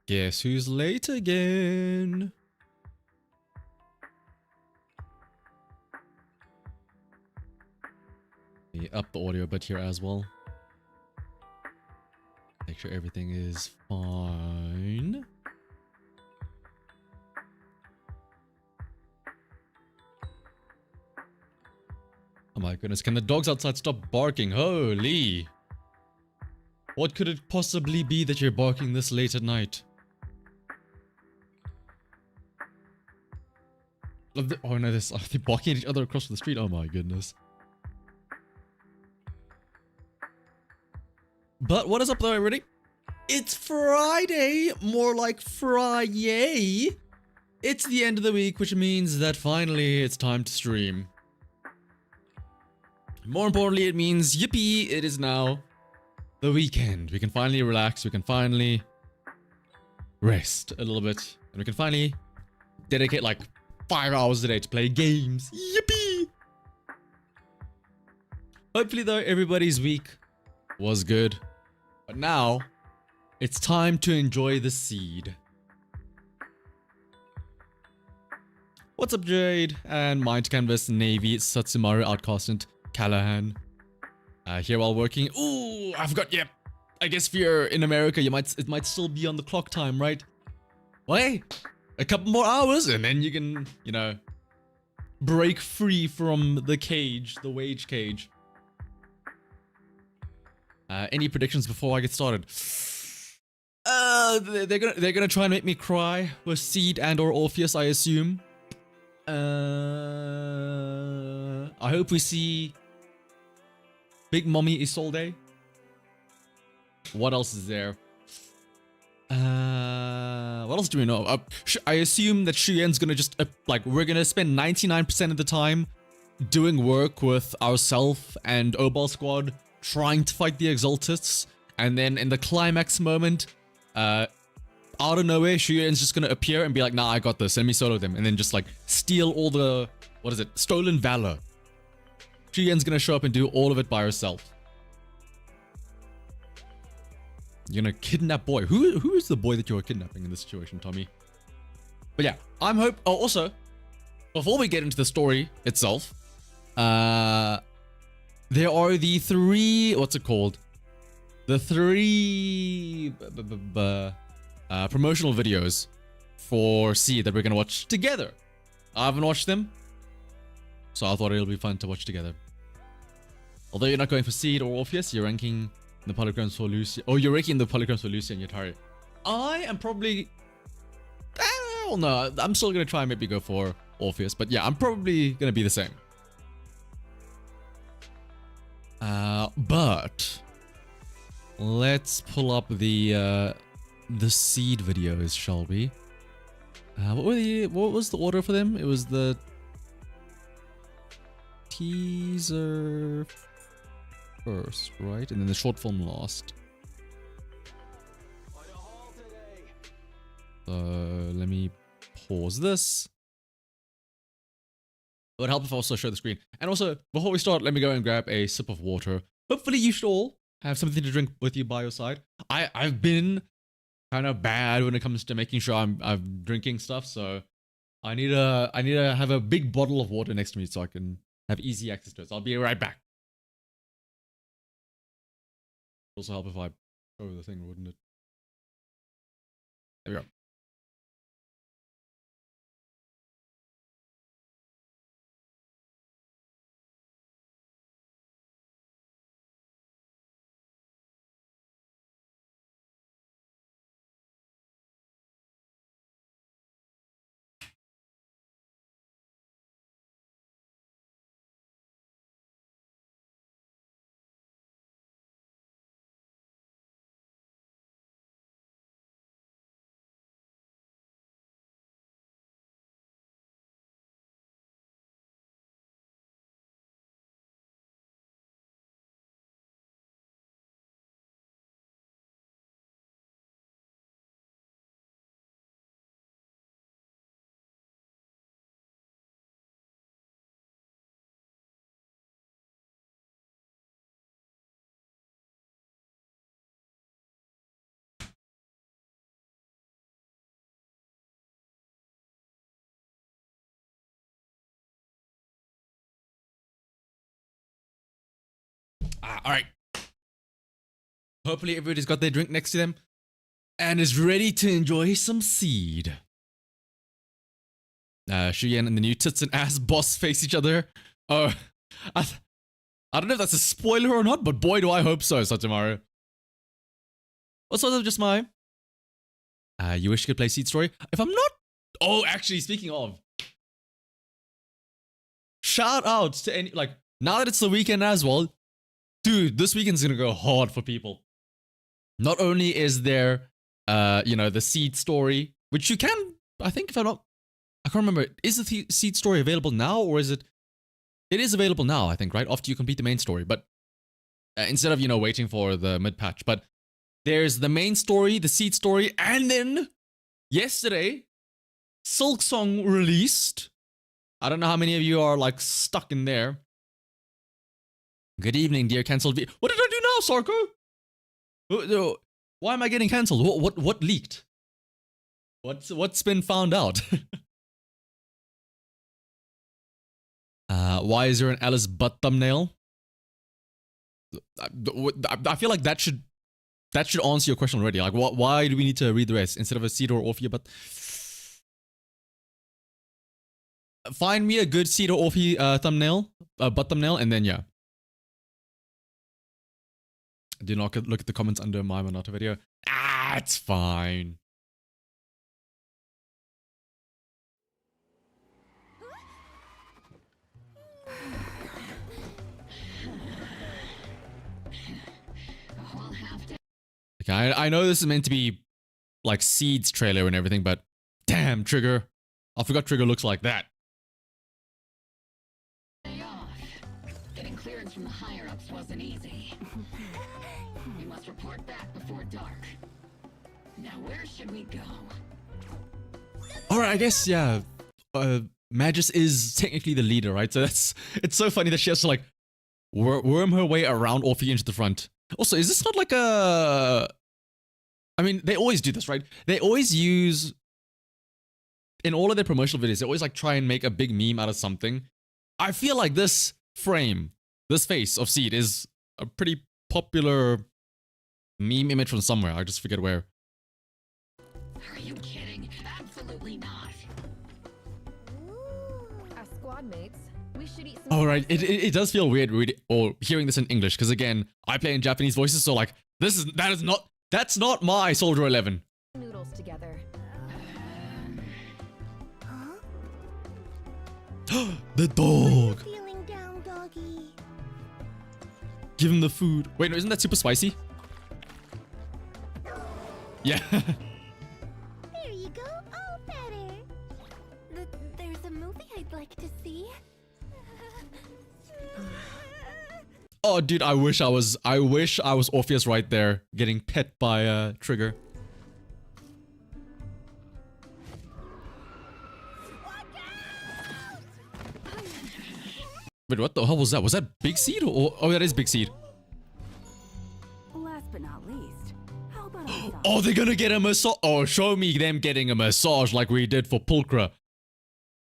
Guess who's late again? Up the audio a bit here as well. Make sure everything is fine. Oh my goodness, can the dogs outside stop barking? Holy! What could it possibly be that you're barking this late at night? Oh no, they're barking at each other across the street. Oh my goodness. But what is up though, everybody? It's Friday, more like Fry-yay. It's the end of the week, which means that finally it's time to stream. More importantly, it means yippee, it is now the weekend. We can finally relax, we can finally rest a little bit, and we can finally dedicate like 5 hours a day to play games. Yippee! Hopefully though, everybody's week was good. But now, it's time to enjoy the seed. What's up, Jade? And Mind Canvas, Navy, Satsumaru, Outcastant, Callahan. Here while working. Ooh, I forgot, yep. I guess if you're in America, it might still be on the clock time, right? Well, hey, a couple more hours and then you can, you know, break free from the cage, the wage cage. Any predictions before I get started? They're gonna try and make me cry with Seed and or Orpheus, I assume. I hope we see Big Mommy Isolde. What else is there? What else do we know? I assume that Shuyen's gonna just like we're gonna spend 99% of the time doing work with ourself and Obal Squad, trying to fight the Exaltists, and then in the climax moment, out of nowhere, Shuyen's just gonna appear and be like, nah, I got this, let me solo them, and then just like steal all the, what is it, stolen valor. Shuyen's gonna show up and do all of it by herself. You're gonna kidnap boy. Who is the boy that you're kidnapping in this situation, Tommy? But yeah, oh, also, before we get into the story itself, there are the three, what's it called? The three promotional videos for Seed that we're gonna watch together. I haven't watched them, so I thought it'll be fun to watch together. Although you're not going for Seed or Orpheus, you're ranking the polygrams for Lucy. Oh, you're ranking the polygrams for Lucy and Yatari. I am probably, I don't know. I'm still gonna try and maybe go for Orpheus, but yeah, I'm probably gonna be the same. But let's pull up the Seed videos, shall we? What was the order for them? It was the teaser first, right? And then the short film last. Let me pause this. It would help if I also show the screen. And also, before we start, let me go and grab a sip of water. Hopefully you should all have something to drink with you by your side. I've been kind of bad when it comes to making sure I'm drinking stuff, so I need to have a big bottle of water next to me so I can have easy access to it. So I'll be right back. Also help if I show the thing, wouldn't it? There we go. Alright. Hopefully everybody's got their drink next to them and is ready to enjoy some seed. Shuyen and the new tits and ass boss face each other. Oh, I don't know if that's a spoiler or not, but boy do I hope so, Satomaru. Also, just my... you wish you could play Seed Story? If I'm not... Oh, actually, speaking of... Shout out to any... Like, now that it's the weekend as well, dude, this weekend's gonna go hard for people. Not only is there, you know, the Seed Story, which you can... I think if I'm not... I can't remember. Is the Seed Story available now, or is it... It is available now, I think, right? After you complete the main story, but... instead of, you know, waiting for the mid-patch, but... There's the main story, the Seed Story, and then yesterday, Silk Song released. I don't know how many of you are like stuck in there. Good evening, dear cancelled video. What did I do now, Sarko? Why am I getting cancelled? What leaked? What's been found out? Why is there an Alice butt thumbnail? I feel like that should answer your question already. Like, why do we need to read the rest instead of a Seed or Orphea? But find me a good Seed or Orphea thumbnail, butt thumbnail, and then yeah. Do not look at the comments under my Monata video. It's fine. Okay, I know this is meant to be like Seed's trailer and everything, but damn, Trigger. I forgot Trigger looks like that. Getting clearance from the higher-ups wasn't easy. We must report back before dark. Now where should we go? Alright, I guess, yeah. Magus is technically the leader, right? So it's so funny that she has to like worm her way around Orphea into the front. Also, is this not like a... I mean, they always do this, right? They always use... In all of their promotional videos, they always like try and make a big meme out of something. I feel like this frame, this face of Seed is a pretty popular meme image from somewhere. I just forget where. Are you kidding? Absolutely not. As squad mates, we should eat some... Alright, it does feel weird reading or hearing this in English, because again, I play in Japanese voices, so like, that's not my Soldier 11. Noodles together. The dog! Feeling down, doggy. Give him the food. Wait, no, isn't that super spicy? Yeah. There you go. Oh, better. There's a movie I'd like to see. Oh, dude, I wish I was Orpheus right there, getting pet by Trigger. Wait, what the hell was that? Was that Big Seed? Or oh, that is Big Seed. Last but not least, how about a massage? Oh, they're gonna get a massage. Oh, show me them getting a massage like we did for Pulchra.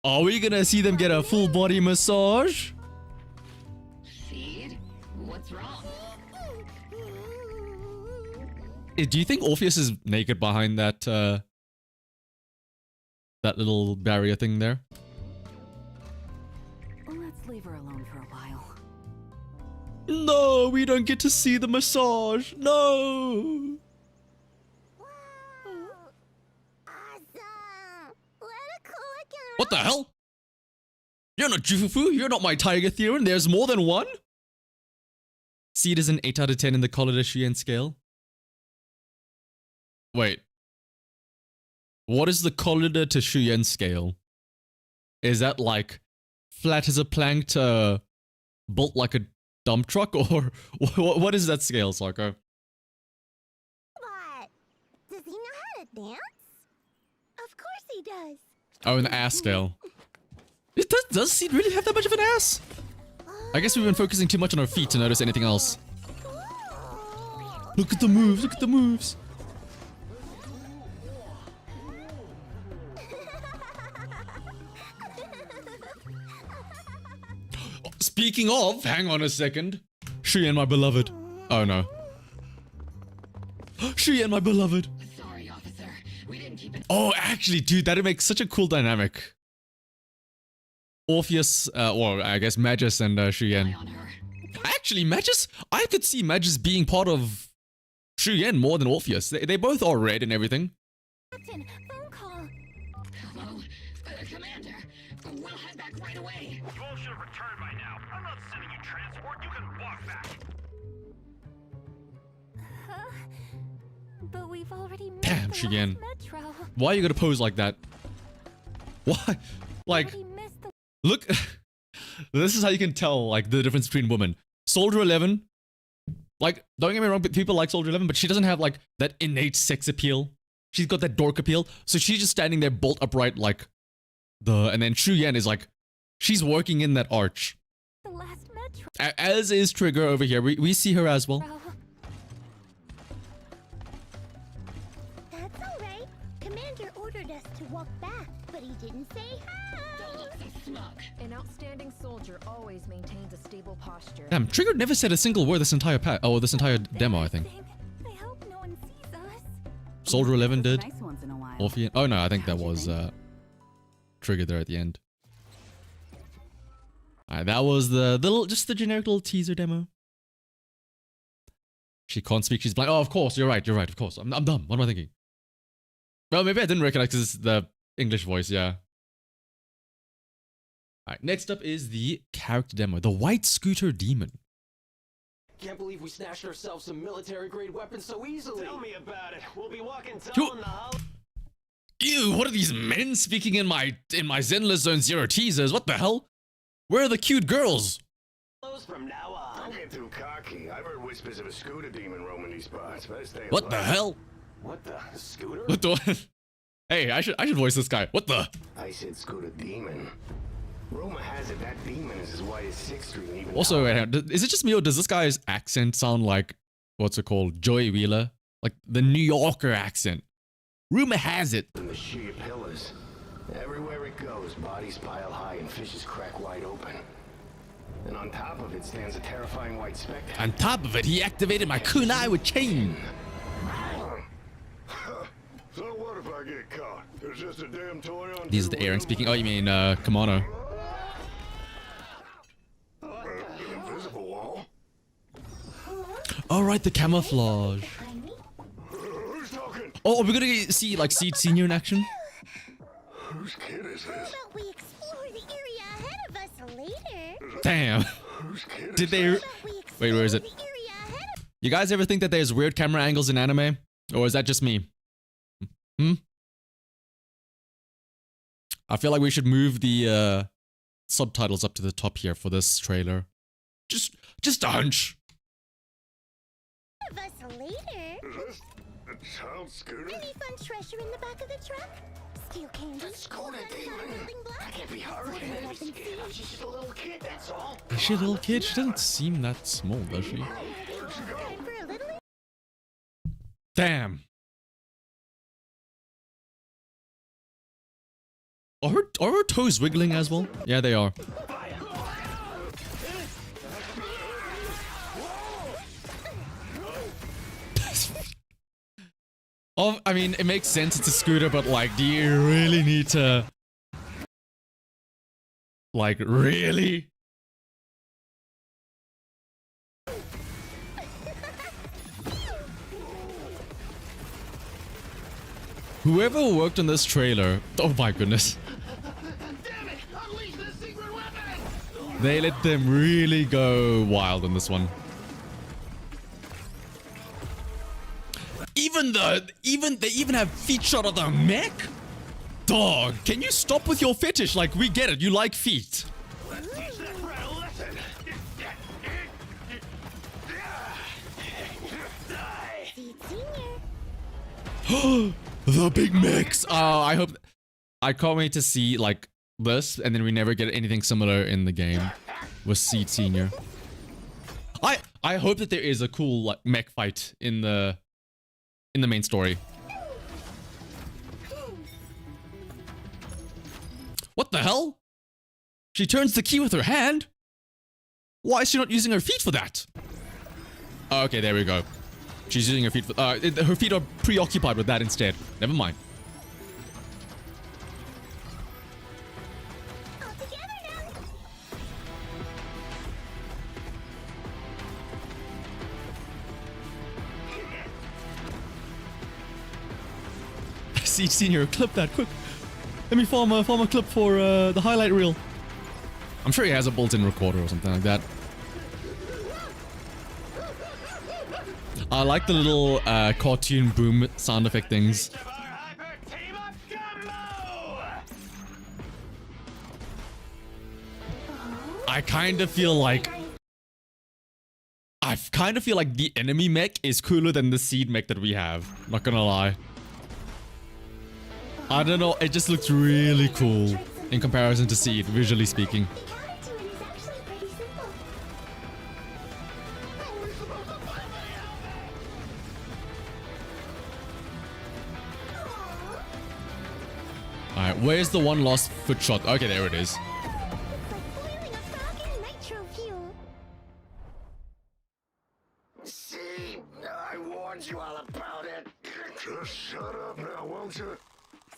Are we gonna see them get a full body massage? Seed? What's wrong? Do you think Orpheus is naked behind that that little barrier thing there? Let's leave her alone for a while. No, we don't get to see the massage. No. Awesome. What a cool What the hell? You're not Jufufu. You're not my Tiger Theron. There's more than one. Seed is an 8 out of 10 in the Collider Shien scale. Wait. What is the Collider to Shien scale? Is that like flat as a plank to built like a dump truck, or what is that scale, Sarko? What? Does he know how to dance? Of course he does. Oh, in the ass scale. Does Seed really have that much of an ass? I guess we've been focusing too much on our feet to notice anything else. Look at the moves, look at the moves. Speaking of, hang on a second. Shuyen, my beloved. Oh no. Shuyen, my beloved. Sorry, officer. We didn't keep it. Oh, actually, dude, that'd make such a cool dynamic. Orpheus, or I guess Magus and Shuyen. On her. Actually, Magus, I could see Magus being part of Shuyen more than Orpheus. They both are red and everything. Captain, phone call. Hello? Commander, we'll head back right away. You all should have returned by now. I'm not sending you transport. You can walk back. Huh? But we've already missed Damn, the Shigen. last metro. Why are you gonna pose like that? Why? Like, Already missed the look. This is how you can tell, like, the difference between women. Soldier 11, like, don't get me wrong, but people like Soldier 11, but she doesn't have, like, that innate sex appeal. She's got that dork appeal. So she's just standing there bolt upright, like, and then Shu Yan is like, she's working in that arch. last metro. As is Trigger over here. We see her as well. That's alright. Commander ordered us to walk back, but he didn't say Don't how. look so smug. An outstanding soldier always maintains a stable posture. Damn, Trigger never said a single word this entire this entire demo, I think. I hope no one sees us. Soldier 11 did. Nice once in a while. Orpheus. Oh no, I think that How'd you was think? Trigger there at the end. Alright, that was just the generic little teaser demo. She can't speak, she's blind. Oh, of course, you're right, of course. I'm dumb. What am I thinking? Well, maybe I didn't recognize this is the English voice, yeah. Alright, next up is the character demo. The White Scooter Demon. Can't believe we snatched ourselves some military-grade weapons so easily. Tell me about it. We'll be walking Yo. tall in the hall. Ew, what are these men speaking in my Zenless Zone Zero teasers? What the hell? Where are the cute girls? From now on. Don't get too cocky. I've heard whispers of a scooter demon roaming these parts. Better stay What the alive. hell? What the? Scooter? What the? Hey, I should voice this guy. What the? I said scooter demon. Rumor has it that demon is as white as 6th Street and even Also, taller. is it just me or does this guy's accent sound like, what's it called, Joey Wheeler? Like the New Yorker accent. Rumor has it. than the sheer pillars. Everywhere it goes, bodies pile high and fishes crack wide open. And on top of it stands a terrifying white spectre. On top of it, he activated my kunai with chain. So what if I get caught? There's just a damn toy on. These are the Aaron speaking. Oh, you mean kimono? Invisible wall. All right, the camouflage. Who's talking? Oh, are we gonna see like Seed Senior in action? Whose kid is this? But we explore the area ahead of us later. Damn. Whose kid Did is they? this? But we Wait, where is it? explore the area ahead of You guys ever think that there's weird camera angles in anime, or is that just me? Hmm. I feel like we should move the subtitles up to the top here for this trailer. Just a hunch. us later. Is this a child scooter? Any fun treasure in the back of the truck? Steel candy. Scooter demon. Building blocks. I can't be hurt. What do we up and see? She's just a little kid, that's all. Is she a little kid? She doesn't seem that small, does she? Time for a little Damn. Are her toes wiggling as well? Yeah, they are. Oh, I mean, it makes sense. It's a scooter, but like, do you really need to? Like, really? Whoever worked on this trailer, oh my goodness. Damn it! Unleash the secret weapon! They let them really go wild on this one. They even have feet shot of the mech? Dog, can you stop with your fetish? Like, we get it, you like feet. Let's teach that brat a lesson! Seed Senior. The big mechs. I can't wait to see like this, and then we never get anything similar in the game with Seed Senior. I hope that there is a cool like mech fight in the main story. What the hell? She turns the key with her hand? Why is she not using her feet for that? Oh, okay, there we go. She's using her feet for, her feet are preoccupied with that instead. Never mind. All together now. See, senior, clip that quick. Let me form a clip for the highlight reel. I'm sure he has a built-in recorder or something like that. I like the little cartoon boom sound effect things. I kind of feel like the enemy mech is cooler than the seed mech that we have. Not gonna lie. I don't know, it just looks really cool in comparison to seed, visually speaking. Alright, where's the one lost foot shot? Okay, there it is. See? I warned you all about it. Just shut up now, won't you?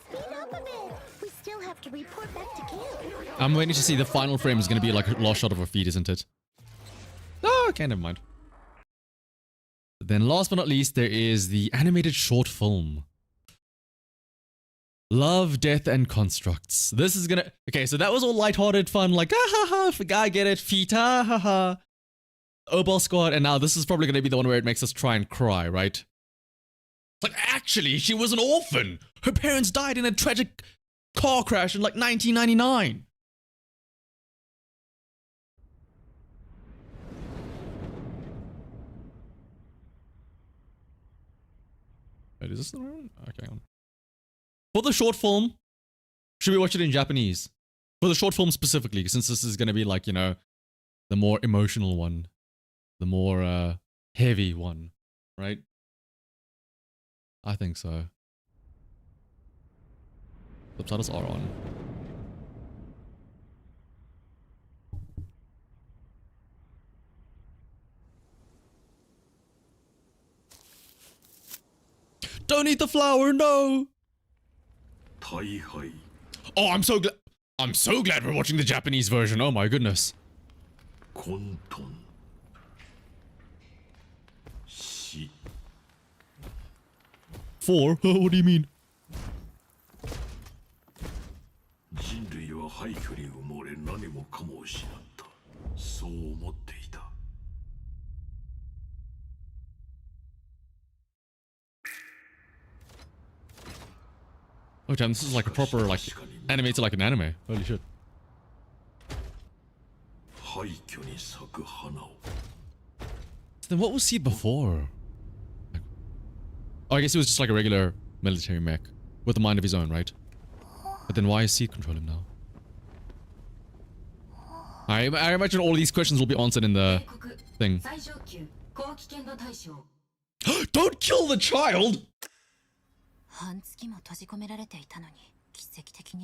Speed up a bit. We still have to report back to camp. I'm waiting to see the final frame is going to be like a lost shot of her feet, isn't it? Oh, okay, never mind. Then last but not least, there is the animated short film. Love, Death, and Constructs. This is gonna... Okay, so that was all lighthearted fun, like, ah ha ha, I get it, feet, ah ha ha. Obal Squad, and now this is probably gonna be the one where it makes us try and cry, right? Like, actually, she was an orphan! Her parents died in a tragic car crash in, like, 1999! Wait, is this the one? Okay, for the short film, should we watch it in Japanese? For the short film specifically, since this is going to be like, you know, the more emotional one. The more heavy one, right? I think so. Subtitles are on. Don't eat the flower, no! Oh, I'm so glad. I'm so glad we're watching the Japanese version. Oh my goodness. 4? What do you mean? 人類は廃墟に埋もれ何もかも失った。そう思っていた。Oh damn, this is like a proper, like, animated like an anime. Holy shit. 廃墟に咲く花を。 Then what was he before? Oh, I guess he was just like a regular military mech with a mind of his own, right? But then why is Seed control him now? I imagine all these questions will be answered in the thing. Don't kill the child!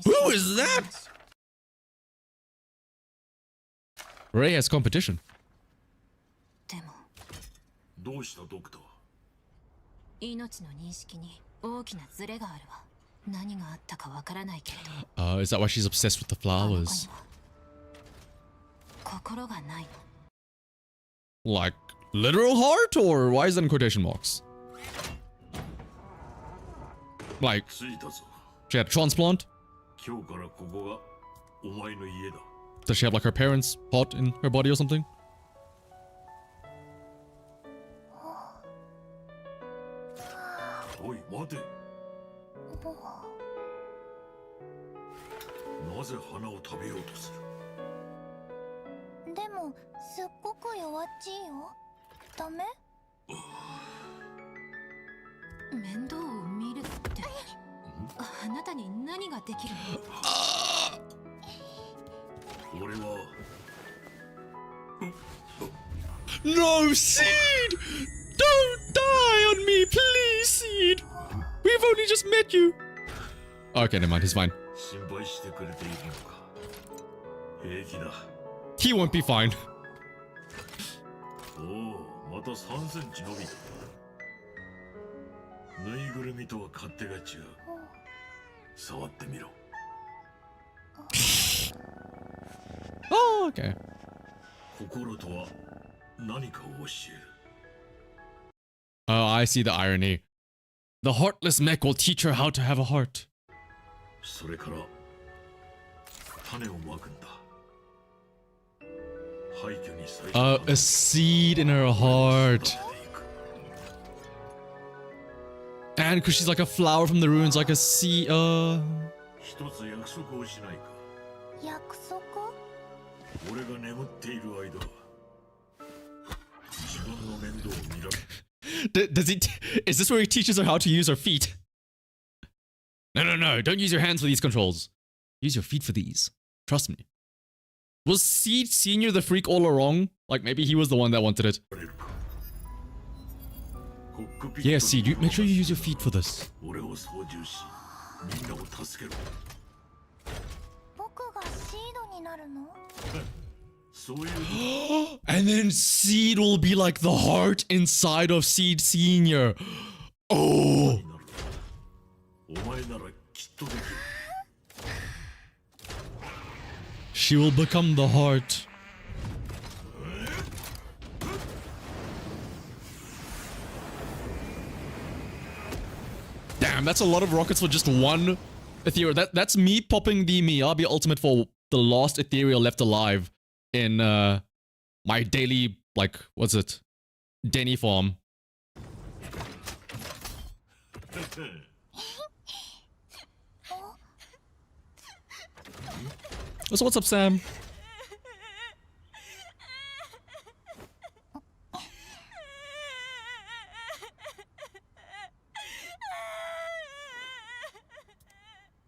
Who is that? Ray has competition. どうしたドクター？命の認識に大きなズレがあるわ。何があったかわからないけれど。Is that why she's obsessed with the flowers? 心がないの。 Like, literal heart? Or why is that in quotation marks? Like, 着いたぞ。 she had a transplant? 今日からここがお前の家だ。 Does she have like her parents' heart in her body or something? おい待て。なぜ花を食べようとする？でもすっごく弱っちいよ。ダメ？面倒を見るってあなたに何ができるの？俺は No, Seed! Don't die on me, please, Seed! We've only just met you! Okay, never mind, he's fine. 心配してくれているのか。平気だ。 He won't be fine. おお、また3センチ伸びた。ぬいぐるみとは勝手が違う。触ってみろ。 Oh, okay. 心とは何かを教える。 Oh, I see the irony. The heartless mech will teach her how to have a heart. それから種をまくんだ。廃墟に咲いた A seed in her heart. And because she's like a flower from the ruins, like a seed. 一つ約束をしないか。約束？俺が眠っている間自分の面倒を見られ。 Does he? Is this where he teaches her how to use her feet? No, no, no! Don't use your hands for these controls. Use your feet for these. Trust me. Was Seed Senior the freak all along? Like maybe he was the one that wanted it. Yeah, Seed, make sure you use your feet for this. 俺を操縦し、みんなを助けろ。僕がシードになるの？そういう。 And then Seed will be like the heart inside of Seed Senior. Oh. お前ならきっとできる。 She will become the heart. Damn, that's a lot of rockets for just one ethereal. That's me popping the Miyabi ultimate for the last ethereal left alive in my daily, like, what's it? Denny farm. So what's up, Sam?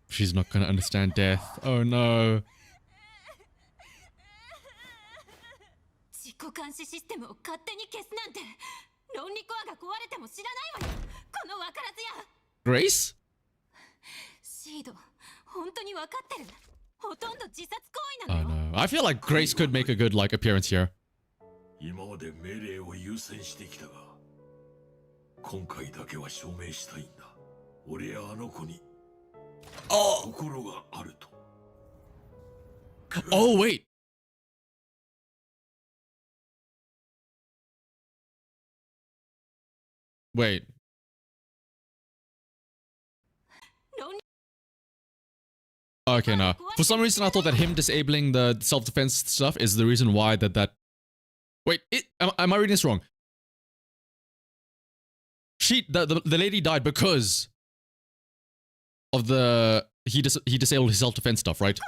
She's not gonna understand death. Oh no. 自己監視システムを勝手に消すなんて、論理コアが壊れても知らないわよ。このわからずや。Grace? シード、本当にわかってる。ほとんど自殺行為 Oh なのよ。 no. I feel like Grace could make a good like appearance here. 今まで命令を優先してきたが、今回だけは証明したいんだ。俺やあの子に心があると。 Oh wait. Wait. Okay, no. For some reason, I thought that him disabling the self-defense stuff is the reason why that. Wait, am I reading this wrong? The lady died because of he disabled his self-defense stuff, right?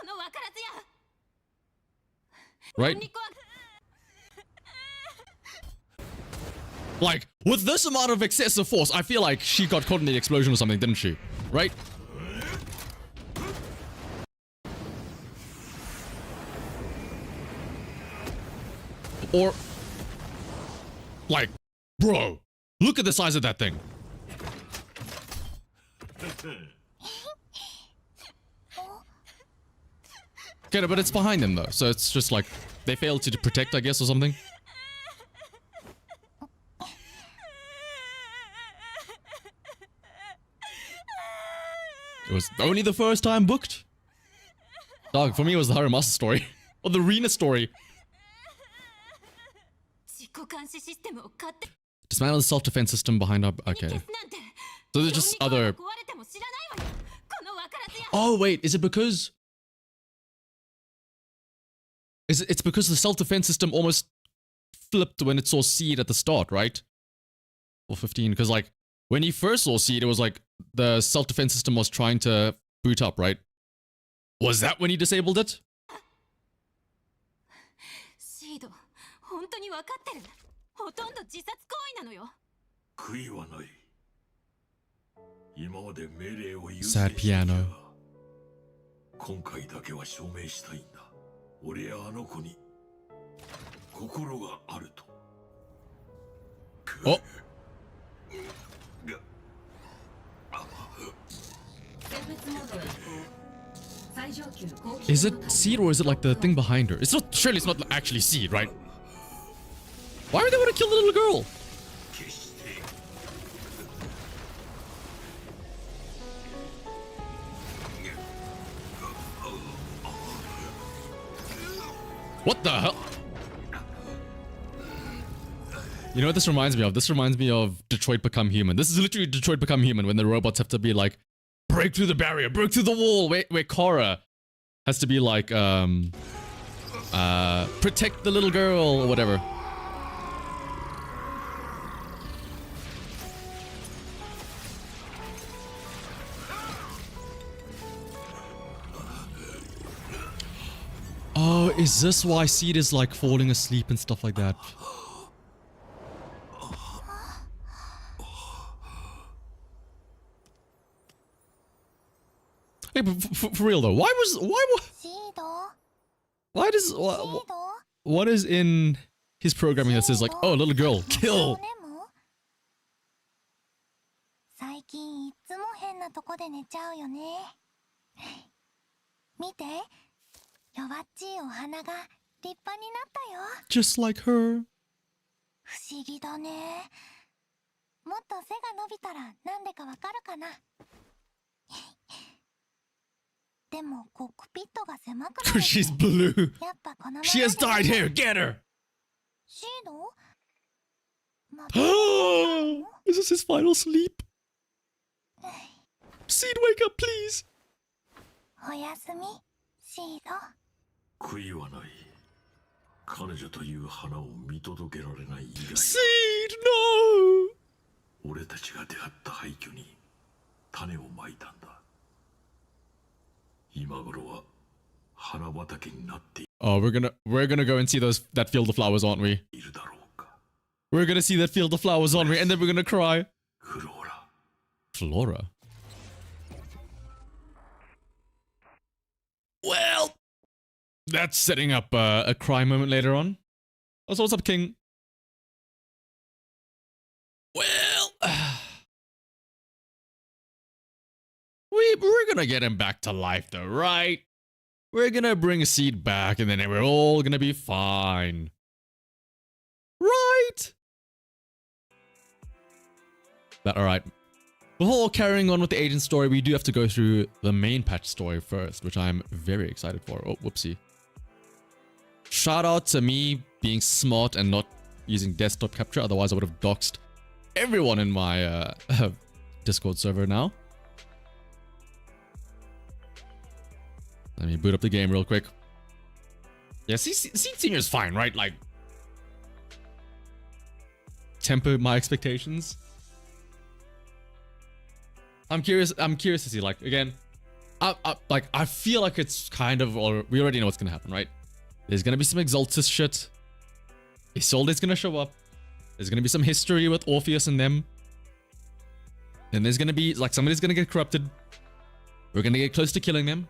Right? Like, with this amount of excessive force, I feel like she got caught in the explosion or something, didn't she? Right? Or, like, bro, look at the size of that thing. Okay, but it's behind them though, so it's just like they failed to protect, I guess, or something. It was only the first time booked. Dog, for me it was the Haramasa story. Or the Rena story. Dismantle the self-defense system behind our... Okay. So there's just other... Oh, wait. Is it because... It's because the self-defense system almost flipped when it saw Seed at the start, right? Or 15, because like, when you first saw Seed, it was like the self-defense system was trying to boot up, right? Was that when he disabled it? 本当に分かってる。ほとんど自殺行為なのよ。悔いはない。今まで命令を優 Sad 先してきた piano. が、今回だけは証明したいんだ。俺やあの子に心があると。Oh. Is it Seed or is it like the thing behind her? It's not. Surely it's not actually Seed, right? Why would they want to kill the little girl? 決して What the hell? You know what this reminds me of? This reminds me of Detroit Become Human. This is literally Detroit Become Human when the robots have to be like, break through the barrier, break through the wall, where Cora has to be like, protect the little girl or whatever. Oh, is this why Seed is like falling asleep and stuff like that? Hey, but for real though, why does what is in his programming that says like, oh, little girl, kill? 最近いつも変なとこで寝ちゃうよね。見て、弱っちいお花が立派になったよ。Just like her. 不思議だね。もっと背が伸びたらなんでかわかるかな。でもコックピットが狭くなる。She's blue. やっぱこのままで。 She has dyed hair. Get her. シード？ま Is this his final sleep? Seed, wake up, please. おやすみ、シード。悔いはない。彼女という花を見届けられない以外。Seed, no. 俺たちが出会った廃墟に種をまいたんだ。今頃は花畑になってい Oh, we're gonna go and see that field of flowers, aren't we? るだろうか。 We're gonna see that field of flowers, aren't we? And then we're gonna cry. フローラ。 Flora. Well, that's setting up a cry moment later on. Also, what's up, King? Well, we're gonna get him back to life, though, right? We're gonna bring Seed back, and then we're all gonna be fine. Right? But alright. Before carrying on with the agent story, we do have to go through the main patch story first, which I'm very excited for. Oh, whoopsie. Shout out to me being smart and not using desktop capture, otherwise I would have doxed everyone in my Discord server now. Let me boot up the game real quick. Yeah, Seed Senior is fine, right? Like, temper my expectations. I'm curious to see, like, again, I feel like it's kind of, or we already know what's gonna happen, right? There's gonna be some Exaltus shit. Isolde's gonna show up. There's gonna be some history with Orpheus and them. And there's gonna be, like, somebody's gonna get corrupted. We're gonna get close to killing them.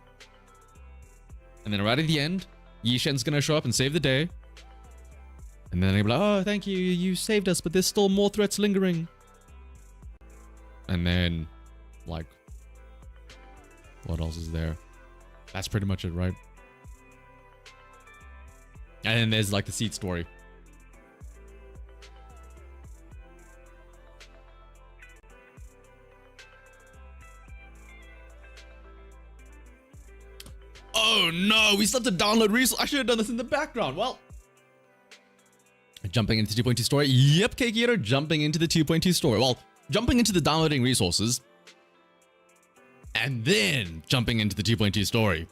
And then right at the end, Yishen's gonna show up and save the day. And then they'll be like, oh, thank you, you saved us, but there's still more threats lingering. And then, like, what else is there? That's pretty much it, right? And then there's, like, the Seed story. Oh no, we still have to download resources. I should have done this in the background. Well, jumping into 2.2 story. Yep, Cake Eater, jumping into the 2.2 story. Well, jumping into the downloading resources. And then jumping into the 2.2 story.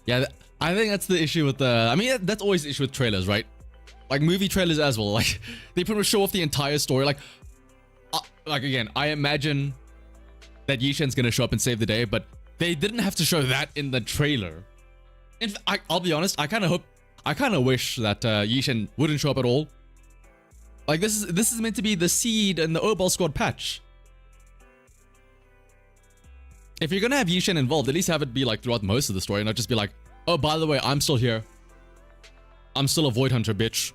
Yeah, I think that's the issue with the... I mean, that's always the issue with trailers, right? Like, movie trailers as well. Like, they pretty much show off the entire story. Like, again, I imagine that Yishen's gonna show up and save the day, but they didn't have to show that in the trailer. I'll be honest, I kind of wish that Yishen wouldn't show up at all. Like, this is meant to be the Seed and the Obal Squad patch. If you're gonna have Yishen involved, at least have it be like throughout most of the story, not just be like, oh, by the way, I'm still here. I'm still a Void Hunter, bitch.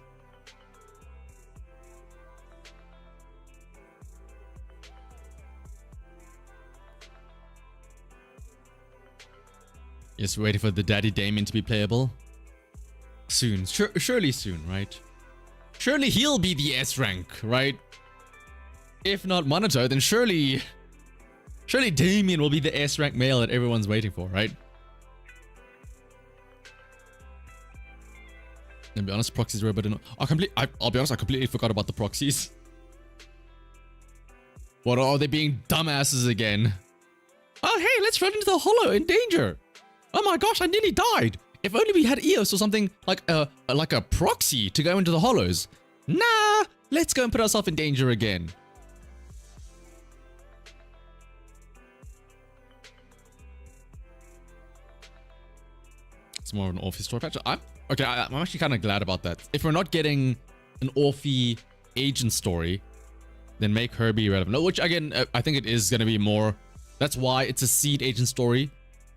Just waiting for the Daddy Damien to be playable. Soon. Surely soon, right? Surely he'll be the S rank, right? If not Monato, then surely Damien will be the S rank male that everyone's waiting for, right? To be honest, proxies were a bit I'll be honest, I completely forgot about the proxies. What are they being dumbasses again? Oh hey, let's run into the hollow in danger. Oh my gosh, I nearly died. If only we had EOS or something like a proxy to go into the hollows. Nah, let's go and put ourselves in danger again. It's more of an Orphe story patch. I'm actually kind of glad about that. If we're not getting an Orphe agent story, then make her be relevant. Which again, I think it is going to be more. That's why it's a seed agent story,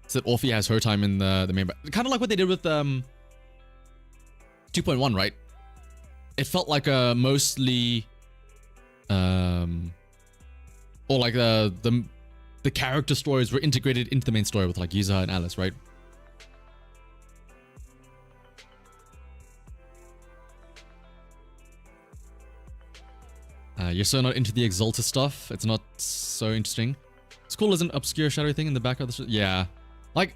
so that Orphe has her time in the main. Kind of like what they did with 2.1, right? It felt like a mostly, or like the character stories were integrated into the main story with like Yuza and Alice, right? You're so not into the Exalta stuff. It's not so interesting. It's cool as an obscure shadowy thing in the back of the... Yeah. Like...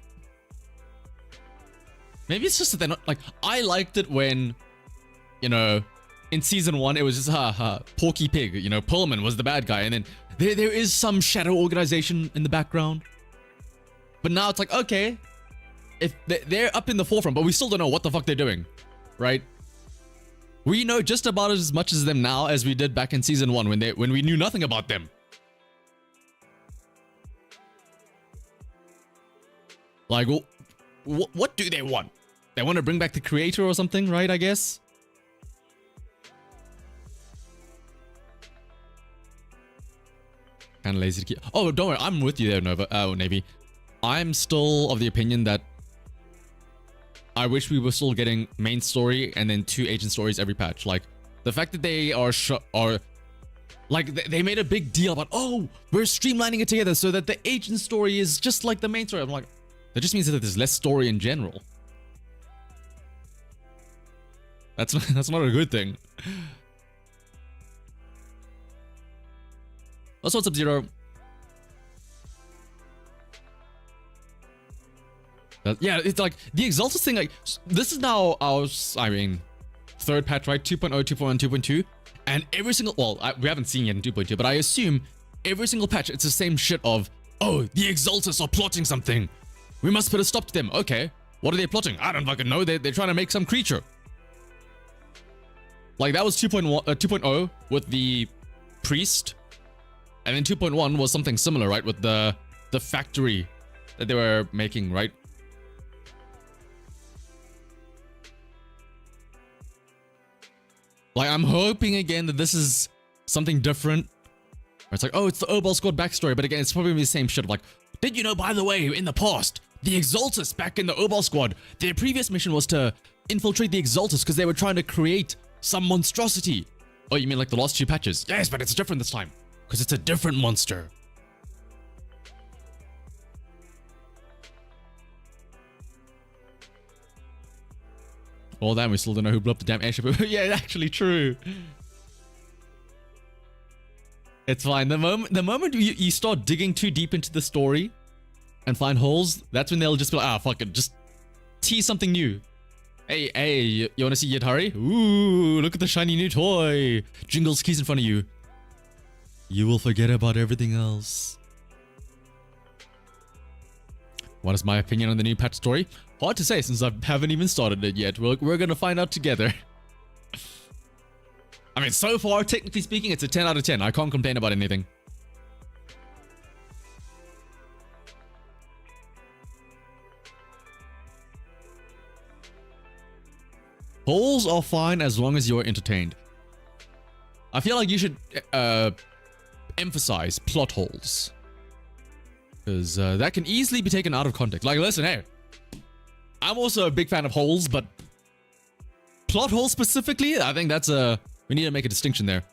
Maybe it's just that they're not... Like, I liked it when... You know... In season 1, it was just, Porky Pig. You know, Pullman was the bad guy. And then there is some shadow organization in the background. But now it's like, okay. If they're up in the forefront, but we still don't know what the fuck they're doing. Right? We know just about as much as them now as we did back in season 1 when we knew nothing about them. Like, what do they want? They want to bring back the creator or something, right? I guess. Kind of lazy to keep. Oh, don't worry, I'm with you there, Nova. Navy. I'm still of the opinion that I wish we were still getting main story and then 2 agent stories every patch. Like, the fact that they are like, they made a big deal about, oh, we're streamlining it together so that the agent story is just like the main story. I'm like, that just means that there's less story in general. That's not a good thing. Also, what's up, Zero? Yeah, it's like the Exaltus thing. Like, this is now our, I mean, third patch, right? 2.0, 2.1, 2.2, and every single, well, we haven't seen yet in 2.2, but I assume every single patch it's the same shit of, oh, the Exaltus are plotting something. We must put a stop to them. Okay, what are they plotting? I don't fucking know. They're trying to make some creature. Like, that was 2.0 with the priest, and then 2.1 was something similar, right? With the factory that they were making, right? Like, I'm hoping again that this is something different. Where it's like, oh, it's the Obol Squad backstory, but again, it's probably the same shit. Like, did you know, by the way, in the past, the Exaltus back in the Obol Squad, their previous mission was to infiltrate the Exaltus because they were trying to create some monstrosity. Oh, you mean like the last 2 patches? Yes, but it's different this time because it's a different monster. All that, we still don't know who blew up the damn airship. Yeah, actually true. It's fine. The moment you start digging too deep into the story and find holes, that's when they'll just be like, ah, fuck it, just tease something new. Hey, you want to see Yadhari? Ooh, look at the shiny new toy. Jingles keys in front of you. You will forget about everything else. What is my opinion on the new patch story? Hard to say since I haven't even started it yet. We're gonna find out together. I mean, so far, technically speaking, it's a 10 out of 10. I can't complain about anything. Holes are fine as long as you're entertained. I feel like you should emphasize plot holes. Because that can easily be taken out of context. Like, listen, hey. I'm also a big fan of holes, but plot holes specifically, I think that's a... We need to make a distinction there.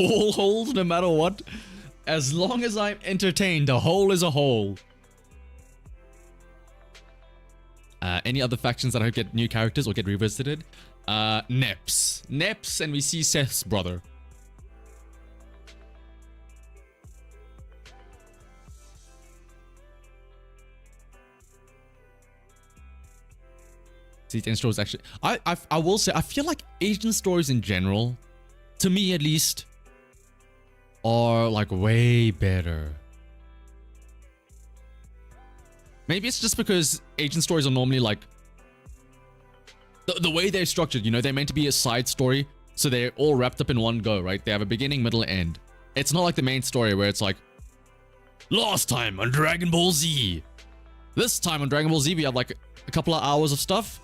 hole holds no matter what. As long as I'm entertained, a hole is a hole. Any other factions that I hope get new characters or get revisited? Neps. Neps, and we see Seth's brother. See, Agent stories actually... I will say, I feel like Agent stories in general, to me at least, are like way better. Maybe it's just because Agent stories are normally like the way they're structured, you know, they're meant to be a side story, so they're all wrapped up in one go, right? They have a beginning, middle, end. It's not like the main story where it's like, last time on Dragon Ball Z. This time on Dragon Ball Z, we have like a couple of hours of stuff,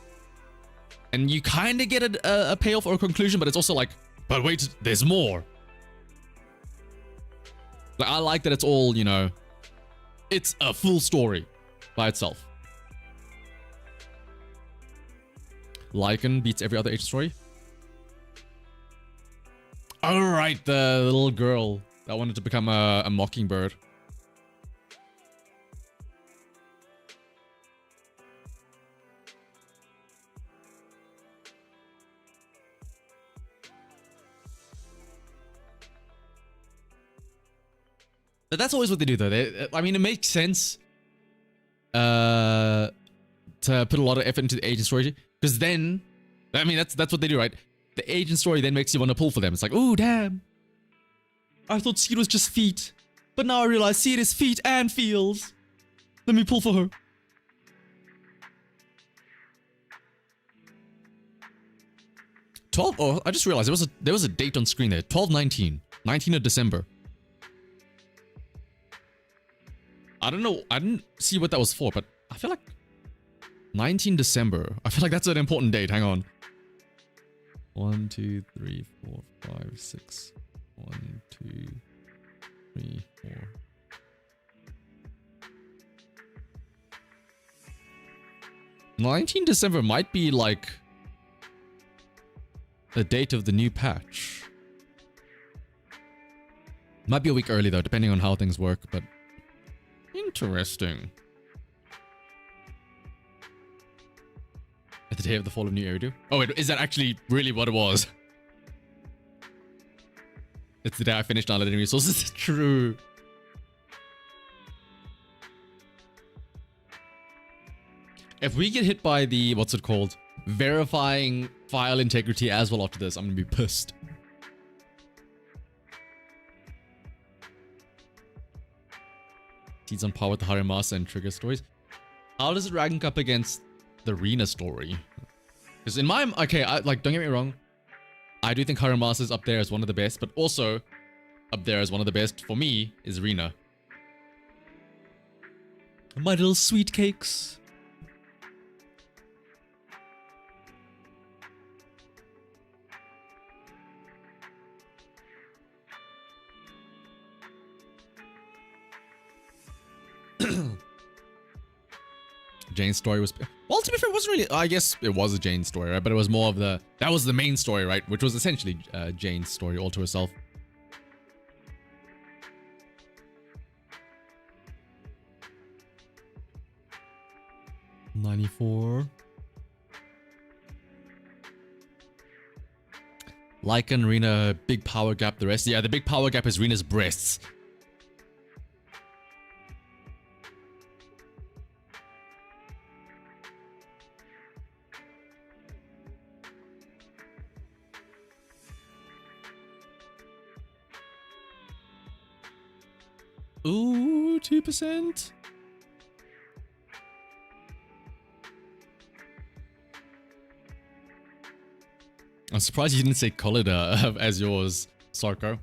and you kind of get a payoff or a conclusion, but it's also like, but wait, there's more. Like, I like that it's all, you know, it's a full story by itself. Lycan beats every other Agent story. Alright, the little girl that wanted to become a mockingbird. But that's always what they do, though. I mean, it makes sense to put a lot of effort into the Agent story, because then, I mean, that's what they do, right? The Agent story then makes you want to pull for them. It's like, oh, damn. I thought Seed was just feet, but now I realize Seed is feet and feels. Let me pull for her. Oh, I just realized there was a date on screen there. 12/19. 19th of December. I don't know. I didn't see what that was for, but I feel like 19 December. I feel like that's an important date. Hang on. 1, 2, 3, 4, 5, 6. 1, 2, 3, 4. December might be like the date of the new patch. Might be a week early though, depending on how things work, but interesting. The day of the fall of New Eridu? Oh wait, is that actually really what it was? It's the day I finished downloading resources. True. If we get hit by the, what's it called? Verifying file integrity as well after this, I'm gonna be pissed. Seeds on par with the Harimasa and Trigger stories. How does it rank up against the Rina story? Because in my... Okay, like, don't get me wrong. I do think Harimasa is up there as one of the best, but also up there as one of the best for me is Rina. My little sweet cakes. Jane's story was... Well, to be fair, it wasn't really... I guess it was a Jane story, right? But it was more of the... That was the main story, right? Which was essentially Jane's story all to herself. $94. Lycan, Rina, big power gap. The rest... Yeah, the big power gap is Rina's breasts. Ooh, 2%. I'm surprised you didn't say Collida as yours, Sarko.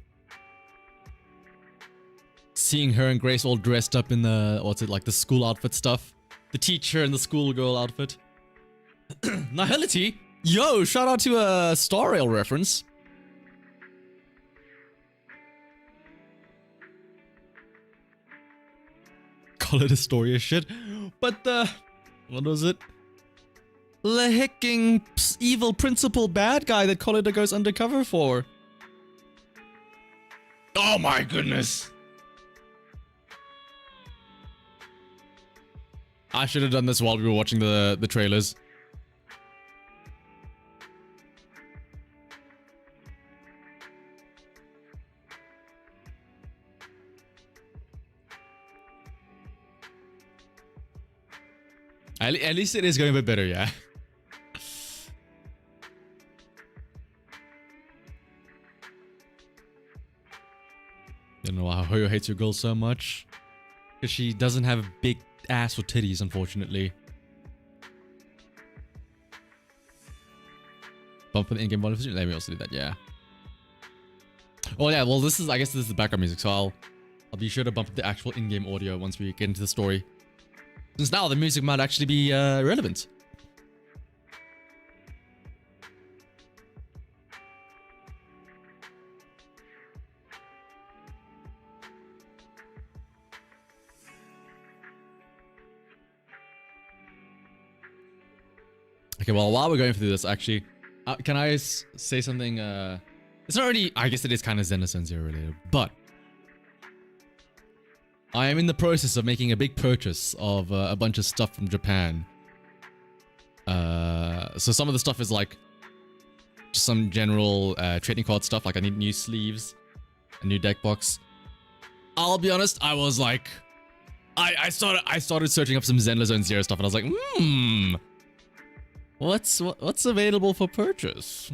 Seeing her and Grace all dressed up in the, what's it, like the school outfit stuff. The teacher and the schoolgirl outfit. Nihility? Yo, shout out to a Star Rail reference. Call it a story of shit. But what was it? The hecking evil principal bad guy that Collida goes undercover for. Oh my goodness. I should have done this while we were watching the trailers. At least it is going a bit better, yeah. I don't know why Hoyo hates your girl so much. Because she doesn't have a big ass or titties, unfortunately. Bump for the in-game volume. Let me also do that, yeah. Oh yeah, well this is, I guess this is the background music, so I'll be sure to bump the actual in-game audio once we get into the story. Since now the music might actually be relevant. Okay, well, while we're going through this, actually, can I say something? It's not really, I guess it is kind of Zenless and Zero related, but I am in the process of making a big purchase of a bunch of stuff from Japan. So some of the stuff is like just some general trading card stuff, like I need new sleeves, a new deck box. I'll be honest, I was like, I started searching up some Zenless and Zero stuff, and I was like, what's available for purchase?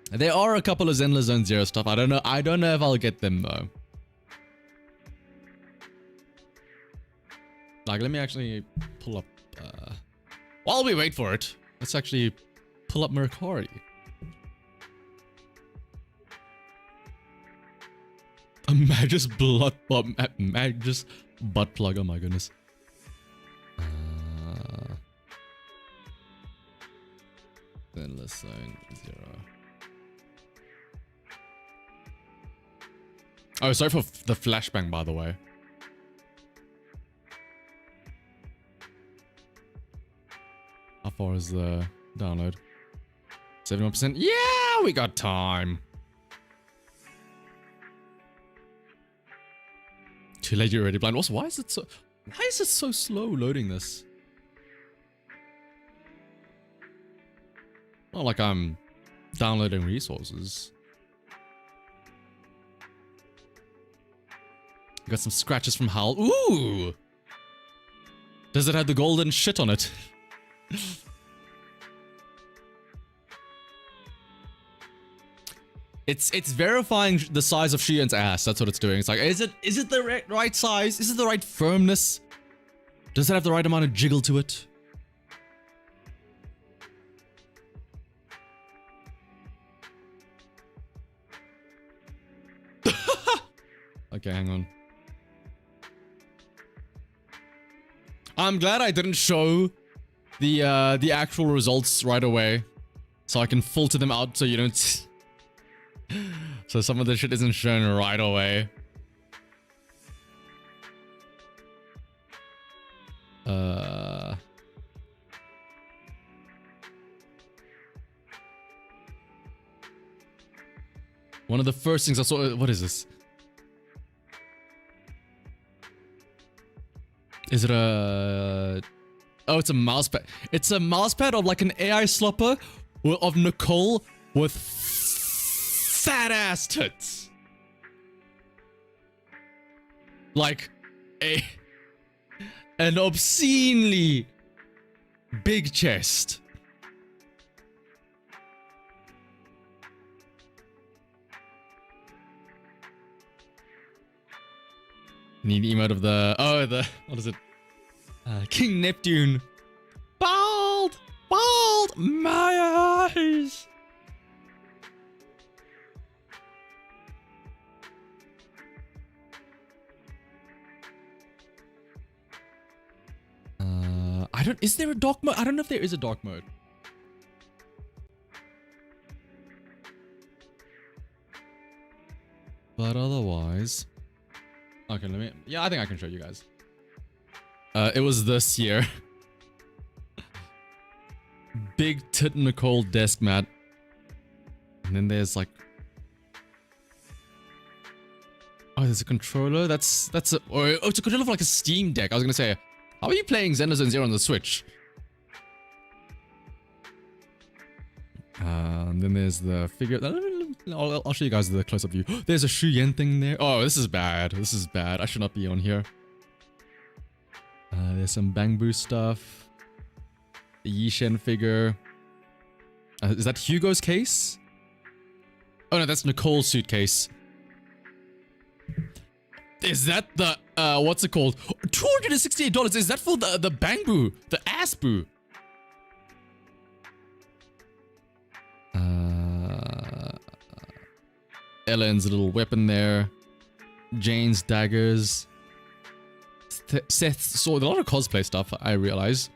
There are a couple of Zenless Zone Zero stuff. I don't know if I'll get them though. Like, let me actually pull up while we wait for it, let's actually pull up Mercari. A Magus Magus butt plug, oh my goodness. Zenless Zone Zero. Oh, sorry for the flashbang, by the way. How far is the download? 71%? Yeah, we got time. Too late, you're already blind. Also, why is it so slow loading this? Not like I'm downloading resources. Got some scratches from Howl. Ooh! Does it have the golden shit on it? It's verifying the size of Shien's ass. That's what it's doing. It's like, is it the right size? Is it the right firmness? Does it have the right amount of jiggle to it? Okay, hang on. I'm glad I didn't show the actual results right away, so I can filter them out so you don't. So some of the shit isn't shown right away. One of the first things I saw. What is this? Is it a... Oh, it's a mousepad. It's a mousepad of like an AI slopper of Nicole with fat ass tits. Like an obscenely big chest. Need emote of the... Oh, the... What is it? King Neptune. Bald! Bald! My eyes! I don't... Is there a dark mode? I don't know if there is a dark mode. But otherwise... Okay, let me... Yeah, I think I can show you guys. It was this year. Big tit Nicole desk mat. And then there's like Oh, there's a controller. That's a oh, it's a controller for like a Steam Deck. I was gonna say, how are you playing Zenless Zero on the Switch? And then there's the figure. I'll show you guys the close-up view. There's a Shu Yen thing there. Oh, this is bad. This is bad. I should not be on here. There's some Bangbu stuff. The Yi Shen figure. Is that Hugo's case? Oh no, that's Nicole's suitcase. Is that the what's it called? $268. Is that for the Bangbu, the ass boo? Ellen's little weapon there. Jane's daggers. Seth's sword. A lot of cosplay stuff, I realize.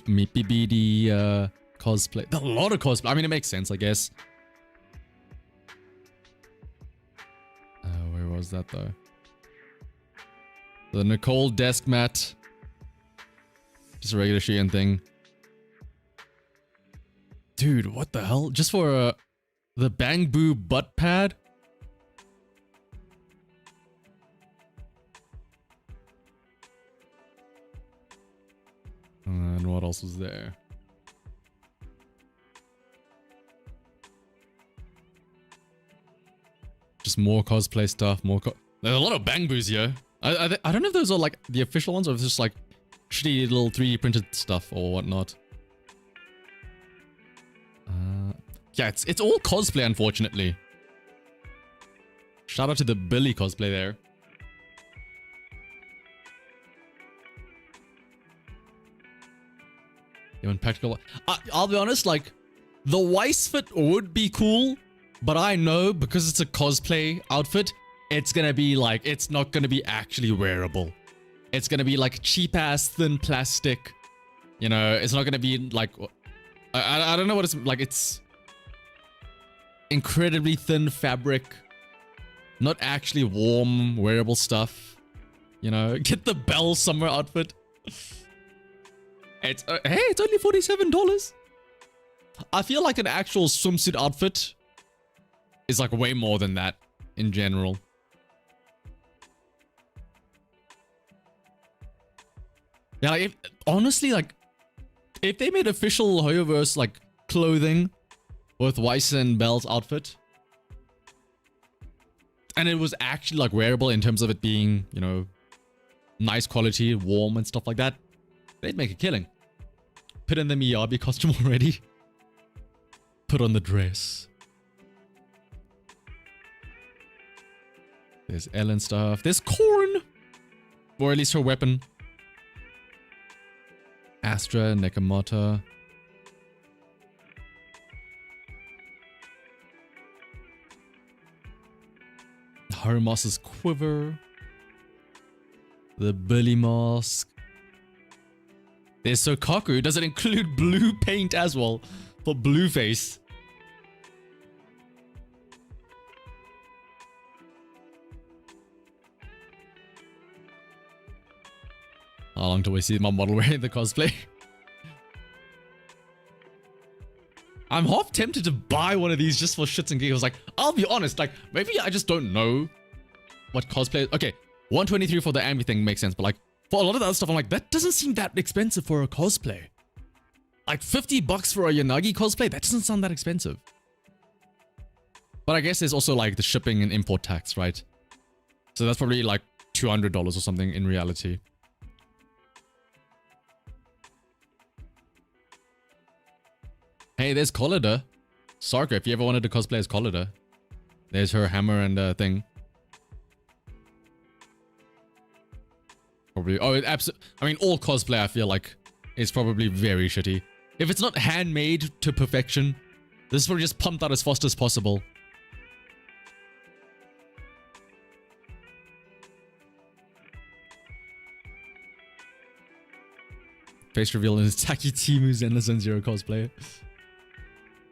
Mippy BD cosplay. A lot of cosplay. I mean, it makes sense, I guess. Where was that though? The Nicole desk mat. Just a regular Shein thing. Dude, what the hell? Just for the Bangbu butt pad? And what else was there? Just more cosplay stuff, there's a lot of Bangbus here. I don't know if those are like the official ones or if it's just like shitty little 3D printed stuff or whatnot. Yeah, it's all cosplay, unfortunately. Shout out to the Billy cosplay there. Even practical. I'll be honest, like, the Weiss fit would be cool, but I know because it's a cosplay outfit, it's gonna be like, it's not gonna be actually wearable. It's gonna be like cheap-ass thin plastic. You know, it's not gonna be like... I don't know what it's like. It's incredibly thin fabric. Not actually warm, wearable stuff. You know, get the Belle summer outfit. It's hey, it's only $47. I feel like an actual swimsuit outfit is like way more than that in general. Yeah, like honestly, like if they made official Hoyoverse like clothing with Weiss and Belle's outfit, and it was actually like wearable in terms of it being, you know, nice quality, warm and stuff like that, they'd make a killing. Put in the Miyabi costume already. Put on the dress. There's Ellen stuff. There's Korn, or at least her weapon. Astra, Nekomata. Harumos's quiver. The Billy mask. There's Sokaku. Does it include blue paint as well? For Blueface. How long do we see my model wearing the cosplay? I'm half tempted to buy one of these just for shits and giggles. Like, I'll be honest, like, maybe I just don't know what cosplay... Okay, 123 for the Ambi thing makes sense, but like, for a lot of the other stuff, I'm like, that doesn't seem that expensive for a cosplay. Like, $50 for a Yanagi cosplay? That doesn't sound that expensive. But I guess there's also like the shipping and import tax, right? So that's probably like $200 or something in reality. Hey, there's Collida. Sarka, if you ever wanted to cosplay as Collida. There's her hammer and thing. Probably. Oh, I mean, all cosplay, I feel like, is probably very shitty. If it's not handmade to perfection, this is probably just pumped out as fast as possible. Face reveal is Taki Timu Zenless and Zero cosplay.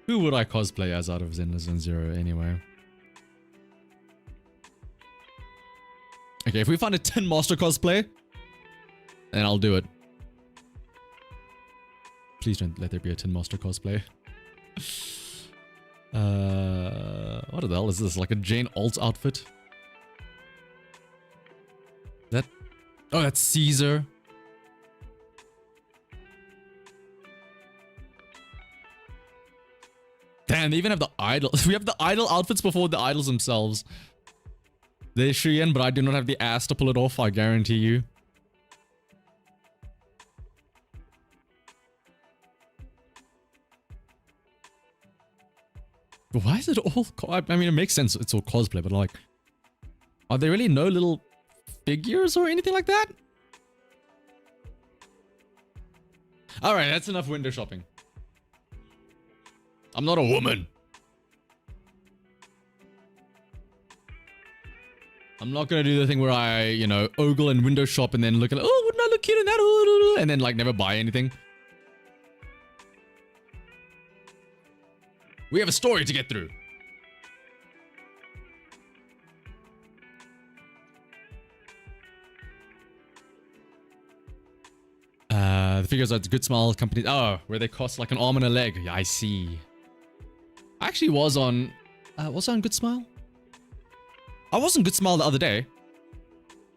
Who would I cosplay as out of Zenless and Zero anyway? Okay, if we find a Tin Master cosplay, then I'll do it. Please don't let there be a Tin Master cosplay. What the hell is this? Like a Jane Alt outfit? That... Oh, that's Caesar. Damn, they even have the idol. We have the idol outfits before the idols themselves. There's Shuyen, but I do not have the ass to pull it off, I guarantee you. Why is it all... I mean, it makes sense it's all cosplay, but like... Are there really no little figures or anything like that? Alright, that's enough window shopping. I'm not a woman. I'm not gonna do the thing where I, you know, ogle and window shop and then look at, oh, wouldn't I look cute in that? And then like never buy anything. We have a story to get through. The figures are Good Smile companies. Oh, where they cost like an arm and a leg. Yeah, I see. I actually was on Good Smile? I was on Good Smile the other day.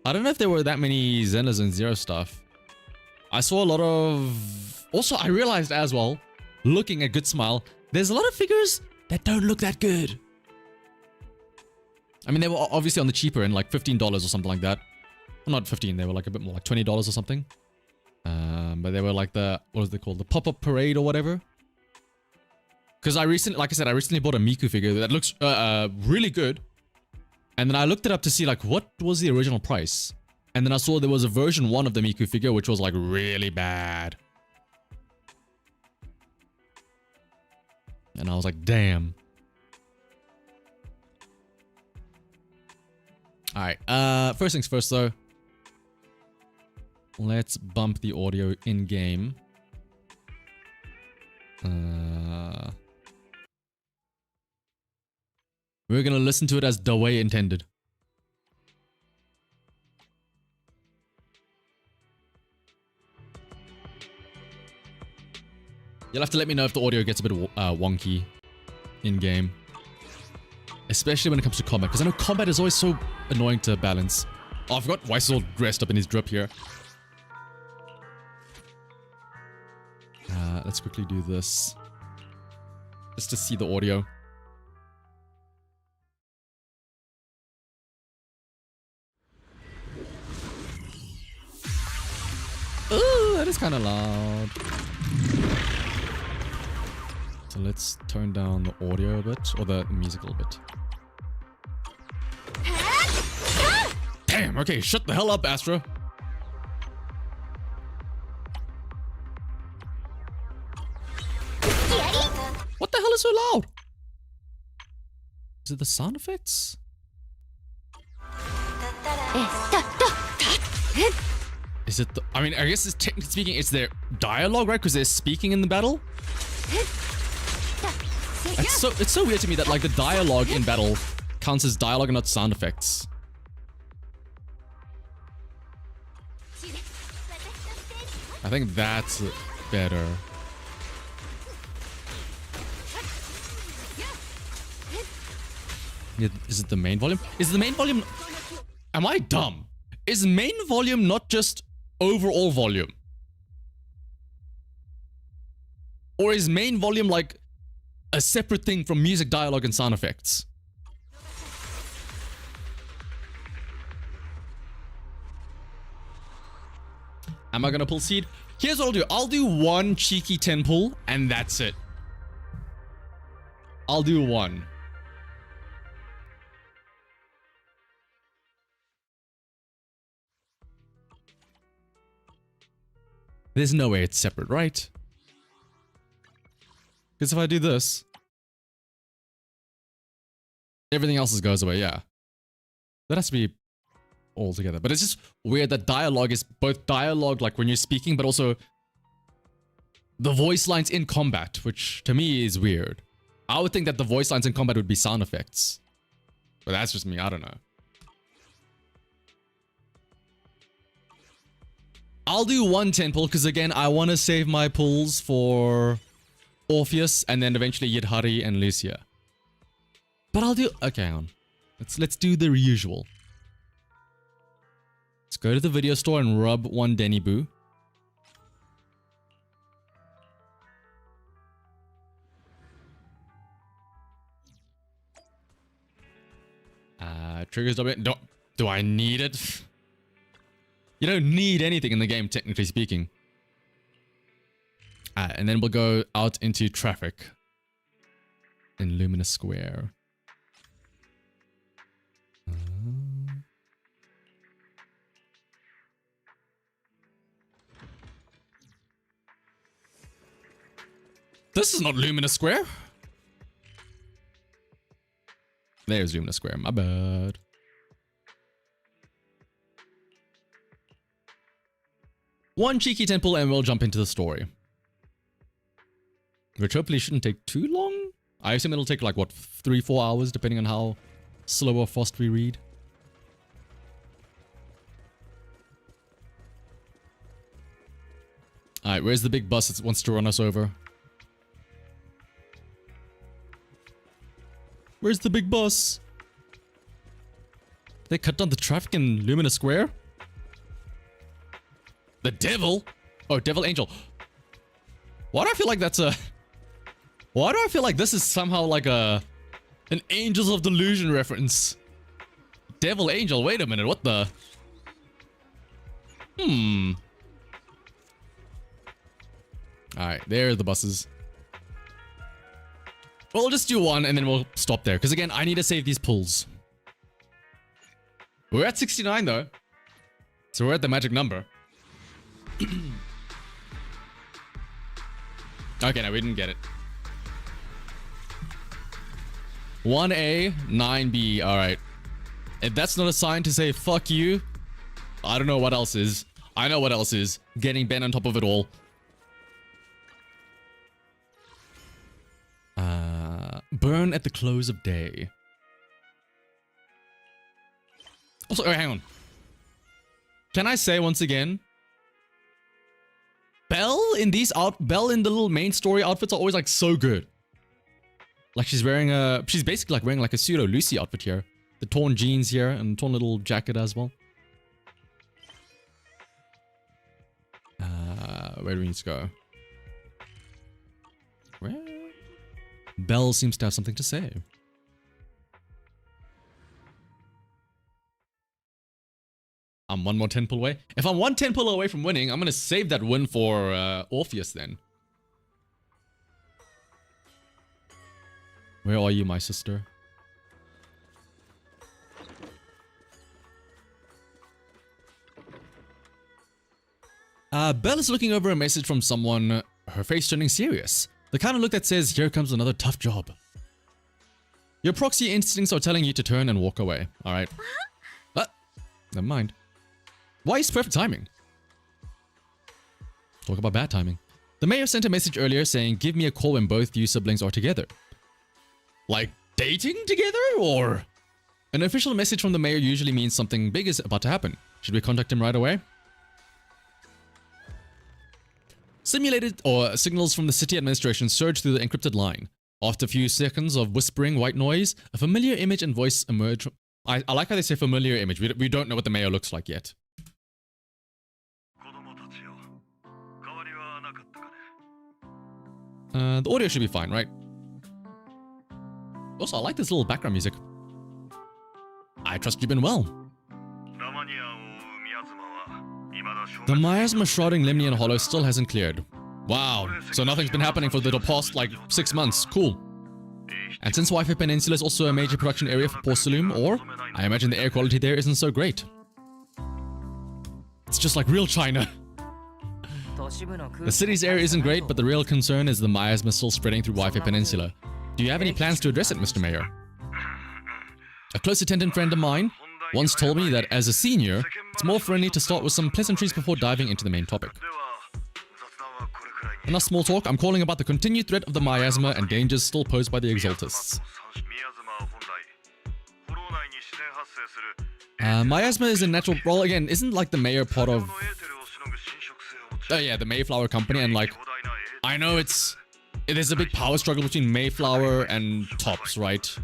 I don't know if there were that many Zenless and Zero stuff. I saw a lot of... Also, I realized as well, looking at Good Smile, there's a lot of figures that don't look that good. I mean, they were obviously on the cheaper end, like $15 or something like that. Well, not 15, they were like a bit more, like $20 or something. But they were like the, what is it called? The pop-up parade or whatever. Because I recently, like I said, I recently bought a Miku figure that looks really good. And then I looked it up to see like, what was the original price? And then I saw there was a version 1 of the Miku figure, which was like really bad. And I was like, damn. Alright, first things first though. Let's bump the audio in-game. We're gonna listen to it as the way intended. You'll have to let me know if the audio gets a bit wonky in-game. Especially when it comes to combat, because I know combat is always so annoying to balance. Oh, I forgot Weiss is all dressed up in his drip here. Let's quickly do this. Just to see the audio. Ooh, that is kind of loud. So let's turn down the audio a bit, or the music a little bit. Damn, okay, shut the hell up, Astra. What the hell is so loud? Is it the sound effects? Is it the... I mean, I guess it's technically speaking, it's their dialogue, right? Because they're speaking in the battle? It's so weird to me that, like, the dialogue in battle counts as dialogue and not sound effects. I think that's better. Is it the main volume? Is the main volume... Am I dumb? Is main volume not just overall volume? Or is main volume like a separate thing from music, dialogue, and sound effects? Am I gonna pull seed? Here's what I'll do. I'll do one cheeky 10 pull, and that's it. I'll do one. There's no way it's separate, right? Because if I do this, everything else goes away, yeah. That has to be all together. But it's just weird that dialogue is both dialogue, like when you're speaking, but also the voice lines in combat, which to me is weird. I would think that the voice lines in combat would be sound effects. But that's just me, I don't know. I'll do one 10 pull, because again, I want to save my pulls for Orpheus and then eventually Yidhari and Lucia. But I'll do... Okay, hang on. Let's do the usual. Let's go to the video store and rub one Denny Boo. Triggers W. Do I need it? You don't need anything in the game, technically speaking. And then we'll go out into traffic in Luminous Square. This is not Luminous Square. There's Luminous Square. My bad. One cheeky temple and we'll jump into the story. Which hopefully shouldn't take too long. I assume it'll take like, what, 3-4 hours depending on how slow or fast we read. Alright, where's the big bus that wants to run us over? Where's the big bus? They cut down the traffic in Luminous Square? The devil? Oh, devil angel. Why do I feel like that's a... Why do I feel like this is somehow like an Angels of Delusion reference? Devil angel, wait a minute, what the... Alright, there are the buses. We'll just do one and then we'll stop there. Because again, I need to save these pulls. We're at 69 though. So we're at the magic number. Okay, no, we didn't get it. 1A, 9B. Alright. If that's not a sign to say fuck you, I don't know what else is. I know what else is. Getting Ben on top of it all. Burn at the close of day. Also, oh, hang on. Can I say once again, Belle in the little main story outfits are always like so good. Like she's basically like wearing like a pseudo Lucy outfit here. The torn jeans here and torn little jacket as well. Where do we need to go? Where? Belle seems to have something to say. I'm one more 10 pull away. If I'm one 10 pull away from winning, I'm going to save that win for Orpheus then. Where are you, my sister? Belle is looking over a message from someone, her face turning serious. The kind of look that says, here comes another tough job. Your proxy instincts are telling you to turn and walk away. Alright. Never mind. Why is perfect timing? Talk about bad timing. The mayor sent a message earlier saying, give me a call when both you siblings are together. Like, dating together, or? An official message from the mayor usually means something big is about to happen. Should we contact him right away? Simulated signals from the city administration surge through the encrypted line. After a few seconds of whispering white noise, a familiar image and voice emerge. I like how they say familiar image. We don't know what the mayor looks like yet. The audio should be fine, right? Also, I like this little background music. I trust you've been well. The miasma shrouding Lemnian Hollow still hasn't cleared. Wow, so nothing's been happening for the past, like, 6 months. Cool. And since Wi-Fi Peninsula is also a major production area for Porcelain ore, I imagine the air quality there isn't so great. It's just like real China. The city's air isn't great, but the real concern is the miasma still spreading through Wi-Fi Peninsula. Do you have any plans to address it, Mr. Mayor? A close attendant friend of mine once told me that as a senior, it's more friendly to start with some pleasantries before diving into the main topic. Enough small talk, I'm calling about the continued threat of the miasma and dangers still posed by the Exaltists. Miasma is a natural... Well, again, isn't like the mayor part of... Oh yeah, the Mayflower Company, and like... I know there's a big power struggle between Mayflower and Tops, right?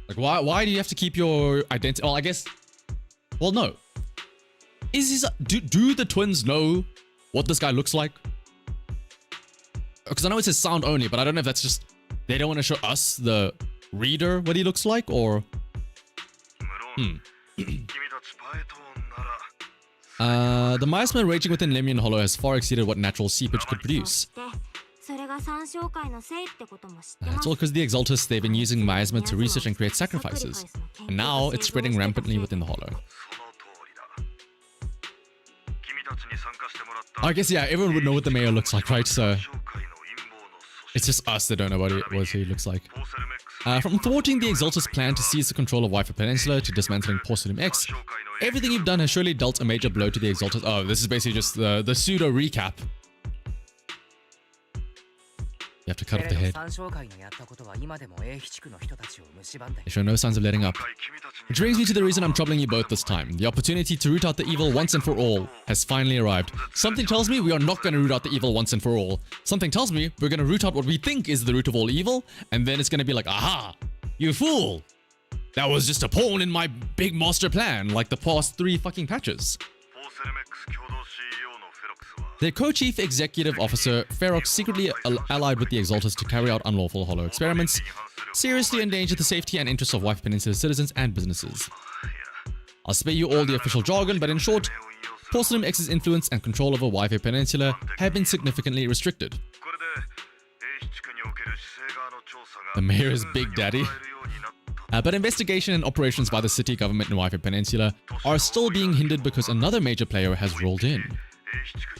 Like, why do you have to keep your identity? Well, I guess. Well, no. Do the twins know what this guy looks like? Because I know it says sound only, but I don't know if that's just they don't want to show us, the reader, what he looks like, or. The miasma raging within Lemnian Hollow has far exceeded what natural seepage could produce. It's all because the Exaltus, they've been using miasma to research and create sacrifices. And now it's spreading rampantly within the Hollow. I guess, yeah, everyone would know what the mayor looks like, right? So it's just us that don't know what he looks like. From thwarting the Exaltus' plan to seize the control of Waifu Peninsula to dismantling Porcelain X, everything you've done has surely dealt a major blow to the Exaltus. Oh, this is basically just the pseudo recap. You have to cut off the head. They show no signs of letting up. Which brings me to the reason I'm troubling you both this time. The opportunity to root out the evil once and for all has finally arrived. Something tells me we are not going to root out the evil once and for all. Something tells me we're going to root out what we think is the root of all evil, and then it's going to be like, aha, you fool! That was just a pawn in my big master plan, like the past 3 fucking patches. Their co-chief executive officer, Ferox, secretly allied with the Exaltus to carry out unlawful hollow experiments, seriously endanger the safety and interests of Waifu Peninsula citizens and businesses. I'll spare you all the official jargon, but in short, Porcelain X's influence and control over Waifu Peninsula have been significantly restricted. The mayor is Big Daddy. But investigation and operations by the city government in Waifu Peninsula are still being hindered because another major player has rolled in.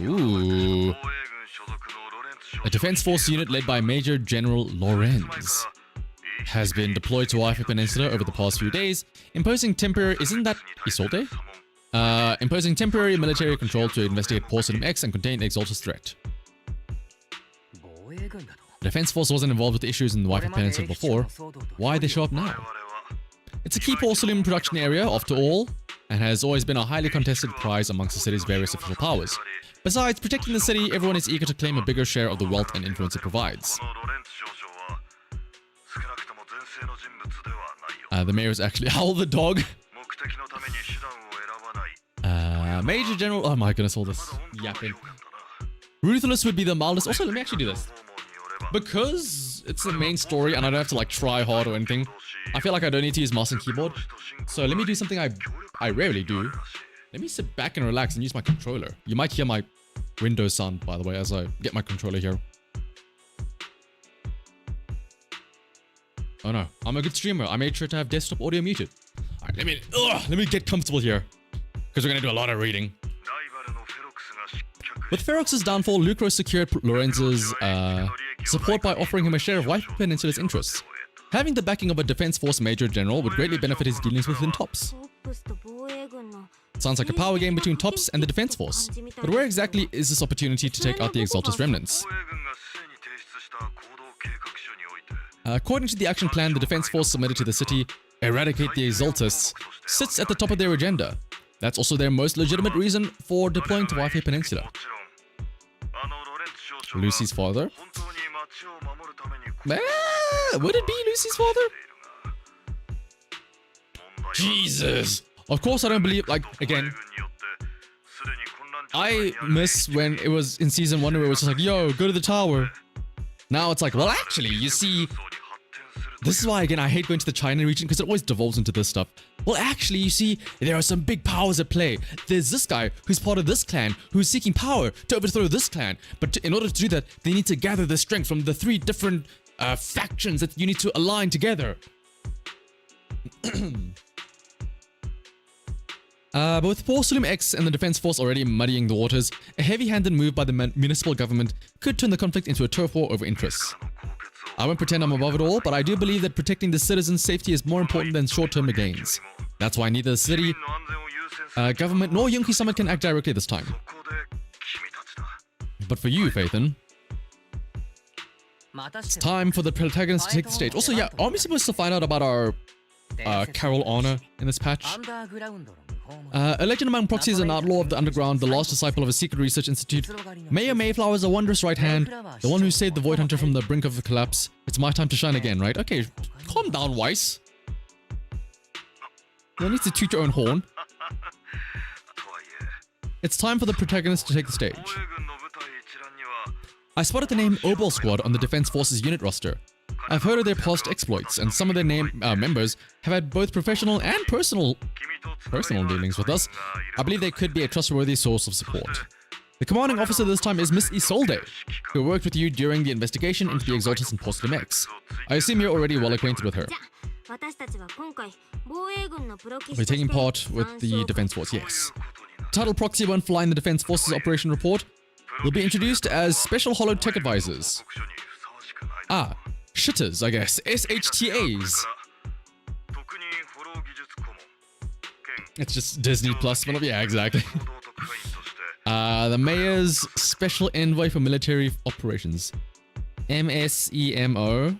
Ooh. A defense force unit led by Major General Lorenz has been deployed to Waifu Peninsula over the past few days, imposing temporary... Isn't that Isolde? Imposing temporary military control to investigate Porcelain X and contain the Exaltus threat. The defense force wasn't involved with the issues in the Waifu Peninsula before. Why'd they show up now? It's a key porcelain production area, after all, and has always been a highly contested prize amongst the city's various official powers. Besides protecting the city, everyone is eager to claim a bigger share of the wealth and influence it provides. The mayor is actually Howl the dog. Major General... Oh my goodness, all this yapping. Ruthless would be the mildest... Also, let me actually do this. Because it's the main story and I don't have to like try hard or anything, I feel like I don't need to use mouse and keyboard. So let me do something I rarely do. Let me sit back and relax and use my controller. You might hear my Windows sound, by the way, as I get my controller here. Oh no, I'm a good streamer. I made sure to have desktop audio muted. Alright, let me get comfortable here, because we're gonna do a lot of reading. With Ferox's downfall, Lucro secured Lorenz's support by offering him a share of Waifu Peninsula's interests. Having the backing of a defense force major general would greatly benefit his dealings within TOPS. Sounds like a power game between TOPS and the defense force. But where exactly is this opportunity to take out the Exaltus remnants? According to the action plan the defense force submitted to the city, eradicate the Exaltus sits at the top of their agenda. That's also their most legitimate reason for deploying to Waifu Peninsula. Lucy's father? Would it be Lucy's father? Jesus! Of course I don't believe, like, again, I miss when it was in season 1 where it was just like, yo, go to the tower. Now it's like, well actually, you see, this is why again I hate going to the China region, because it always devolves into this stuff. Well actually, you see, there are some big powers at play. There's this guy who's part of this clan who's seeking power to overthrow this clan, but in order to do that they need to gather the strength from the 3 different factions that you need to align together. But with Porcelain X and the defense force already muddying the waters, a heavy-handed move by the municipal government could turn the conflict into a turf war over interests. I won't pretend I'm above it all, but I do believe that protecting the citizens' safety is more important than short-term gains. That's why neither the city, government, nor Yunki Summit can act directly this time. But for you, Phaethon, it's time for the protagonist to take the stage. Also, yeah, aren't we supposed to find out about our Carol Honor in this patch? A legend among proxies, an outlaw of the underground, the last disciple of a secret research institute. Mayor Mayflower is a wondrous right hand, the one who saved the Void Hunter from the brink of the collapse. It's my time to shine again, right? Okay, calm down, Weiss. No need to toot your own horn. It's time for the protagonist to take the stage. I spotted the name Obol Squad on the Defense Forces unit roster. I've heard of their past exploits, and some of their members have had both professional and personal dealings with us. I believe they could be a trustworthy source of support. The commanding officer this time is Miss Isolde, who worked with you during the investigation into the Exaltus and Post X. I assume you're already well acquainted with her. We're taking part with the Defense Force, yes. Title proxy won't fly in the Defense Forces Operation Report. Will be introduced as Special Hollow Tech Advisors. Ah, shitters, I guess. SHTAs. It's just Disney Plus, but yeah, exactly. The Mayor's Special Envoy for Military Operations. MSEMO.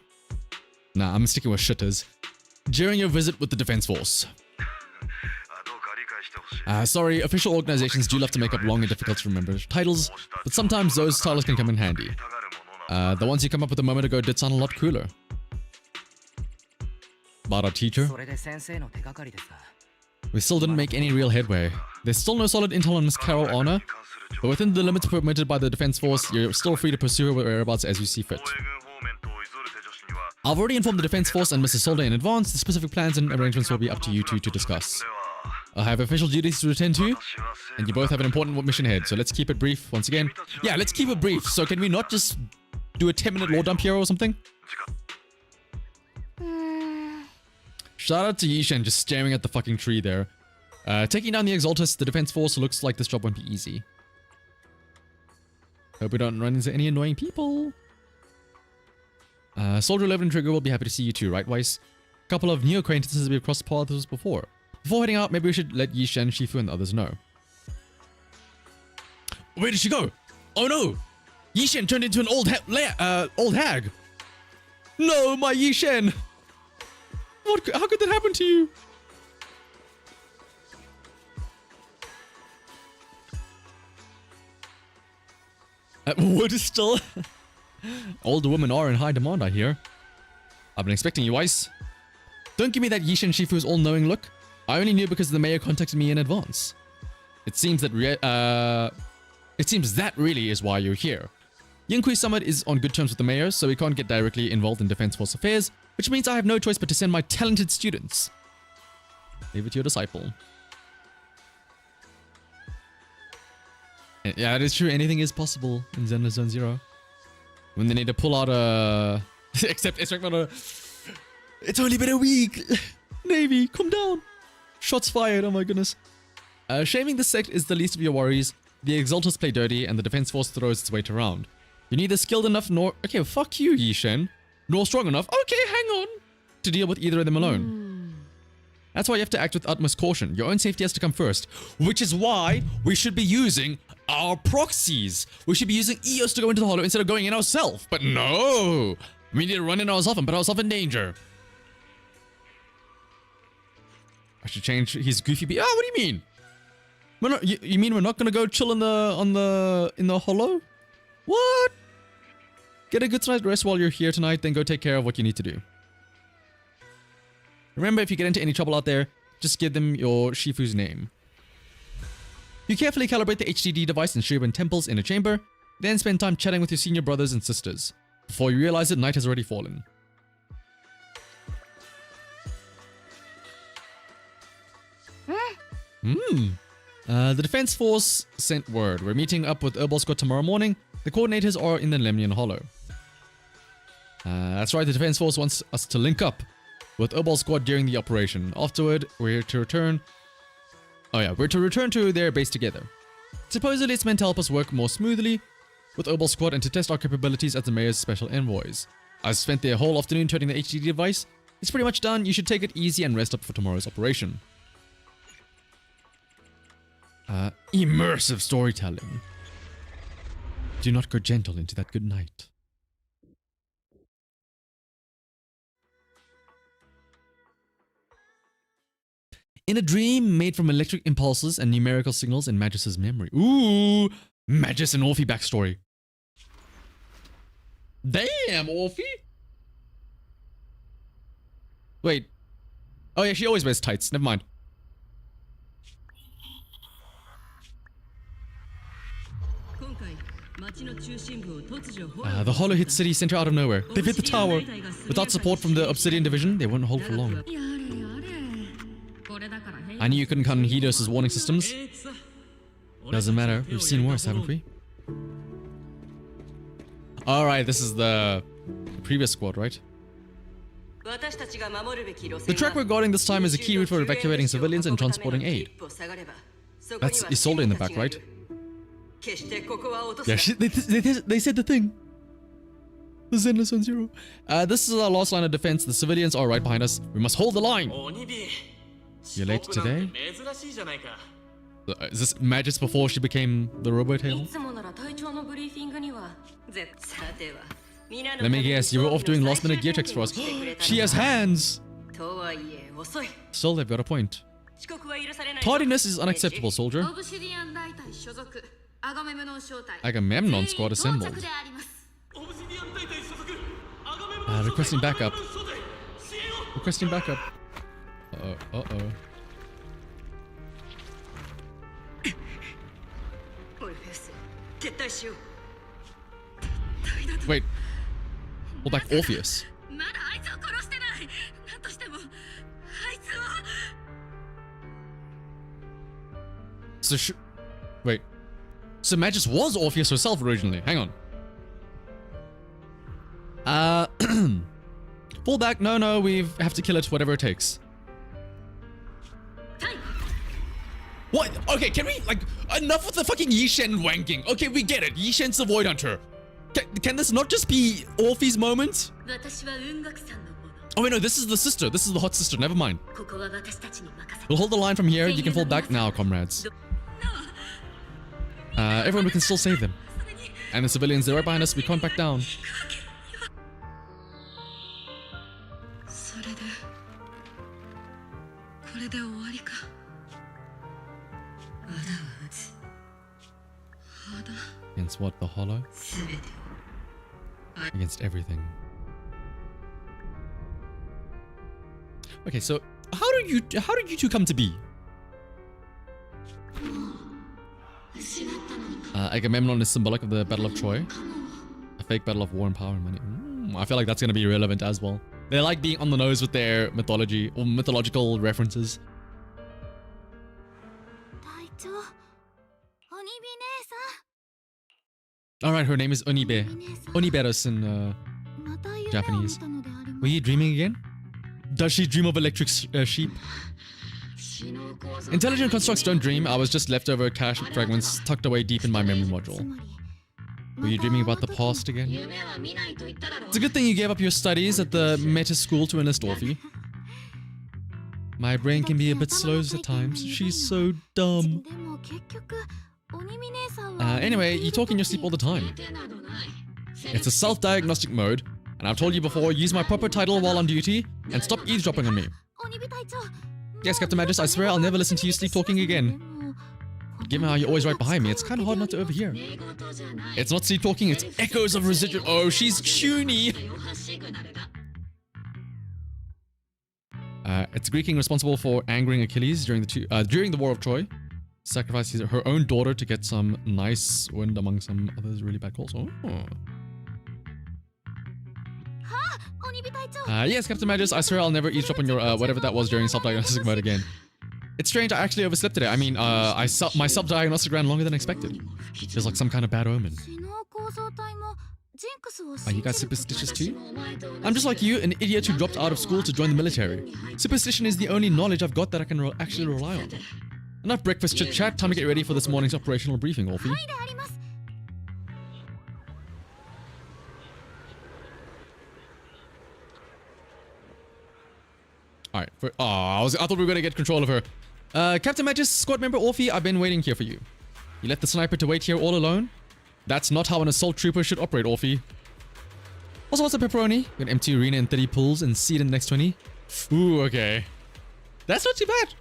Nah, I'm sticking with shitters. During your visit with the Defense Force. Sorry, official organizations do love to make up long and difficult to remember titles, but sometimes those titles can come in handy. The ones you come up with a moment ago did sound a lot cooler. About our teacher? We still didn't make any real headway. There's still no solid intel on Miss Carol Honor, but within the limits permitted by the Defense Force, you're still free to pursue her whereabouts as you see fit. I've already informed the Defense Force and Mrs. Solder in advance. The specific plans and arrangements will be up to you two to discuss. I have official duties to attend to, and you both have an important mission ahead, so let's keep it brief once again. Yeah, let's keep it brief. So can we not just do a 10-minute lore dump here or something? Shout out to Yishen just staring at the fucking tree there. Taking down the Exaltus, the Defense Force, looks like this job won't be easy. Hope we don't run into any annoying people. Soldier 11 and Trigger will be happy to see you too, right, Weiss? A couple of new acquaintances we've crossed paths before. Before heading out, maybe we should let Yishen, Shifu, and the others know. Where did she go? Oh no! Yishen turned into an old hag! No, my Yishen! How could that happen to you? Wood is still... Older women are in high demand, I hear. I've been expecting you, Weiss. Don't give me that Yishen Shifu's all-knowing look. I only knew because the mayor contacted me in advance. It seems that really is why you're here. Yinghui Summit is on good terms with the mayor, so we can't get directly involved in Defense Force affairs, which means I have no choice but to send my talented students. Leave it to your disciple. Yeah, it is true. Anything is possible in Zenless Zone Zero. When they need to pull out a... Except it's only been a week. Navy, come down. Shots fired, oh my goodness. Shaming the sect is the least of your worries. The Exaltus play dirty and the Defense Force throws its weight around. You're neither skilled enough nor... Okay, fuck you, Yishen. Nor strong enough. Okay, hang on. To deal with either of them alone. That's why you have to act with utmost caution. Your own safety has to come first. Which is why we should be using our proxies. We should be using EOS to go into the hollow instead of going in ourselves. But no! We need to run in ourselves and put ourselves in danger. I should change his goofy beat. Ah, what do you mean? We're not, you mean we're not gonna go chill in the hollow? What? Get a good night's rest while you're here tonight, then go take care of what you need to do. Remember, if you get into any trouble out there, just give them your Shifu's name. You carefully calibrate the HDD device in Shuriban Temple's inner chamber, then spend time chatting with your senior brothers and sisters. Before you realize it, night has already fallen. The Defense Force sent word. We're meeting up with Herbal Squad tomorrow morning. The coordinators are in the Lemnian Hollow. That's right, the Defense Force wants us to link up with Herbal Squad during the operation. Afterward, we're to return to their base together. Supposedly, it's meant to help us work more smoothly with Herbal Squad and to test our capabilities as the Mayor's special envoys. I've spent the whole afternoon turning the HDD device. It's pretty much done. You should take it easy and rest up for tomorrow's operation. Immersive storytelling. Do not go gentle into that good night. In a dream made from electric impulses and numerical signals in Magus's memory. Ooh, Magus and Orphe backstory. Damn, Orphe. Wait. Oh yeah, she always wears tights. Never mind. The Hollow hit city center out of nowhere. They've hit the tower. Without support from the Obsidian division, they won't hold for long. I knew you couldn't count on Hidos's warning systems. Doesn't matter. We've seen worse, haven't we? Alright, this is the previous squad, right? The track we're guarding this time is a key route for evacuating civilians and transporting aid. That's Isolde in the back, right? Yeah, they said the thing. The Zenless on 0. This is our last line of defense. The civilians are right behind us. We must hold the line. You're late today? Is this Magus before she became the Robotail? Let me guess, you were off doing last minute gear checks for us. She has hands! Still, they've got a point. Tardiness is unacceptable, soldier. Agamemnon squad assembled. Requesting backup. Requesting backup. Uh-oh. Wait. Hold back Orpheus. So wait. So Magus was Orpheus herself originally. Hang on. Pull back. No, we have to kill it, whatever it takes. What? Okay, can we, like, enough with the fucking Yishen wanking. Okay, we get it. Yishen's the Void Hunter. Can this not just be Orphe's moment? Oh wait, no, this is the sister. This is the hot sister. Never mind. We'll hold the line from here. You can fall back now, comrades. Everyone, we can still save them. And the civilians, they're right behind us. We can't back down. Against what? The Hollow? Against everything. Okay, so how did you two come to be? Agamemnon is symbolic of the Battle of Troy. A fake battle of war and power and money. I feel like that's going to be relevant as well. They like being on the nose with their mythology or mythological references. Alright, her name is Onibe. Oniberos in Japanese. Were you dreaming again? Does she dream of electric sheep? Intelligent constructs don't dream. I was just leftover cache fragments tucked away deep in my memory module. Were you dreaming about the past again? It's a good thing you gave up your studies at the meta school to enlist Orphe. My brain can be a bit slow at times. She's so dumb. Anyway, you talk in your sleep all the time. It's a self-diagnostic mode, and I've told you before, use my proper title while on duty, and stop eavesdropping on me. Yes, Captain Magus, I swear I'll never listen to you sleep talking again. Given how you're always right behind me, it's kind of hard not to overhear. It's not sleep talking, it's echoes of residual. Oh, she's puny! It's Greek king responsible for angering Achilles during the War of Troy. Sacrificed her own daughter to get some nice wind among some others really bad calls. Oh. Yes, Captain Magus, I swear I'll never eavesdrop on your whatever that was during self-diagnostic mode again. It's strange, I actually overslept today. I mean, my self-diagnostic ran longer than expected. Feels like some kind of bad omen. Are you guys superstitious too? I'm just like you, an idiot who dropped out of school to join the military. Superstition is the only knowledge I've got that I can actually rely on. Enough breakfast chit-chat, time to get ready for this morning's operational briefing, Orphe. Alright, I thought we were gonna get control of her. Captain Magus, squad member Orphe, I've been waiting here for you. You left the sniper to wait here all alone? That's not how an assault trooper should operate, Orphe. Also, what's a pepperoni? You can empty arena in 30 pulls and seed in the next 20. Ooh, okay. That's not too bad.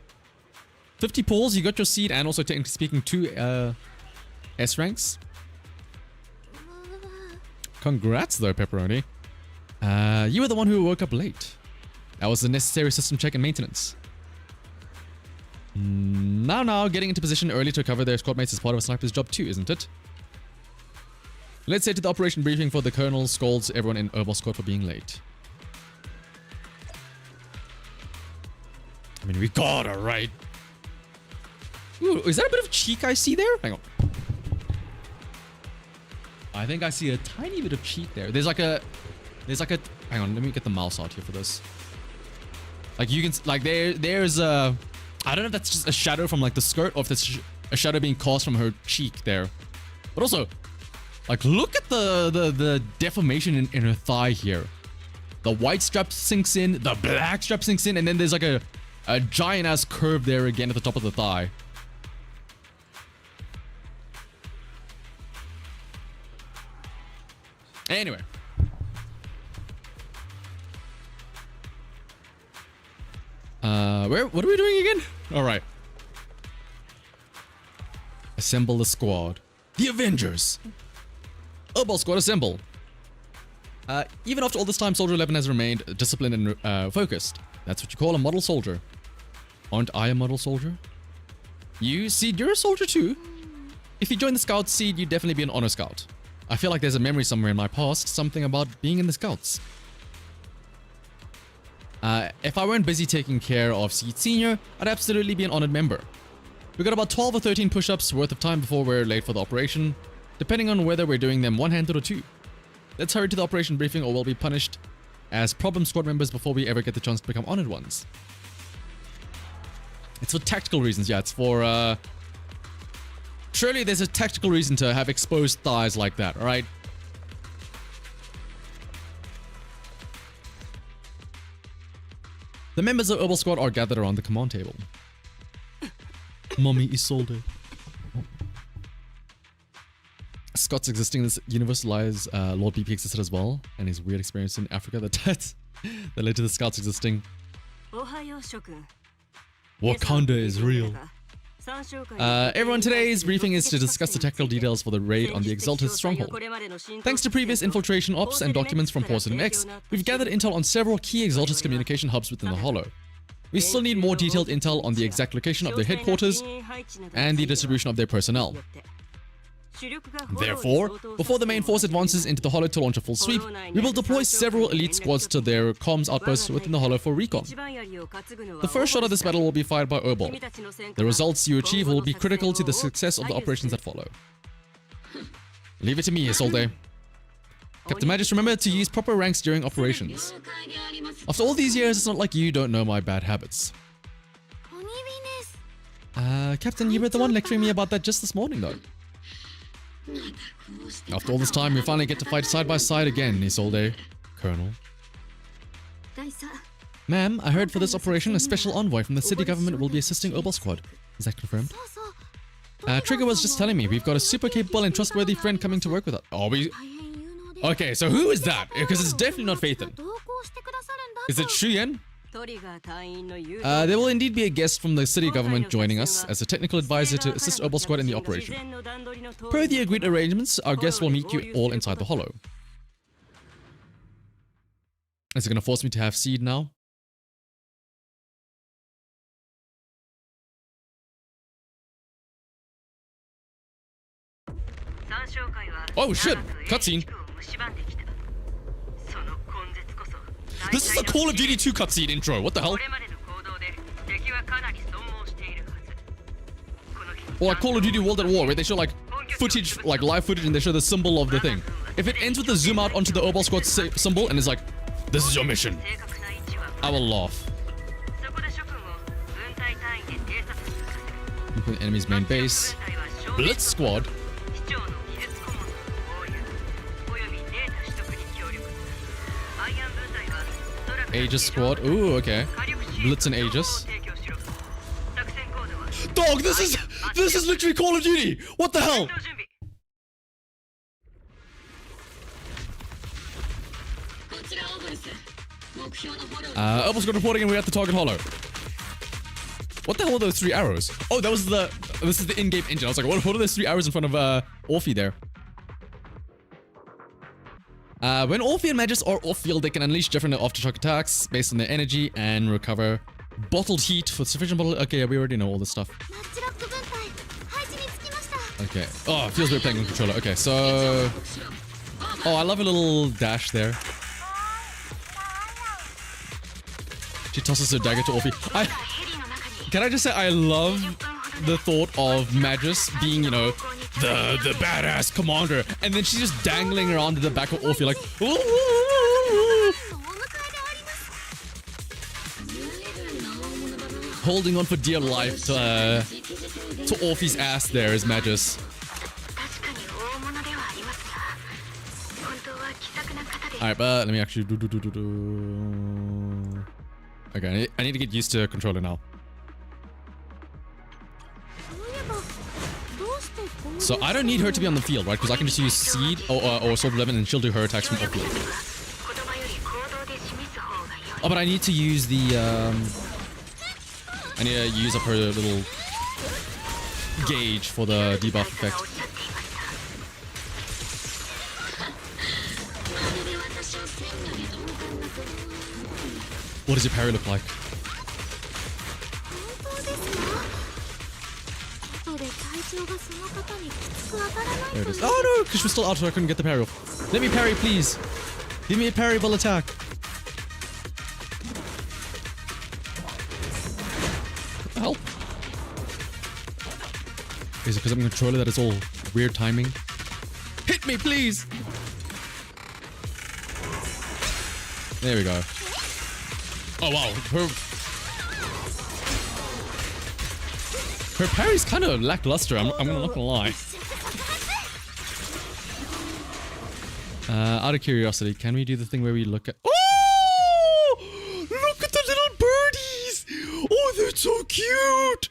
50 pulls, you got your seed and also technically speaking 2 S ranks. Congrats though, pepperoni. You were the one who woke up late. That was the necessary system check and maintenance. Now, getting into position early to cover their squad mates is part of a sniper's job too, isn't it? Let's head to the operation briefing for the Colonel scolds everyone in Herbal Squad for being late. I mean, we gotta, right? Ooh, is that a bit of cheek I see there? Hang on. I think I see a tiny bit of cheek there. There's like a, hang on, let me get the mouse out here for this. Like you can, like there's a, I don't know if that's just a shadow from like the skirt or if that's a shadow being cast from her cheek there. But also, like look at the deformation in her thigh here. The white strap sinks in, the black strap sinks in, and then there's like a giant ass curve there again at the top of the thigh. Anyway. What are we doing again? Alright. Assemble the squad. The Avengers! Herbal Squad assemble. Even after all this time, Soldier 11 has remained disciplined and focused. That's what you call a model soldier. Aren't I a model soldier? You, Seed, you're a soldier too. If you join the Scouts, Seed, you'd definitely be an honor scout. I feel like there's a memory somewhere in my past, something about being in the Scouts. If I weren't busy taking care of Seed Senior, I'd absolutely be an honored member. We got about 12 or 13 push-ups worth of time before we're late for the operation, depending on whether we're doing them one-handed or two. Let's hurry to the operation briefing or we'll be punished as problem squad members before we ever get the chance to become honored ones. It's for tactical reasons, yeah, it's for, surely there's a tactical reason to have exposed thighs like that, alright? The members of Herbal Squad are gathered around the command table. Mommy Isolde. Scott's existing in this universe lies Lord BP existed as well, and his weird experience in Africa that led to the Scouts existing. Wakanda is real. Everyone, today's briefing is to discuss the tactical details for the raid on the Exalted Stronghold. Thanks to previous infiltration ops and documents from Porcelain X, we've gathered intel on several key Exalted communication hubs within the Hollow. We still need more detailed intel on the exact location of their headquarters and the distribution of their personnel. Therefore, before the main force advances into the Hollow to launch a full sweep, we will deploy several elite squads to their comms outposts within the Hollow for recon. The first shot of this battle will be fired by Herbal. The results you achieve will be critical to the success of the operations that follow. Leave it to me, Isolde. Captain Magus, remember to use proper ranks during operations. After all these years, it's not like you don't know my bad habits. Captain, you were the one lecturing me about that just this morning, though. After all this time, we finally get to fight side by side again, Isolde. Colonel. Ma'am, I heard for this operation, a special envoy from the city government will be assisting Herbal Squad. Is that confirmed? Trigger was just telling me we've got a super capable and trustworthy friend coming to work with us. Are we? Okay, so who is that? Because it's definitely not Phaethon. Is it Shuyen? There will indeed be a guest from the city government joining us as a technical advisor to assist Herbal Squad in the operation. Per the agreed arrangements, our guest will meet you all inside the Hollow. Is it going to force me to have Seed now? Oh shit! Cutscene! This is the Call of Duty 2 cutscene intro. What the hell? Or like Call of Duty World at War, where they show like footage, like live footage, and they show the symbol of the thing. If it ends with a zoom out onto the Herbal Squad symbol and it's like, "This is your mission," I will laugh. The enemy's main base. Blitz Squad. Aegis Squad. Ooh, okay. Blitz and Aegis. Dog, this is literally Call of Duty. What the hell? Herbal Squad reporting and we're at the target hollow. What the hell are those 3 arrows? Oh, this is the in-game engine. I was like, what are those 3 arrows in front of Orphe there? When Orphe and Magus are off-field, they can unleash different aftershock attacks based on their energy and recover bottled heat for sufficient bottle. Okay, we already know all this stuff. Okay. Oh, it feels weird playing with controller. Okay, so... Oh, I love a little dash there. She tosses her dagger to Orphe. Can I just say, I love the thought of Magus being, you know, the badass commander, and then she's just dangling around at the back of Orphe like, ooh. Holding on for dear life to Orphe's ass there is Magus. Alright, but let me actually do. Okay, I need to get used to controller now. So I don't need her to be on the field, right? Because I can just use Seed or Sword of Lemon and she'll do her attacks from offfield. Oh, but I need to use the... I need to use up her little gauge for the debuff effect. What does your parry look like? There it is. Oh no, because she was still out, so I couldn't get the parry off. Let me parry, please. Give me a parryable attack. What the hell? Is it because I'm a controller that it's all weird timing? Hit me, please! There we go. Oh wow, her parry's kind of lackluster, I'm not gonna lie. Out of curiosity, can we do the thing where we look at... Oh! Look at the little birdies! Oh, they're so cute!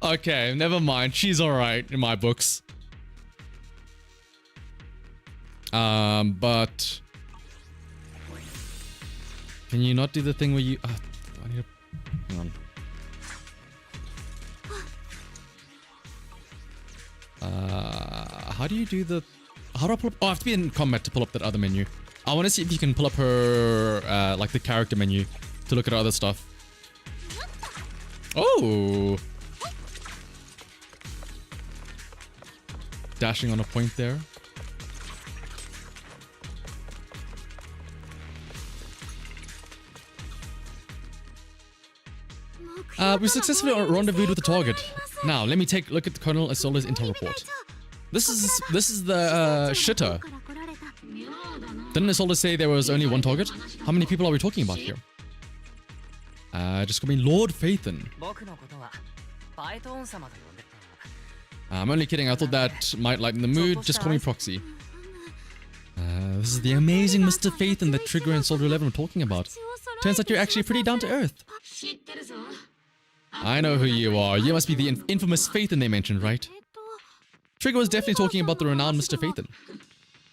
Okay, never mind. She's alright in my books. But... Can you not do the thing where you... I need to... Hang on. How do you do the... How do I pull up... Oh, I have to be in combat to pull up that other menu. I want to see if you can pull up her... like the character menu to look at her other stuff. Oh! Dashing on a point there. We successfully rendezvoused with the target. Now, let me take a look at the Colonel Isola's intel report. This is the shitter. Didn't Isola say there was only one target? How many people are we talking about here? Just call me Lord Phaethon. I'm only kidding, I thought that might lighten the mood. Just call me Proxy. This is the amazing Mr. Phaethon that Trigger and Soldier 11 were talking about. Turns out you're actually pretty down to earth. I know who you are. You must be the infamous Phaethon they mentioned, right? Trigger was definitely talking about the renowned Mr. Phaethon.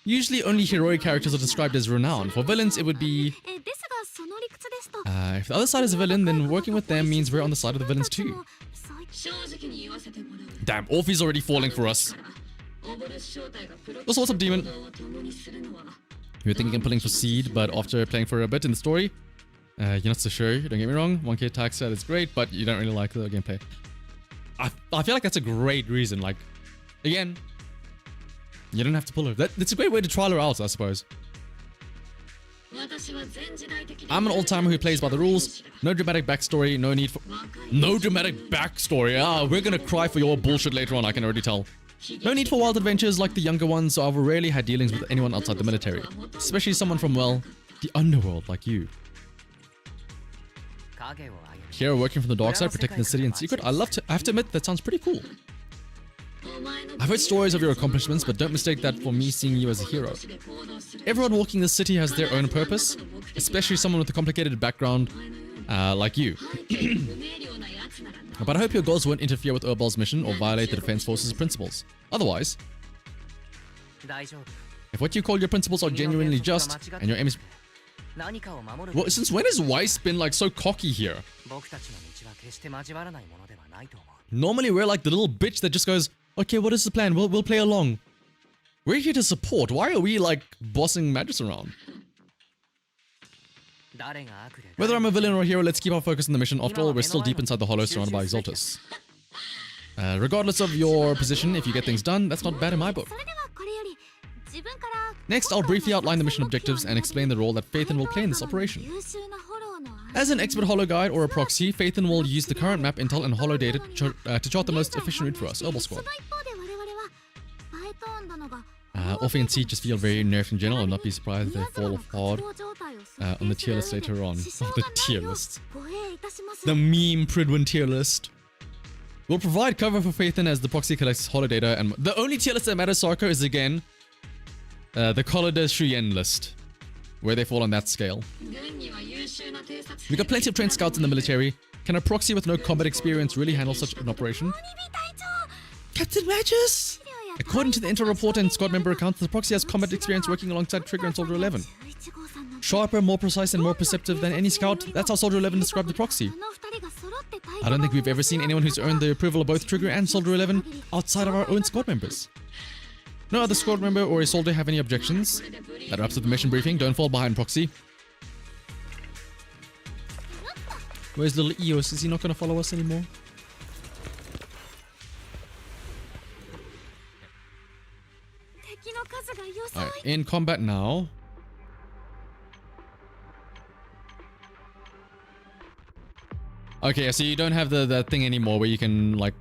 Usually only heroic characters are described as renowned. For villains, it would be... if the other side is a villain, then working with them means we're on the side of the villains too. Damn, Orphe's already falling for us. Also, what's up, Demon? You were thinking of pulling for Seed, but after playing for a bit in the story, you're not so sure. Don't get me wrong. 1k attack stat is great, but you don't really like the gameplay. I feel like that's a great reason. Like, again, you don't have to pull her. That's a great way to trial her out, I suppose. I'm an old-timer who plays by the rules. No dramatic backstory. No need for... No dramatic backstory. Ah, we're gonna cry for your bullshit later on, I can already tell. No need for wild adventures like the younger ones, so I've rarely had dealings with anyone outside the military. Especially someone from, well, the underworld like you. Here, working from the dark side, protecting the city in secret. I have to admit, that sounds pretty cool. I've heard stories of your accomplishments, but don't mistake that for me seeing you as a hero. Everyone walking this city has their own purpose, especially someone with a complicated background like you. But I hope your goals won't interfere with Urbal's mission or violate the Defense Force's principles. Otherwise, if what you call your principles are genuinely just, and your aim is... Well, since when has Weiss been like so cocky here? Normally we're like the little bitch that just goes, okay, what is the plan? We'll play along. We're here to support. Why are we like bossing Magus around? Whether I'm a villain or a hero, let's keep our focus on the mission. After all, we're still deep inside the hollow surrounded by Exaltus. Regardless of your position, if you get things done, that's not bad in my book. それではこれより自分から Next, I'll briefly outline the mission objectives and explain the role that Phaethon will play in this operation. 優秀なフォローの As an expert holo guide or a proxy, Phaethon will use the current map intel and holo data to chart the most efficient route for us, Herbal そ Squad. の一方で我々はバイトーン殿が Orphe and Siege just feel very nerfed in general. I'll not be surprised if they fall off hard on the tier list later on. The tier list. The meme Pridwin tier list. We'll provide cover for Phaethon as the proxy collects holo data, and the only tier list that matters, Sarko, is again the Collida Shuyen list, where they fall on that scale. We got plenty of trained scouts in the military. Can a proxy with no combat experience really handle such an operation? Captain Magus! According to the intel report and squad member accounts, the proxy has combat experience working alongside Trigger and Soldier 11. Sharper, more precise, and more perceptive than any scout. That's how Soldier 11 described the proxy. I don't think we've ever seen anyone who's earned the approval of both Trigger and Soldier 11 outside of our own squad members. No other squad member or a soldier have any objections. That wraps up the mission briefing. Don't fall behind, proxy. Where's little Eos? Is he not going to follow us anymore? Alright, in combat now. Okay, so you don't have the thing anymore where you can, like...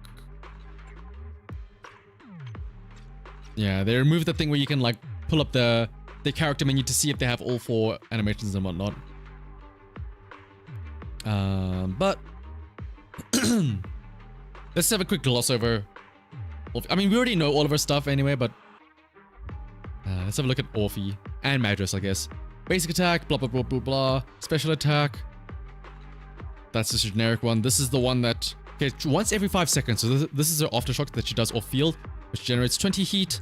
Yeah, they removed the thing where you can, like, pull up the character menu to see if they have all 4 animations and whatnot. But... let's have a quick gloss over... I mean, we already know all of her stuff anyway, but... let's have a look at Orphe and Madras, I guess. Basic attack, blah blah blah blah blah. Special attack. That's the generic one. This is the one that... Okay, once every 5 seconds. So this is her aftershock that she does off field, which generates 20 heat.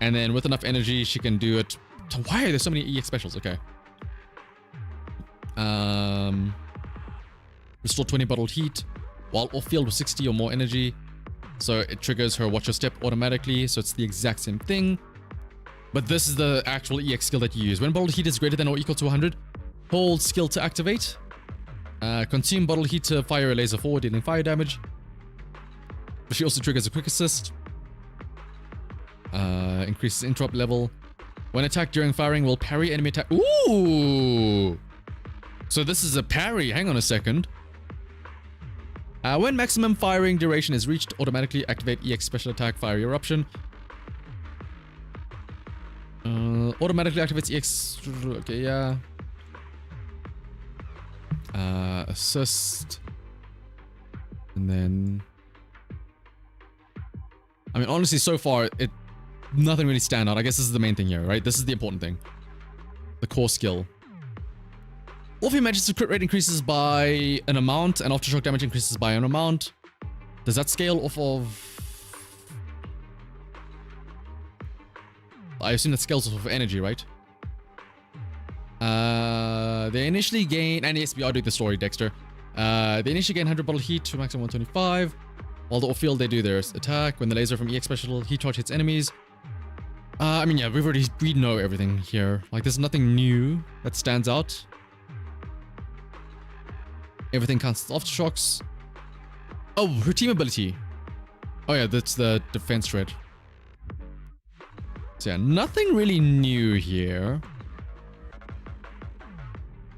And then with enough energy, she can do it... Why are there so many EX specials? Okay. Restore 20 bottled heat while off field with 60 or more energy. So it triggers her watch your step automatically. So it's the exact same thing. But this is the actual EX skill that you use. When bottled heat is greater than or equal to 100, hold skill to activate. Consume bottled heat to fire a laser forward, dealing fire damage. But she also triggers a quick assist. Increases interrupt level. When attacked during firing, will parry enemy attack. Ooh! So this is a parry. Hang on a second. When maximum firing duration is reached, automatically activate EX special attack fire eruption. Automatically activates EX. Okay, yeah. Assist. And then... I mean, honestly, so far, nothing really stand out. I guess this is the main thing here, right? This is the important thing. The core skill. Orphe manages to crit rate increases by an amount, and aftershock damage increases by an amount. Does that scale off of... I assume that scales off of energy, right? They initially gain... And yes, we are doing the story, Dexter. They initially gain 100 bottle heat to maximum 125. While the off-field, they do their attack. When the laser from EX special heat charge hits enemies. I mean, yeah, we know everything here. Like, there's nothing new that stands out. Everything counts as aftershocks. Oh, her team ability. Oh yeah, that's the defense threat. So yeah, nothing really new here.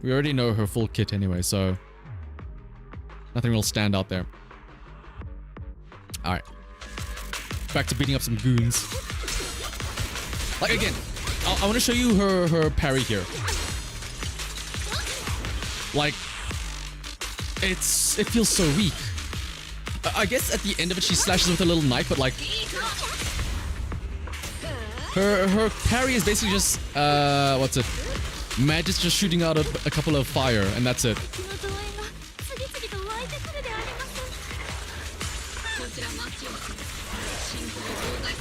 We already know her full kit anyway, so nothing will stand out there. Alright. Back to beating up some goons. Like, again, I want to show you her parry here. Like, it feels so weak. I guess at the end of it, she slashes with a little knife, but like... Her parry is basically just, what's it? Magic's just shooting out a couple of fire, and that's it.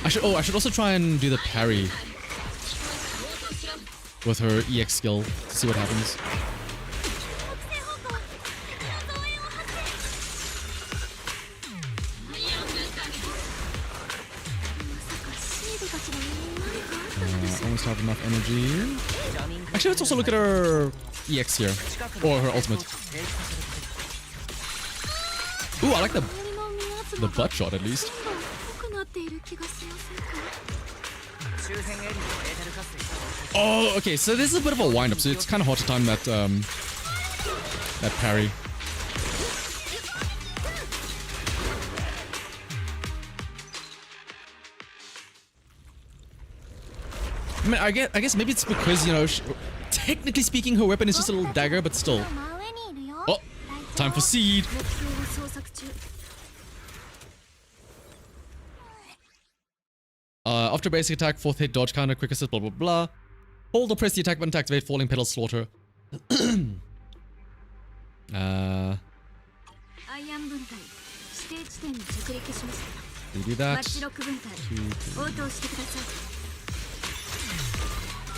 I should also try and do the parry with her EX skill to see what happens. Almost have enough energy. Actually, let's also look at her EX here. Or her ultimate. Ooh, I like the the butt shot at least. 濃くなっている気がしませんか Oh, okay, so this is a bit of a wind-up, so it's kind of hard to time that, that parry. I mean, I guess maybe it's because, you know, technically speaking, her weapon is just a little dagger, but still. Oh, time for seed. 目標を捜索中 After basic attack, fourth hit, dodge counter, quick assist, blah blah blah. Hold or press the attack button to activate falling pedal slaughter. アイアン分隊指定地点に着陸しました We do マ that. ッチロック分隊応答してください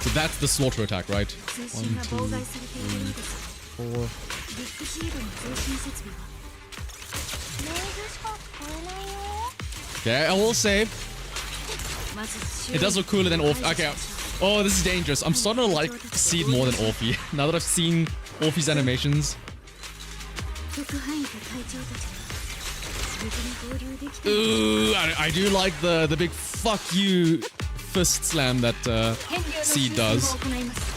So that's the slaughter attack, right? 通信が妨害されているようです 4. ビッグシードの通信設備は Okay, I will save. まず It does look cooler than Orphe. Okay. Oh, this is dangerous. I'm starting to like Seed more than Orphe. Now that I've seen Orphe's animations. 特派員と隊長たちが無事に合流できた Ooh, I do like the big fuck you fist slam that 変量の Seed 修 does. 正を行います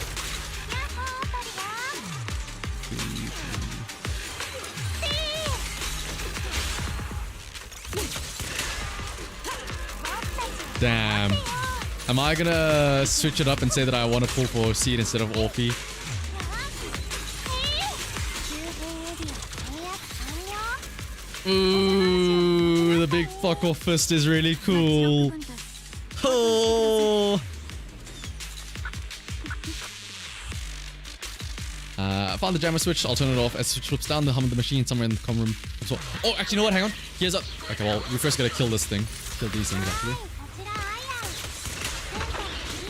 Damn. Am I gonna switch it up and say that I want to pull for Seed instead of Orphe? Ooh, the big fuck off fist is really cool. Oh. I found the jammer switch. I'll turn it off. As switch flips down, the hum of the machine somewhere in the common room. So, oh, actually, you know what? Hang on. Here's up. Okay, well, we first gotta kill this thing. Kill these things, actually.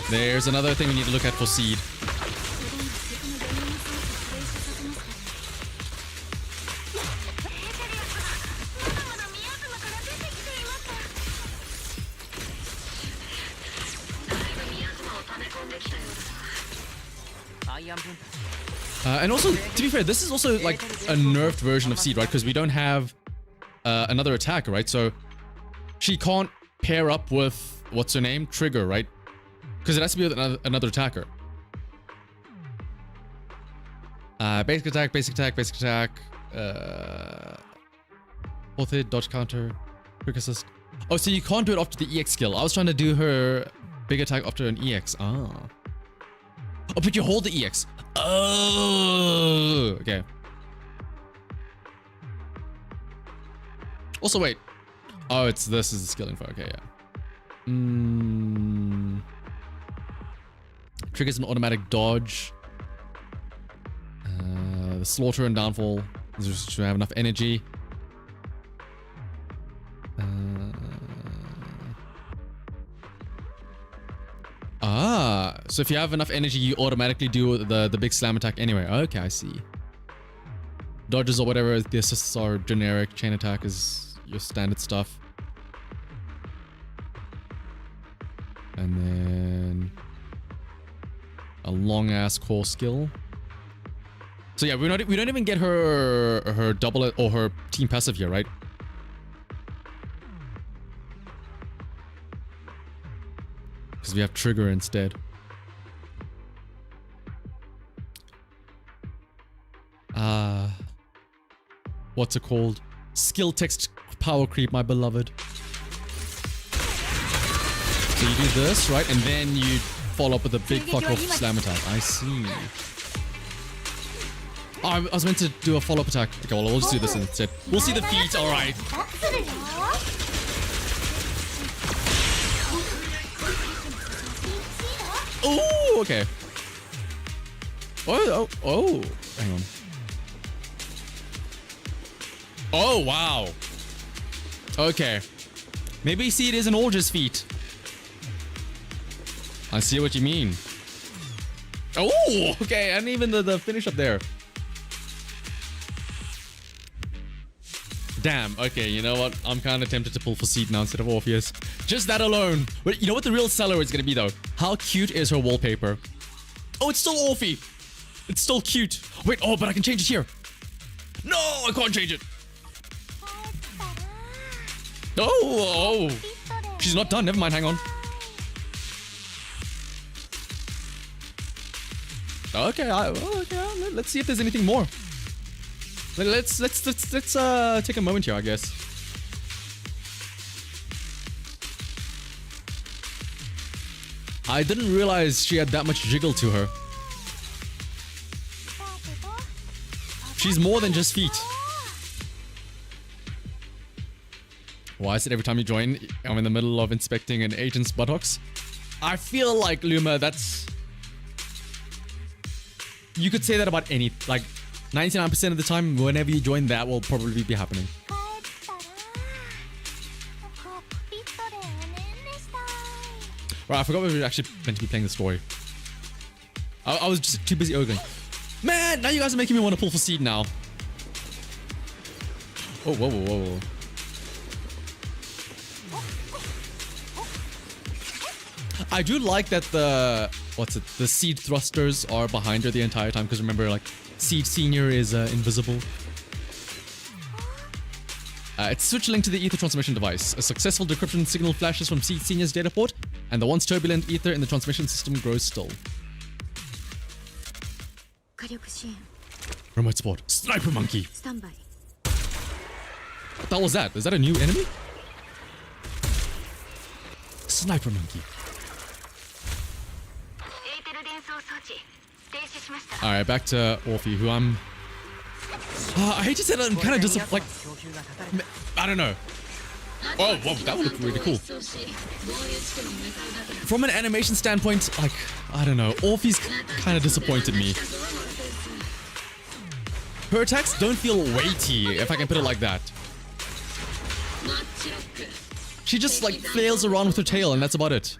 There's another thing we need to look at for Seed. And also, to be fair, this is also like a nerfed version of Seed, right? Because we don't have another attacker, right? So she can't pair up with, what's her name? Trigger, right? Because it has to be with another attacker. Basic attack, basic attack, basic attack. Both hit, dodge counter, quick assist. Oh, so you can't do it after the EX skill. I was trying to do her big attack after an EX. Ah. Oh, but you hold the EX. Oh, okay. Also, wait. Oh, this is the skill info. Okay, yeah. Triggers an automatic dodge. The slaughter and downfall. Should have enough energy. So if you have enough energy, you automatically do the big slam attack anyway. Okay, I see. Dodges or whatever, the assists are generic. Chain attack is your standard stuff. And then a long ass core skill. So yeah, we don't even get her double or her team passive here, right? Because we have trigger instead. What's it called? Skill text power creep, my beloved. So you do this, right? And then you follow up with a big fuck off slam attack. I see. Oh, I was meant to do a follow-up attack. Okay, well, we'll just do this instead. We'll see the feet, alright. Oh, okay. Oh, hang on. Oh, wow. Okay. Maybe see it isn't all just feet. I see what you mean. Oh, okay, and even the finish up there. Damn, okay, you know what? I'm kind of tempted to pull for Seed now instead of Orpheus. Just that alone. But you know what the real seller is going to be, though? How cute is her wallpaper? Oh, it's still Orphe. It's still cute. Wait, oh, but I can change it here. No, I can't change it. Oh, she's not done. Never mind. Hang on. Okay, let's see if there's anything more. Let's take a moment here, I guess. I didn't realize she had that much jiggle to her. She's more than just feet. Why is it every time you join, I'm in the middle of inspecting an agent's buttocks? I feel like, Luma, that's... You could say that about any... Like, 99% of the time, whenever you join, that will probably be happening. Right, I forgot we were actually meant to be playing the story. I was just too busy ogling. Man, now you guys are making me want to pull for seed now. Oh, whoa, whoa, whoa, whoa. I do like that the seed thrusters are behind her the entire time, because remember, like, Seed Senior is invisible. It's switch link to the ether transmission device. A successful decryption signal flashes from Seed Senior's data port, and the once turbulent ether in the transmission system grows still. Remote support. Sniper monkey. What the hell was that? Is that a new enemy? Sniper monkey. Alright, back to Orphe, who I'm... I hate to say that, I'm kind of just like... I don't know. Oh, whoa, that would look really cool. From an animation standpoint, like, I don't know. Orphe's kind of disappointed me. Her attacks don't feel weighty, if I can put it like that. She just, like, flails around with her tail, and that's about it.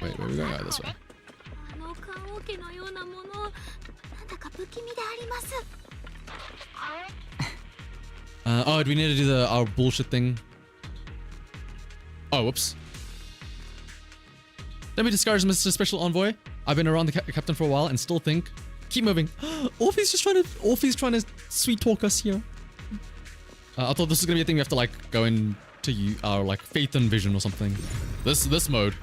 Wait, where are we going? Oh, this way. Oh, do we need to do our bullshit thing? Oh, whoops. Let me discourage Mr. Special Envoy. I've been around the captain for a while and still think... Keep moving. Orphe's trying to sweet talk us here. I thought this was gonna be a thing we have to, like, go into our, like, faith and vision or something. This mode.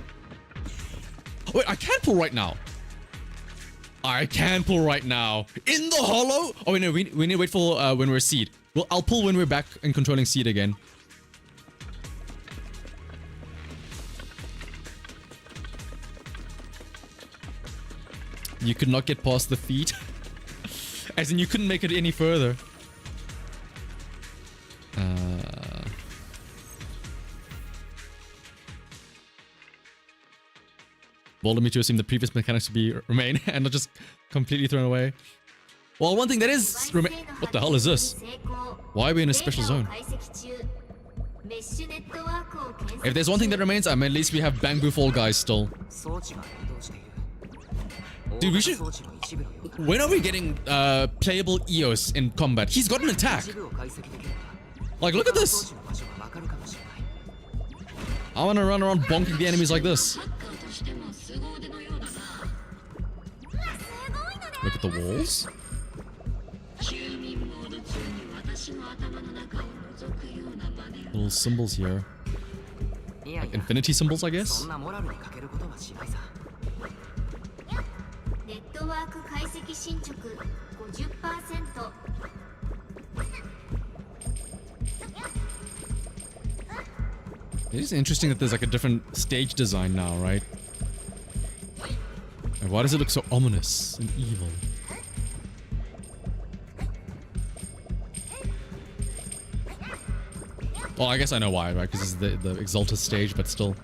Oh, wait, I can pull right now. I can pull right now. In the hollow? Oh, wait, no, we need to wait for when we're seed. Well, I'll pull when we're back and controlling seed again. You could not get past the feet. As in, you couldn't make it any further. Bold me to assume the previous mechanics would remain and not just completely thrown away. Well, one thing that is what the hell is this? Why are we in a special zone? If there's one thing that remains, at least we have Bamboo Fall guys still. Dude, we should... When are we getting playable Eos in combat? He's got an attack. Like, look at this. I want to run around bonking the enemies like this. Look at the walls. Little symbols here. Like infinity symbols, I guess? It is interesting that there's like a different stage design now, right? And why does it look so ominous and evil? Well, I guess I know why, right? Because this is the Exalted stage, but still.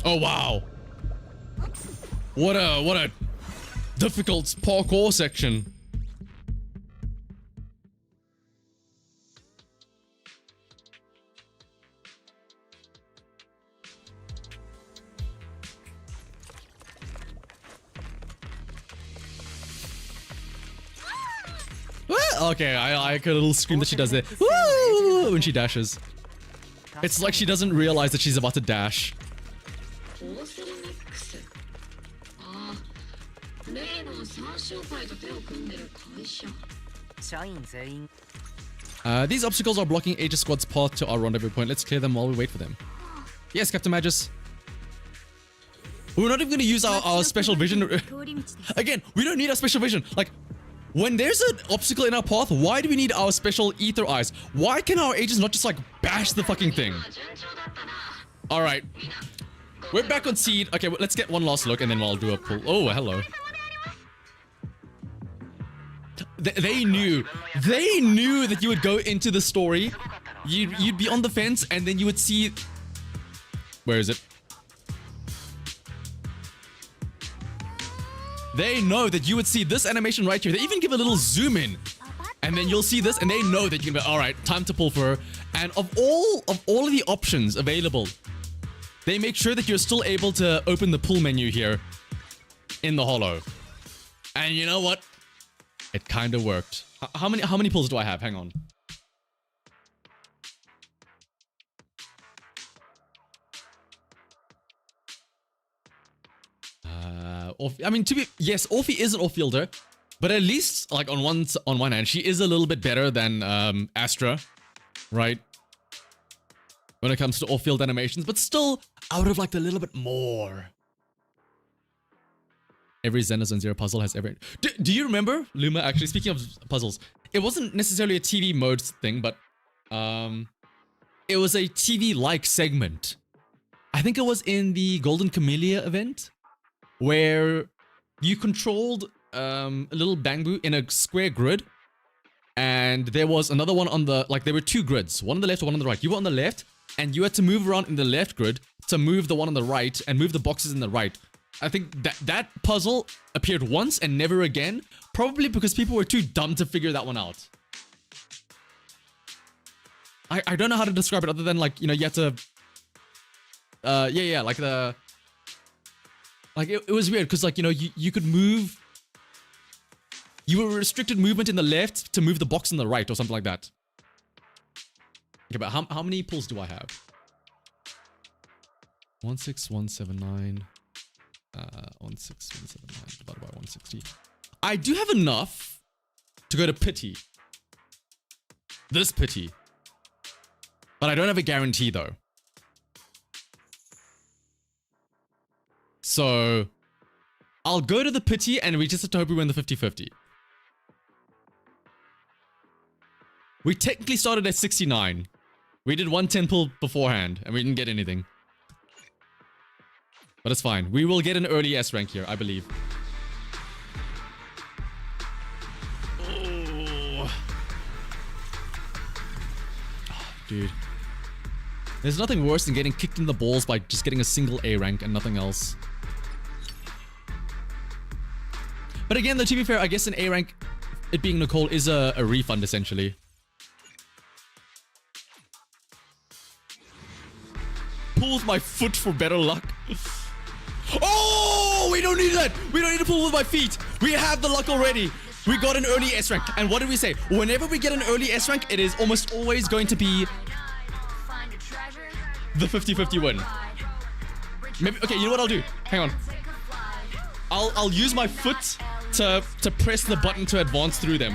Oh wow! What a difficult parkour section. Okay, I like a little scream that she does there. Woo! When she dashes. It's like she doesn't realize that she's about to dash. 例の三商会と手を組んでる会社。 These obstacles are blocking Aegis Squad's path to our rendezvous point. Let's clear them while we wait for them. Yes, Captain Magus. We're not even going to use our special vision. Again, we don't need our special vision. Like, when there's an obstacle in our path, why do we need our special ether eyes? Why can our agents not just like bash the fucking thing? Alright. We're back on seed. Okay, well, let's get one last look and then I'll do a pull. Oh, hello. They knew that you would go into the story. You'd be on the fence and then you would see... Where is it? They know that you would see this animation right here. They even give a little zoom in. And then you'll see this and they know that you can be, alright, time to pull for her. And of all of the options available, they make sure that you're still able to open the pull menu here in the holo. And you know what? It kind of worked. How many pulls do I have? Hang on. I mean, yes, Orphe is an off-fielder, but at least like on one hand, she is a little bit better than Astra, right? When it comes to off-field animations, but still, I would have liked a little bit more. Every Zenless and Zero puzzle has every... Do you remember, Luma, actually, speaking of puzzles, it wasn't necessarily a TV mode thing, but it was a TV-like segment. I think it was in the Golden Camellia event, where you controlled a little bamboo in a square grid, and there was another one on the... Like, there were two grids, one on the left, one on the right. You were on the left, and you had to move around in the left grid to move the one on the right, and move the boxes in the right. I think that puzzle appeared once and never again, probably because people were too dumb to figure that one out. I don't know how to describe it other than, like, you know, you had to... yeah, like the... Like, it was weird, because, like, you know, you could move... You were restricted movement in the left to move the box in the right, or something like that. Okay, but how many pulls do I have? 16179... 16179 divided by 160. I do have enough to go to pity. This pity. But I don't have a guarantee though. So I'll go to the pity and we just have to hope we win the 50-50. We technically started at 69. We did 110 pull beforehand and we didn't get anything. But it's fine. We will get an early S rank here, I believe. Oh. Dude. There's nothing worse than getting kicked in the balls by just getting a single A rank and nothing else. But again, though, to be fair, I guess an A rank, it being Nicole, is a refund, essentially. Pull with my foot for better luck. Oh, we don't need that. We don't need to pull with my feet. We have the luck already. We got an early S rank. And what did we say? Whenever we get an early S rank, it is almost always going to be the 50-50 win. Maybe, okay, you know what I'll do? Hang on. I'll use my foot to press the button to advance through them.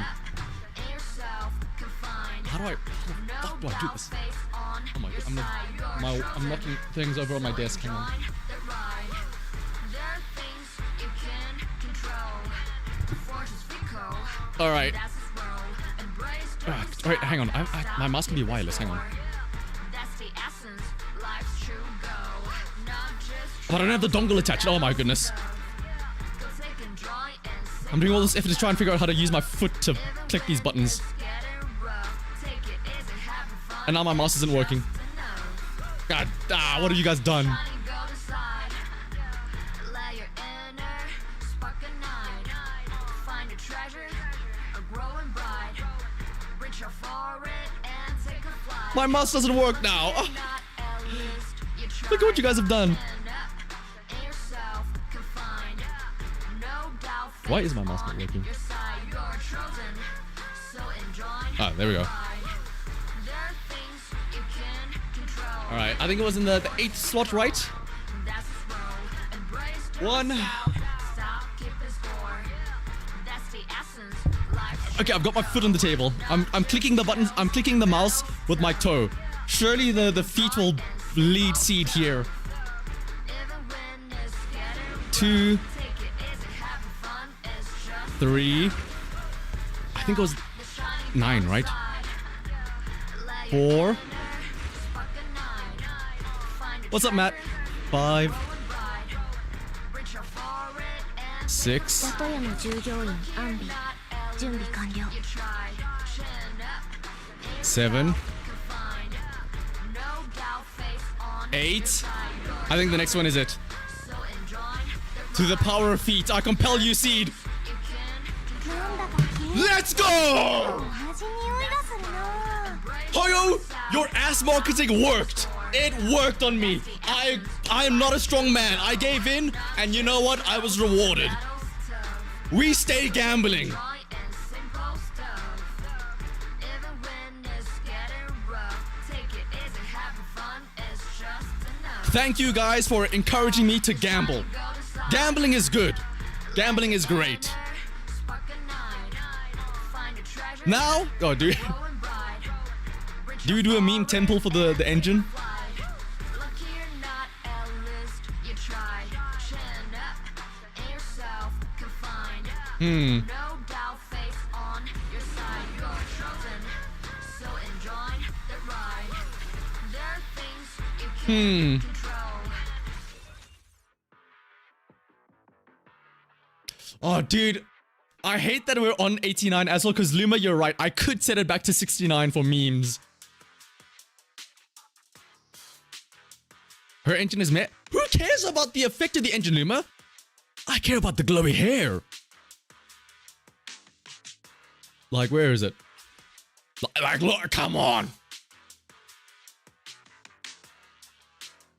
How the fuck do I do this? Oh my god, I'm knocking things over on my desk. Hang on. Alright. Alright, hang on. My mouse can be wireless. Hang on. Oh, I don't have the dongle attached. Oh my goodness. I'm doing all this effort to try and figure out how to use my foot to click these buttons. And now my mouse isn't working. God, what have you guys done? My mouse doesn't work now. Oh. Look at what you guys have done. Why is my mouse not working? Ah, there we go. Alright, I think it was in the 8th slot, right? 1. Okay, I've got my foot on the table. I'm clicking the buttons. I'm clicking the mouse with my toe. Surely the feet will lead seed here. 2, 3. I think it was 9, right? 4. What's up, Matt? 5, 6, 里屋の従業員アンビ準備完了 7, 8. I think the next one is it. To the power of feet, I compel you, Seed. なんだか急 Let's go! 同じ匂いがするな Hoyo, your ass marketing worked. It worked on me. I am not a strong man. I gave in, and you know what? I was rewarded. We stay gambling. Thank you guys for encouraging me to gamble. Gambling is good. Gambling is great. Now, oh, do we do a meme temple for the engine? Oh, dude. I hate that we're on 89 as well, because Luma, you're right. I could set it back to 69 for memes. Her engine is met. Who cares about the effect of the engine, Luma? I care about the glowy hair. Like, where is it? Like, look, come on.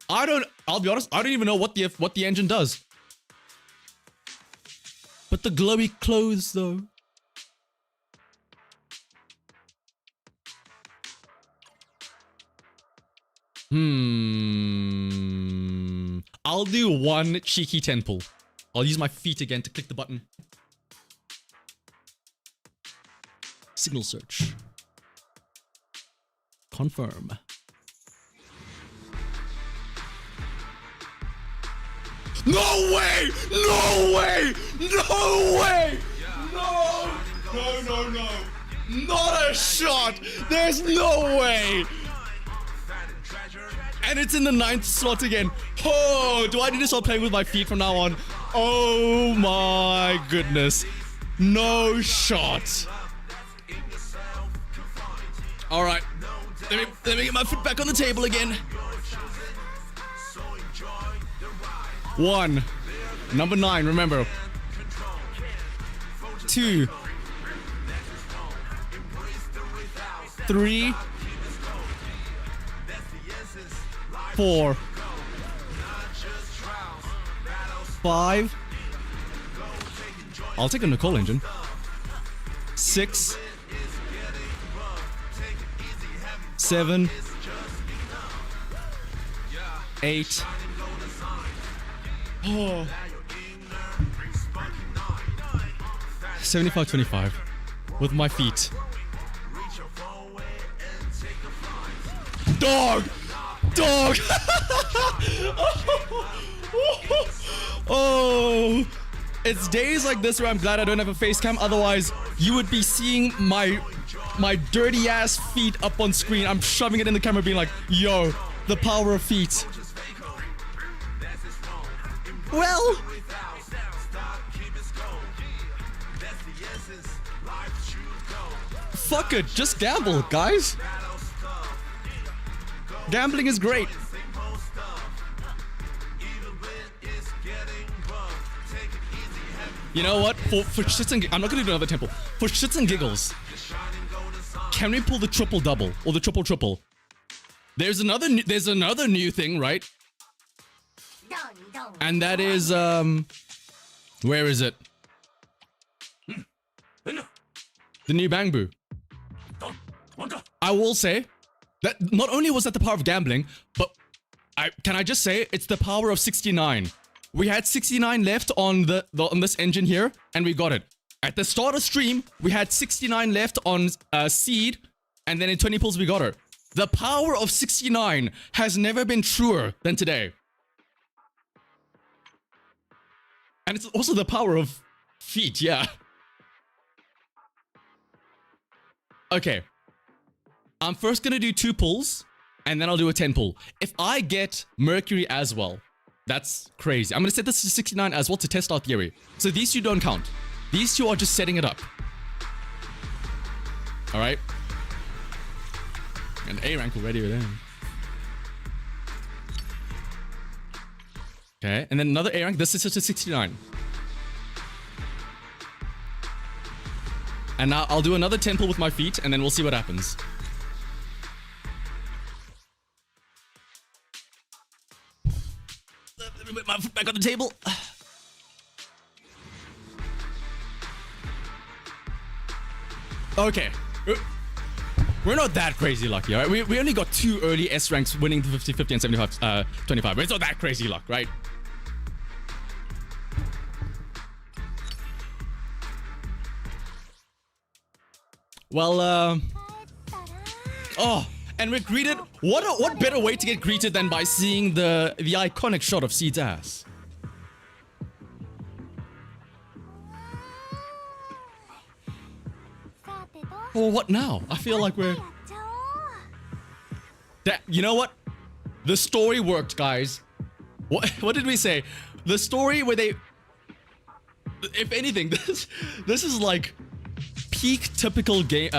I'll be honest, I don't even know what the engine does. But the glowy clothes, though. I'll do one cheeky temple. I'll use my feet again to click the button. Signal search. Confirm. No way! No way! No way! No! No, no, no. Not a shot! There's no way! And it's in the 9th slot again. Oh, do I need to start playing with my feet from now on? Oh my goodness. No shot. Alright. Let me get my foot back on the table again. 1. Number 9, remember. 2. 3. 4. 5. I'll take a Nicole engine. 6. 7. 8. Oh. 75-25 with my feet. Dog! Dog! Oh, it's days like this where I'm glad I don't have a face cam. Otherwise, you would be seeing my dirty ass feet up on screen. I'm shoving it in the camera, being like, "Yo, the power of feet." Well, fuck it, just gamble, guys. Gambling is great. You know what? For shits and I'm not gonna do another temple. For shits and giggles, can we pull the triple double or the triple triple? There's another new thing, right? And that is where is it? The new Bangbu. I will say that not only was that the power of gambling, but can I just say it's the power of 69. We had 69 left on on this engine here, and we got it. At the start of stream, we had 69 left on seed, and then in 20 pulls we got her. The power of 69 has never been truer than today. And it's also the power of feet, yeah. Okay. I'm first gonna do 2 pulls, and then I'll do a 10 pull. If I get Mercury as well, that's crazy. I'm gonna set this to 69 as well to test our theory. So these 2 don't count. These 2 are just setting it up. Alright. An A rank already with him. Okay, and then another A rank. This is to 69. And now I'll do another 10 pull with my feet, and then we'll see what happens. Let me put my foot back on the table. Okay. We're not that crazy lucky, alright? We only got 2 early S ranks winning the 50-50 and 75-25. But it's not that crazy luck, right? Well, oh, and we're greeted. What better way to get greeted than by seeing the iconic shot of Seed's ass? Well, what now? I feel like we're... You know what? The story worked, guys. What did we say? The story where they... If anything, this is like peak typical game.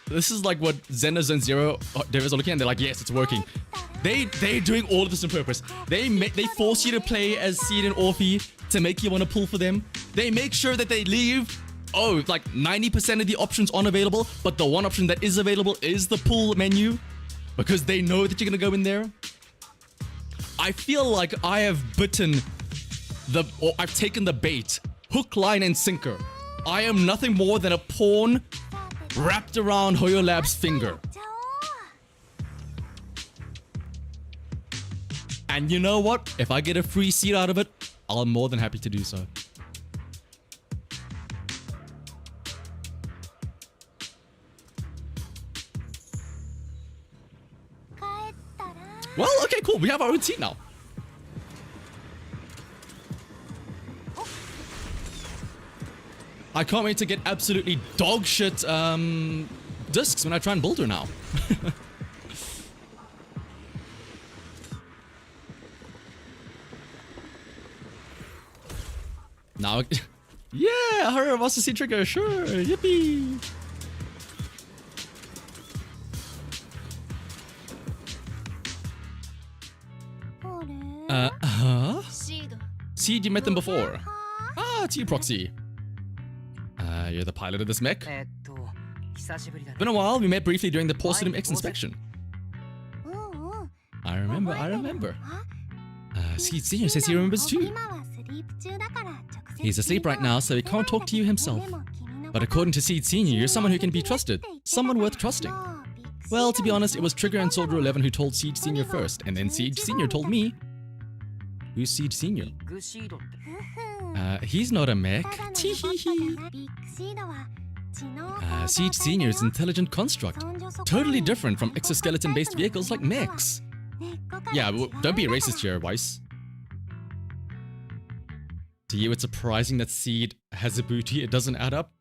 This is like what Zenless and Zero devs are looking at. They're like, yes, it's working. They're doing all of this on purpose. They force you to play as Seed and Orphe to make you want to pull for them. They make sure that they leave... Oh, like 90% of the options aren't available, but the one option that is available is the pull menu, because they know that you're gonna go in there. I feel like I have I've taken the bait, hook, line, and sinker. I am nothing more than a pawn wrapped around Hoyo Lab's finger. And you know what? If I get a free seat out of it, I'm more than happy to do so. Well, okay, cool. We have our own seat now. I can't wait to get absolutely dog shit discs when I try and build her now. Now, yeah, her Master C trigger, sure, yippee. Seed, you met them before. Ah, it's you, Proxy. You're the pilot of this mech. Been a while, we met briefly during the Porcelain X inspection. I remember. Seed Senior says he remembers too. He's asleep right now, so he can't talk to you himself. But according to Seed Senior, you're someone who can be trusted. Someone worth trusting. Well, to be honest, it was Trigger and Soldier 11 who told Siege Senior first, and then Siege Senior told me. Who's Siege Senior? He's not a mech. Tee-hee-hee. Siege Senior is an intelligent construct. Totally different from exoskeleton-based vehicles like mechs. Yeah, well, don't be a racist here, Weiss. To you, it's surprising that Seed has a booty. It doesn't add up.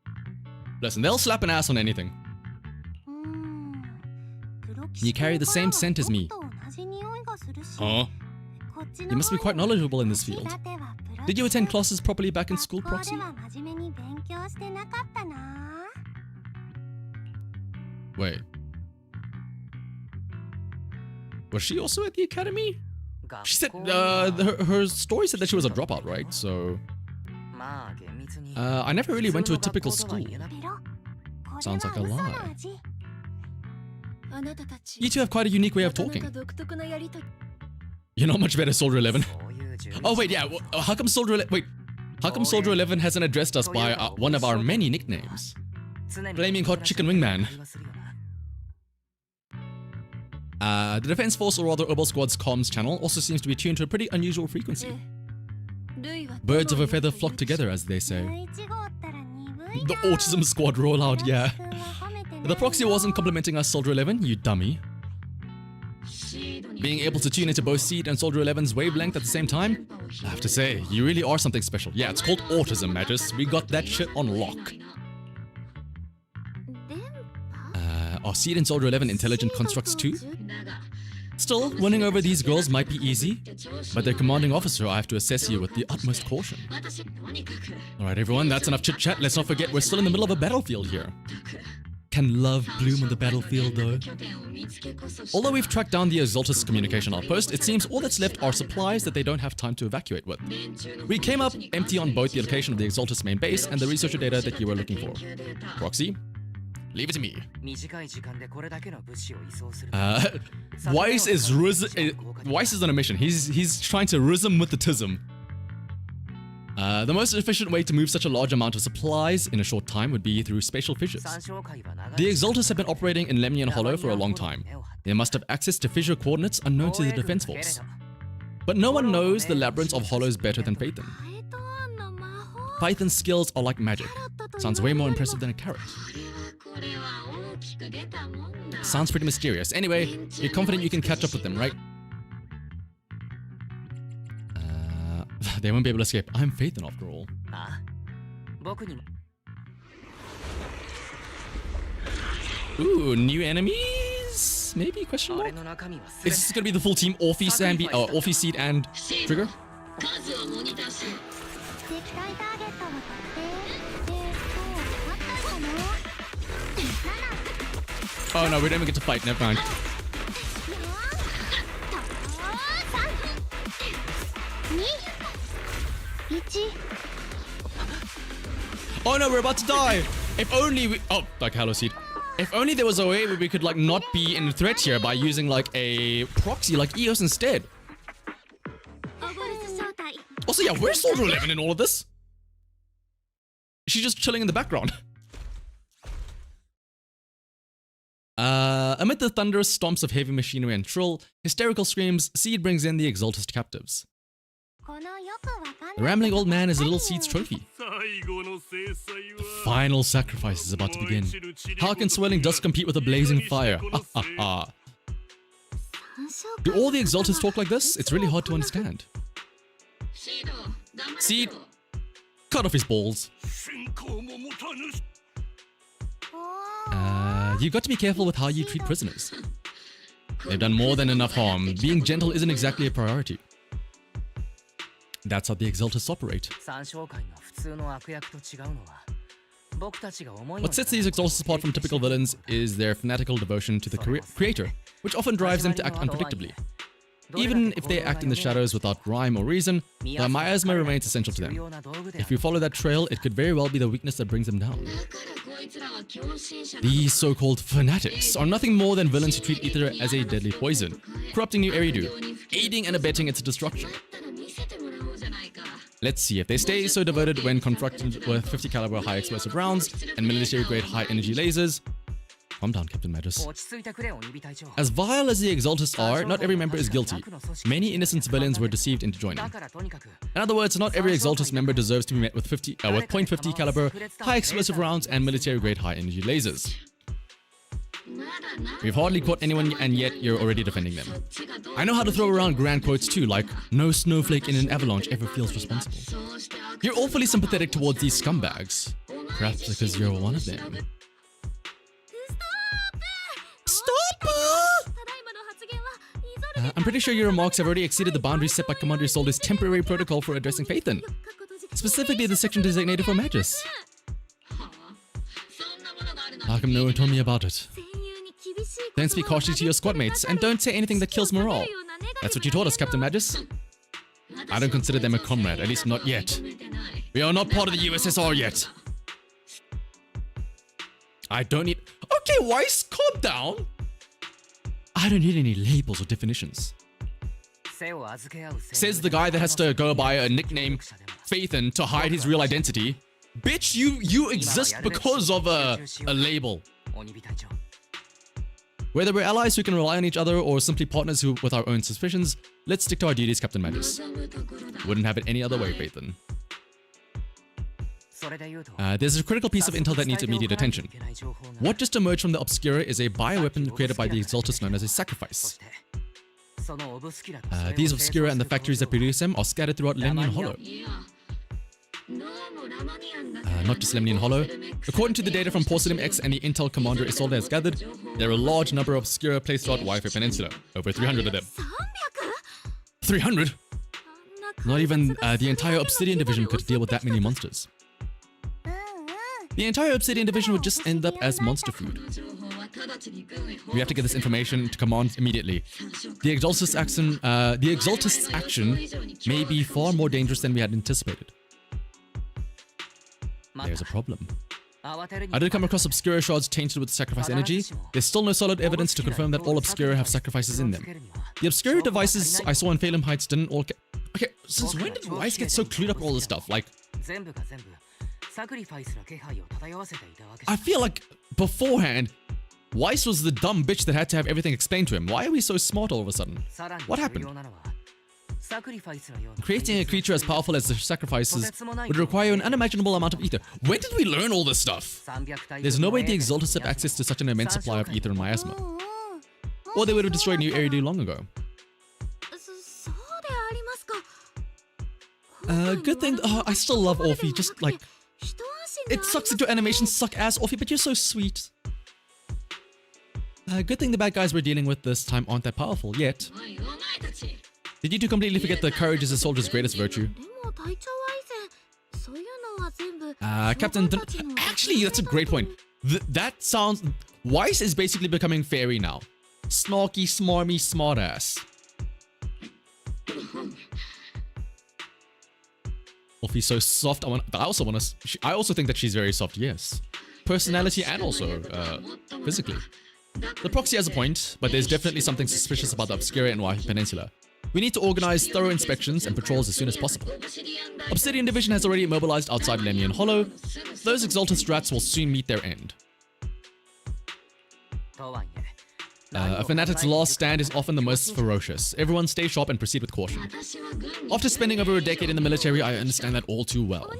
Listen, they'll slap an ass on anything. You carry the same scent as me. Huh? You must be quite knowledgeable in this field. Did you attend classes properly back in school, Proxy? Wait. Was she also at the academy? She said, her story said that she was a dropout, right? So... I never really went to a typical school. Sounds like a lie. You two have quite a unique way of talking. You're not much better, Soldier 11. Oh wait, yeah. How come Soldier 11 hasn't addressed us by one of our many nicknames? Flaming Hot Chicken Wingman. The Defense Force, or rather Herbal Squad's comms channel, also seems to be tuned to a pretty unusual frequency. Birds of a feather flock together, as they say. The Autism Squad rollout, yeah. The proxy wasn't complimenting us, Soldier 11, you dummy. Being able to tune into both Seed and Soldier 11's wavelength at the same time? I have to say, you really are something special. Yeah, it's called autism, Magus. We got that shit on lock. Are Seed and Soldier 11 intelligent constructs too? Still, winning over these girls might be easy, but their commanding officer, I have to assess you with the utmost caution. Alright everyone, that's enough chit chat. Let's not forget we're still in the middle of a battlefield here. Can love bloom on the battlefield though? Although we've tracked down the Exaltus communication outpost, it seems all that's left are supplies that they don't have time to evacuate with. We came up empty on both the location of the Exaltus main base and the researcher data that you were looking for. Proxy, leave it to me. Weiss is on a mission. He's trying to rhythm with the tism. The most efficient way to move such a large amount of supplies in a short time would be through spatial fissures. The Exaltus have been operating in Lemnian Hollow for a long time. They must have access to fissure coordinates unknown to the defense force. But no one knows the labyrinths of hollows better than Phaethon. Phaethon's skills are like magic. Sounds way more impressive than a carrot. Sounds pretty mysterious. Anyway, you're confident you can catch up with them, right? They won't be able to escape. I'm Phaethon after all. Ooh, new enemies? Maybe? Question mark? Is this gonna be the full team? Orphe, Seed, and Trigger? Oh no, we don't even get to fight. Never mind. Oh no, we're about to die! If only we— oh, like Hello Seed. If only there was a way where we could like not be in threat here by using like a proxy like EOS instead. Also, yeah, where's Soldier 11 in all of this? She's just chilling in the background. Amid the thunderous stomps of heavy machinery and shrill, hysterical screams, Seed brings in the Exaltus captives. The rambling old man is a little Seed's trophy. The final sacrifice is about to begin. How can swelling dust compete with a blazing fire? Do all the Exaltus talk like this? It's really hard to understand. Seed, cut off his balls. You've got to be careful with how you treat prisoners. They've done more than enough harm. Being gentle isn't exactly a priority. That's how the Exaltus operate. What sets these Exaltus apart from typical villains is their fanatical devotion to the creator, which often drives them to act unpredictably. Even if they act in the shadows without rhyme or reason, the miasma remains essential to them. If you follow that trail, it could very well be the weakness that brings them down. These so-called fanatics are nothing more than villains who treat ether as a deadly poison, corrupting new Eridu, aiding and abetting its destruction. Let's see if they stay so devoted when confronted with 50 caliber high explosive rounds and military grade high energy lasers. Calm down, Captain Magus. As vile as the Exaltus are, not every member is guilty. Many innocent civilians were deceived into joining. In other words, not every Exaltus member deserves to be met with .50 caliber high explosive rounds and military grade high energy lasers. We've hardly caught anyone and yet you're already defending them. I know how to throw around grand quotes too, like, no snowflake in an avalanche ever feels responsible. You're awfully sympathetic towards these scumbags. Perhaps because you're one of them. I'm pretty sure your remarks have already exceeded the boundaries set by Commander Isolde's temporary protocol for addressing Phaethon. Specifically the section designated for Magus. How come no one told me about it? Don't speak harshly to your squad mates, and don't say anything that kills morale. That's what you taught us, Captain Magus. I don't consider them a comrade, at least not yet. We are not part of the USSR yet. I don't need— okay, Weiss, calm down. I don't need any labels or definitions. Says the guy that has to go by a nickname Phaethon to hide his real identity. Bitch, you exist because of a label. Whether we're allies who can rely on each other or simply partners who with our own suspicions, let's stick to our duties, Captain Magus. Wouldn't have it any other way, Phaethon. There's a critical piece of intel that needs immediate attention. What just emerged from the Obscura is a bioweapon created by the Exaltus known as a Sacrifice. These Obscura and the factories that produce them are scattered throughout Lemnian Hollow. Not just Lemnian Hollow. According to the data from Porcelain X and the intel Commander Isolde has gathered, there are a large number of Obscura placed throughout Wi-Fi Peninsula. Over 300 of them. 300? Not even the entire Obsidian Division could deal with that many monsters. The entire Obsidian Division would just end up as monster food. We have to get this information to Command immediately. The Exaltus action may be far more dangerous than we had anticipated. There's a problem. I did come across Obscura shards tainted with sacrifice energy. There's still no solid evidence to confirm that all Obscura have sacrifices in them. The Obscura devices I saw in Phalem Heights didn't all... Okay, since when did Weiss get so clued up with all this stuff? Like... I feel like beforehand, Weiss was the dumb bitch that had to have everything explained to him. Why are we so smart all of a sudden? What happened? Creating a creature as powerful as the sacrifices would require an unimaginable amount of ether. When did we learn all this stuff? There's no way the Exaltus have access to such an immense supply of ether and miasma. Or they would have destroyed New Eridu long ago. Good thing... I still love Orphe, just like... It sucks that your animations suck ass, Orphe, but you're so sweet. Good thing the bad guys we're dealing with this time aren't that powerful yet. Did you two completely forget that courage is a soldier's greatest virtue? Captain... Actually, that's a great point. That sounds... Weiss is basically becoming fairy now. Snarky, smarmy, smartass. Orphe's so soft. I also think that she's very soft, yes. Personality and also physically. The proxy has a point, but there's definitely something suspicious about the Obscura and Wi-Fi Peninsula. We need to organize thorough inspections and patrols as soon as possible. Obsidian Division has already immobilized outside Lemnian Hollow. Those Exaltus rats will soon meet their end. A fanatic's last stand is often the most ferocious. Everyone stay sharp and proceed with caution. After spending over a decade in the military, I understand that all too well.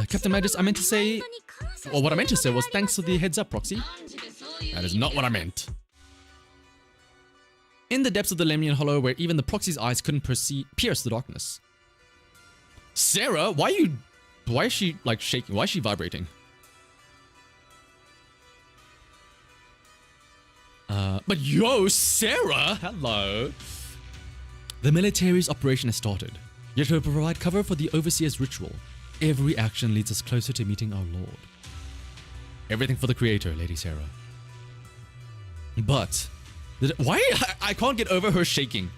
Captain Magus, I meant to say... Or what I meant to say was thanks for the heads up, Proxy. That is not what I meant. In the depths of the Lemnian Hollow, where even the Proxy's eyes couldn't pierce the darkness. Sarah, why is she like shaking? Why is she vibrating? But yo, Sarah, hello. The military's operation has started. Yet to provide cover for the Overseer's ritual, every action leads us closer to meeting our Lord. Everything for the Creator, Lady Sarah. But, why? I can't get over her shaking.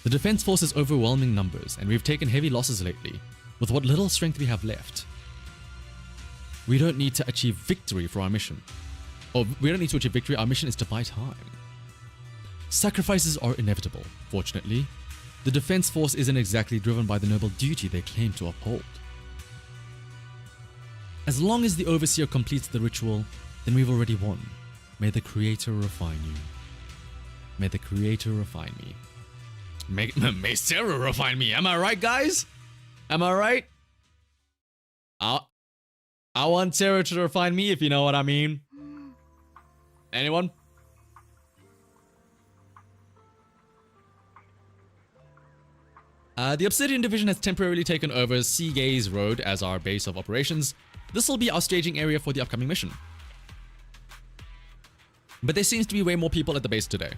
The Defense Force has overwhelming numbers, and we've taken heavy losses lately, with what little strength we have left. We don't need to achieve victory for our mission. We don't need to achieve victory, our mission is to buy time. Sacrifices are inevitable, fortunately. The Defense Force isn't exactly driven by the noble duty they claim to uphold. As long as the Overseer completes the ritual, then we've already won. May the Creator refine you. May the Creator refine me. May Sarah refine me. Am I right, guys? Am I right? I want Sarah to refine me, if you know what I mean. Anyone? The Obsidian Division has temporarily taken over Seagaze Road as our base of operations. This will be our staging area for the upcoming mission. But there seems to be way more people at the base today.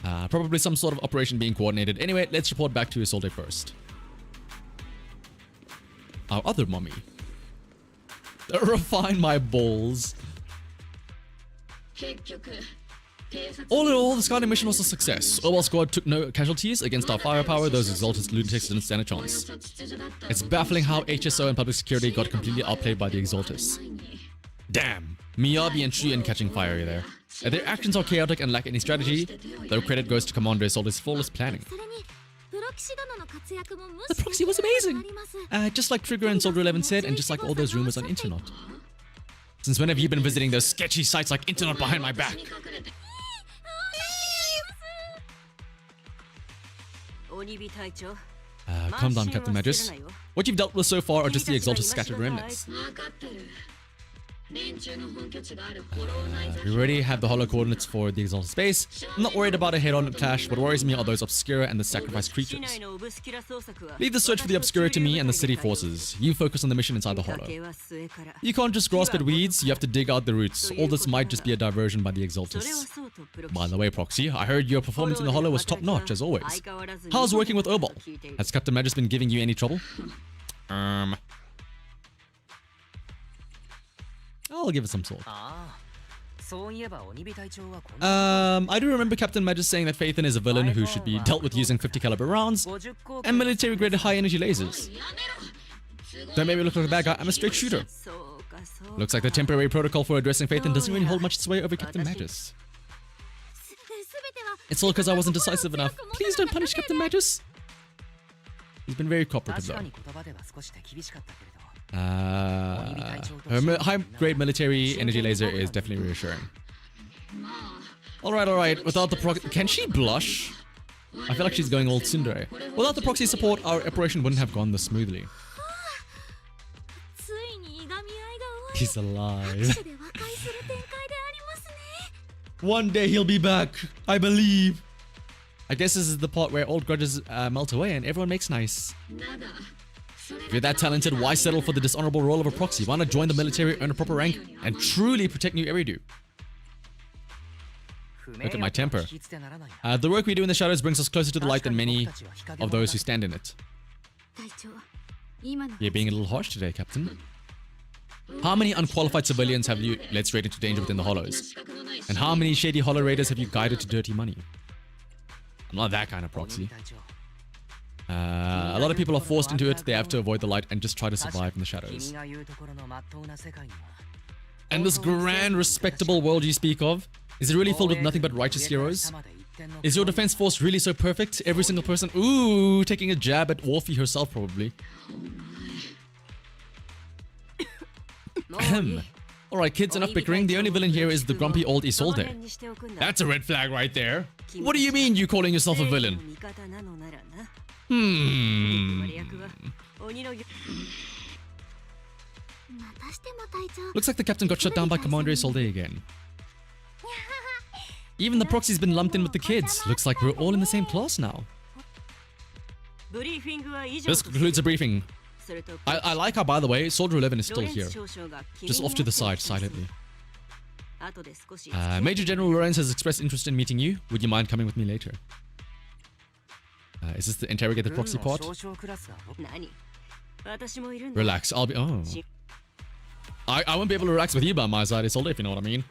Probably some sort of operation being coordinated. Anyway, let's report back to Isolde first. Our other mummy. Refine my balls. All in all, the scouting mission was a success. Obal Squad took no casualties. Against our firepower, those Exaltus lunatics didn't stand a chance. It's baffling how HSO and public security got completely outplayed by the Exaltus. Damn, Miyabi and Shuyan catching fire there. Their actions are chaotic and lack any strategy, though credit goes to Commander Isolde's flawless planning. The proxy was amazing! Just like Trigger and Soldier 11 said, and just like all those rumors on Internet. Since when have you been visiting those sketchy sites like Internet behind my back? Calm down, Captain Magus. What you've dealt with so far are just the Exalted scattered remnants. 分かってる。連中の本拠地があるホローナイザー We already have the hollow coordinates for the Exalted space. I'm not worried about a head-on clash. What worries me are those Obscura and the sacrificed creatures. Leave the search for the Obscura to me and the city forces. You focus on the mission inside the hollow. You can't just grasp at weeds, you have to dig out the roots. All this might just be a diversion by the Exaltists. By the way, Proxy, I heard your performance in the hollow was top-notch, as always. How's working with Obal? Has Captain Magus been giving you any trouble? I'll give it some thought. I do remember Captain Magus saying that Phaethon is a villain who should be dealt with using 50 caliber rounds and military-grade high-energy lasers. Don't make me look like a bad guy, I'm a straight shooter. Looks like the temporary protocol for addressing Phaethon doesn't really hold much sway over Captain Magus. It's all because I wasn't decisive enough. Please don't punish Captain Magus. He's been very cooperative though. Her high-grade military energy laser is definitely reassuring. Alright. Without the proxy... Can she blush? I feel like she's going all tsundere. Without the proxy support, our operation wouldn't have gone this smoothly. He's alive. One day he'll be back. I believe. I guess this is the part where old grudges melt away and everyone makes nice. If you're that talented, why settle for the dishonorable role of a proxy? Why not join the military, earn a proper rank, and truly protect New Eridu? Look at my temper. The work we do in the shadows brings us closer to the light than many of those who stand in it. You're being a little harsh today, Captain. How many unqualified civilians have you led straight into danger within the hollows? And how many shady hollow raiders have you guided to dirty money? I'm not that kind of proxy. A lot of people are forced into it. They have to avoid the light and just try to survive in the shadows. And this grand, respectable world you speak of, is it really filled with nothing but righteous heroes? Is your defense force really so perfect? Every single person, ooh, taking a jab at Wolfie herself probably. Alright kids, enough bickering. The only villain here is the grumpy old Isolde. That's a red flag right there. What do you mean you calling yourself a villain? Looks like the captain got shut down by Commander Isolde again. Even the proxy's been lumped in with the kids. Looks like we're all in the same class now. This concludes the briefing. I like how, by the way, Soldier 11 is still here. Just off to the side, silently. Major General Lorenz has expressed interest in meeting you. Would you mind coming with me later? Is this the interrogated proxy part? Relax, I'll be... Oh. I won't be able to relax with you by my side, Isolde, if you know what I mean.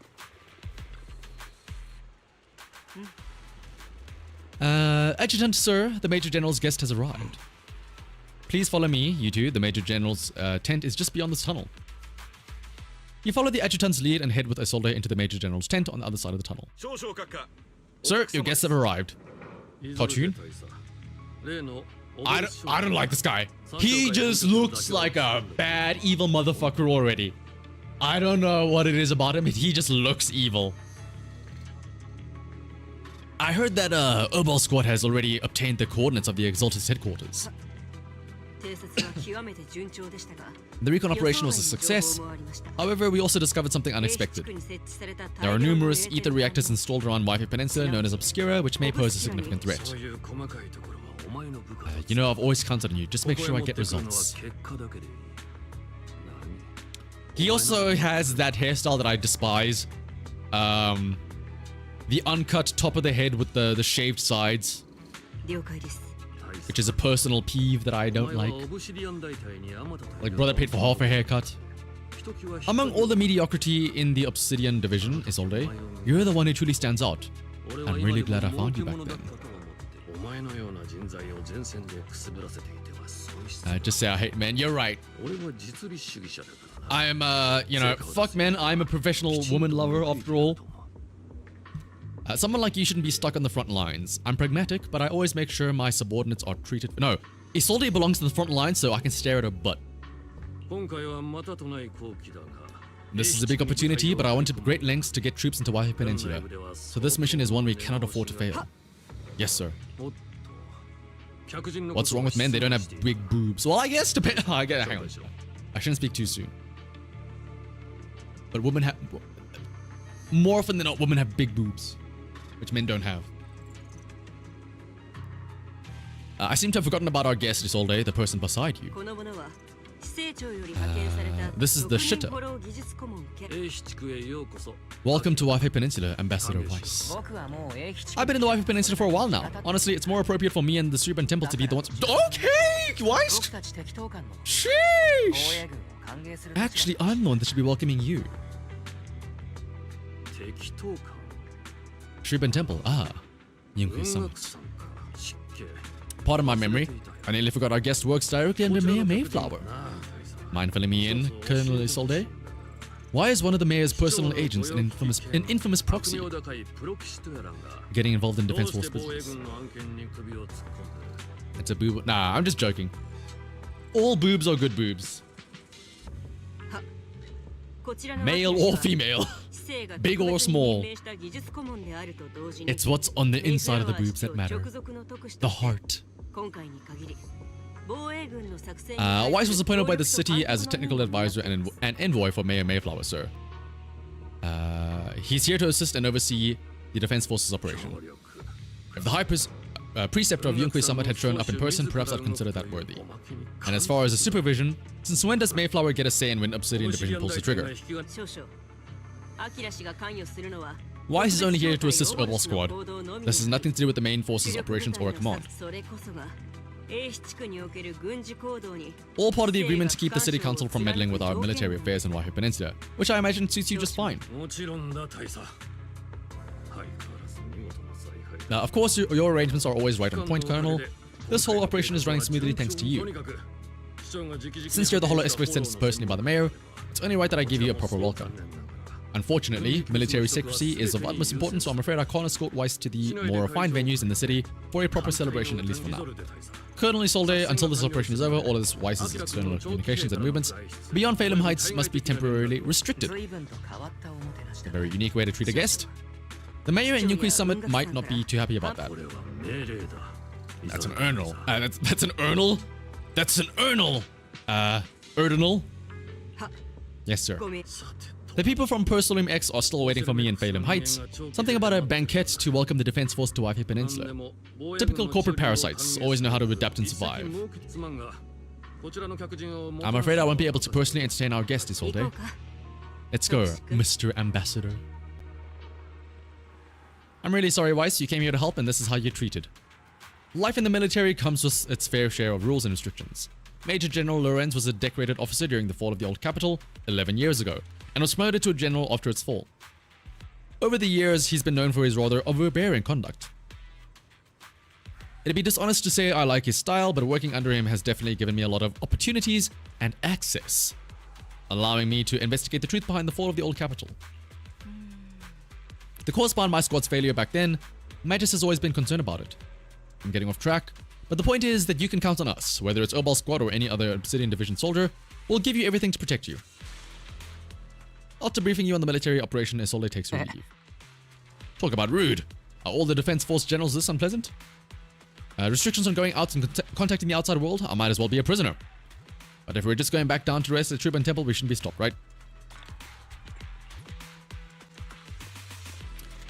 Adjutant, sir, the Major General's guest has arrived. Please follow me, you two. The Major General's tent is just beyond this tunnel. You follow the adjutant's lead and head with Isolde into the Major General's tent on the other side of the tunnel. Sir, your guests have arrived. Cartoon? I don't like this guy. He just looks like a bad, evil motherfucker already. I don't know what it is about him, he just looks evil. I heard that Obal Squad has already obtained the coordinates of the Exalted's headquarters. The recon operation was a success. However, we also discovered something unexpected. There are numerous ether reactors installed around Wi-Fi Peninsula known as Obscura, which may pose a significant threat. You know, I've always counted on you. Just make sure I get results. He also has that hairstyle that I despise. The uncut top of the head with the shaved sides. Which is a personal peeve that I don't like. Like, brother paid for half a haircut. Among all the mediocrity in the Obsidian division, Isolde, you're the one who truly stands out. I'm really glad I found you back then. Just say I hate men. You're right. I am, you know, fuck men. I'm a professional woman lover after all. Someone like you shouldn't be stuck on the front lines. I'm pragmatic, but I always make sure my subordinates are treated... No, Isolde belongs to the front line, so I can stare at her butt. This is a big opportunity, but I went to great lengths to get troops into Wi-Fi Peninsula. So this mission is one we cannot afford to fail. Yes, sir. What's wrong with men? They don't have big boobs. Well, I guess depend. Hang on. I shouldn't speak too soon. But women have, more often than not, women have big boobs, which men don't have. I seem to have forgotten about our guest this all day, the person beside you. This is the shitter. Welcome to Wi-Fi Peninsula, Ambassador Weiss. I've been in the Wi-Fi Peninsula for a while now. Honestly, it's more appropriate for me and the Serpent Temple to be the ones. Okay, Weiss! Sheesh! Actually, I'm the one that should be welcoming you. Serpent Temple, Yunkai-sama. Pardon my memory, I nearly forgot our guest works directly under Mayor Mayflower. Mind filling me in, Colonel Isolde? Why is one of the mayor's personal agents an infamous proxy getting involved in Defense Force business? It's a boob. Nah, I'm just joking. All boobs are good boobs. Male or female. Big or small. It's what's on the inside of the boobs that matter. The heart. Weiss was appointed by the city as a technical advisor and envoy for Mayor Mayflower, sir. He's here to assist and oversee the Defense Forces operation. If the High Preceptor of Yunkai-sama had shown up in person, perhaps I'd consider that worthy. And as far as the supervision, since when does Mayflower get a say in when Obsidian Division pulls the trigger? Weiss is only here to assist Herbal Squad. This has nothing to do with the main force's operations or command. All part of the agreement to keep the City Council from meddling with our military affairs in Wi-Fi Peninsula, which I imagine suits you just fine. Now, of course, your arrangements are always right on point, Colonel. This whole operation is running smoothly thanks to you. Since you're the Holo Escort sent personally by the Mayor, it's only right that I give you a proper welcome. Unfortunately, military secrecy is of utmost importance, so I'm afraid I can't escort Weiss to the more refined venues in the city for a proper celebration, at least for now. Colonel Isolde, until this operation is over, all of this Weiss's external communications and movements beyond Phalem Heights must be temporarily restricted. A very unique way to treat a guest. The Mayor and Yunkai Summit might not be too happy about that. That's an urnal. That's an urnal? That's an urnal! Urdinal? Yes, sir. The people from Persolium X are still waiting for me in Phalem Heights. Something about a banquet to welcome the Defense Force to Wi-Fi Peninsula. Typical corporate parasites, always know how to adapt and survive. I'm afraid I won't be able to personally entertain our guest this whole day. Let's go, Mr. Ambassador. I'm really sorry, Weiss, you came here to help and this is how you're treated. Life in the military comes with its fair share of rules and restrictions. Major General Lorenz was a decorated officer during the fall of the old capital 11 years ago, and was promoted to a general after its fall. Over the years, he's been known for his rather overbearing conduct. It'd be dishonest to say I like his style, but working under him has definitely given me a lot of opportunities and access, allowing me to investigate the truth behind the fall of the old capital. The cause behind my squad's failure back then, Magus has always been concerned about it. I'm getting off track, but the point is that you can count on us, whether it's Herbal Squad or any other Obsidian Division soldier, we'll give you everything to protect you. After briefing you on the military operation, Isolde takes her leave. Talk about rude. Are all the Defense Force generals this unpleasant? Restrictions on going out and contacting the outside world, I might as well be a prisoner. But if we're just going back down to rest at the Truban Temple, we shouldn't be stopped, right?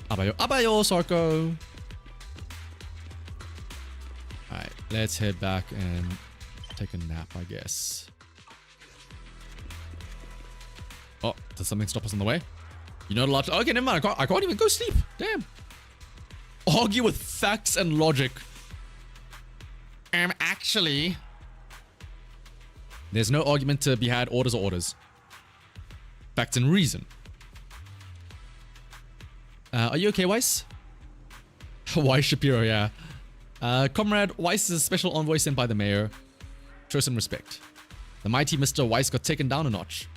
Abayo, abayo, Sarko! Alright, let's head back and take a nap, I guess. Oh, does something stop us on the way? You're not allowed to... Okay, never mind. I can't even go sleep. Damn. Argue with facts and logic. Actually... There's no argument to be had. Orders are orders. Facts and reason. Are you okay, Weiss? Weiss Shapiro, yeah. Comrade, Weiss is a special envoy sent by the mayor. Show some respect. The mighty Mr. Weiss got taken down a notch.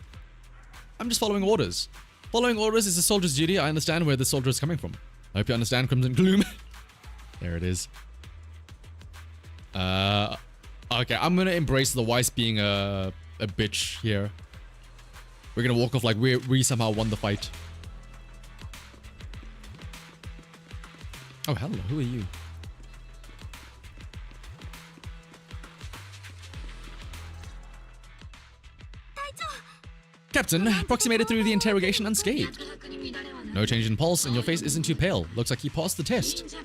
I'm just following orders. Following orders is a soldier's duty. I understand where the soldier is coming from. I hope you understand, Crimson Gloom. There it is. Okay, I'm gonna embrace the Weiss being a bitch here. We're gonna walk off like we somehow won the fight. Oh, hello. Who are you? Captain, Proxy made it through the interrogation unscathed. No change in pulse, and your face isn't too pale. Looks like you passed the test.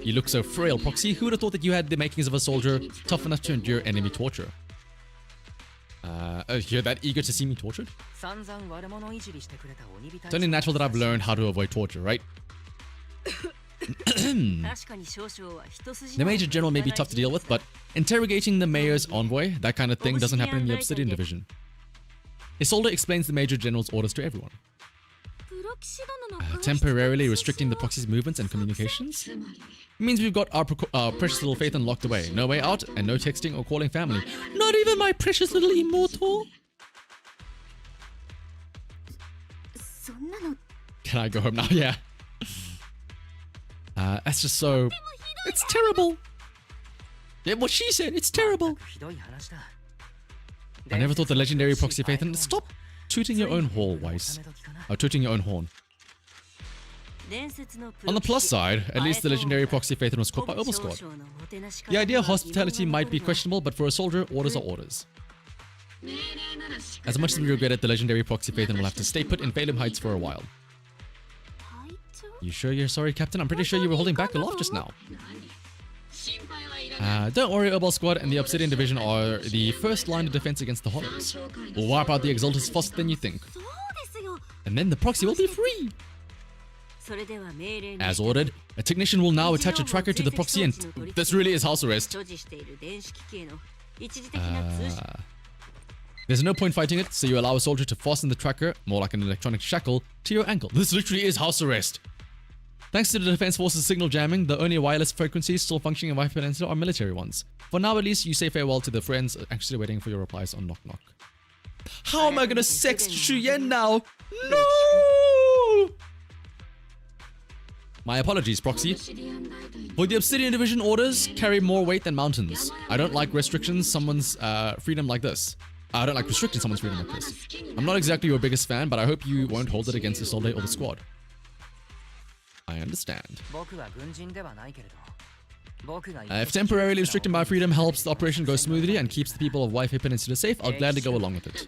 You look so frail, Proxy. Who would have thought that you had the makings of a soldier, tough enough to endure enemy torture? You're that eager to see me tortured? It's only natural that I've learned how to avoid torture, right? The Major General may be tough to deal with, but interrogating the Mayor's envoy, that kind of thing doesn't happen in the Obsidian Division. Isolde explains the Major General's orders to everyone. Temporarily restricting the Proxy's movements and communications? It means we've got our precious little Phaethon locked away. No way out, and no texting or calling family. Not even my precious little immortal! Can I go home now? Yeah. That's just so... It's terrible! Yeah, what she said, it's terrible! I never thought the legendary Proxy Phaethon... Stop tooting your own horn, Weiss. Or tooting your own horn. On the plus side, at least the legendary Proxy Phaethon was caught by Obersquad. The idea of hospitality might be questionable, but for a soldier, orders are orders. As much as we regret it, the legendary Proxy Phaethon will have to stay put in Phalem Heights for a while. You sure you're sorry, Captain? I'm pretty sure you were holding back a laugh just now. Don't worry, Obersquad and the Obsidian Division are the first line of defense against the Hollows. We'll wipe out the Exalters faster than you think. And then the Proxy will be free! As ordered, a technician will now attach a tracker to the Proxy and... This really is house arrest. There's no point fighting it, so you allow a soldier to fasten the tracker, more like an electronic shackle, to your ankle. This literally is house arrest. Thanks to the Defense Force's signal jamming, the only wireless frequencies still functioning in White Peninsula are military ones. For now at least, you say farewell to the friends actually waiting for your replies on Knock Knock. How am I gonna sext Shuyen now? No! My apologies, Proxy. For the Obsidian Division orders, carry more weight than mountains. I don't like restrictions someone's freedom like this. I don't like restricting someone's freedom like this. I'm not exactly your biggest fan, but I hope you won't hold it against Isolde or the squad. I understand. If temporarily restricting my freedom helps the operation go smoothly and keeps the people of White Peninsula safe, I'll gladly go along with it.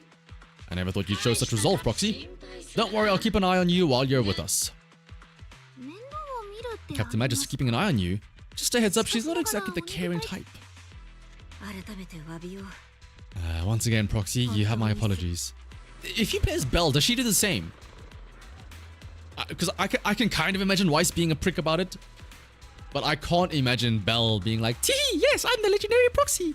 I never thought you'd show such resolve, Proxy. Don't worry, I'll keep an eye on you while you're with us. Captain Mag is keeping an eye on you. Just a heads up, she's not exactly the caring type. Once again, Proxy, you have my apologies. If you play as Belle, does she do the same? Because I can kind of imagine Weiss being a prick about it. But I can't imagine Belle being like, Tee, yes, I'm the legendary Proxy.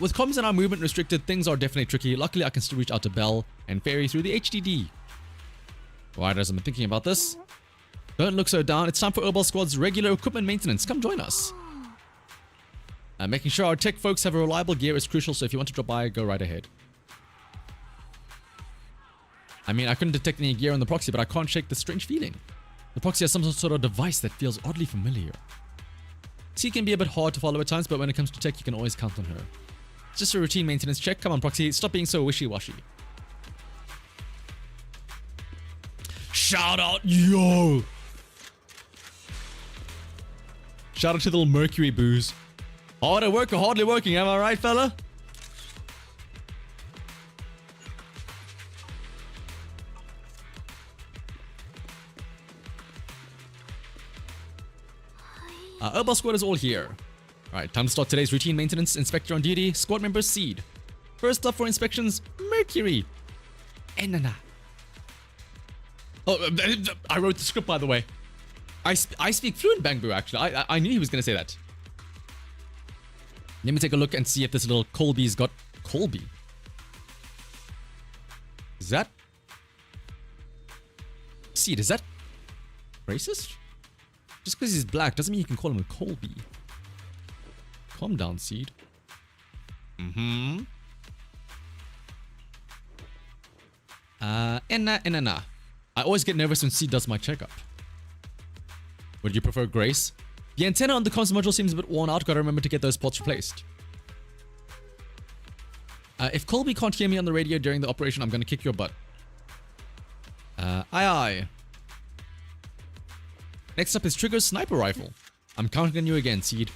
With comms and our movement restricted, things are definitely tricky. Luckily, I can still reach out to Belle and Fairy through the HDD. Right, as I've been thinking about this. Don't look so down. It's time for Obersquad's regular equipment maintenance. Come join us. Making sure our tech folks have a reliable gear is crucial, so if you want to drop by, go right ahead. I mean, I couldn't detect any gear on the Proxy, but I can't shake the strange feeling. The Proxy has some sort of device that feels oddly familiar. She can be a bit hard to follow at times, but when it comes to tech, you can always count on her. It's just a routine maintenance check. Come on, Proxy, stop being so wishy-washy. Shout out, yo! Shout out to the little Mercury booze. Hard at work or hardly working, am I right, fella? Obersquad is all here. Alright, time to start today's routine maintenance. Inspector on duty, squad member Seed. First up for inspections, Mercury. Enana. Oh, I wrote the script, by the way. I speak fluent Bangbu, actually. I knew he was going to say that. Let me take a look and see if this little Colby's got... Colby? Is that... Seed, is that... racist? Just because he's black doesn't mean you can call him a Colby. Calm down, Seed. Enna. I always get nervous when Seed does my checkup. Would you prefer Grace? The antenna on the comms module seems a bit worn out. Gotta remember to get those pots replaced. If Colby can't hear me on the radio during the operation, I'm gonna kick your butt. Aye. Next up is Trigger's sniper rifle. I'm counting on you again, Seed.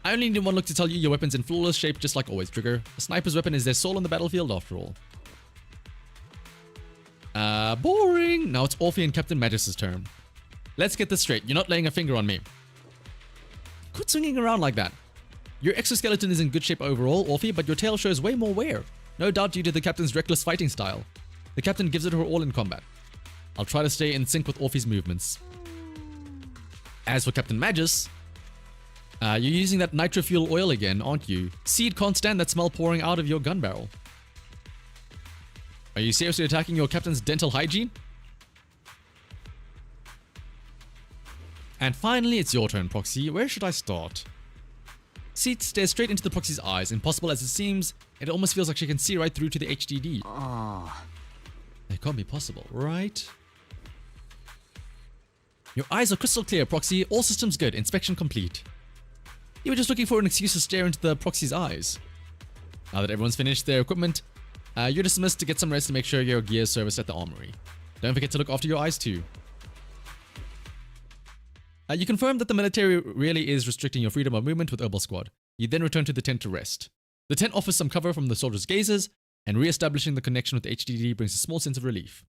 I only need one look to tell you your weapon's in flawless shape, just like always, Trigger. A sniper's weapon is their soul on the battlefield, after all. Boring. Now it's Orphe and Captain Magus's turn. Let's get this straight. You're not laying a finger on me. Quit swinging around like that. Your exoskeleton is in good shape overall, Orphe, but your tail shows way more wear. No doubt due to the captain's reckless fighting style. The captain gives it her all in combat. I'll try to stay in sync with Orphe's movements. As for Captain Magus, you're using that nitro fuel oil again, aren't you? Seed can't stand that smell pouring out of your gun barrel. Are you seriously attacking your captain's dental hygiene? And finally, it's your turn, Proxy. Where should I start? Seed stares straight into the Proxy's eyes. Impossible as it seems, it almost feels like she can see right through to the HDD. It can't be possible, right? Your eyes are crystal clear, Proxy. All systems good. Inspection complete. You were just looking for an excuse to stare into the Proxy's eyes. Now that everyone's finished their equipment, you're dismissed to get some rest to make sure your gear is serviced at the armory. Don't forget to look after your eyes too. You confirm that the military really is restricting your freedom of movement with Herbal Squad. You then return to the tent to rest. The tent offers some cover from the soldiers' gazes, and re-establishing the connection with the HDD brings a small sense of relief.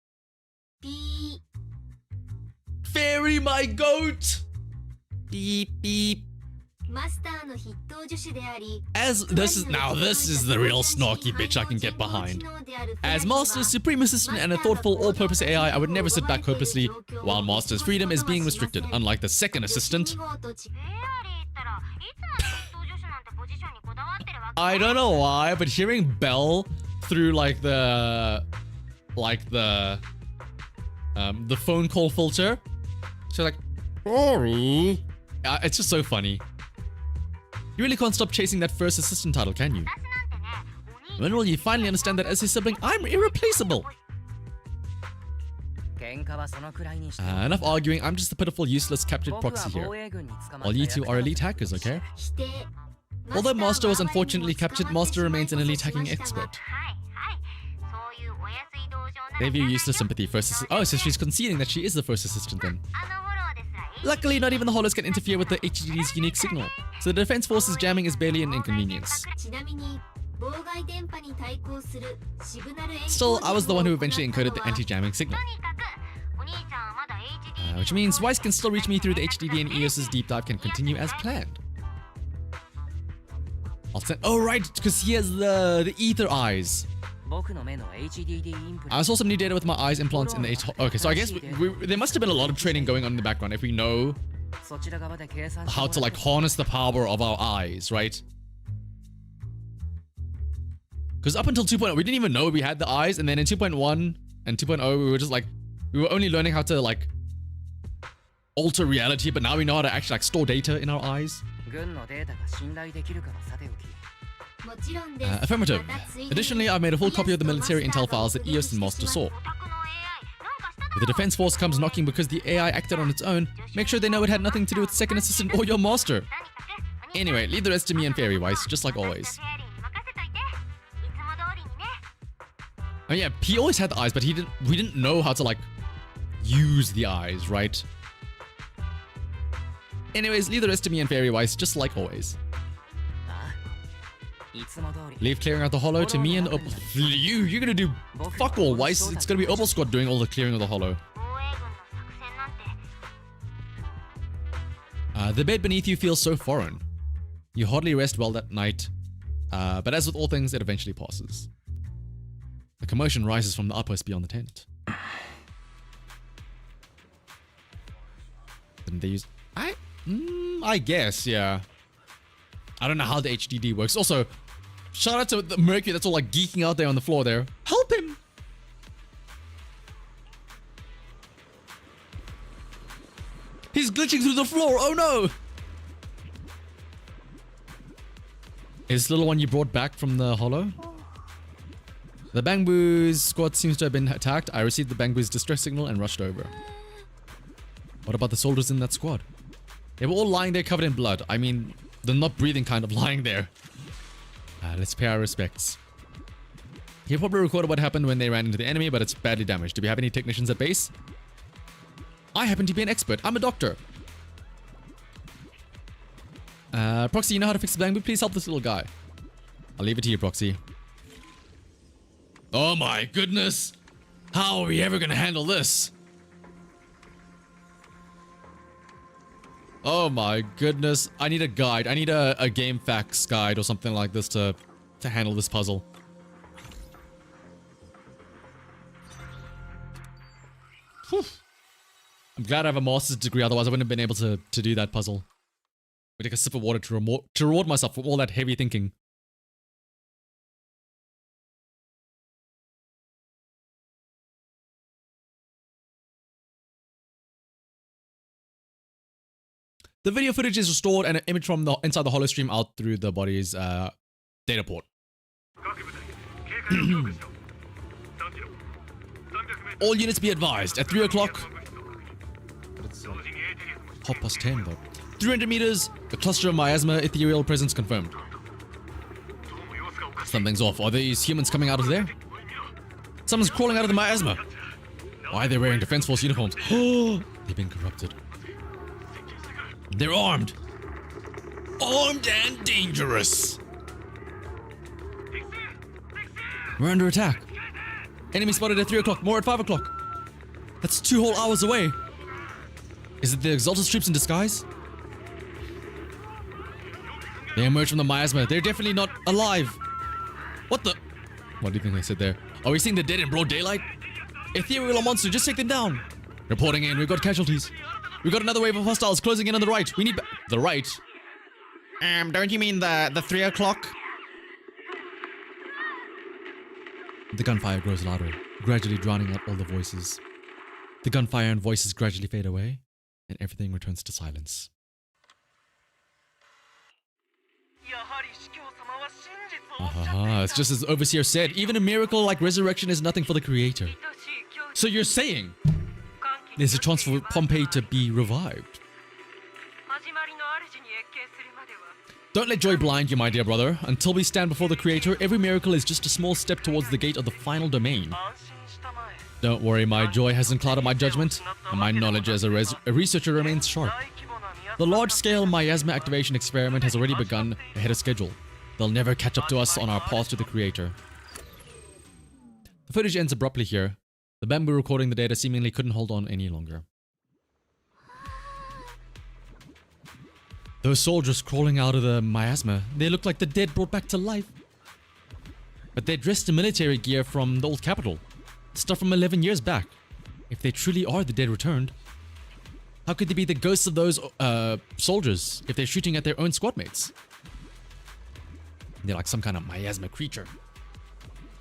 Fairy, my goat! Beep, beep. As this is the real snarky bitch I can get behind. As Master's supreme assistant and a thoughtful all-purpose AI, I would never sit back hopelessly while Master's freedom is being restricted, unlike the second assistant. I don't know why, but hearing Belle through like the phone call filter, so like, sorry, it's just so funny. You really can't stop chasing that first assistant title, can you? When will you finally understand that as his sibling, I'm irreplaceable? Enough arguing, I'm just a pitiful, useless, captured proxy here. All you two are elite hackers, okay? Although Master was unfortunately captured, Master remains an elite hacking expert. They view useless sympathy, first assistant. Oh, so she's conceding that she is the first assistant then. Luckily, not even the hollows can interfere with the HDD's unique signal, so the Defense Force's jamming is barely an inconvenience. Still, I was the one who eventually encoded the anti-jamming signal. Which means Weiss can still reach me through the HDD and EOS's deep dive can continue as planned. I'll send— oh right, because he has the ether eyes. I saw some new data with my eyes implants in the H— okay, so I guess there must have been a lot of training going on in the background if we know how to like harness the power of our eyes, right? Because up until 2.0 we didn't even know we had the eyes, and then in 2.1 and 2.0 we were just like, we were only learning how to like alter reality, but now we know how to actually like store data in our eyes. Affirmative. Additionally, I've made a full copy of the military intel files that EOS and Master saw. If the Defense Force comes knocking because the AI acted on its own, make sure they know it had nothing to do with Second Assistant or your Master. Anyway, leave the rest to me and Fairy Weiss, just like always. Oh yeah, he always had the eyes, but we didn't know how to like use the eyes, right? Anyways, leave the rest to me and Fairy Weiss, just like always. Leave clearing out the hollow to me and you're gonna do fuck all, Weiss. It's gonna be Herbal Squad doing all the clearing of the hollow. The bed beneath you feels so foreign. You hardly rest well that night, but as with all things, it eventually passes. The commotion rises from the outpost beyond the tent. Didn't they use— I guess, yeah. I don't know how the HDD works. Also, shout out to the Mercury that's all like geeking out there on the floor there. Help him! He's glitching through the floor, oh no! Is this the little one you brought back from the hollow? The Bangboos squad seems to have been attacked. I received the Bangboos distress signal and rushed over. What about the soldiers in that squad? They were all lying there covered in blood. I mean, the not breathing kind of lying there. Let's pay our respects. He probably recorded what happened when they ran into the enemy, but it's badly damaged. Do we have any technicians at base? I happen to be an expert. I'm a doctor. Proxy, you know how to fix the bang? Please help this little guy. I'll leave it to you, Proxy. Oh my goodness! How are we ever gonna handle this? Oh my goodness. I need a guide. I need a game facts guide or something like this to handle this puzzle. Whew. I'm glad I have a master's degree, otherwise I wouldn't have been able to do that puzzle. I take a sip of water to reward myself for all that heavy thinking. The video footage is restored and an image from the inside the holo stream out through the body's data port. All units be advised, at 3 o'clock... 10:30 though. 300 meters, a cluster of miasma ethereal presence confirmed. Something's off. Are these humans coming out of there? Someone's crawling out of the miasma. Why are they wearing Defense Force uniforms? Oh, they've been corrupted. They're armed. Armed and dangerous. We're under attack. Enemy spotted at 3 o'clock, more at 5 o'clock. That's 2 whole hours away. Is it the Exalted troops in disguise? They emerged from the miasma. They're definitely not alive. What the? What do you think they said there? Are we seeing the dead in broad daylight? Ethereal monster, just take them down. Reporting in, we've got casualties. We've got another wave of hostiles closing in on the right. We need the right. Don't you mean the 3 o'clock? The gunfire grows louder, gradually drowning out all the voices. The gunfire and voices gradually fade away, and everything returns to silence. It's just as Overseer said, even a miracle like resurrection is nothing for the Creator. So you're saying there's a chance for Pompeii to be revived? Don't let joy blind you, my dear brother. Until we stand before the Creator, every miracle is just a small step towards the gate of the final domain. Don't worry, my joy hasn't clouded my judgment, and my knowledge as a researcher remains sharp. The large-scale miasma activation experiment has already begun ahead of schedule. They'll never catch up to us on our path to the Creator. The footage ends abruptly here. The bamboo recording the data seemingly couldn't hold on any longer. Those soldiers crawling out of the miasma, they look like the dead brought back to life. But they're dressed in military gear from the old capital. Stuff from 11 years back. If they truly are the dead returned, how could they be the ghosts of those soldiers if they're shooting at their own squad mates? They're like some kind of miasma creature.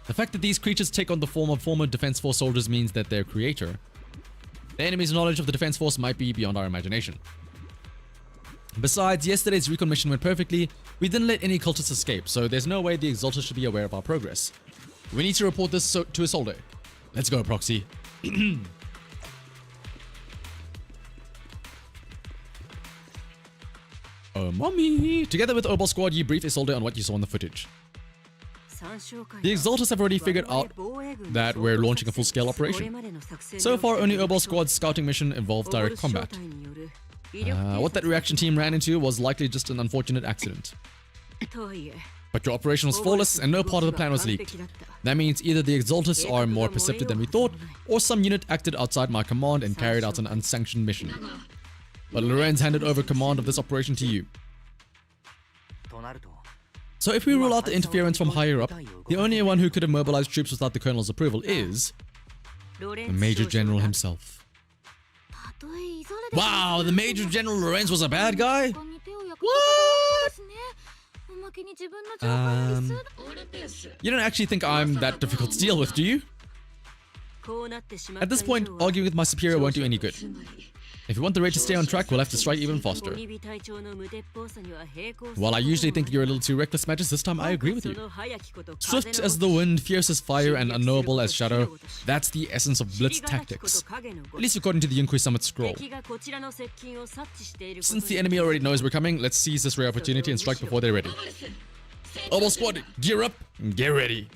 The fact that these creatures take on the form of former Defense Force soldiers means that their creator, the enemy's knowledge of the Defense Force, might be beyond our imagination. Besides, yesterday's recon mission went perfectly. We didn't let any cultists escape, so there's no way the Exalted should be aware of our progress. We need to report this to Isolde. Let's go, Proxy. Oh, mommy! Together with Obol Squad, you brief Isolde on what you saw in the footage. The Exaltists have already figured out that we're launching a full-scale operation. So far, only Obol Squad's scouting mission involved direct combat. What that reaction team ran into was likely just an unfortunate accident. But your operation was flawless and no part of the plan was leaked. That means either the Exaltists are more perceptive than we thought, or some unit acted outside my command and carried out an unsanctioned mission. But Lorenz handed over command of this operation to you. So if we rule out the interference from higher up, the only one who could have mobilized troops without the Colonel's approval is the Major General himself. Wow, the Major General Lorenz was a bad guy? What? You don't actually think I'm that difficult to deal with, do you? At this point, arguing with my superior won't do any good. If you want the raid to stay on track, we'll have to strike even faster. While I usually think you're a little too reckless, Magus, this time I agree with you. Swift as the wind, fierce as fire, and unknowable as shadow, that's the essence of blitz tactics. At least according to the Yunkui Summit scroll. Since the enemy already knows we're coming, let's seize this rare opportunity and strike before they're ready. Obol Squad, gear up and get ready.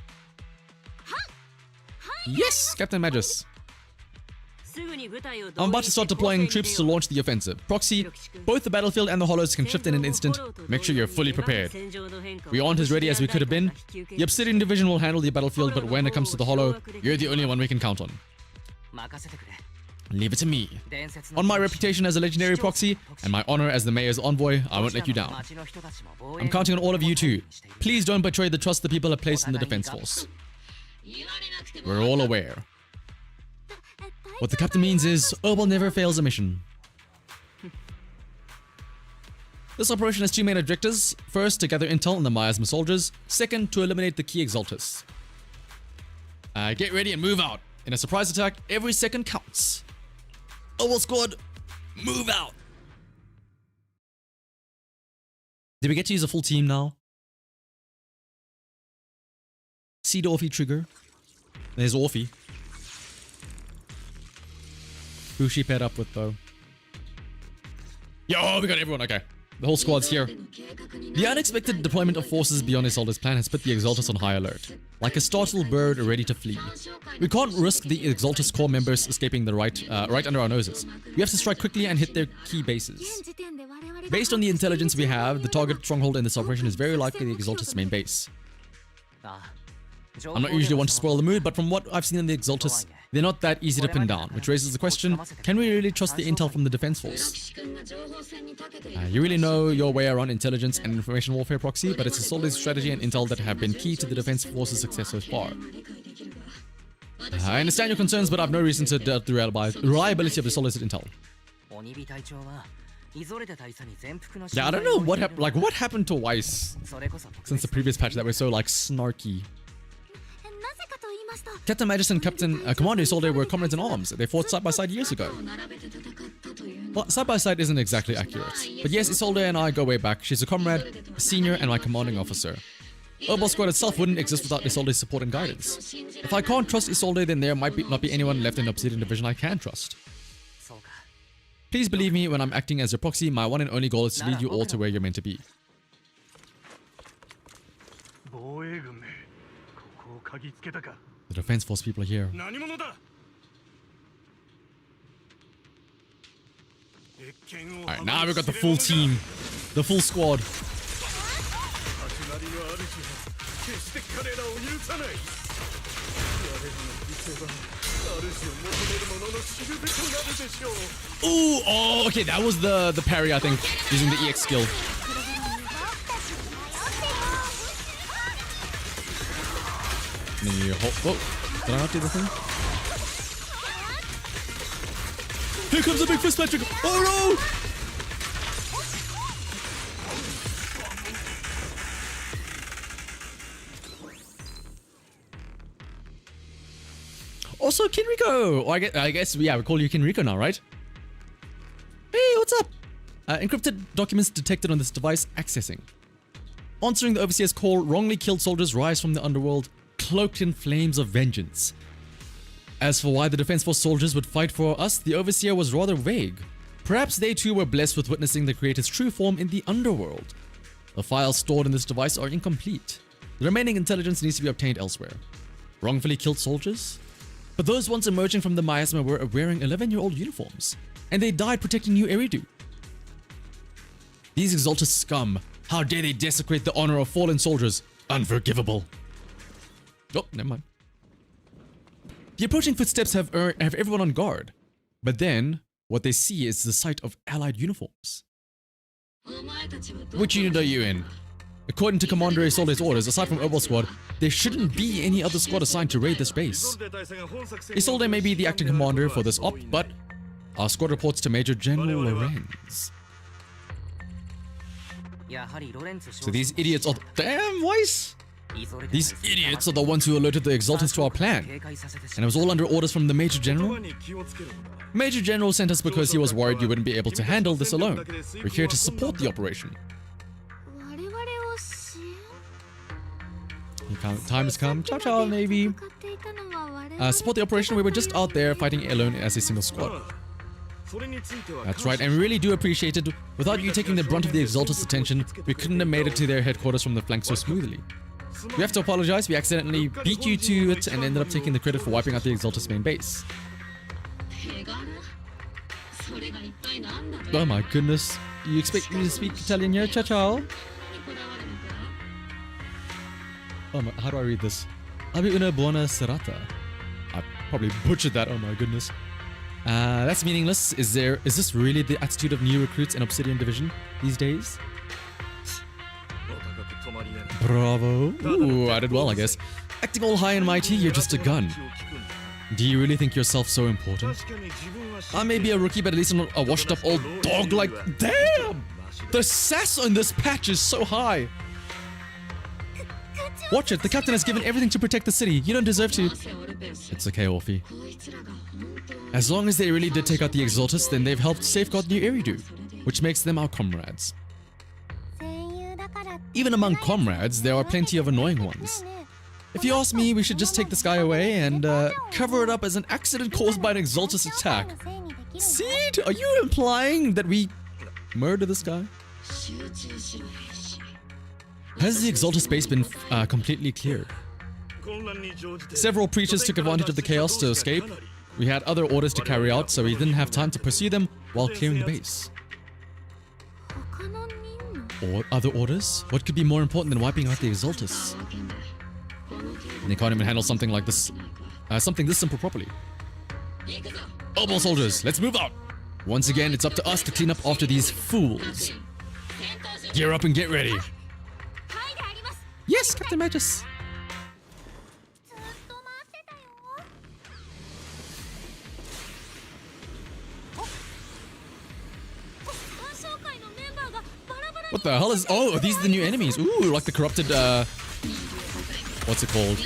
Yes, Captain Magus. I'm about to start deploying troops to launch the offensive. Proxy, both the battlefield and the hollows can shift in an instant. Make sure you're fully prepared. We aren't as ready as we could have been. The Obsidian Division will handle the battlefield, but when it comes to the hollow, you're the only one we can count on. Leave it to me. On my reputation as a legendary proxy, and my honor as the mayor's envoy, I won't let you down. I'm counting on all of you too. Please don't betray the trust the people have placed in the defense force. We're all aware. What the captain means is, Herbal never fails a mission. This operation has two main objectives. First, to gather intel on the miasma soldiers. Second, to eliminate the key exaltus. Get ready and move out. In a surprise attack, every second counts. Herbal squad, move out. Did we get to use a full team now? Seed Orphe trigger. There's Orphe. Who's she paired up with though? Yo, we got everyone, okay. The whole squad's here. The unexpected deployment of forces beyond Isolde's plan has put the Exaltus on high alert. Like a startled bird ready to flee. We can't risk the Exaltus core members escaping the right under our noses. We have to strike quickly and hit their key bases. Based on the intelligence we have, the target stronghold in this operation is very likely the Exaltus main base. I'm not usually one to spoil the mood, but from what I've seen in the Exaltus, they're not that easy to pin down, which raises the question, can we really trust the intel from the defense force? You really know your way around intelligence and information warfare, Proxy, but it's Isolde's strategy and intel that have been key to the defense force's success so far. I understand your concerns, but I have no reason to doubt the reliability of Isolde's intel. Yeah, I don't know what happened. Like, what happened to Weiss since the previous patch that was so like snarky? Captain Magus and Commander Isolde were comrades in arms. They fought side by side years ago. Well, side by side isn't exactly accurate. But yes, Isolde and I go way back. She's a comrade, a senior, and my commanding officer. Herbal Squad itself wouldn't exist without Isolde's support and guidance. If I can't trust Isolde, then there might not be anyone left in the Obsidian Division I can trust. Please believe me, when I'm acting as your proxy, my one and only goal is to lead you all to where you're meant to be. The defense force people are here. Alright, now we've got the full team. The full squad. Ooh, oh, okay, that was the parry, I think, using the EX skill. And then you hold. Oh, did I not do the thing? Here comes the big fist magic! Oh no! Also, Kinrico! Oh, I guess, yeah, we call you Kinrico now, right? Hey, what's up? Encrypted documents detected on this device accessing. Answering the Overseer's call, wrongly killed soldiers rise from the underworld, cloaked in flames of vengeance. As for why the Defense Force soldiers would fight for us, the Overseer was rather vague. Perhaps they too were blessed with witnessing the Creator's true form in the underworld. The files stored in this device are incomplete. The remaining intelligence needs to be obtained elsewhere. Wrongfully killed soldiers? But those once emerging from the miasma were wearing 11-year-old uniforms, and they died protecting New Eridu. These Exalted scum, how dare they desecrate the honor of fallen soldiers? Unforgivable. Oh, never mind. The approaching footsteps have everyone on guard, but then what they see is the sight of allied uniforms. Which unit are you in? According to Commander Isolde's orders, aside from Herbal Squad, there shouldn't be any other squad assigned to raid this base. Isolde may be the acting commander for this op, but our squad reports to Major General Lorenz. So these idiots are... Damn, Weiss! These idiots are the ones who alerted the Exaltants to our plan. And it was all under orders from the Major General? Major General sent us because he was worried you wouldn't be able to handle this alone. We're here to support the operation. Time has come. Ciao, ciao, Navy. Support the operation. We were just out there fighting alone as a single squad. That's right, and we really do appreciate it. Without you taking the brunt of the Exaltus' attention, we couldn't have made it to their headquarters from the flank so smoothly. We have to apologize. We accidentally beat you to it and ended up taking the credit for wiping out the Exaltus main base. Oh my goodness. You expect me to speak Italian here? Ciao ciao. Oh my, how do I read this? Abbi una buona serata. I probably butchered that, oh my goodness. That's meaningless. Is this really the attitude of new recruits in Obsidian Division these days? Bravo. Ooh, I did well, I guess. Acting all high and mighty, you're just a gun. Do you really think yourself so important? I may be a rookie, but at least I'm not a washed up old dog like... Damn! The sass on this patch is so high. Watch it, the captain has given everything to protect the city. You don't deserve to... It's okay, Orphe. As long as they really did take out the Exaltus, then they've helped safeguard New Eridu, which makes them our comrades. Even among comrades, there are plenty of annoying ones. If you ask me, we should just take this guy away and cover it up as an accident caused by an Exaltus attack. Seed, are you implying that we murder this guy? Has the Exaltus base been completely cleared? Several preachers took advantage of the chaos to escape. We had other orders to carry out, so we didn't have time to pursue them while clearing the base. Or other orders? What could be more important than wiping out the Exaltus? And they can't even handle something like this, something this simple properly. Obol soldiers, let's move out! Once again, it's up to us to clean up after these fools. Gear up and get ready. Yes, Captain Magus. What the hell is... Oh, these are the new enemies. Ooh, like the corrupted, what's it called?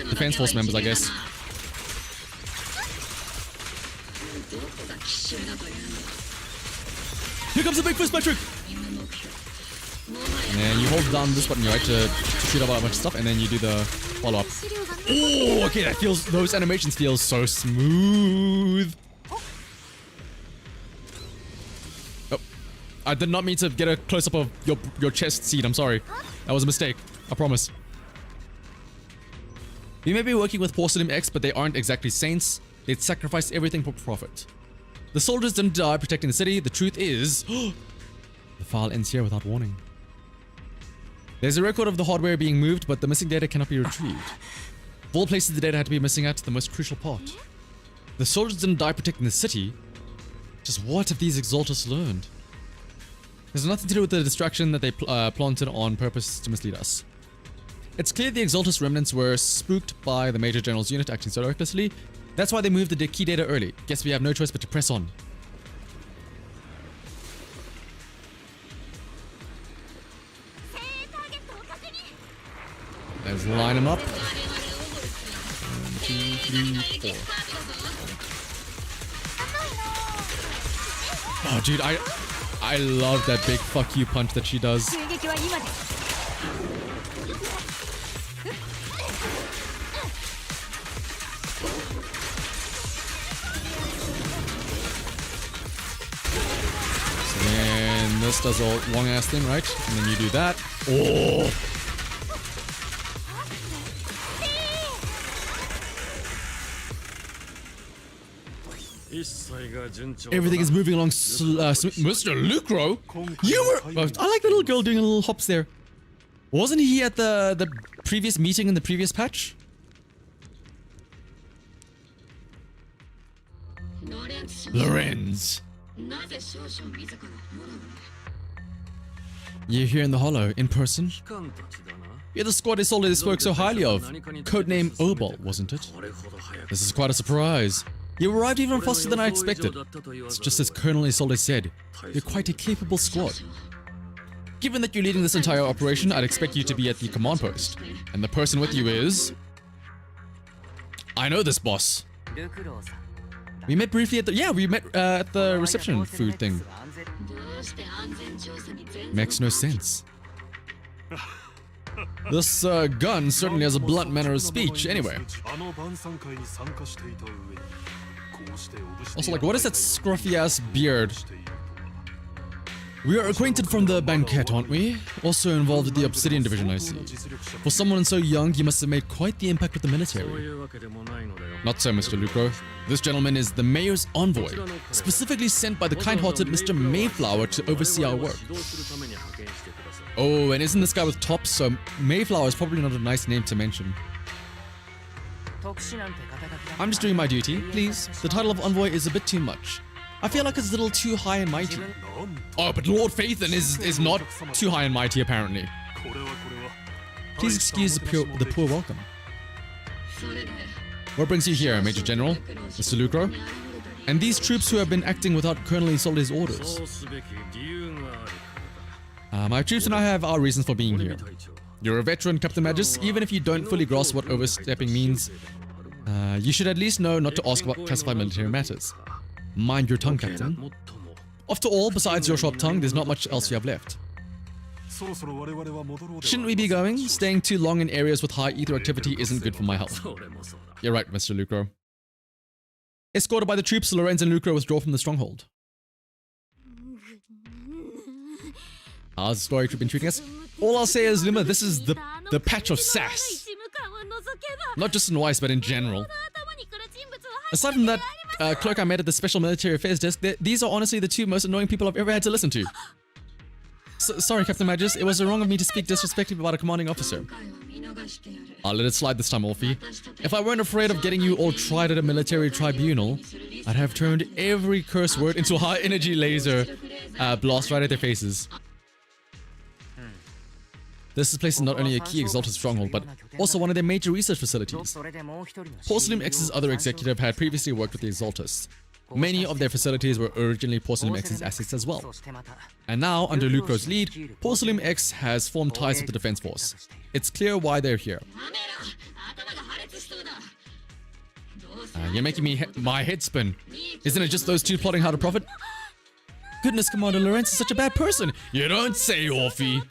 Defense Force members, I guess. Here comes the big fist metric! And you hold down this button, right, to shoot up a bunch of stuff, and then you do the follow-up. Oh, okay, that feels... Those animations feel so smooth. I did not mean to get a close-up of your chest, Seed. I'm sorry. That was a mistake. I promise. We may be working with Porcelain X, but they aren't exactly saints. They'd sacrifice everything for profit. The soldiers didn't die protecting the city. The truth is... the file ends here without warning. There's a record of the hardware being moved, but the missing data cannot be retrieved. Of all places the data had to be missing at, the most crucial part. The soldiers didn't die protecting the city. Just what have these Exaltus learned? There's nothing to do with the distraction that they planted on purpose to mislead us. It's clear the Exaltus remnants were spooked by the Major General's unit acting so recklessly. That's why they moved the key data early. Guess we have no choice but to press on. There's lining up. 1, 2, 3, 4. Oh, dude, I love that big fuck you punch that she does. And this does a long ass thing, right? And then you do that. Oh! Everything is moving along Mr. Lucro? You were... Oh, I like the little girl doing a little hops there. Wasn't he at the previous meeting in the previous patch? Lorenz. You're here in the Hollow, in person? You're the squad Isolde spoke so highly of. Codename Obol, wasn't it? This is quite a surprise. You arrived even faster than I expected. It's just as Colonel Isolde said, you're quite a capable squad. Given that you're leading this entire operation, I'd expect you to be at the command post. And the person with you is... I know this boss. We met briefly at the... Yeah, we met at the reception food thing. Makes no sense. This gun certainly has a blunt manner of speech, anyway. Also, like, what is that scruffy-ass beard? We are acquainted from the banquet, aren't we? Also involved with the Obsidian Division, I see. For someone so young, you must have made quite the impact with the military. Not so, Mr. Lucro. This gentleman is the mayor's envoy, specifically sent by the kind-hearted Mr. Mayflower to oversee our work. Oh, and isn't this guy with tops? So Mayflower is probably not a nice name to mention. I'm just doing my duty, please. The title of envoy is a bit too much. I feel like it's a little too high and mighty. Oh, but Lord Phaethon is not too high and mighty, apparently. Please excuse the poor welcome. What brings you here, Major General? Mr. Lucro? And these troops who have been acting without Colonel Isolde's orders? My troops and I have our reasons for being here. You're a veteran, Captain Magus. Even if you don't fully grasp what overstepping means, you should at least know not to ask about classified military matters. Mind your tongue, Captain. After all, besides your sharp tongue, there's not much else you have left. Shouldn't we be going? Staying too long in areas with high ether activity isn't good for my health. You're right, Mr. Lucro. Escorted by the troops, Lorenz and Lucro withdraw from the stronghold. How's the story been treating us? All I'll say is, Luma, this is the patch of sass. Not just in Weiss, but in general. Aside from that clerk I met at the Special Military Affairs desk, these are honestly the two most annoying people I've ever had to listen to. Sorry, Captain Magus, it was wrong of me to speak disrespectfully about a commanding officer. I'll let it slide this time, Orphe. If I weren't afraid of getting you all tried at a military tribunal, I'd have turned every curse word into a high-energy laser blast right at their faces. This place is not only a key Exalted stronghold, but also one of their major research facilities. Porcelain X's other executive had previously worked with the Exaltists. Many of their facilities were originally Porcelain X's assets as well. And now, under Lucro's lead, Porcelain X has formed ties with the Defense Force. It's clear why they're here. You're making my head spin. Isn't it just those two plotting how to profit? Goodness, Commander Lorenz is such a bad person. You don't say, Orphe.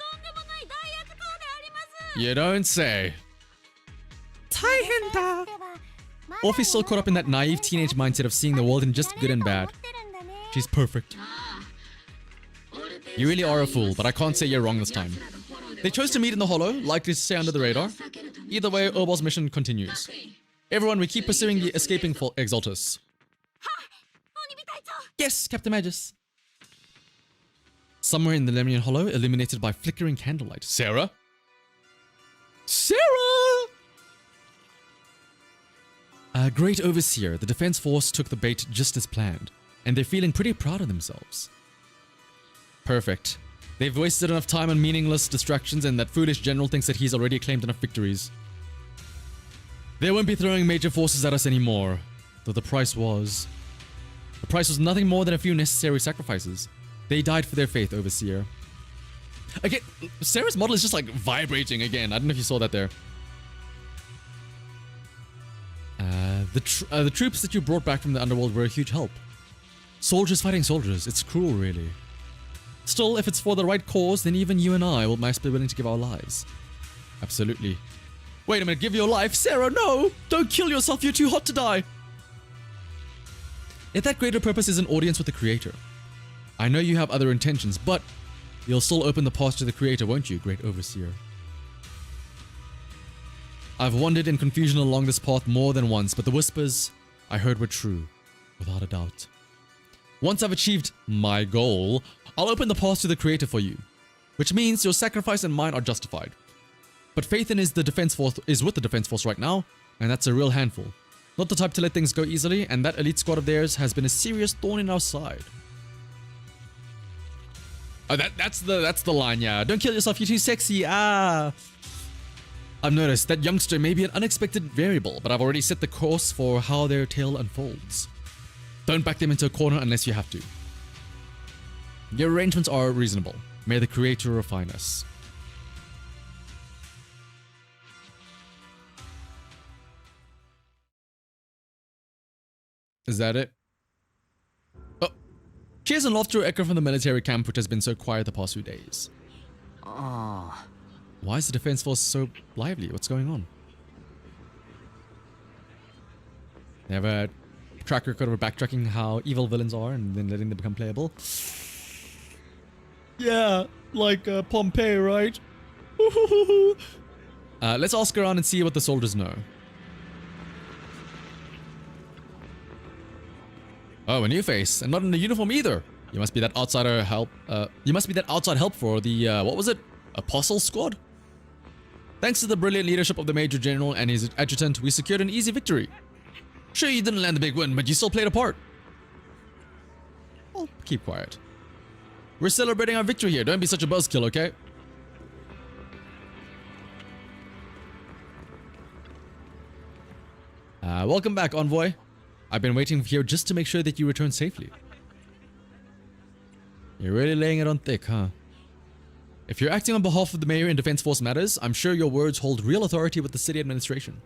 You don't say. Orphe's still caught up in that naive teenage mindset of seeing the world in just good and bad. She's perfect. You really are a fool, but I can't say you're wrong this time. They chose to meet in the Hollow, likely to stay under the radar. Either way, Urbal's mission continues. Everyone, we keep pursuing the escaping Exaltus. Yes, Captain Magus. Somewhere in the Lemnian Hollow, illuminated by flickering candlelight. Sarah? Sarah! Great Overseer, the Defense Force took the bait just as planned, and they're feeling pretty proud of themselves. Perfect. They've wasted enough time on meaningless distractions, and that foolish general thinks that he's already claimed enough victories. They won't be throwing major forces at us anymore, though the price was nothing more than a few necessary sacrifices. They died for their faith, Overseer. Again, Sarah's model is just like vibrating again. I don't know if you saw that there. The troops that you brought back from the underworld were a huge help. Soldiers fighting soldiers. It's cruel, really. Still, if it's for the right cause, then even you and I might be willing to give our lives. Absolutely. Wait a minute, give your life? Sarah, no! Don't kill yourself, you're too hot to die! If that greater purpose is an audience with the Creator, I know you have other intentions, but you'll still open the path to the Creator, won't you, Great Overseer? I've wandered in confusion along this path more than once, but the whispers I heard were true, without a doubt. Once I've achieved my goal, I'll open the path to the Creator for you, which means your sacrifice and mine are justified. But Phaethon is with the Defense Force right now, and that's a real handful. Not the type to let things go easily, and that elite squad of theirs has been a serious thorn in our side. Oh, that's the line, yeah. Don't kill yourself, you're too sexy. I've noticed that youngster may be an unexpected variable, but I've already set the course for how their tale unfolds. Don't back them into a corner unless you have to. Your arrangements are reasonable. May the Creator refine us. Is that it? Oh. Cheers and laughter echo from the military camp, which has been so quiet the past few days. Why is the Defense Force so lively? What's going on? They have a track record of backtracking how evil villains are and then letting them become playable. Yeah, like Pompeii, right? Let's ask around and see what the soldiers know. Oh, a new face, and not in the uniform either. You must be that outsider help. You must be that outside help for the what was it? Apostle Squad. Thanks to the brilliant leadership of the Major General and his adjutant, we secured an easy victory. Sure, you didn't land the big win, but you still played a part. Oh, keep quiet. We're celebrating our victory here. Don't be such a buzzkill, okay? Welcome back, Envoy. I've been waiting here just to make sure that you return safely. You're really laying it on thick, huh? If you're acting on behalf of the Mayor in Defense Force matters, I'm sure your words hold real authority with the city administration.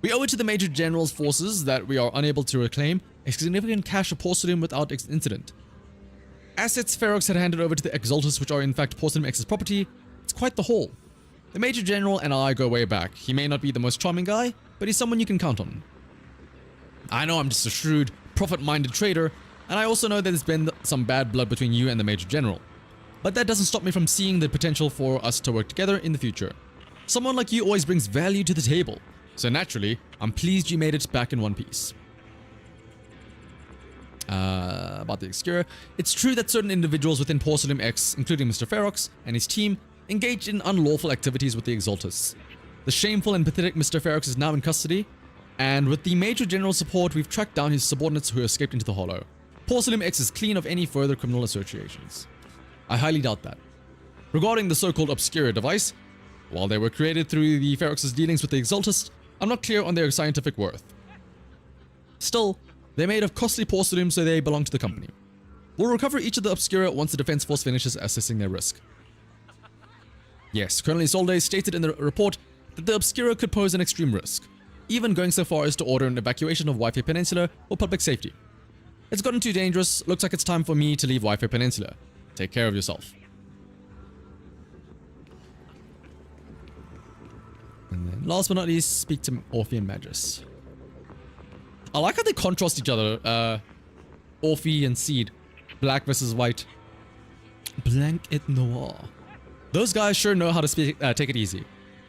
We owe it to the Major General's forces that we are unable to reclaim a significant cache of porcelain without incident. Assets Ferox had handed over to the Exaltus, which are in fact Porcelain X's property. It's quite the haul. The Major General and I go way back. He may not be the most charming guy, but he's someone you can count on. I know I'm just a shrewd, profit-minded trader, and I also know that there's been some bad blood between you and the Major General. But that doesn't stop me from seeing the potential for us to work together in the future. Someone like you always brings value to the table, so naturally, I'm pleased you made it back in one piece. About the Obscura, it's true that certain individuals within Porcelain X, including Mr. Ferox and his team, engaged in unlawful activities with the Exaltus. The shameful and pathetic Mr. Ferox is now in custody, and with the Major General's support, we've tracked down his subordinates who escaped into the Hollow. Porcelain X is clean of any further criminal associations. I highly doubt that. Regarding the so-called Obscura device, while they were created through the Ferox's dealings with the Exaltus, I'm not clear on their scientific worth. Still, they're made of costly porcelain, so they belong to the company. We'll recover each of the Obscura once the Defense Force finishes assessing their risk. Yes, Colonel Isolde stated in the report that the Obscura could pose an extreme risk, even going so far as to order an evacuation of Wi-Fi Peninsula for public safety. It's gotten too dangerous. Looks like it's time for me to leave Wi-Fi Peninsula. Take care of yourself. And then last but not least, speak to Orphe and Magus. I like how they contrast each other. Orphe and Seed. Black versus white. Blanc et noir. Those guys sure know how to take it easy.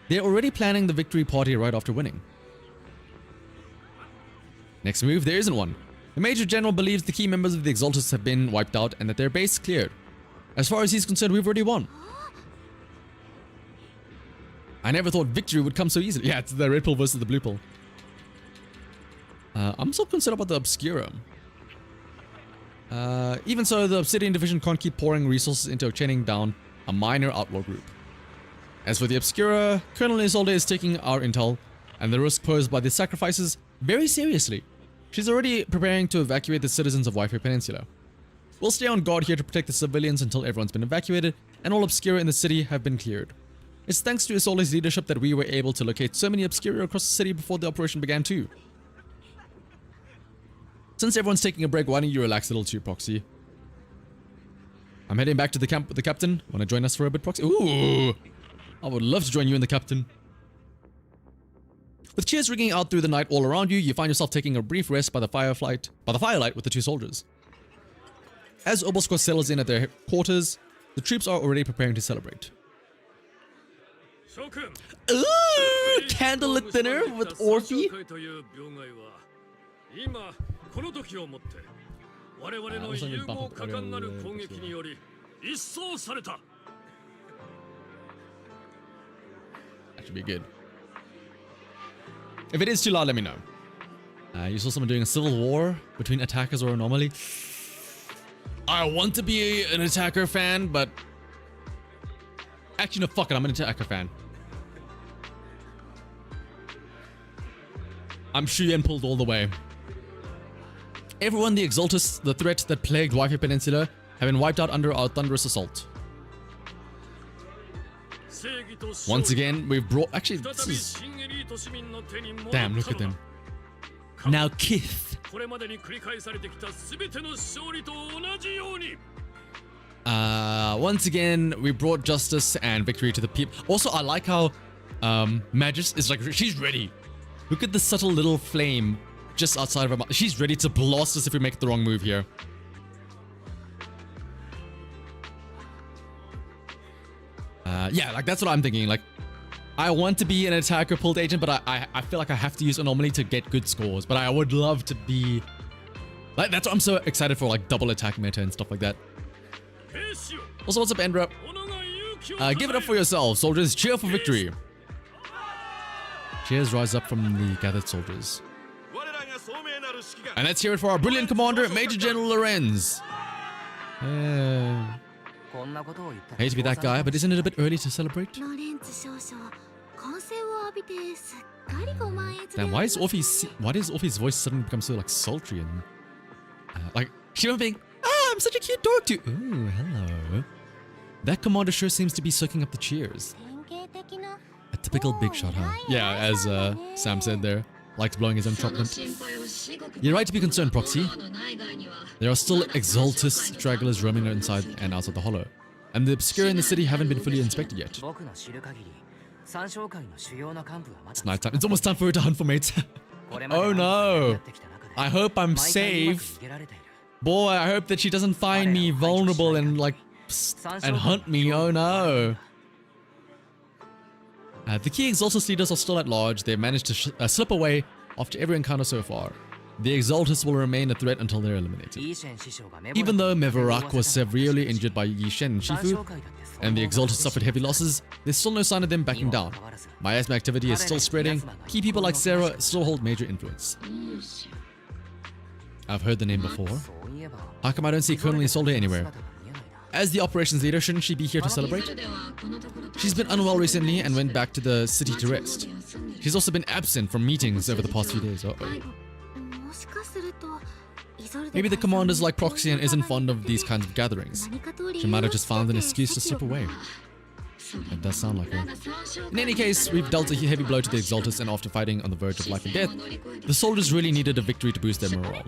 They're already planning the victory party right after winning. Next move, there isn't one. The Major General believes the key members of the Exaltus have been wiped out and that their base cleared. As far as he's concerned, we've already won. I never thought victory would come so easily. Yeah, it's the red pill versus the blue pill. I'm so concerned about the Obscura. Even so, the Obsidian Division can't keep pouring resources into chaining down a minor outlaw group. As for the Obscura, Colonel Isolde is taking our intel and the risk posed by the sacrifices very seriously. She's already preparing to evacuate the citizens of Wi-Fi Peninsula. We'll stay on guard here to protect the civilians until everyone's been evacuated and all Obscura in the city have been cleared. It's thanks to Isolde's leadership that we were able to locate so many Obscura across the city before the operation began too. Since everyone's taking a break, why don't you relax a little too, Proxy? I'm heading back to the camp with the captain. Want to join us for a bit, Proxy? Ooh! I would love to join you and the captain. With cheers ringing out through the night all around you, you find yourself taking a brief rest by the firelight with the two soldiers. As Oboskor settles in at their quarters, the troops are already preparing to celebrate. Ooh! Candlelit dinner with Orphe? That should be good. If it is too loud, let me know. You saw someone doing a civil war between attackers or anomaly. I want to be an attacker fan, but... Actually, no, fuck it, I'm an attacker fan. I'm Shuyen pulled all the way. Everyone, the Exaltus, the threat that plagued Wi-Fi Peninsula, have been wiped out under our thunderous assault. Once again, we've brought... Actually, this is... Damn, look at them. Now Kith. Once again, we brought justice and victory to the people. Also, I like how Magus is like, she's ready. Look at the subtle little flame just outside of her mouth. She's ready to blast us if we make the wrong move here. Yeah, like that's what I'm thinking. Like, I want to be an attack repelled agent, but I feel like I have to use anomaly to get good scores. But I would love to be like, that's what I'm so excited for, like double attack meta and stuff like that. Also, what's up, Endra? Give it up for yourselves, soldiers. Cheer for victory. Cheers rise up from the gathered soldiers. And let's hear it for our brilliant commander, Major General Lorenz. Hate to be that guy, but isn't it a bit early to celebrate? Damn, why does Orphe's voice suddenly become so like sultry and like she went being, I'm such a cute dog too. Ooh, hello. That commander sure seems to be soaking up the cheers. A typical big shot, huh? Yeah, as Sam said there, likes blowing his own trumpet. You're right to be concerned, Proxy. There are still Exaltus stragglers roaming inside and outside the hollow, and the obscure in the city haven't been fully inspected yet. It's nighttime. It's almost time for her to hunt for mates. Oh no! I hope I'm safe. Boy, I hope that she doesn't find me vulnerable and like and hunt me. Oh no! The key Exaltus leaders are still at large. They've managed to slip away after every encounter so far. The Exaltus will remain a threat until they're eliminated. Even though Mevarak was severely injured by Yishen and Shifu, and the Exaltus suffered heavy losses, there's still no sign of them backing down. Miasma activity is still spreading. Key people like Sarah still hold major influence. I've heard the name before. How come I don't see Colonel Isolde anywhere? As the operations leader, shouldn't she be here to celebrate? She's been unwell recently and went back to the city to rest. She's also been absent from meetings over the past few days. Uh-oh. Maybe the commander's like Proxy and isn't fond of these kinds of gatherings. She might have just found an excuse to slip away. That does sound like her. In any case, we've dealt a heavy blow to the Exaltus, and after fighting on the verge of life and death, the soldiers really needed a victory to boost their morale.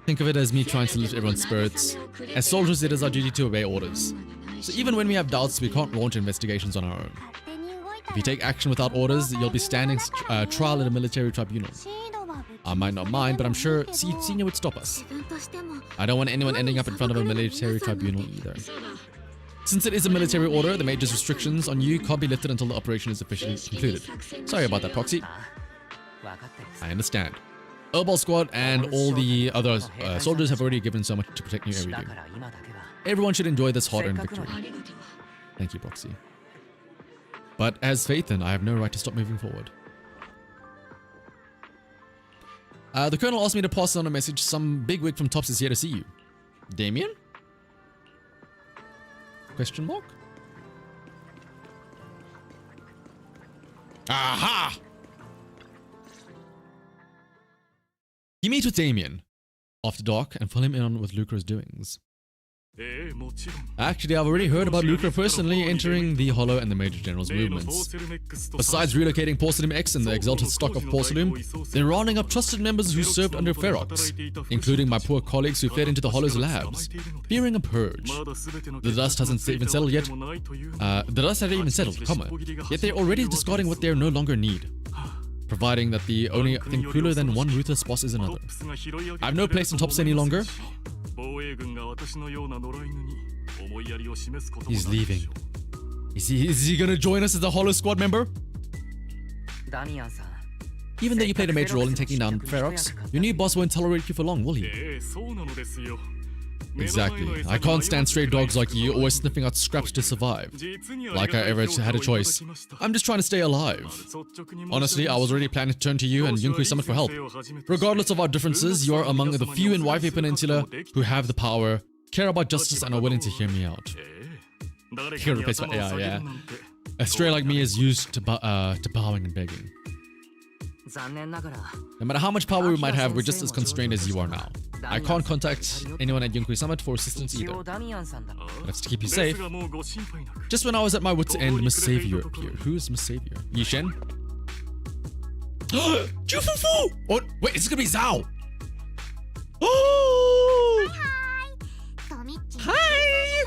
Think of it as me trying to lift everyone's spirits. As soldiers, it is our duty to obey orders. So even when we have doubts, we can't launch investigations on our own. If you take action without orders, you'll be standing trial at a military tribunal. I might not mind, but I'm sure Senior would stop us. I don't want anyone ending up in front of a military tribunal either. Since it is a military order, the major's restrictions on you can't be lifted until the operation is officially concluded. Sorry about that, Proxy. I understand. Herbal Squad and all the other soldiers have already given so much to protect you every day. Everyone should enjoy this hard-earned victory. Thank you, Proxy. But as Phaethon, I have no right to stop moving forward. The Colonel asked me to pass on a message. Some bigwig from Tops is here to see you. Damien? Question mark? Aha! You meet with Damien after dark and fill him in on with Lucra's doings. Actually, I've already heard about Lucra personally entering the Hollow and the Major General's movements. Besides relocating Porcelain X and the exalted stock of Porcelain, they're rounding up trusted members who served under Ferox, including my poor colleagues who fed into the Hollow's labs, fearing a purge. The dust hasn't even settled yet. Yet they're already discarding what they no longer need. Providing that the only thing cooler than one ruthless boss is another. I have no place in Tops any longer. He's leaving. Is he gonna join us as a Hollow Squad member? Even though you played a major role in taking down Ferox, your new boss won't tolerate you for long, will he? Exactly. I can't stand stray dogs like you, always sniffing out scraps to survive. Like I ever had a choice. I'm just trying to stay alive. Honestly, I was already planning to turn to you and Yunkui Summit for help. Regardless of our differences, you are among the few in Waifu Peninsula who have the power, care about justice, and are willing to hear me out. Here replaced by AI, yeah. A stray like me is used to bowing and begging. No matter how much power we might have, we're just as constrained as you are now. I can't contact anyone at Yunkui Summit for assistance either. But that's to keep you safe. Just when I was at my wit's end, Miss Savior appeared. Who is Miss Savior? Yishen? Jufufu! Oh, wait, this is gonna be Zhao! Oh! Hi!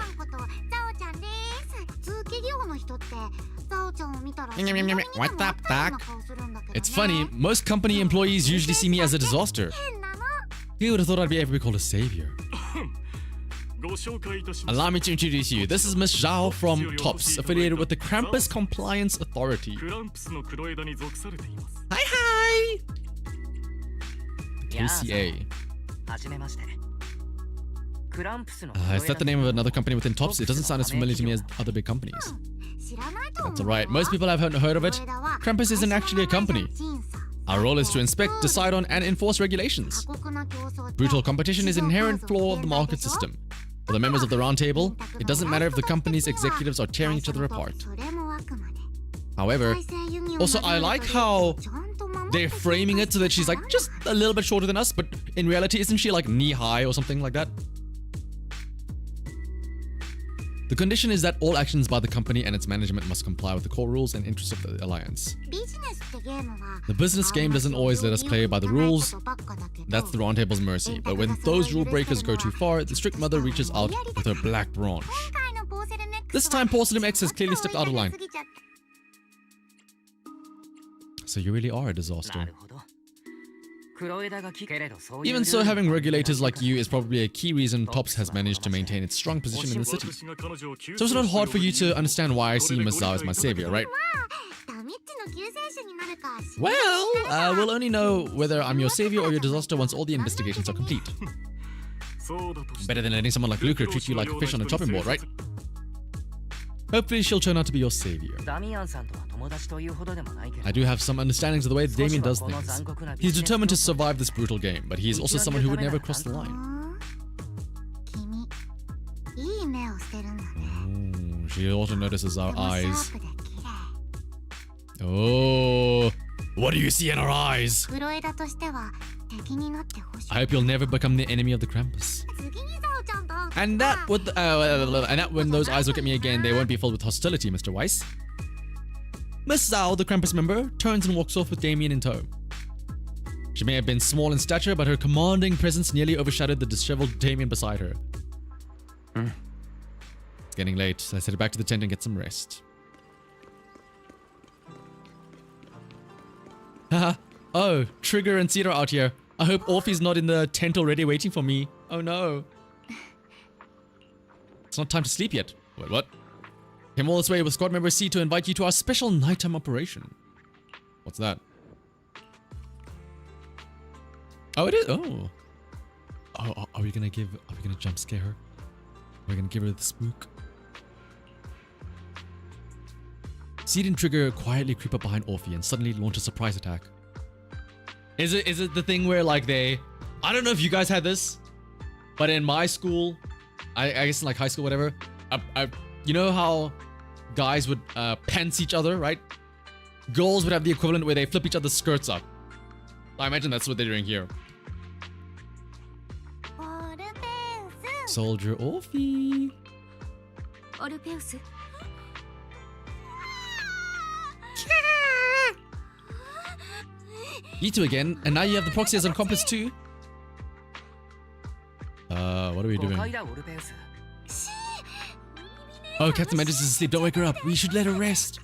What up, Doc? It's funny, most company employees usually see me as a disaster. Who would have thought I'd be able to be called a savior? Allow me to introduce you. This is Miss Zhao from TOPS, affiliated with the Krampus Compliance Authority. Hi, hi! KCA. Is that the name of another company within TOPS? It doesn't sound as familiar to me as other big companies. That's alright. Most people have heard of it. Krampus isn't actually a company. Our role is to inspect, decide on, and enforce regulations. Brutal competition is an inherent flaw of the market system. For the members of the Roundtable, it doesn't matter if the company's executives are tearing each other apart. However, also I like how they're framing it so that she's like just a little bit shorter than us, but in reality, isn't she like knee-high or something like that? The condition is that all actions by the company and its management must comply with the core rules and interests of the alliance. The business game doesn't always let us play by the rules. That's the Roundtable's mercy. But when those rule breakers go too far, the strict mother reaches out with her black branch. This time, Porcelain X has clearly stepped out of line. So you really are a disaster. Even so, having regulators like you is probably a key reason TOPS has managed to maintain its strong position in the city. So it's not hard for you to understand why I see Miss Zhao as my savior, right? Well, we'll only know whether I'm your savior or your disaster once all the investigations are complete. Better than letting someone like Luca treat you like a fish on a chopping board, right? Hopefully she'll turn out to be your savior. I do have some understandings of the way Damien does things. He's determined to survive this brutal game, but he's also someone who would never cross the line. Oh, she also notices our eyes. Oh, what do you see in our eyes? I hope you'll never become the enemy of the Krampus. And that when those eyes look at me again, they won't be filled with hostility, Mr. Weiss. Miss Zhao, the Krampus member, turns and walks off with Damien in tow. She may have been small in stature, but her commanding presence nearly overshadowed the disheveled Damien beside her. It's getting late, so I head back to the tent and get some rest. Haha. Oh, Trigger and Cedar out here. I hope Orphe's not in the tent already waiting for me. Oh no. It's not time to sleep yet. Wait, what? Came all this way with squad member C to invite you to our special nighttime operation. What's that? Oh, it is. Oh. Oh, are we gonna jump scare her? Are we gonna give her the spook? Seed and Trigger quietly creep up behind Orphe and suddenly launch a surprise attack. Is it the thing where like I don't know if you guys had this, but in my school, I guess in like high school, whatever, you know how guys would pants each other, right? Girls would have the equivalent where they flip each other's skirts up. I imagine that's what they're doing here. Soldier Orphe. You two again, and now you have the proxy as an accomplice too? What are we doing? Oh, Captain Mantis is asleep. Don't wake her up. We should let her rest.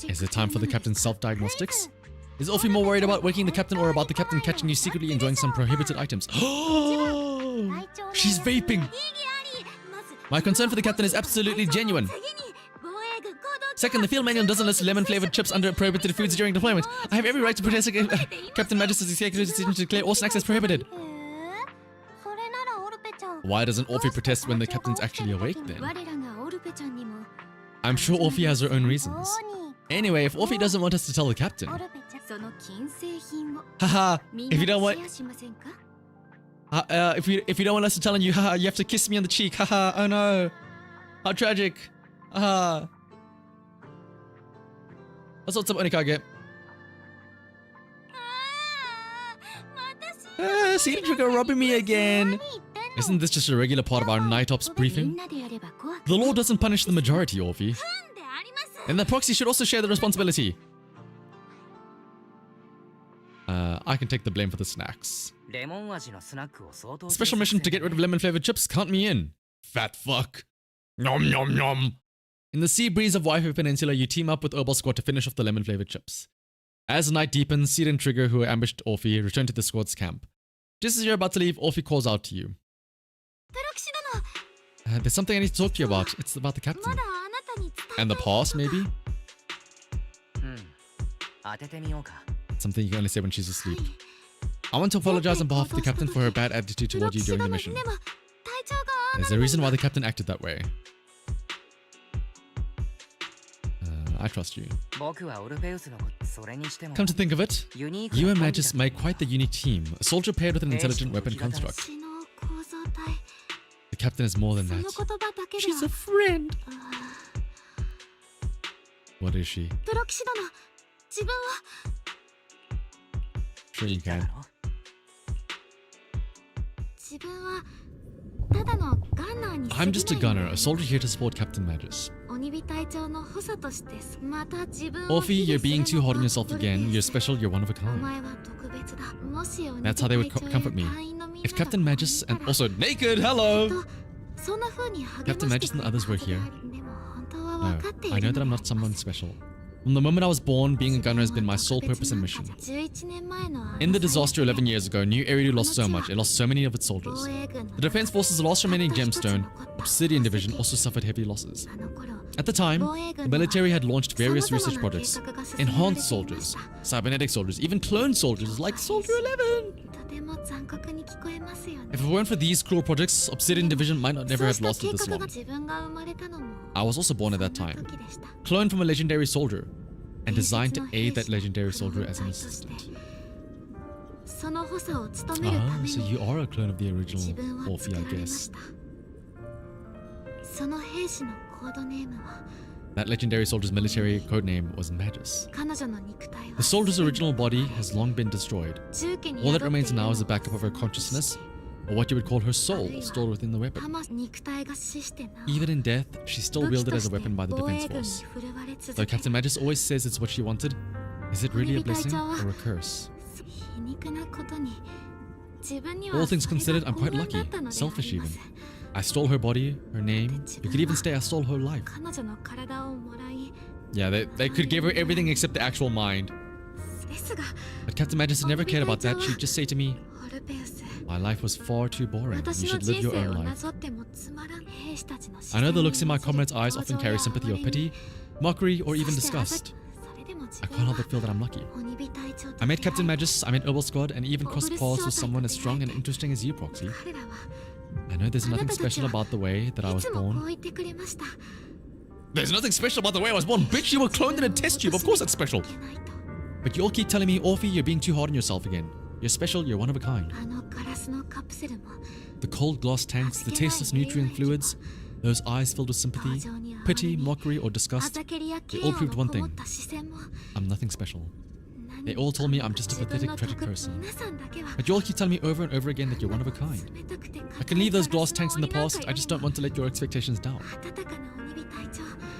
Is it time for the captain's self-diagnostics? Is Orphe more worried about waking the captain or about the captain catching you secretly enjoying some prohibited items? Oh, she's vaping. My concern for the captain is absolutely genuine. Second, the field manual doesn't list lemon-flavored chips under prohibited foods during deployment. I have every right to protest Captain Majesty's executive decision to declare all snacks as prohibited. Why doesn't Orphe protest when the captain's actually awake then? I'm sure Orphe has her own reasons. Anyway, if Orphe doesn't want us to tell the captain... Haha, if you don't want... if you don't want us to tell you, haha, you have to kiss me on the cheek, haha, oh no. How tragic. Haha. What's up, Onikage? See the Trigger robbing me again. Isn't this just a regular part of our night ops briefing? The law doesn't punish the majority, Orphe. And the proxy should also share the responsibility. I can take the blame for the snacks. Special mission to get rid of lemon-flavored chips, count me in. Fat fuck. Nom nom nom. In the sea breeze of Waifu Peninsula, you team up with Herbal Squad to finish off the lemon-flavored chips. As the night deepens, Seed and Trigger, who ambushed Orphe, return to the squad's camp. Just as you're about to leave, Orphe calls out to you. There's something I need to talk to you about. It's about the captain. And the past, maybe? Something you can only say when she's asleep. I want to apologize on behalf of the captain for her bad attitude toward you during the mission. There's a reason why the captain acted that way. I trust you. Come to think of it, you and Magus make quite the unique team. A soldier paired with an intelligent weapon construct. The captain is more than that. She's a friend. What is she? Sure you can. I'm just a gunner, a soldier here to support Captain Magus. Orphe, you're being too hard on yourself again. You're special, you're one of a kind. That's how they would comfort me. If Captain Magus and also naked, hello! Captain Magus and the others were here. No, I know that I'm not someone special. From the moment I was born, being a gunner has been my sole purpose and mission. In the disaster 11 years ago, New Eridu lost so much. It lost so many of its soldiers. The Defense Force's last remaining gemstone, Obsidian Division, also suffered heavy losses. At the time, the military had launched various research projects. Enhanced soldiers, cybernetic soldiers, even cloned soldiers like Soldier 11. If it weren't for these cruel projects, Obsidian Division might not never have lasted this long. I was also born at that time, cloned from a legendary soldier, and designed to aid that legendary soldier as an assistant. Ah, so you are a clone of the original Orphe, I guess. That legendary soldier's military codename was Magus. The soldier's original body has long been destroyed. All that remains now is a backup of her consciousness, or what you would call her soul, stored within the weapon. Even in death, she's still wielded as a weapon by the Defense Force. Though Captain Magus always says it's what she wanted, is it really a blessing or a curse? All things considered, I'm quite lucky, selfish even. I stole her body, her name. You could even say I stole her life. Yeah, they could give her everything except the actual mind. But Captain Magus never cared about that. She'd just say to me, my life was far too boring. You should live your own life. I know the looks in my comrades' eyes often carry sympathy or pity, mockery, or even disgust. I can't help but feel that I'm lucky. I met Captain Magus, I met Herbal Squad, and even crossed paths with someone as strong and interesting as you, Proxy. I know there's nothing special about the way that I was born. There's nothing special about the way I was born. Bitch, you were cloned in a test tube. Of course that's special. But you all keep telling me, Orphe, you're being too hard on yourself again. You're special, you're one of a kind. The cold glass tanks, the tasteless nutrient fluids, those eyes filled with sympathy, pity, mockery, or disgust, they all proved one thing. I'm nothing special. They all told me I'm just a pathetic, tragic person. But you all keep telling me over and over again that you're one of a kind. I can leave those glass tanks in the past, I just don't want to let your expectations down.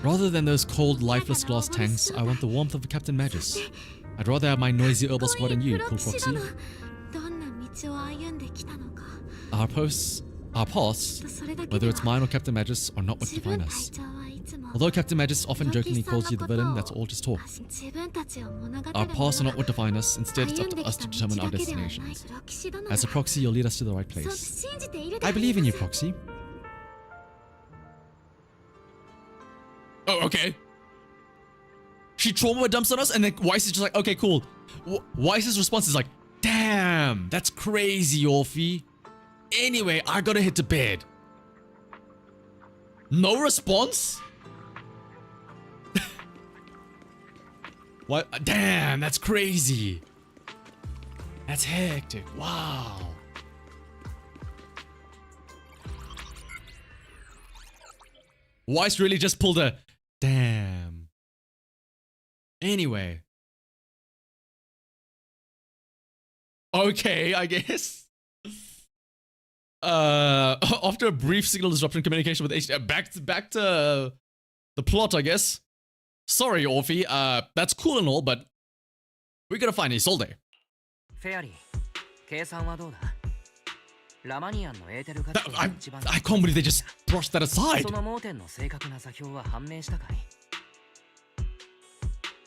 Rather than those cold, lifeless glass tanks, I want the warmth of a Captain Magus. I'd rather have my noisy Herbal Squad than you, cool Proxy. Our past, whether it's mine or Captain Magus, are not what define us. Although Captain Magus often jokingly calls you the villain, that's all just talk. Our pasts are not what define us, instead it's up to us to determine our destinations. As a Proxy, you'll lead us to the right place. I believe in you, Proxy. Oh, okay. She trauma dumps on us, and then Weiss is just like, okay, cool. Weiss's response is like, damn, that's crazy, Orphe. Anyway, I gotta head to bed. No response? What? Damn, that's crazy. That's hectic. Wow. Weiss really just pulled a damn. Anyway. Okay, I guess. After a brief signal disruption communication with HDR, back to the plot, I guess. Sorry, Orphe. That's cool and all, but we gotta find Isolde. I can't believe they just brushed that aside.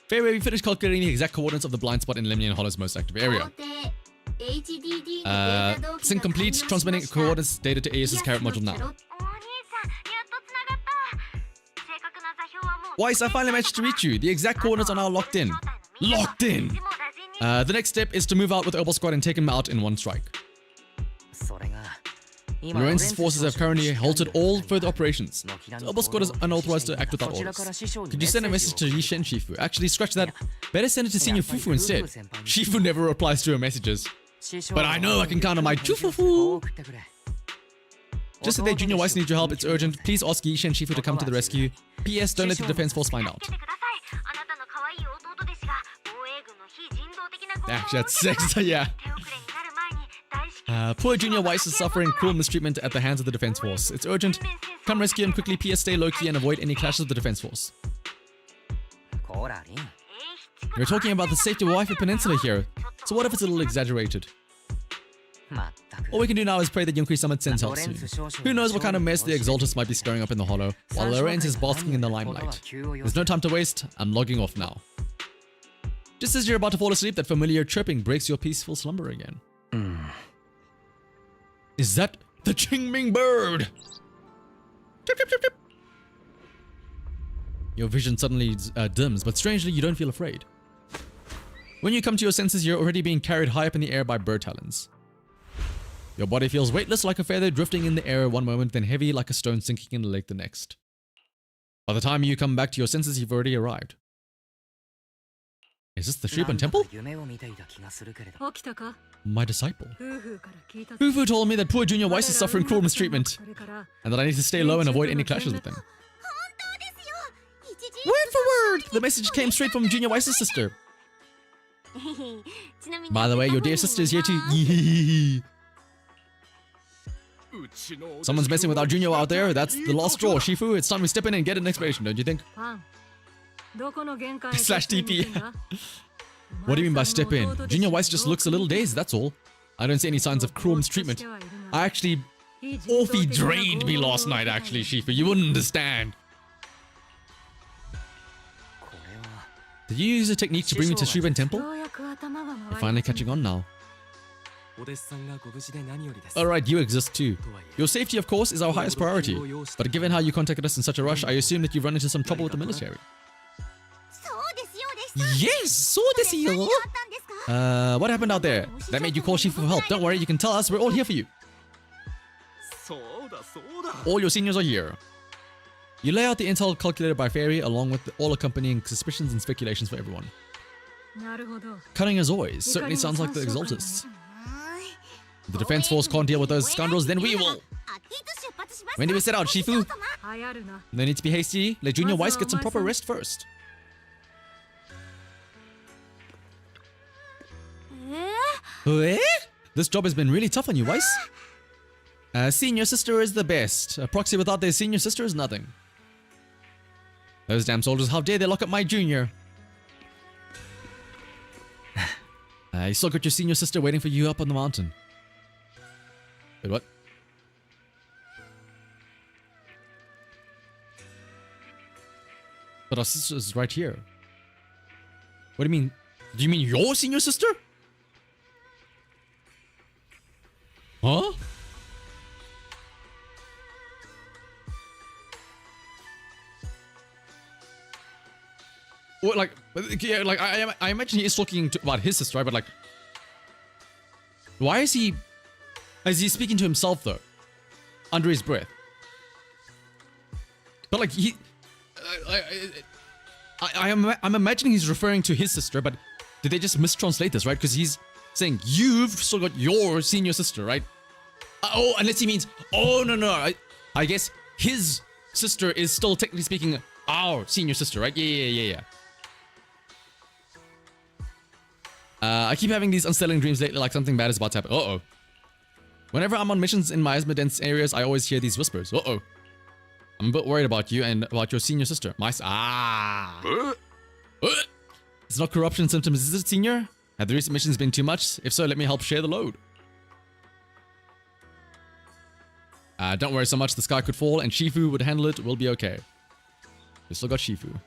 Fairway, we finished calculating the exact coordinates of the blind spot in Lemnian Hollow's most active area. Sync complete. Transmitting coordinates data to AS's carrot module now. お兄さんやっとつながった正確な座標はもう Weiss, I finally managed to reach you. The exact coordinates are now locked in. Locked in! The next step is to move out with the Opal Squad and take him out in one strike. それが Lorenzo's forces have currently halted all further operations. The Opal Squad is unauthorized to act without orders. Could you send a message to Yishen Shifu? Actually, scratch that. Better send it to Senior Fufu instead. Shifu never replies to her messages. But I know I can count on my Chufufu. Just today, Junior Weiss needs your help. It's urgent. Please ask Yishen Shifu to come to the rescue. P.S. Don't let the defense force find out. あなたの可愛い弟弟子が防衛軍の非人道的な行動を Actually, that's sex. Yeah. 手遅れになる前に大至急 Poor Junior Weiss is suffering cruel mistreatment at the hands of the defense force. It's urgent. Come rescue him quickly. P.S. Stay low-key and avoid any clashes with the defense force. こらリン We're talking about the safety of Waifu Peninsula here. So what if it's a little exaggerated? まったく All we can do now is pray that Yunkri Summit sends help soon. Who knows what kind of mess the Exaltus might be stirring up in the hollow, while Lorenz is basking in the limelight. There's no time to waste. I'm logging off now. Just as you're about to fall asleep, that familiar chirping breaks your peaceful slumber again. Is that the Qingming bird? Chirp, chirp, chirp, chirp. Your vision suddenly dims, but strangely you don't feel afraid. When you come to your senses, you're already being carried high up in the air by bird talons. Your body feels weightless like a feather drifting in the air one moment, then heavy like a stone sinking in the lake the next. By the time you come back to your senses, you've already arrived. Is this the Shripan Temple? 夢を見ていた気がするけれど 起きたか My disciple. 夫婦から聞いた Fufu told me that poor Junior Weiss is suffering cruel mistreatment, and that I need to stay low and avoid any clashes with them. 本当ですよ一時 Word for word! The message came straight from Junior Weiss's sister. ちなみに By the way, your dear sister is here too. Someone's messing with our Junior out there. That's the last straw, Shifu. It's time we step in and get an explanation, don't you think? パンどこの玄関へ Slash 立ってい TP. るんだ What do you mean by step in? Junior Weiss just looks a little dazed, that's all. I don't see any signs of cruel mistreatment. I actually... Orphe drained me last night, actually, Shifu. You wouldn't understand. これは Did you use a technique to bring me to Shriban Temple? ようやく頭が You're 回 finally り catching on now. お弟子さんがご無事で何よりです Alright, you exist too. Your safety, of course, is our highest priority. But given how you contacted us in such a rush, I assume that you've run into some trouble with the military. そうですよでした Yes, so this is 何があったんですか What happened out there? That made you call Shifu for help. Don't worry, you can tell us. We're all here for you. そうだそうだ All your seniors are here. You lay out the intel calculated by Fairy, along with all accompanying suspicions and speculations for everyone. なるほど Cunning as always. Certainly sounds like the Exaltists. If the defense force can't deal with those scoundrels, then we will. あっきと出発します When do we set out, Shifu? 流行るな No need to be hasty. Let Junior Weiss get some proper rest first. Eh? This job has been really tough on you, Weiss. Senior sister is the best. A proxy without their senior sister is nothing. Those damn soldiers, how dare they lock up my junior? You still got your senior sister waiting for you up on the mountain. Wait, what? But our sister is right here. What do you mean? Do you mean your senior sister? Huh? What, like, yeah, like I imagine he is talking about his sister, right? But like, why is he speaking to himself though, under his breath? But like I'm imagining he's referring to his sister, but did they just mistranslate this, right? Because he's saying you've still got your senior sister, right? Oh, unless he means, oh no, I guess his sister is still technically speaking our senior sister, right? Yeah. I keep having these unsettling dreams lately, like something bad is about to happen. Uh-oh. Whenever I'm on missions in miasma-dense areas, I always hear these whispers. Uh-oh. I'm a bit worried about you and about your senior sister. It's not corruption symptoms, is it, senior? Have the recent missions been too much? If so, let me help share the load. Don't worry so much, the sky could fall and Shifu would handle it. We'll be okay. We still got Shifu.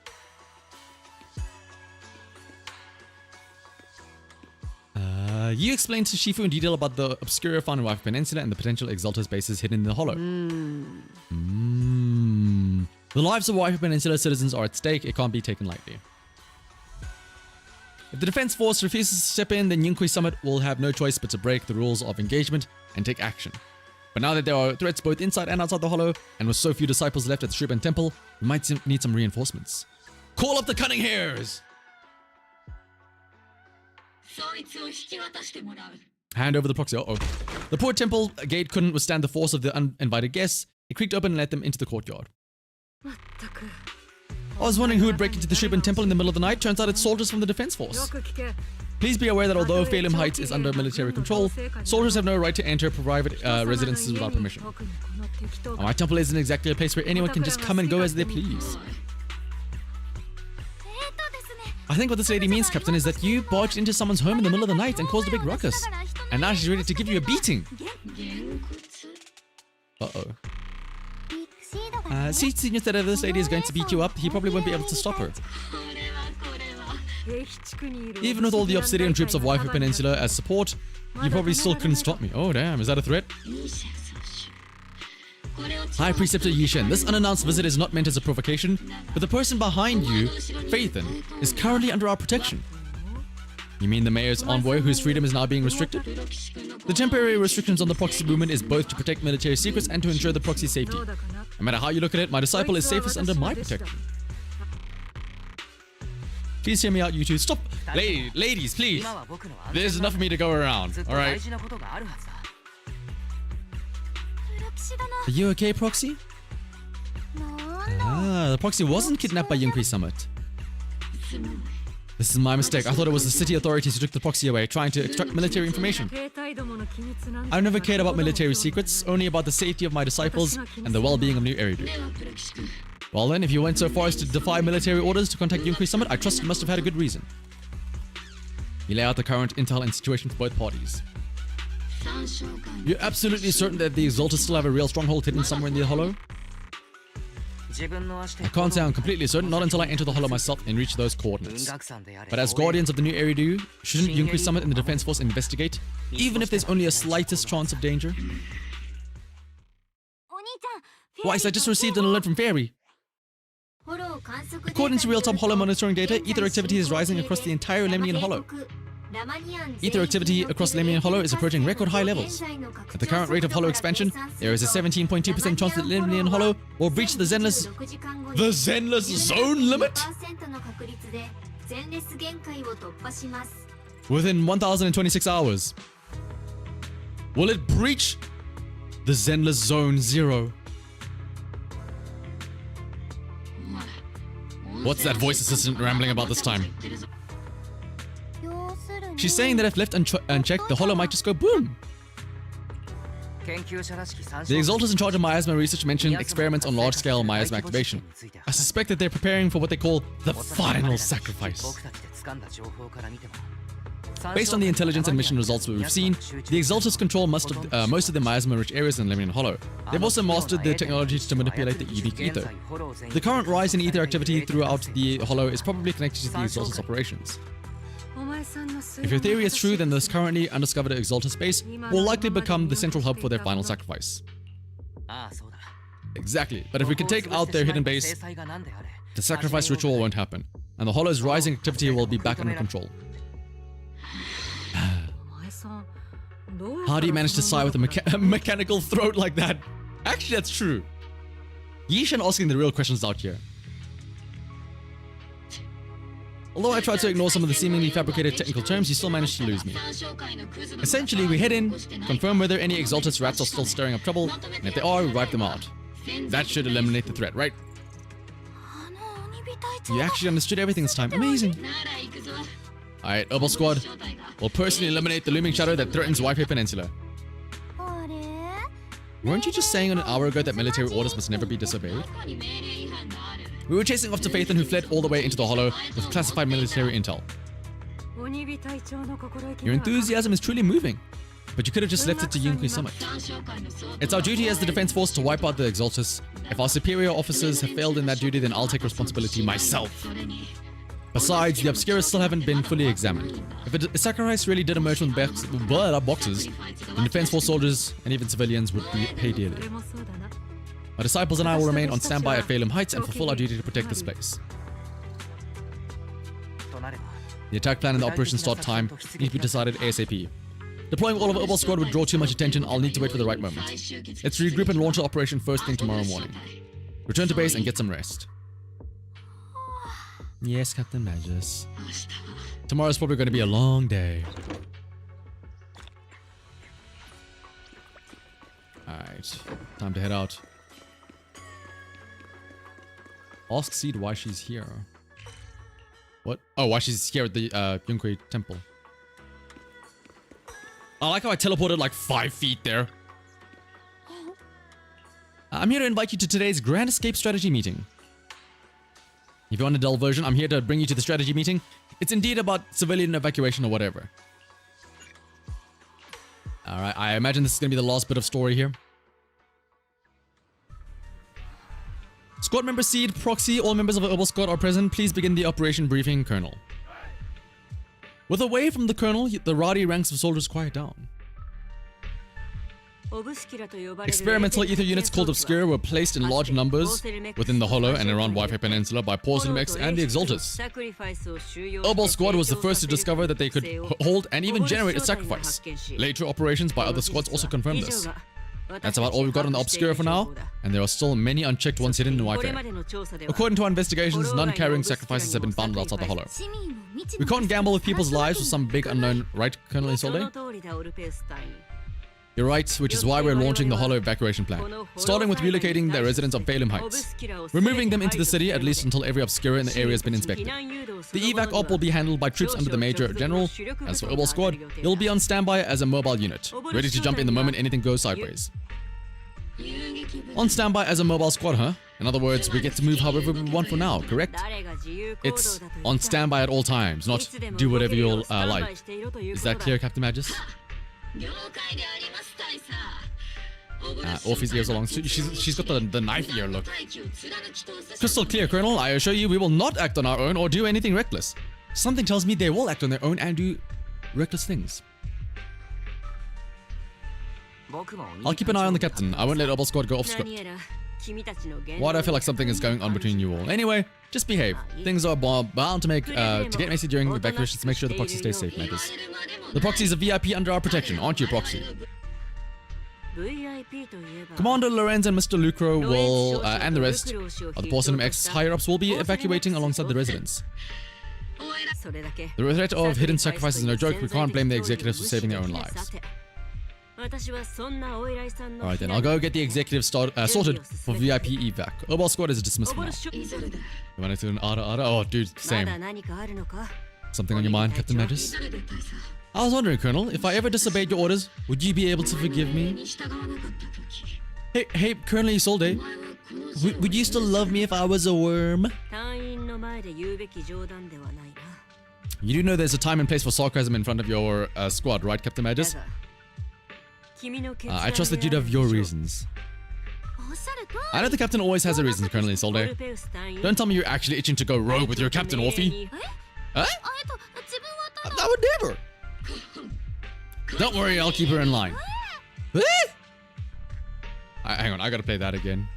You explained to Shifu in detail about the Obscuria found in Waifu Peninsula and the potential Exaltus bases hidden in the hollow. The lives of Waifu Peninsula citizens are at stake. It can't be taken lightly. If the defense force refuses to step in, then Yunkui Summit will have no choice but to break the rules of engagement and take action. But now that there are threats both inside and outside the hollow, and with so few disciples left at the Shuriken Temple, we might need some reinforcements. Call up the Cunning Hairs! Hand over the proxy. Uh-oh. The poor temple gate couldn't withstand the force of the uninvited guests. It creaked open and let them into the courtyard. I was wondering who would break into the Shuriken Temple in the middle of the night. Turns out it's soldiers from the defense force. Please be aware that although Phelim Heights is under military control, soldiers have no right to enter private residences without permission. My temple isn't exactly a place where anyone can just come and go as they please. I think what this lady means, Captain, is that you barged into someone's home in the middle of the night and caused a big ruckus. And now she's ready to give you a beating. Uh-oh. See, instead of this lady is going to beat you up, he probably won't be able to stop her. Even with all the Obsidian troops of Waifu Peninsula as support, you probably still couldn't stop me. Oh damn, is that a threat? High Preceptor Yishen, this unannounced visit is not meant as a provocation, but the person behind you, Phaethon, is currently under our protection. You mean the mayor's envoy whose freedom is now being restricted? The temporary restrictions on the proxy movement is both to protect military secrets and to ensure the proxy's safety. No matter how you look at it, my disciple is safest under my protection. Please hear me out, you two. Stop! Ladies, please! There's enough for me to go around, alright? Are you okay, Proxy? Ah, the Proxy wasn't kidnapped by Yunkui Summit. This is my mistake. I thought it was the city authorities who took the Proxy away, trying to extract military information. I've never cared about military secrets, only about the safety of my disciples and the well-being of New Eridu. Well then, if you went so far as to defy military orders to contact Yunkui Summit, I trust you must have had a good reason. You lay out the current intel and situation for both parties. You're absolutely certain that the Exalters still have a real stronghold hidden somewhere in the hollow? I can't say I'm completely certain, not until I enter the hollow myself and reach those coordinates. But as guardians of the New Eridu, shouldn't Yunkui Summit and the Defense Force investigate, even if there's only a slightest chance of danger? Weiss, I just received an alert from Fairy. According to real-time hollow monitoring data, ether activity is rising across the entire Lemnian Hollow. Ether activity across Lemnian Hollow is approaching record high levels. At the current rate of hollow expansion, there is a 17.2% chance that Lemnian Hollow will breach the Zenless zone limit within 1026 hours. Will it breach the Zenless Zone 0? What's that voice assistant rambling about this time? She's saying that if left unchecked, the hollow might just go boom. The Exalters in charge of miasma research mentioned experiments on large-scale miasma activation. I suspect that they're preparing for what they call the final sacrifice. Based on the intelligence and mission results we've seen, the Exalters control most of the miasma-rich areas in Lemnian Hollow. They've also mastered the technology to manipulate the unique ether. The current rise in ether activity throughout the Hollow is probably connected to the Exalters' operations. If your theory is true, then this currently undiscovered Exalter space will likely become the central hub for their final sacrifice. Exactly, but if we can take out their hidden base, the sacrifice ritual won't happen, and the Hollow's rising activity will be back under control. How do you manage to sigh with a mechanical throat like that? Actually, that's true. Yishan asking the real questions out here. Although I tried to ignore some of the seemingly fabricated technical terms, you still managed to lose me. Essentially, we head in, confirm whether any Exaltus rats are still stirring up trouble, and if they are, we wipe them out. That should eliminate the threat, right? You actually understood everything this time. Amazing! Alright, Herbal Squad. We'll personally eliminate the looming shadow that threatens Waifu Peninsula. Weren't you just saying an hour ago that military orders must never be disobeyed? We were chasing after Phaethon, who fled all the way into the Hollow with classified military intel. Your enthusiasm is truly moving, but you could have just left it to Yunkui Summit. It's our duty as the defense force to wipe out the Exaltus. If our superior officers have failed in that duty, then I'll take responsibility myself. Besides, the Obscura still haven't been fully examined. If a sacrifice really did emerge from the boxes, then Defense Force soldiers and even civilians would pay dearly. My disciples and I will remain on standby at Phelim Heights and fulfill our duty to protect this place. The attack plan and the operation start time need to be decided ASAP. Deploying all of Herbal Squad would draw too much attention. I'll need to wait for the right moment. Let's regroup and launch the operation first thing tomorrow morning. Return to base and get some rest. Yes, Captain Magus. Tomorrow's probably going to be a long day. Alright, time to head out. Ask Seed why she's here. What? Oh, why she's here at the Yunque Temple. I like how I teleported like 5 feet there. I'm here to invite you to today's Grand Escape Strategy meeting. If you want a dull version, I'm here to bring you to the strategy meeting. It's indeed about civilian evacuation or whatever. Alright, I imagine this is going to be the last bit of story here. Squad member Seed, Proxy, all members of the Herbal Squad are present. Please begin the operation briefing, Colonel. With away from the Colonel, the rowdy ranks of soldiers quiet down. Experimental ether units called Obscura were placed in large numbers within the Hollow and around Wi-Fi Peninsula by Porcelain X and the Exalters. Herbal Squad was the first to discover that they could hold and even generate a sacrifice. Later operations by other squads also confirmed this. That's about all we've got on the Obscura for now, and there are still many unchecked ones hidden in Wi-Fi. According to our investigations, none carrying sacrifices have been found outside the Hollow. We can't gamble with people's lives with some big unknown, right, Colonel Isolde? You're right, which is why we're launching the Hollow evacuation plan, starting with relocating the residents of Phelim Heights. We're moving them into the city, at least until every Obscura in the area has been inspected. The evac op will be handled by troops under the Major General. As for Herbal Squad, you'll be on standby as a mobile unit, ready to jump in the moment anything goes sideways. On standby as a mobile squad, huh? In other words, we get to move however we want for now, correct? It's on standby at all times, not do whatever you'll like. Is that clear, Captain Magus? Orphe's ears along. She's got the knife ear look. Crystal clear, Colonel. I assure you we will not act on our own or do anything reckless. Something tells me they will act on their own and do reckless things. I'll keep an eye on the captain. I won't let Herbal Squad go off script. Why do I feel like something is going on between you all? Anyway, just behave. Things are bound to get messy during evacuations to make sure the proxy stays safe, Magus. The proxy is a VIP under our protection, aren't you, Proxy? Commander Lorenz and Mr. Lucro will, and the rest of the Porcelain X higher-ups will be evacuating alongside the residents. The threat of hidden sacrifices is no joke. We can't blame the executives for saving their own lives. Alright then, I'll go get the executive sorted for VIP evac. Herbal Squad is dismissed now. You want to do an Ara? Oh, dude, same. Something on your mind, Captain Magus? I was wondering, Colonel, if I ever disobeyed your orders, would you be able to forgive me? Hey, Colonel Isolde, would you still love me if I was a worm? You do know there's a time and place for sarcasm in front of your squad, right, Captain Magus? I trust that you'd have your reasons. I know the captain always has a reason, Colonel Isolde. Don't tell me you're actually itching to go rogue with your captain, Orphe. Huh? I would never. Don't worry, I'll keep her in line. Hang on, I gotta play that again.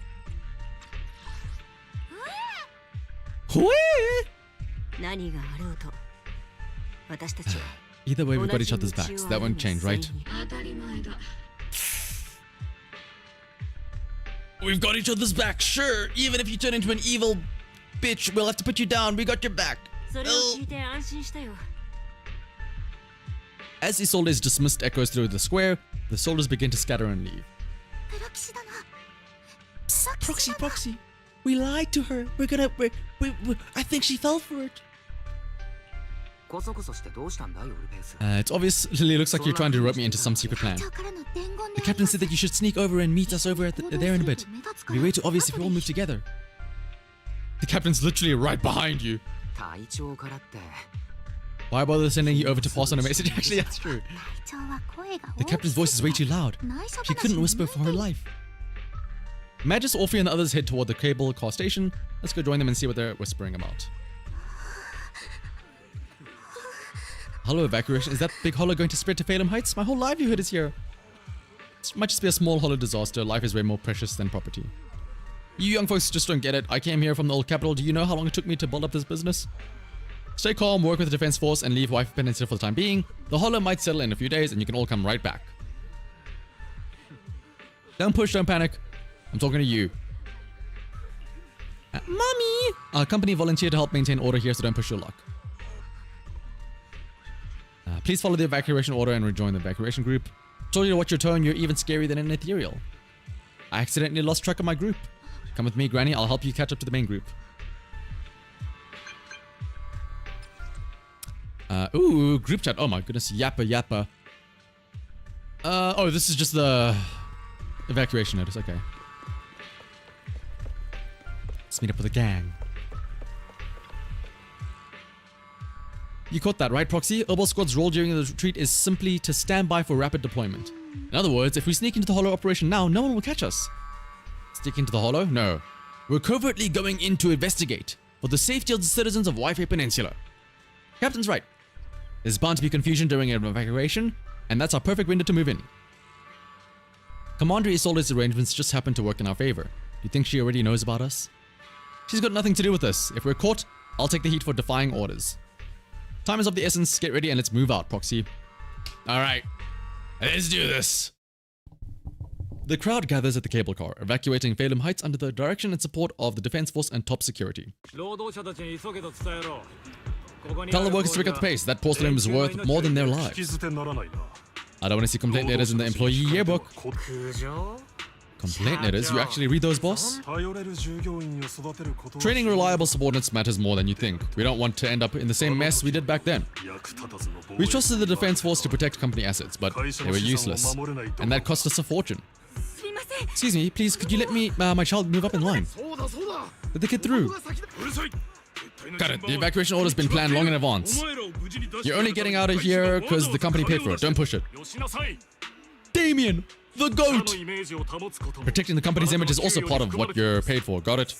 Either way, we've got each other's backs. That won't change, right? We've got each other's back, sure. Even if you turn into an evil bitch, we'll have to put you down. We got your back. As Isolde's dismissed echoes through the square, the soldiers begin to scatter and leave. Proxy. We lied to her. I think she fell for it. It obviously looks like you're trying to rope me into some secret plan. The captain said that you should sneak over and meet us over there in a bit. It'd be way too obvious if we all move together. The captain's literally right behind you. Why bother sending you over to pass on a message? Actually, that's true. The captain's voice is way too loud. She couldn't whisper for her life. Magus, Orphe, and the others head toward the cable car station. Let's go join them and see what they're whispering about. Hollow evacuation. Is that big hollow going to spread to Phalem Heights? My whole livelihood is here. It might just be a small hollow disaster. Life is way more precious than property. You young folks just don't get it. I came here from the old capital. Do you know how long it took me to build up this business? Stay calm, work with the defense force, and leave Wife Peninsula for the time being. The hollow might settle in a few days, and you can all come right back. Don't push, don't panic. I'm talking to you. Mommy! Our company volunteered to help maintain order here, so don't push your luck. Please follow the evacuation order and rejoin the evacuation group. Told you to watch your tone, you're even scarier than an ethereal. I accidentally lost track of my group. Come with me, Granny, I'll help you catch up to the main group. Ooh, group chat. Oh my goodness, yappa yappa. Oh, this is just the evacuation notice, okay. Let's meet up with the gang. You caught that, right, Proxy? Herbal Squad's role during the retreat is simply to stand by for rapid deployment. In other words, if we sneak into the Hollow operation now, no one will catch us. Sneak into the Hollow? No. We're covertly going in to investigate for the safety of the citizens of Wi-Fi Peninsula. Captain's right. There's bound to be confusion during an evacuation, and that's our perfect window to move in. Commander Isolde's arrangements just happen to work in our favor. You think she already knows about us? She's got nothing to do with this. If we're caught, I'll take the heat for defying orders. Time is of the essence. Get ready and let's move out, Proxy. Alright, let's do this. The crowd gathers at the cable car, evacuating Phalem Heights under the direction and support of the Defense Force and top security. Tell the workers to pick up the pace. That porcelain is worth more than their lives. I don't want to see complaint letters in the employee yearbook. Complaint letters? You actually read those, boss? Training reliable subordinates matters more than you think. We don't want to end up in the same mess we did back then. We trusted the Defense Force to protect company assets, but they were useless. And that cost us a fortune. Excuse me, please, could you let me, my child move up in line? Let the kid through. Got it. The evacuation order's been planned long in advance. You're only getting out of here because the company paid for it. Don't push it. Damien! The GOAT! Protecting the company's image is also part of what you're paid for. Got it?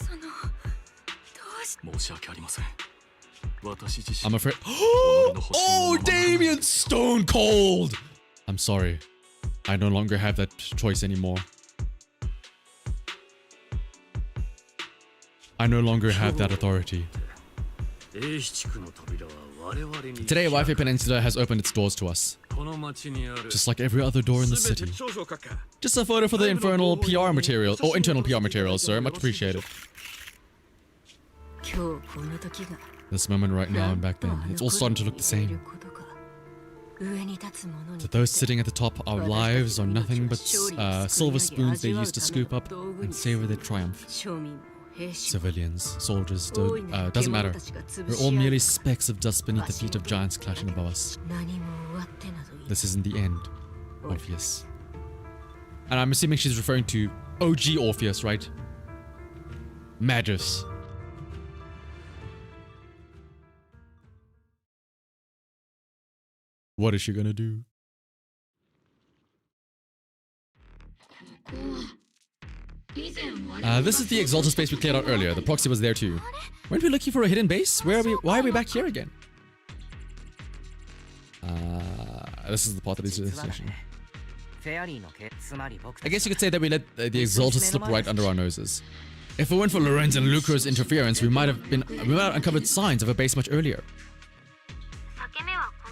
I'm afraid. Oh, Damien! Stone cold! I'm sorry. I no longer have that choice anymore. I no longer have that authority. Today, Wi-Fi Peninsula has opened its doors to us. Just like every other door in the city. Just a photo for the infernal PR material, or internal PR materials, sir. Much appreciated. This moment right now and back then, it's all starting to look the same. To those sitting at the top, our lives are nothing but silver spoons they use to scoop up and savor their triumph. Civilians, soldiers, doesn't matter. We're all merely specks of dust beneath the feet of giants clashing above us. This isn't the end, Orpheus. And I'm assuming she's referring to OG Orpheus, right? Magus. What is she gonna do? This is the Exalted space we cleared out earlier. The proxy was there too. Weren't we looking for a hidden base? Where are we? Why are we back here again? This is the part that is the destination. I guess you could say that we let the Exalted slip right under our noses. If it weren't for Lorenz and Lucro's interference, we might have uncovered signs of a base much earlier.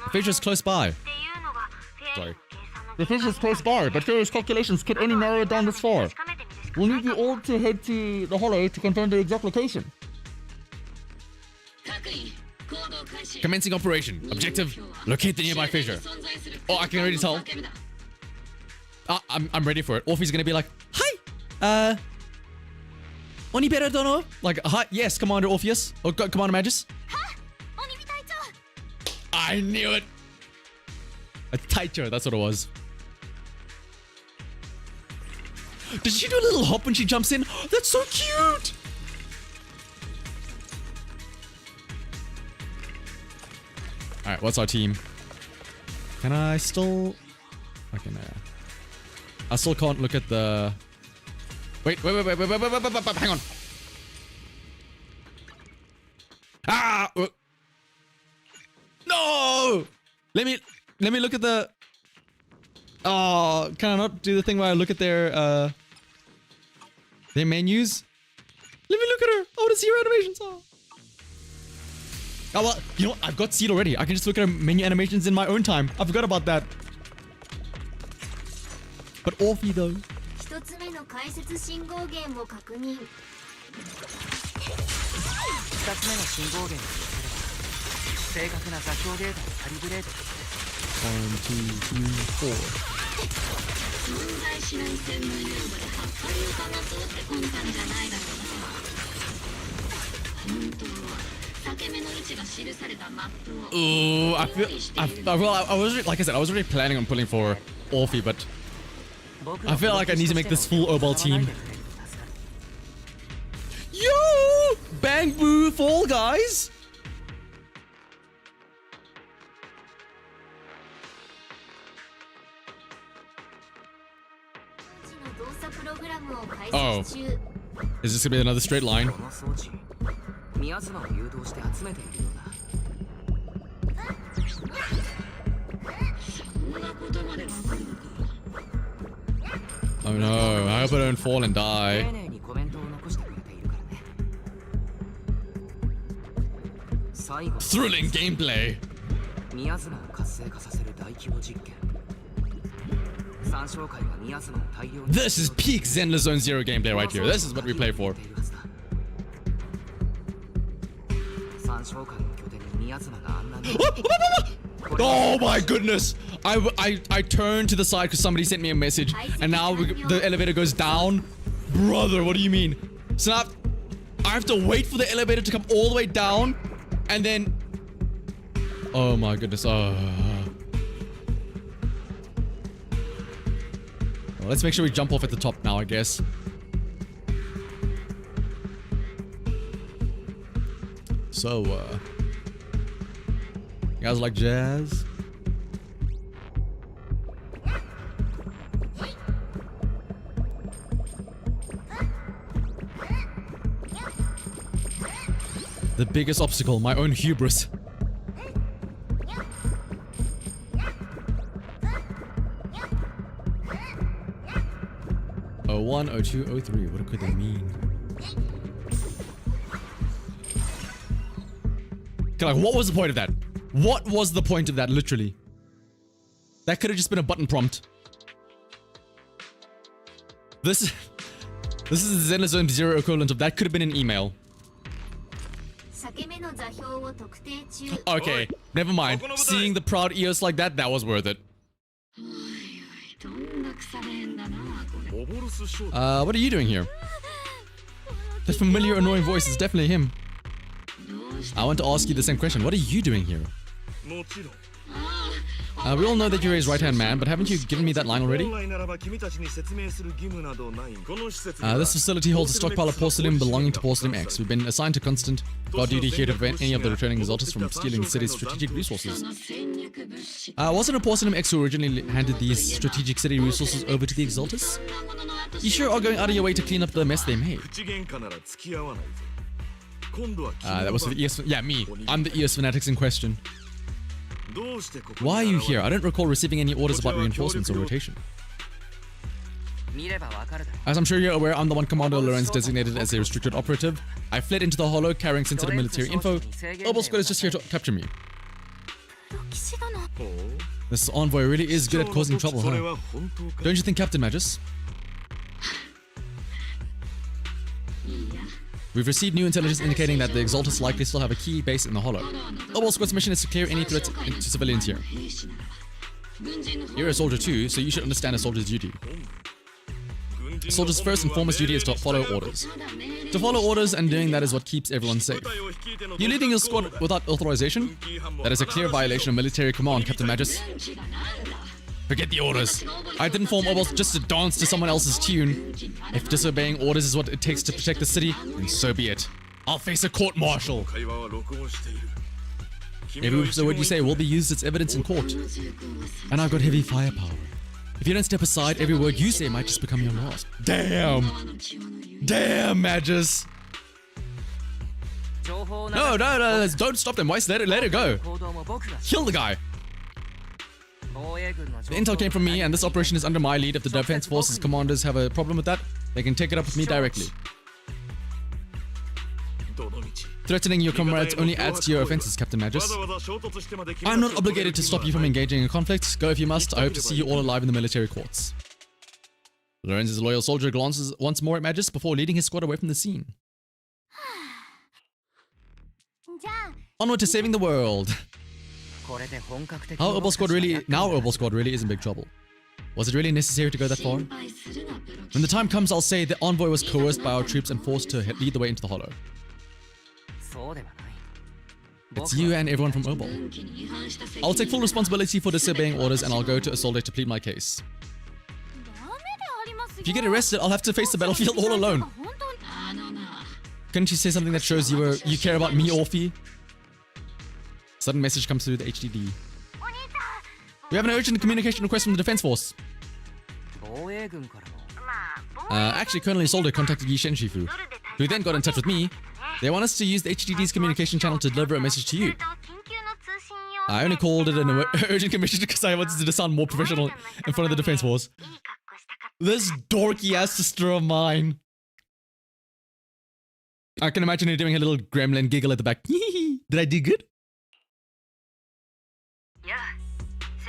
The fissure's close by. Sorry. The fissure's close by, but various calculations could only narrow it down this far. We'll need you all to head to the Hollow to confirm the exact location. Commencing operation. Objective, locate the nearby fissure. Oh, I can already tell. I'm ready for it. Orphe's gonna be like, hi! Oni Perodono? Like, hi, yes, Commander Orpheus. Or Commander Magus. I knew it! A Taicho, that's what it was. Did she do a little hop when she jumps in? That's so cute! Alright, what's our team? Can I still... Okay, no. I still can't look at the... Wait, hang on. Ah! No! Let me look at the... Oh, can I not do the thing where I look at their menus? Let me look at her. I want to see her animations. Oh, well, you know what? I've got Seed already. I can just look at her menu animations in my own time. I forgot about that. But Orphe though. 一つ目の解説信号源を確認。2つ目の信号源を正確な座標データをカリブレート。1, 2, 3, 4. 存在しない線の遊具で葉っぱに浮かばそうって魂胆じゃないだろうな。本当は裂け目の位置が記されたマップを。Ooh, I was like I said, I was already planning on pulling for Orphe, but I feel like I need to make this full Obal team. Yo! Bang Boo Fall Guys! Oh. Is this gonna be another straight line? Oh no, I hope I don't fall and die. Thrilling gameplay. This is peak Zenless Zone Zero gameplay right here. This is what we play for. Oh my goodness! I turned to the side because somebody sent me a message, and now the elevator goes down. Brother, what do you mean? So now I have to wait for the elevator to come all the way down, and then... Oh my goodness. Well, let's make sure we jump off at the top now, I guess. So, you guys like jazz? The biggest obstacle, my own hubris. '01, '02, '03. What could they mean? Like, what was the point of that? What was the point of that, literally? That could have just been a button prompt. This is the Zenless Zone Zero equivalent of that could have been an email. Okay, never mind. Seeing the proud EOS like that, that was worth it. What are you doing here? That familiar annoying voice is definitely him. I want to ask you the same question. What are you doing here? We all know that you're his right-hand man, but haven't you given me that line already? This facility holds a stockpile of porcelain belonging to Porcelain X. We've been assigned to constant guard duty here to prevent any of the returning exalters from stealing the city's strategic resources. Wasn't it Porcelain X who originally handed these strategic city resources over to the exalters? You sure are going out of your way to clean up the mess they made. That was for the ES... Yeah, me. I'm the ES fanatics in question. Why are you here? I don't recall receiving any orders about reinforcements or rotation. As I'm sure you're aware, I'm the one Commander Lorenz designated as a restricted operative. I fled into the hollow carrying sensitive military info. Obal Squad is just here to capture me. This envoy really is good at causing trouble, huh? Don't you think, Captain Magus? We've received new intelligence indicating that the Exalters likely still have a key base in the Hollow. Obal Squad's mission is to clear any threats to civilians here. You're a soldier too, so you should understand a soldier's duty. A soldier's first and foremost duty is to follow orders. To follow orders, and doing that is what keeps everyone safe. You're leading your squad without authorization? That is a clear violation of military command, Captain Magus. Forget the orders. I didn't form Obal just to dance to someone else's tune. If disobeying orders is what it takes to protect the city, then so be it. I'll face a court-martial. Every word you say will be used as evidence in court. And I've got heavy firepower. If you don't step aside, every word you say might just become your last. Damn! Damn, Magus! No, don't stop them. Why let it go? Kill the guy. The intel came from me, and this operation is under my lead. If the defense forces commanders have a problem with that, they can take it up with me directly. Threatening your comrades only adds to your offenses, Captain Magus. I'm not obligated to stop you from engaging in conflict. Go if you must. I hope to see you all alive in the military courts. Lorenz's loyal soldier glances once more at Magus before leading his squad away from the scene. Onward to saving the world. Now Opal Squad really is in big trouble. Was it really necessary to go that far? When the time comes, I'll say the envoy was coerced by our troops and forced to lead the way into the hollow. It's you and everyone from Opal. I'll take full responsibility for disobeying orders and I'll go to Isolde to plead my case. If you get arrested, I'll have to face the battlefield all alone. Couldn't you say something that shows you care about me, Orphe? Sudden message comes through the HDD. We have an urgent communication request from the Defense Force. Actually, Colonel Isolde contacted Yi Shenshifu, who then got in touch with me. They want us to use the HDD's communication channel to deliver a message to you. I only called it an urgent commission because I wanted to sound more professional in front of the Defense Force. This dorky ass sister of mine. I can imagine her doing a little gremlin giggle at the back. Did I do good?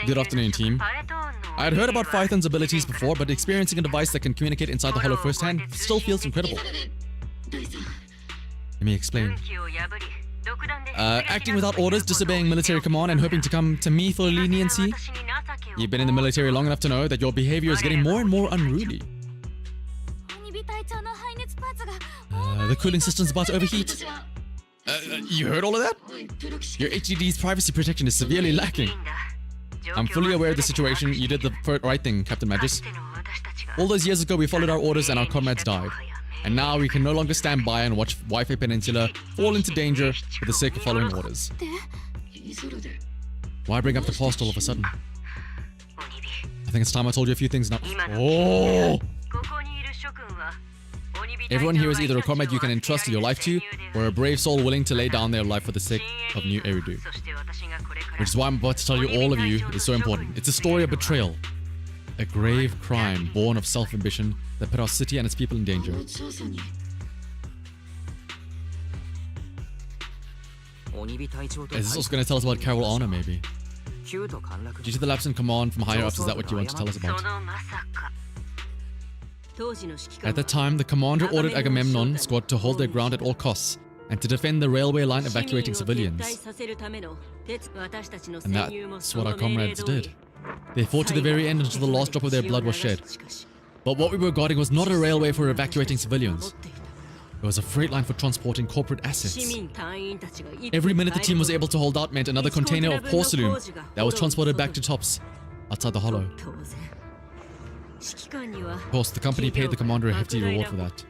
Good afternoon, team. I had heard about Python's abilities before, but experiencing a device that can communicate inside the hollow firsthand still feels incredible. Let me explain. Acting without orders, disobeying military command, and hoping to come to me for leniency. You've been in the military long enough to know that your behavior is getting more and more unruly. The cooling system's about to overheat. You heard all of that? Your HDD's privacy protection is severely lacking. I'm fully aware of the situation. You did the right thing, Captain Magus. All those years ago, we followed our orders and our comrades died. And now we can no longer stand by and watch Wi-Fi Peninsula fall into danger for the sake of following orders. Why bring up the past all of a sudden? I think it's time I told you a few things now. Oh! Everyone here is either a comrade you can entrust your life to, or a brave soul willing to lay down their life for the sake of New Eridu. Which is why I'm about to tell you all of you is so important. It's a story of betrayal. A grave crime born of self-ambition that put our city and its people in danger. Is this also going to tell us about Carol Honor, maybe? Due to the lapse in command from higher-ups, is that what you want to tell us about? At that time, the commander ordered Agamemnon squad to hold their ground at all costs and to defend the railway line evacuating civilians. And that's what our comrades did. They fought to the very end until the last drop of their blood was shed. But what we were guarding was not a railway for evacuating civilians. It was a freight line for transporting corporate assets. Every minute the team was able to hold out meant another container of porcelain that was transported back to Tops, outside the hollow. Of course, the company paid the commander a hefty reward for that.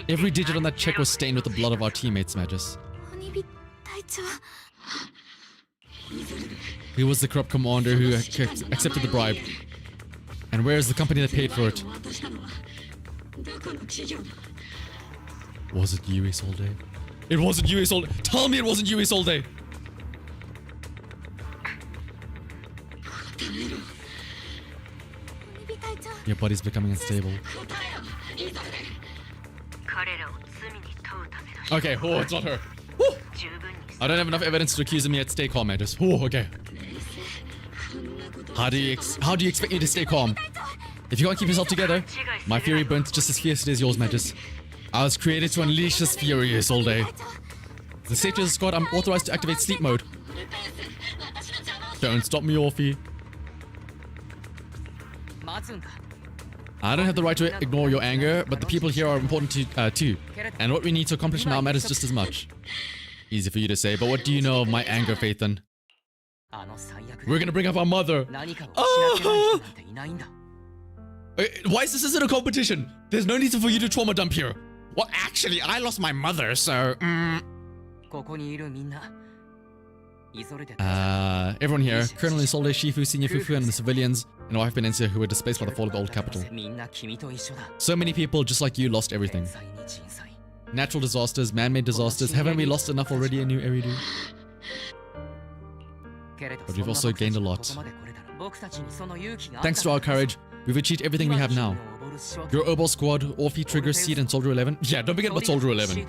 Every digit on that check was stained with the blood of our teammates, Magus. He was the corrupt commander who accepted the bribe. And where is the company that paid for it? Was it you, Isolde? It wasn't you, Isolde! Tell me it wasn't you, Isolde! Your body's becoming unstable. Okay, oh, it's not her. Woo! I don't have enough evidence to accuse me yet. Stay calm, Magus. Oh, okay. How do you expect me to stay calm? If you can't keep yourself together, my fury burns just as fiercely as yours, Magus. I was created to unleash this fury all day. The safety of the squad, I'm authorized to activate sleep mode. Don't stop me, Orphe. I don't have the right to ignore your anger, but the people here are important too. And what we need to accomplish now matters just as much. Easy for you to say, but what do you know of my anger, Phaethon? We're gonna bring up our mother. Oh! Why is this isn't a competition? There's no need for you to trauma dump here. Well, actually, I lost my mother, so... everyone here, Colonel Isolde, Shifu, Senior Fufu, and the civilians in Wi-Fi Peninsula who were displaced by the fall of the old capital. So many people, just like you, lost everything. Natural disasters, man-made disasters. Haven't we lost enough already in New Eridu? But we've also gained a lot. Thanks to our courage, we've achieved everything we have now. Your Obol squad, Orphe, Trigger, Seed, and Soldier 11. Yeah, don't forget about Soldier 11.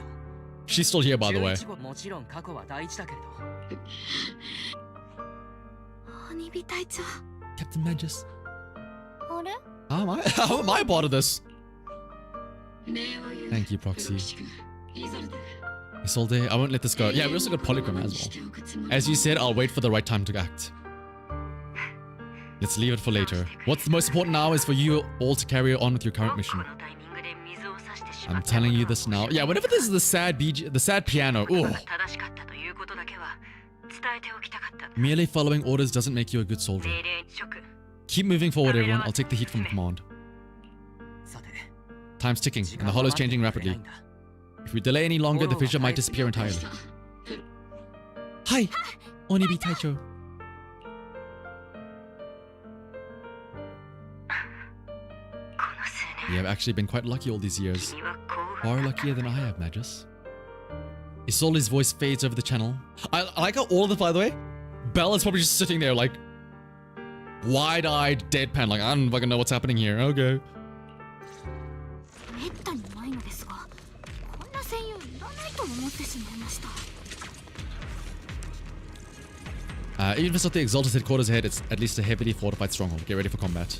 She's still here, by the way. Captain Magus. How am I a part of this? Thank you, Proxy. Isolde, I won't let this go. Yeah, we also got Polychrome as well. As you said, I'll wait for the right time to act. Let's leave it for later. What's the most important now is for you all to carry on with your current mission. I'm telling you this now. Yeah, whenever this is the sad piano. Ooh. Merely following orders doesn't make you a good soldier. Keep moving forward, everyone. I'll take the heat from command. Time's ticking, and the hollow's changing rapidly. If we delay any longer, the fissure might disappear entirely. Hi! Onibi Taicho. You have actually been quite lucky all these years. Far luckier than I have, Magus. Isolde's voice fades over the channel. I like how all of this, by the way, Bella's probably just sitting there like wide-eyed, deadpan, like, I don't fucking know what's happening here. Okay. Even if it's not the Exalted headquarters ahead, it's at least a heavily fortified stronghold. Get ready for combat.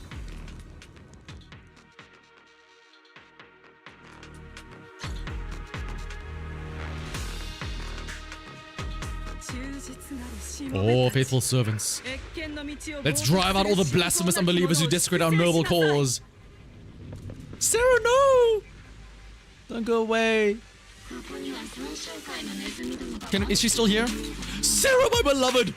Oh, faithful servants. Let's drive out all the blasphemous unbelievers who desecrate our noble cause. Sarah, no! Don't go away. Is she still here? Sarah, my beloved!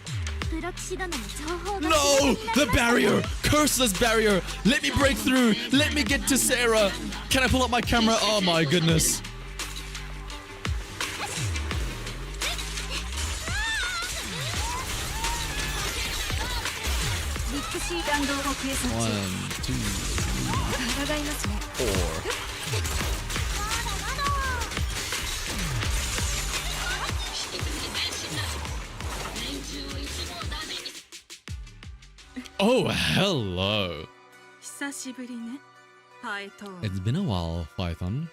No! The barrier! Curse this barrier! Let me break through! Let me get to Sarah! Can I pull up my camera? Oh my goodness. One, two, 4. Oh, hello. It's been a while, Python.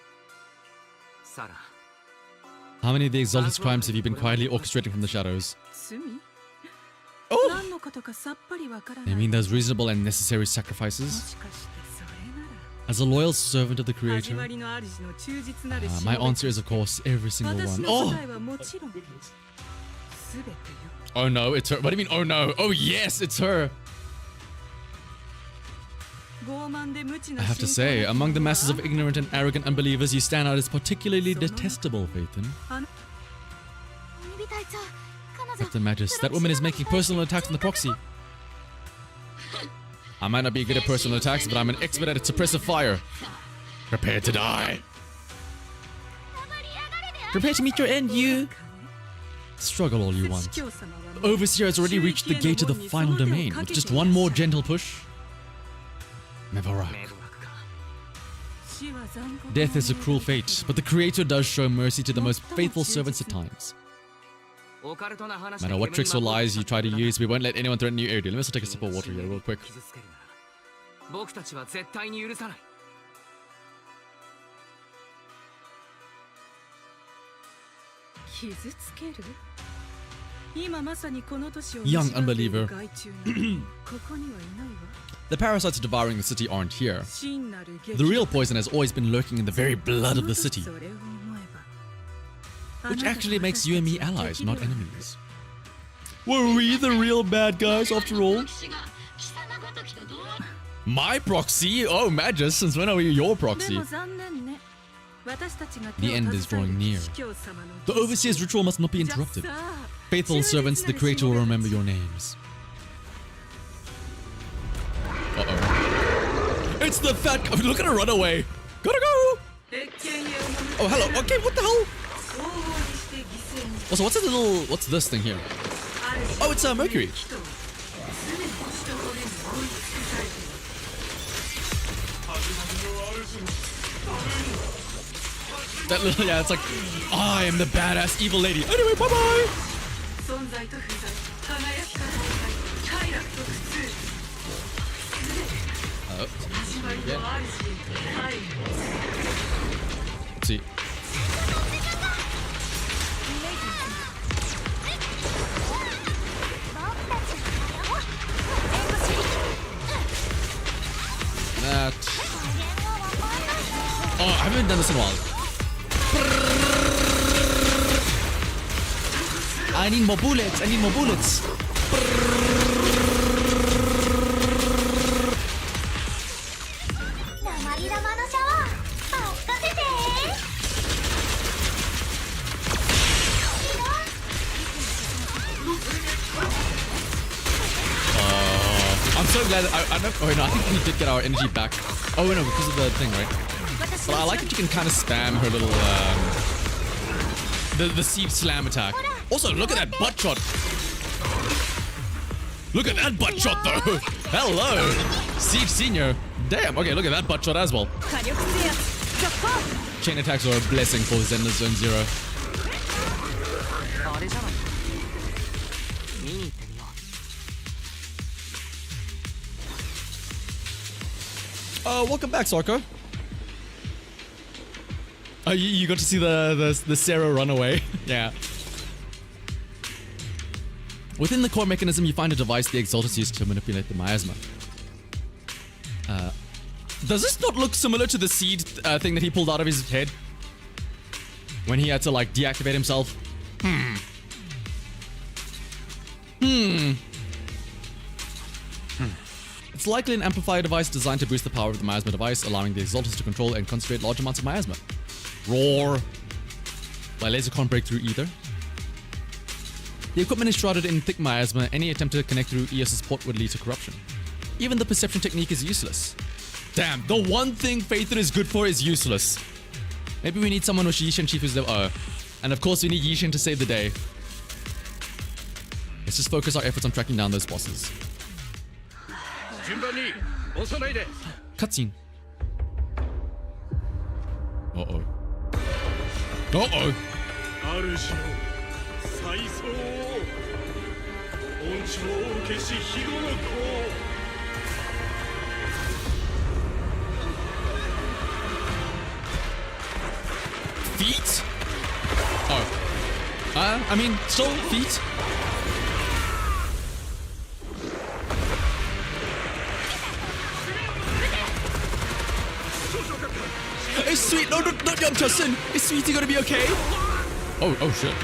How many of the Exalted's crimes have you been quietly orchestrating from the shadows? Oh! You mean those reasonable and necessary sacrifices? As a loyal servant of the Creator, my answer is, of course, every single one. Oh! Oh no, it's her. What do you mean, oh no? Oh yes, it's her! I have to say, among the masses of ignorant and arrogant unbelievers, you stand out as particularly detestable, Phaethon. Captain Magus, that woman is making personal attacks on the proxy. I might not be good at personal attacks, but I'm an expert at suppressive fire. Prepare to die. Prepare to meet your end, you. Struggle all you want. The Overseer has already reached the gate of the final domain. With just one more gentle push. Mevarak. Death is a cruel fate, but the Creator does show mercy to the most faithful servants at times. No matter what tricks or lies you try to use, we won't let anyone threaten you. Let me also take a sip of water here real quick. Young unbeliever. The parasites devouring the city aren't here. The real poison has always been lurking in the very blood of the city. Which actually makes you and me allies, not enemies. Were we the real bad guys after all? My proxy? Oh, Magus, since when are we your proxy? The end is drawing near. The Overseer's ritual must not be interrupted. Faithful servants, the Creator will remember your names. Uh-oh. It's the fat... Look at her run away. Gotta go. Oh, hello. Okay, what the hell? Also, what's this little... What's this thing here? Oh, it's Mercury. That little... Yeah, it's like... I am the badass evil lady. Anyway, bye-bye. Let's see. That. Oh, I haven't done this in a while. I need more bullets. I need more bullets. I'm so glad. I know. Oh no, I think we did get our energy back. Oh no, because of the thing, right? But I like that you can kind of spam her little the seed slam attack. Also, look at that butt shot. Look at that butt shot though. Hello, Siege Senior. Damn. Okay, look at that butt shot as well. Chain attacks are a blessing for Zenless Zone 0. Welcome back, Sarko. Oh, you got to see the Sarah runaway. Yeah. Within the core mechanism, you find a device the Exaltus used to manipulate the miasma. Does this not look similar to the seed thing that he pulled out of his head? When he had to, like, deactivate himself? It's likely an amplifier device designed to boost the power of the miasma device, allowing the Exaltus to control and concentrate large amounts of miasma. Roar! My laser can't break through either. The equipment is shrouded in thick miasma. Any attempt to connect through EOS's port would lead to corruption. Even the perception technique is useless. Damn, the one thing Phaethon is good for is useless. Maybe we need someone with Yishen Chief who's the... and of course we need Yishen to save the day. Let's just focus our efforts on tracking down those bosses. Cutscene. Uh-oh. Uh-oh. Feet? Oh. I mean, still feet. It's sweet. No, not young Justin. Is Sweetie gonna be okay? Oh shit.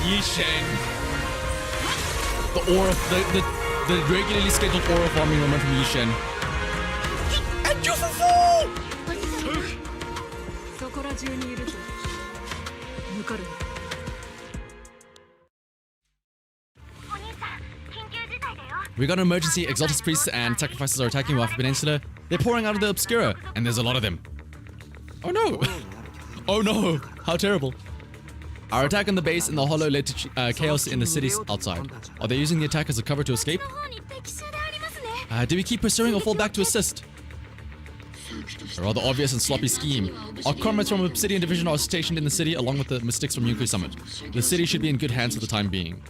Yishen. The aura, the regularly scheduled aura farming moment from Yishen. And Jufufu! We got an emergency. Exaltus priests and sacrifices are attacking Waffle Peninsula. They're pouring out of the Obscura, and there's a lot of them. Oh no! Oh no! How terrible. Our attack on the base in the hollow led to chaos in the cities outside. Are they using the attack as a cover to escape? Do we keep pursuing or fall back to assist? A rather obvious and sloppy scheme. Our comrades from Obsidian Division are stationed in the city along with the mystics from Yunku Summit. The city should be in good hands for the time being.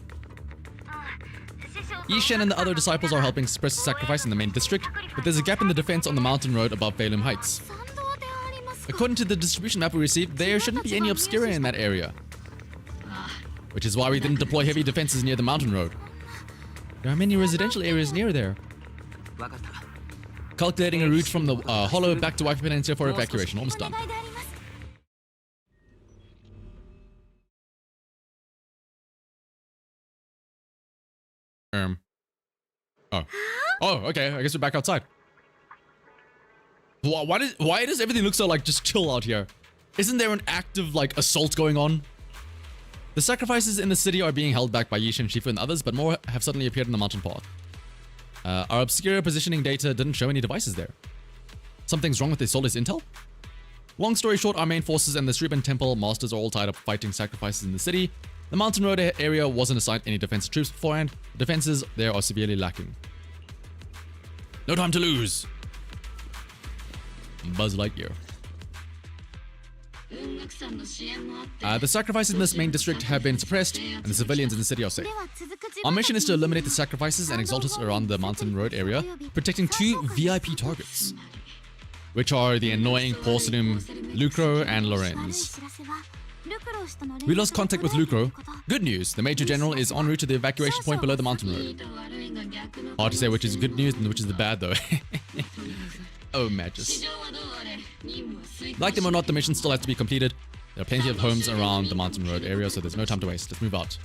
Yishen and the other disciples are helping suppress the sacrifice in the main district, but there's a gap in the defense on the mountain road above Phalum Heights. According to the distribution map we received, there shouldn't be any Obscura in that area. Which is why we didn't deploy heavy defenses near the mountain road. There are many residential areas near there. Calculating a route from the hollow back to Waifu Peninsula for evacuation. Almost done. Oh, okay. I guess we're back outside. Why does everything look so, like, just chill out here? Isn't there an active, like, assault going on? The sacrifices in the city are being held back by Yishen, Shifu, and others, but more have suddenly appeared in the mountain path. Our obscure positioning data didn't show any devices there. Something's wrong with the Solus intel? Long story short, our main forces and the Sriban Temple masters are all tied up fighting sacrifices in the city. The mountain road area wasn't assigned any defensive troops beforehand. The defenses there are severely lacking. No time to lose. Buzz Lightyear. The sacrifices in this main district have been suppressed, and the civilians in the city are safe. Our mission is to eliminate the sacrifices and exaltus around the mountain road area, protecting 2 VIP targets, which are the annoying Porcelain, Lucro, and Lorenz. We lost contact with Lucro. Good news, the Major General is en route to the evacuation point below the mountain road. Hard to say which is good news and which is the bad though. Oh, Magus. Like them or not, the mission still has to be completed. There are plenty of homes around the mountain road area, so there's no time to waste. Let's move out.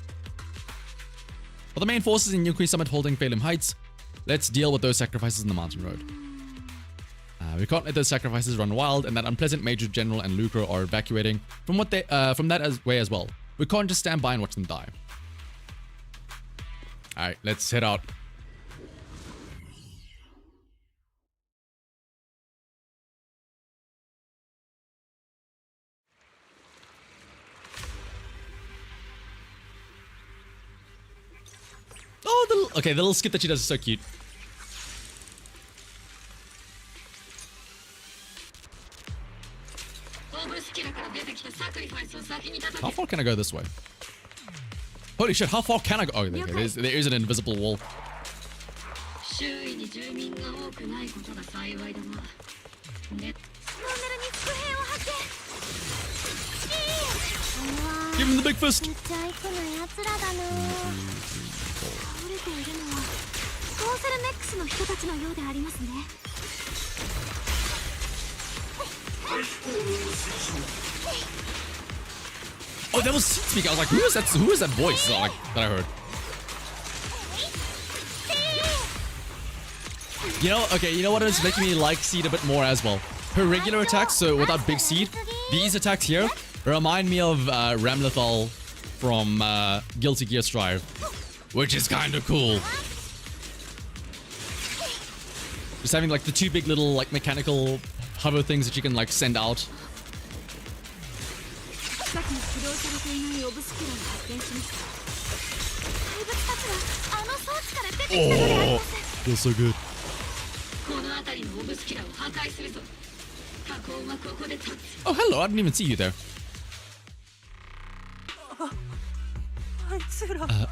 For the main forces in Yukui Summit holding Phelim Heights, let's deal with those sacrifices in the mountain road. We can't let those sacrifices run wild, and that unpleasant Major General and Lucro are evacuating from that way as well. We can't just stand by and watch them die. Alright, let's head out. Oh, the little skit that she does is so cute. How far can I go this way? Holy shit, how far can I go? Oh, there is an invisible wall. Give him the big fist! Oh, that was Seed Speak. I was like, who is that voice that I heard? You know, okay, you know what is making me like Seed a bit more as well? Her regular attacks, so without Big Seed, these attacks here remind me of Ramlethal from Guilty Gear Strive, which is kind of cool. Just having like the 2 big little like mechanical hover things that you can like send out. Oh, feels so good. Oh, hello, I didn't even see you there.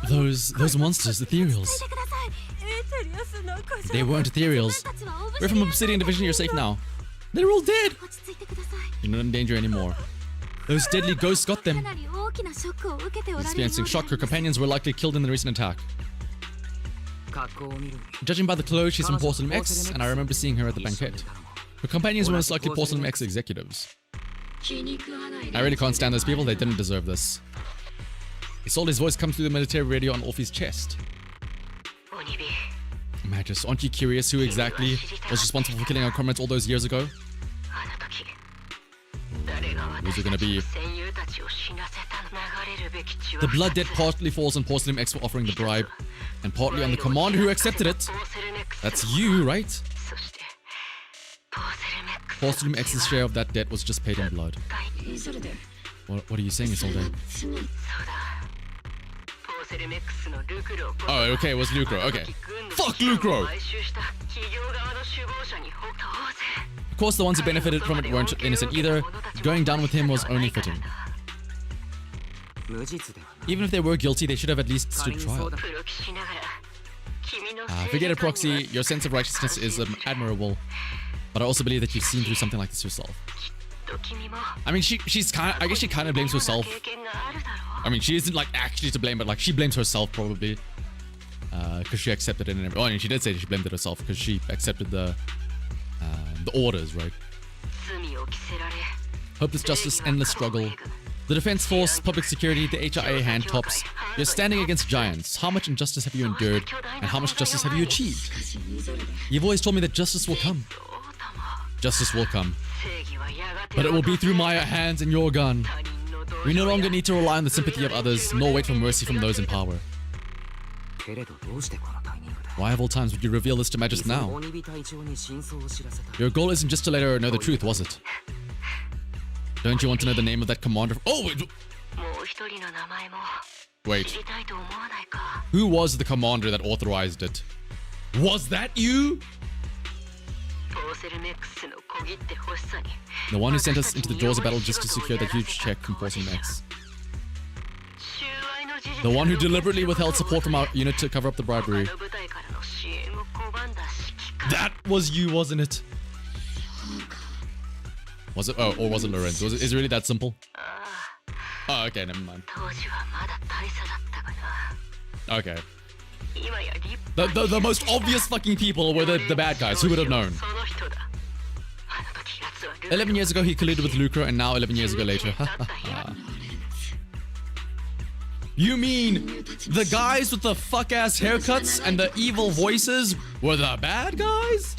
Those monsters, ethereals. They weren't ethereals. We're from Obsidian Division, you're safe now. They're all dead. You're not in danger anymore. Those deadly ghosts got them. Experiencing shock, her companions were likely killed in the recent attack. Judging by the clothes, she's from Porcelain X, and I remember seeing her at the banquet. Her companions were most likely Porcelain X executives. I really can't stand those people, they didn't deserve this. Isolde's voice comes through the military radio on Orphe's chest. Magus, aren't you curious who exactly was responsible for killing our comrades all those years ago? Who's it gonna be? The blood debt partly falls on Porcelain X for offering the bribe, and partly on the commander who accepted it. That's you, right? Porcelain X's share of that debt was just paid in blood. What are you saying, Isolde? Oh, okay, it was Lucro. Okay. Fuck Lucro! Of course, the ones who benefited from it weren't innocent either. Going down with him was only fitting. Even if they were guilty, they should have at least stood trial. Forget it, Proxy. Your sense of righteousness is admirable. But I also believe that you've seen through something like this yourself. I mean, she's kind of, I guess she kind of blames herself. I mean, she isn't like actually to blame, but like she blames herself probably. Because she accepted it and everything. Oh, and she did say she blamed it herself because she accepted the orders, right? Hopeless justice, endless struggle. The Defense Force, Public Security, the HIA hand tops. You're standing against giants. How much injustice have you endured? And how much justice have you achieved? You've always told me that justice will come. Justice will come. But it will be through my hands and your gun. We no longer need to rely on the sympathy of others, nor wait for mercy from those in power. Why of all times would you reveal this to Magus now? Your goal isn't just to let her know the truth, was it? Don't you want to know the name of that commander? Oh, wait. Who was the commander that authorized it? Was that you? The one who sent us into the jaws of battle just to secure that huge check from forcing Max. The one who deliberately withheld support from our unit to cover up the bribery. That was you, wasn't it? Was it? Oh, or was it Lorenz? Was it? Is it really that simple? Oh, okay, never mind. Okay. The most obvious fucking people were the bad guys. Who would have known? 11 years ago he colluded with Lucre, and now 11 years ago later. You mean the guys with the fuck-ass haircuts and the evil voices were the bad guys?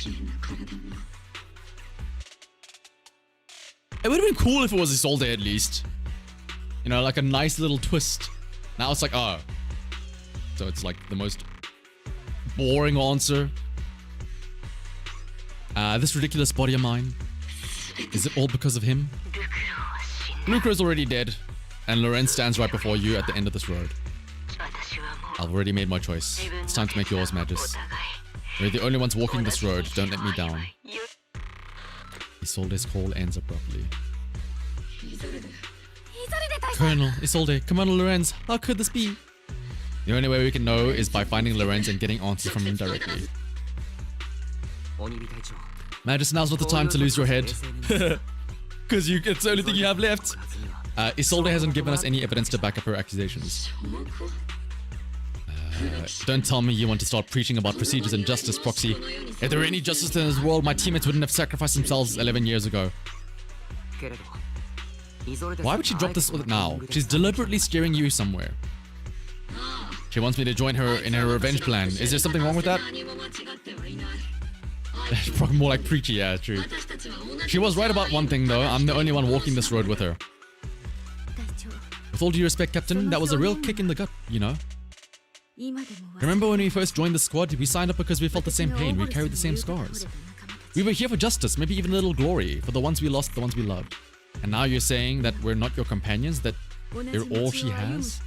It would have been cool if it was Isolde at least. You know, like a nice little twist. Now it's like, oh. So it's like the most boring answer. This ridiculous body of mine. Is it all because of him? Lucre is already dead, and Lorenz stands right before you at the end of this road. I've already made my choice. It's time to make yours, Magus. We're the only ones walking this road. Don't let me down. Isolde's call ends abruptly. Colonel, Isolde, Commander Lorenz, how could this be? The only way we can know is by finding Lorenz and getting answers from him directly. Magus, now's not the time to lose your head. Because it's the only thing you have left. Isolde hasn't given us any evidence to back up her accusations. Don't tell me you want to start preaching about procedures and justice, Proxy. If there were any justice in this world, my teammates wouldn't have sacrificed themselves 11 years ago. Why would she drop this now? She's deliberately steering you somewhere. She wants me to join her in her revenge plan. Is there something wrong with that? Probably more like preachy, yeah, true. She was right about one thing though. I'm the only one walking this road with her. With all due respect, Captain, that was a real kick in the gut, you know? Remember when we first joined the squad? We signed up because we felt the same pain. We carried the same scars. We were here for justice, maybe even a little glory, for the ones we lost, the ones we loved. And now you're saying that we're not your companions, that we're all she has?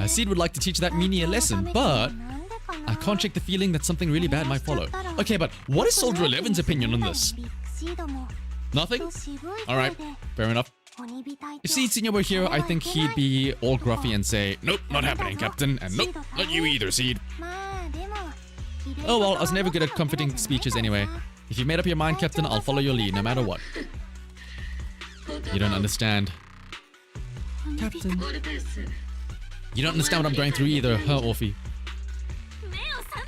Seed would like to teach that meanie a lesson, but I can't shake the feeling that something really bad might follow. Okay, but what is Soldier 11's opinion on this? Nothing? Alright, fair enough. If Seed Senior were here, I think he'd be all gruffy and say, nope, not happening, Captain, and nope, not you either, Seed. Oh well, I was never good at comforting speeches anyway. If you've made up your mind, Captain, I'll follow your lead, no matter what. You don't understand. Captain. You don't understand what I'm going through either, huh, Orphe?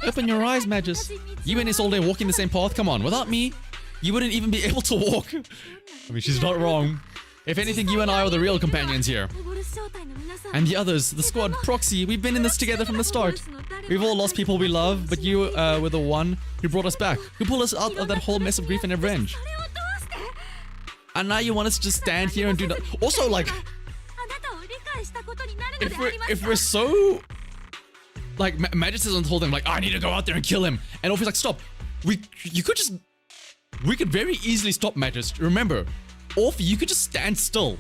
Open your eyes, Magus. You and Isolde walking the same path? Come on, without me, you wouldn't even be able to walk. I mean, she's not wrong. If anything, you and I are the real companions here. And the others, the squad, Proxy, we've been in this together from the start. We've all lost people we love, but you were the one who brought us back, who pulled us out of that whole mess of grief and revenge. And now you want us to just stand here and do that. Also, like, if we're so, like, Magus hasn't told them, like, I need to go out there and kill him. And Orphe's like, stop. We could very easily stop Magus. Remember, Orphe, you could just stand still.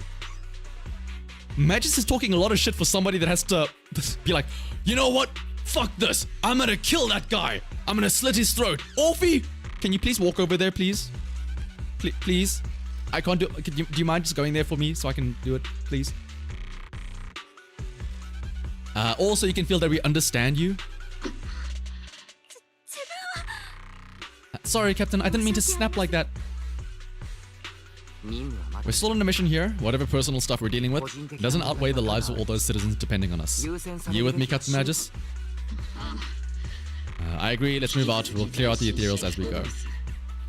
Magus is talking a lot of shit for somebody that has to be like, you know what? Fuck this. I'm gonna kill that guy. I'm gonna slit his throat. Orphe, can you please walk over there, please? Please? I can't do it. Do you mind just going there for me so I can do it, please? Also, you can feel that we understand you. Sorry, Captain. I didn't mean to snap like that. We're still on a mission here. Whatever personal stuff we're dealing with doesn't outweigh the lives of all those citizens depending on us. You with me, Captain Magus? I agree. Let's move out. We'll clear out the ethereals as we go.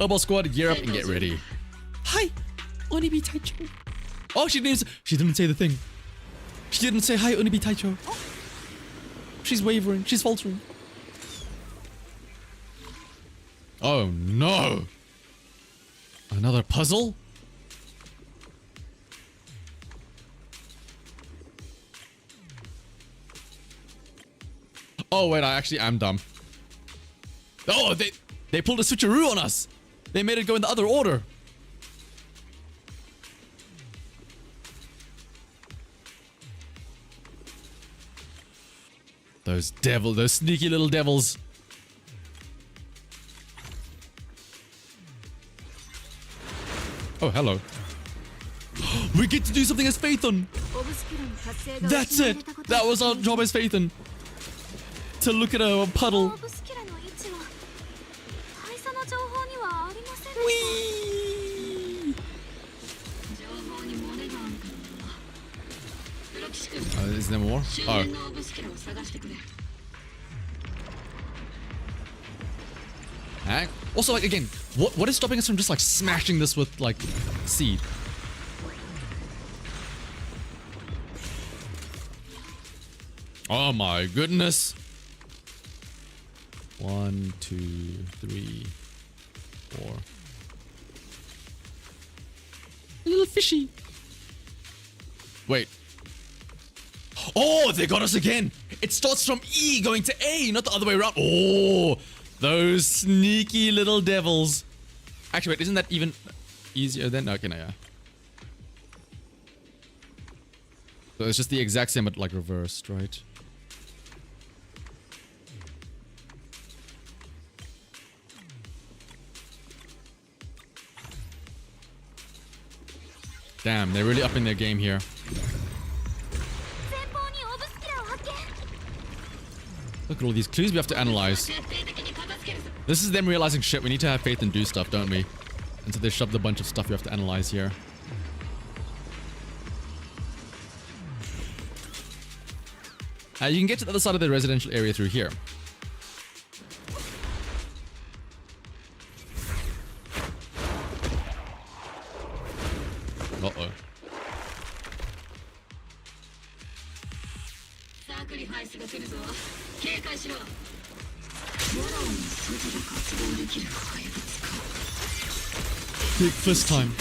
Obol squad, gear up and get ready. Hi, Onibi Taicho. Oh, she didn't say the thing. She didn't say hi, Onibi Taicho. She's wavering. She's faltering. Oh no! Another puzzle? Oh wait, I actually am dumb. Oh, they pulled a switcheroo on us. They made it go in the other order. Those sneaky little devils. Oh, hello. We get to do something as Phaethon. That's it. That was our job as Phaethon. To look at a puddle. Whee! Is there more? Oh. Also, like, again, what is stopping us from just, like, smashing this with, like, seed? Oh my goodness. 1, 2, 3, 4. A little fishy. Wait. Oh, they got us again. It starts from E going to A, not the other way around. Oh, those sneaky little devils. Actually, wait, isn't that even easier then? Okay, no, yeah. So it's just the exact same, but like reversed, right? Damn, they're really upping their game here. Look at all these clues we have to analyze. This is them realizing, shit, we need to have faith and do stuff, don't we? And so they shoved a bunch of stuff we have to analyze here. You can get to the other side of the residential area through here. Uh-oh. Big fist time.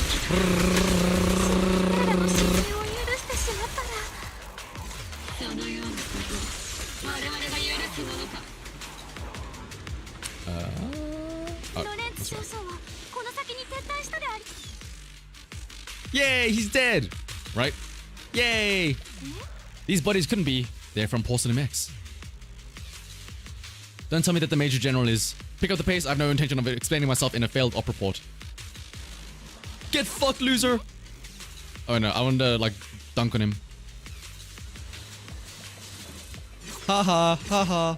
That's right. Yay, he's dead! Right? Yay! These bodies couldn't be. They're from Porcelain MX. Don't tell me that the Major General is... Pick up the pace, I have no intention of explaining myself in a failed op report. Get fucked, loser! Oh no, I want to, like, dunk on him. Haha, haha.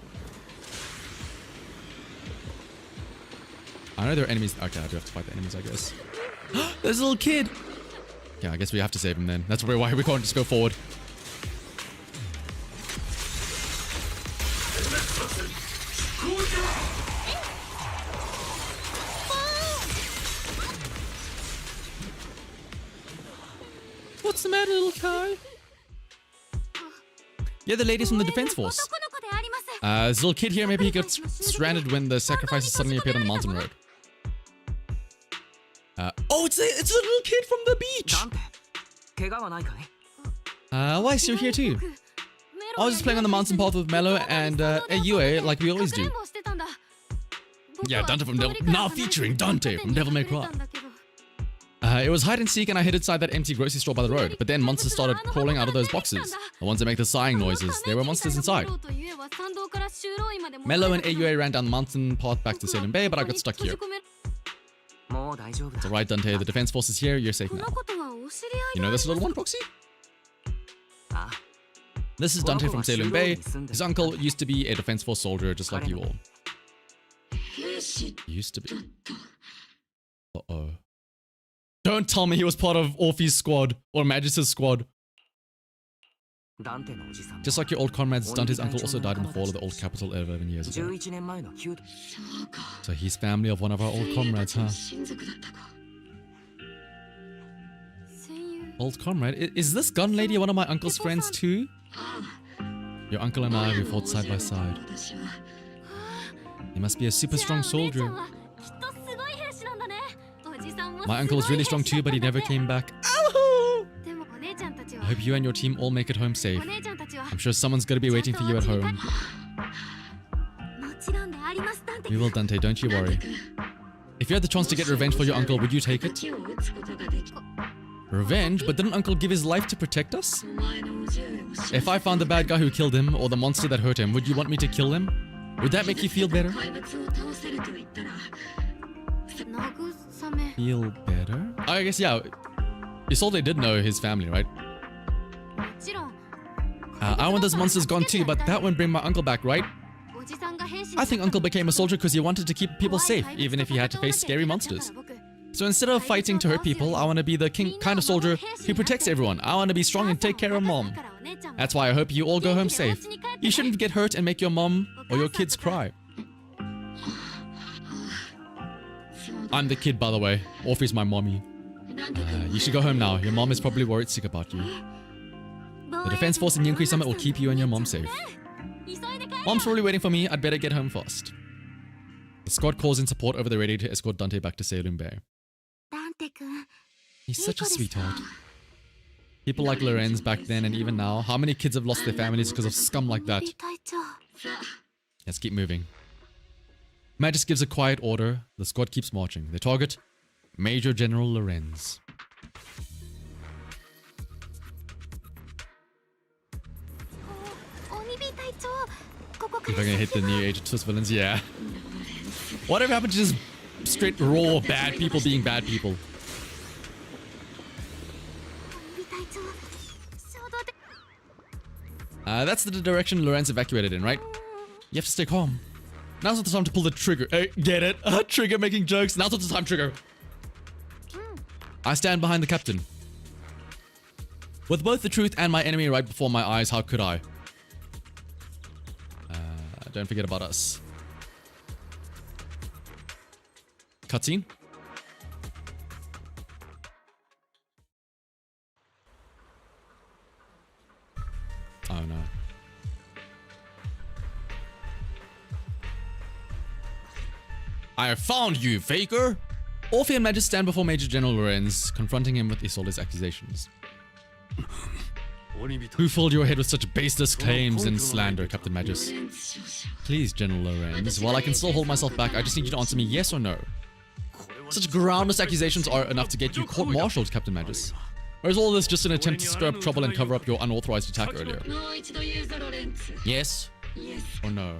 I know there are enemies. Okay, I do have to fight the enemies, I guess. There's a little kid! Yeah, I guess we have to save him then. That's why we can't just go forward. What's the matter, little Kai? Yeah, the ladies from the defense force. This little kid here, maybe he got stranded when the sacrifices suddenly appeared on the mountain road. Oh, it's a little kid from the beach! Why is you here too? I was just playing on the mountain path with Mello and Yue like we always do. Yeah, Dante from Devil... Now featuring Dante from Devil May Cry. It was hide and seek and I hid inside that empty grocery store by the road, but then monsters started crawling out of those boxes. The ones that make the sighing noises. There were monsters inside. Mello and AUA ran down the mountain path back to Salem Bay, but I got stuck here. It's alright, Dante. The defense force is here. You're safe now. You know this little one, Proxy? This is Dante from Salem Bay. His uncle used to be a defense force soldier, just like you all. Used to be. Uh-oh. Don't tell me he was part of Orphe's squad or Magus' squad. Just like your old comrades, Dante's uncle also died in the fall of the old capital 11 years ago. So he's family of one of our old comrades, huh? Old comrade? Is this gun lady one of my uncle's friends too? Your uncle and I, we fought side by side. He must be a super strong soldier. My uncle was really strong too, but he never came back. Ow! I hope you and your team all make it home safe. I'm sure someone's gonna be waiting for you at home. We will, Dante, don't you worry. If you had the chance to get revenge for your uncle, would you take it? Revenge? But didn't Uncle give his life to protect us? If I found the bad guy who killed him, or the monster that hurt him, would you want me to kill him? Would that make you feel better? Feel better? I guess, yeah. Isolde did know his family, right? I want those monsters gone too, but that wouldn't bring my uncle back, right? I think Uncle became a soldier because he wanted to keep people safe, even if he had to face scary monsters. So instead of fighting to hurt people, I want to be the kind of soldier who protects everyone. I want to be strong and take care of mom. That's why I hope you all go home safe. You shouldn't get hurt and make your mom or your kids cry. I'm the kid, by the way. Orphe's my mommy. You should go home now. Your mom is probably worried sick about you. The Defense Force in Yunkri Summit will keep you and your mom safe. Mom's probably waiting for me. I'd better get home fast. The squad calls in support over the radio to escort Dante back to Seiloon Bay. He's such a sweetheart. People like Lorenz back then and even now. How many kids have lost their families because of scum like that? Let's keep moving. Magus gives a quiet order. The squad keeps marching. Their target? Major General Lorenz. If I'm gonna hit the new Age of Twist villains, yeah. Whatever happened to just straight raw bad people being bad people? That's the direction Lorenz evacuated in, right? You have to stay calm. Now's not the time to pull the trigger. Hey, get it? Trigger making jokes. Now's not the time, Trigger. I stand behind the captain. With both the truth and my enemy right before my eyes, how could I? Don't forget about us. Cutscene? Oh no. I have found you, faker! Orphe and Magus stand before Major General Lorenz, confronting him with Isolde's accusations. Who filled your head with such baseless claims and slander, Captain Magus? Please, General Lorenz, while I can still hold myself back, I just need you to answer me yes or no. Such groundless accusations are enough to get you court-martialed, Captain Magus. Or is all this just an attempt to stir up trouble and cover up your unauthorized attack earlier? Yes or no?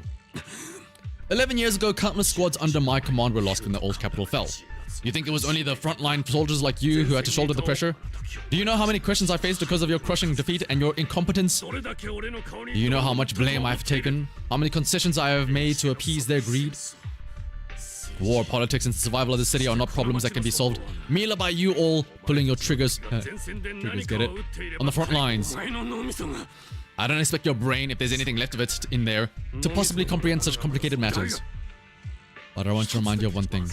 11 years ago, countless squads under my command were lost when the old capital fell. You think it was only the frontline soldiers like you who had to shoulder the pressure? Do you know how many questions I faced because of your crushing defeat and your incompetence? Do you know how much blame I've taken? How many concessions I have made to appease their greed? War, politics, and survival of the city are not problems that can be solved merely by you all pulling your triggers. Triggers, get it? On the front lines. I don't expect your brain, if there's anything left of it in there, to possibly comprehend such complicated matters. But I want to remind you of one thing.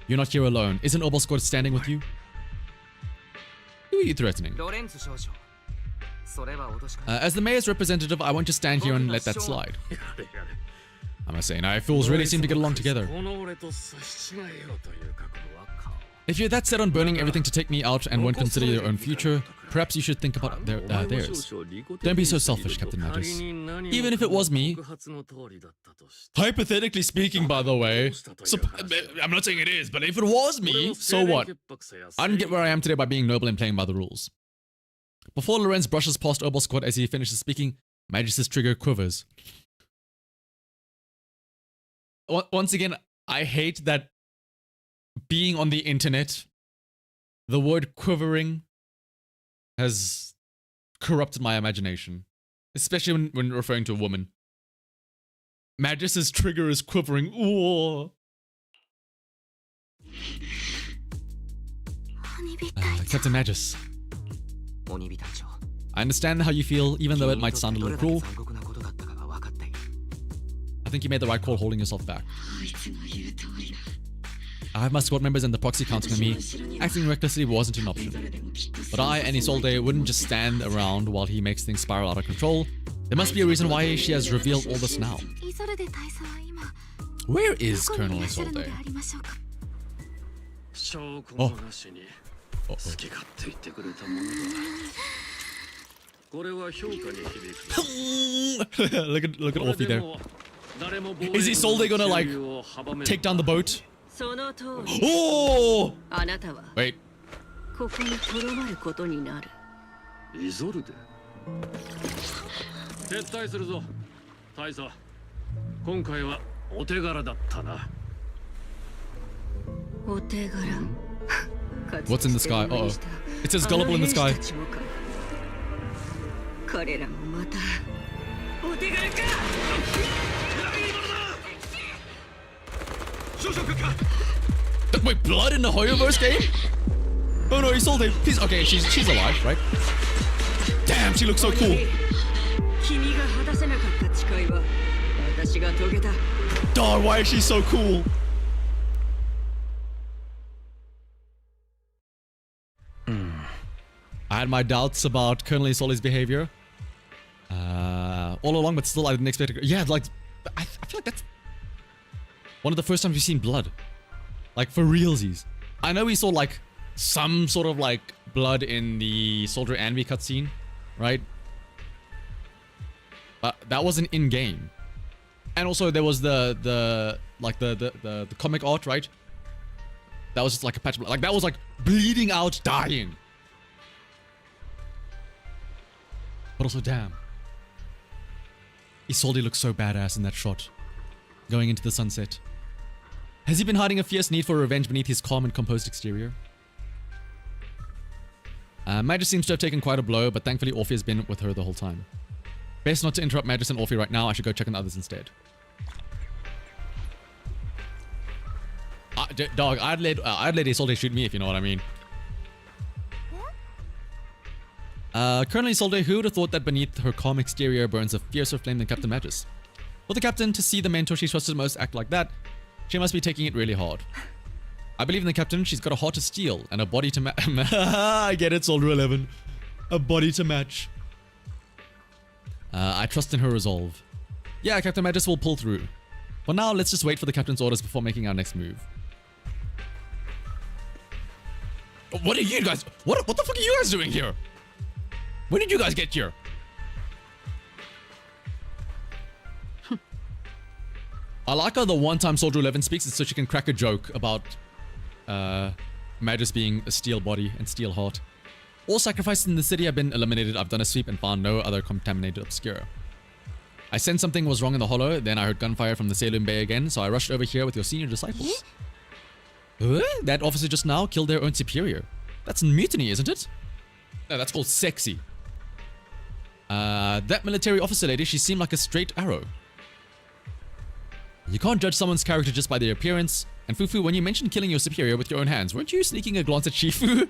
You're not here alone. Isn't Obel Squad standing with you? Who are you threatening? As the mayor's representative, I want to stand here and let that slide. I must say, now fools really seem to get along together. If you're that set on burning everything to take me out and won't consider your own future, perhaps you should think about theirs. Don't be so selfish, Captain Magus. Even if it was me, hypothetically speaking, by the way, I'm not saying it is, but if it was me, so what? I didn't get where I am today by being noble and playing by the rules. Before Lorenz brushes past Obel Squad as he finishes speaking, Magus' trigger quivers. Once again, I hate that being on the internet, the word quivering has corrupted my imagination, especially when referring to a woman. Magus' trigger is quivering. Ooh. Captain Magus, I understand how you feel, even though it might sound a little cruel. I think you made the right call holding yourself back. I have my squad members and the proxy counting on me. Acting recklessly wasn't an option. But I and Isolde wouldn't just stand around while he makes things spiral out of control. There must be a reason why she has revealed all this now. Where is Colonel Isolde? Oh. Look at Orphe there. Is Isolde gonna like take down the boat? Oh! Wait. What's in the sky? Uh-oh. It says gullible in the sky. Wait, blood in the Hoyoverse game? Oh no, he sold it. Please, okay, she's alive, right? Damn, she looks so cool. God, why is she so cool? I had my doubts about Colonel Isole's behavior all along, but still I didn't expect it. Yeah, like, I feel like that's one of the first times we've seen blood. Like, for realsies. I know we saw, like, some sort of, like, blood in the Soldier Anvi cutscene, right? But that wasn't in-game. And also there was the comic art, right? That was just like a patch of blood. Like, that was like bleeding out, dying. But also, damn. Isolde looks so badass in that shot. Going into the sunset. Has he been hiding a fierce need for revenge beneath his calm and composed exterior? Magus seems to have taken quite a blow, but thankfully Orphe has been with her the whole time. Best not to interrupt Magus and Orphe right now. I should go check on the others instead. Dog, I'd let Isolde shoot me if you know what I mean. Colonel Isolde, who would have thought that beneath her calm exterior burns a fiercer flame than Captain Magus? For the captain to see the mentor she trusted most act like that, she must be taking it really hard. I believe in the captain. She's got a heart of steel and a body to match. I get it, Soldier 11. A body to match. I trust in her resolve. Yeah, Captain Magus will pull through. For now, let's just wait for the captain's orders before making our next move. What are you guys? What the fuck are you guys doing here? When did you guys get here? I like how the one time Soldier 11 speaks is so she can crack a joke about Magus being a steel body and steel heart. All sacrifices in the city have been eliminated. I've done a sweep and found no other contaminated obscura. I sensed something was wrong in the hollow, then I heard gunfire from the Salem Bay again, so I rushed over here with your senior disciples. That officer just now killed their own superior. That's mutiny, isn't it? No, that's called sexy. That military officer lady, she seemed like a straight arrow. You can't judge someone's character just by their appearance. And Fufu, when you mentioned killing your superior with your own hands, weren't you sneaking a glance at Shifu?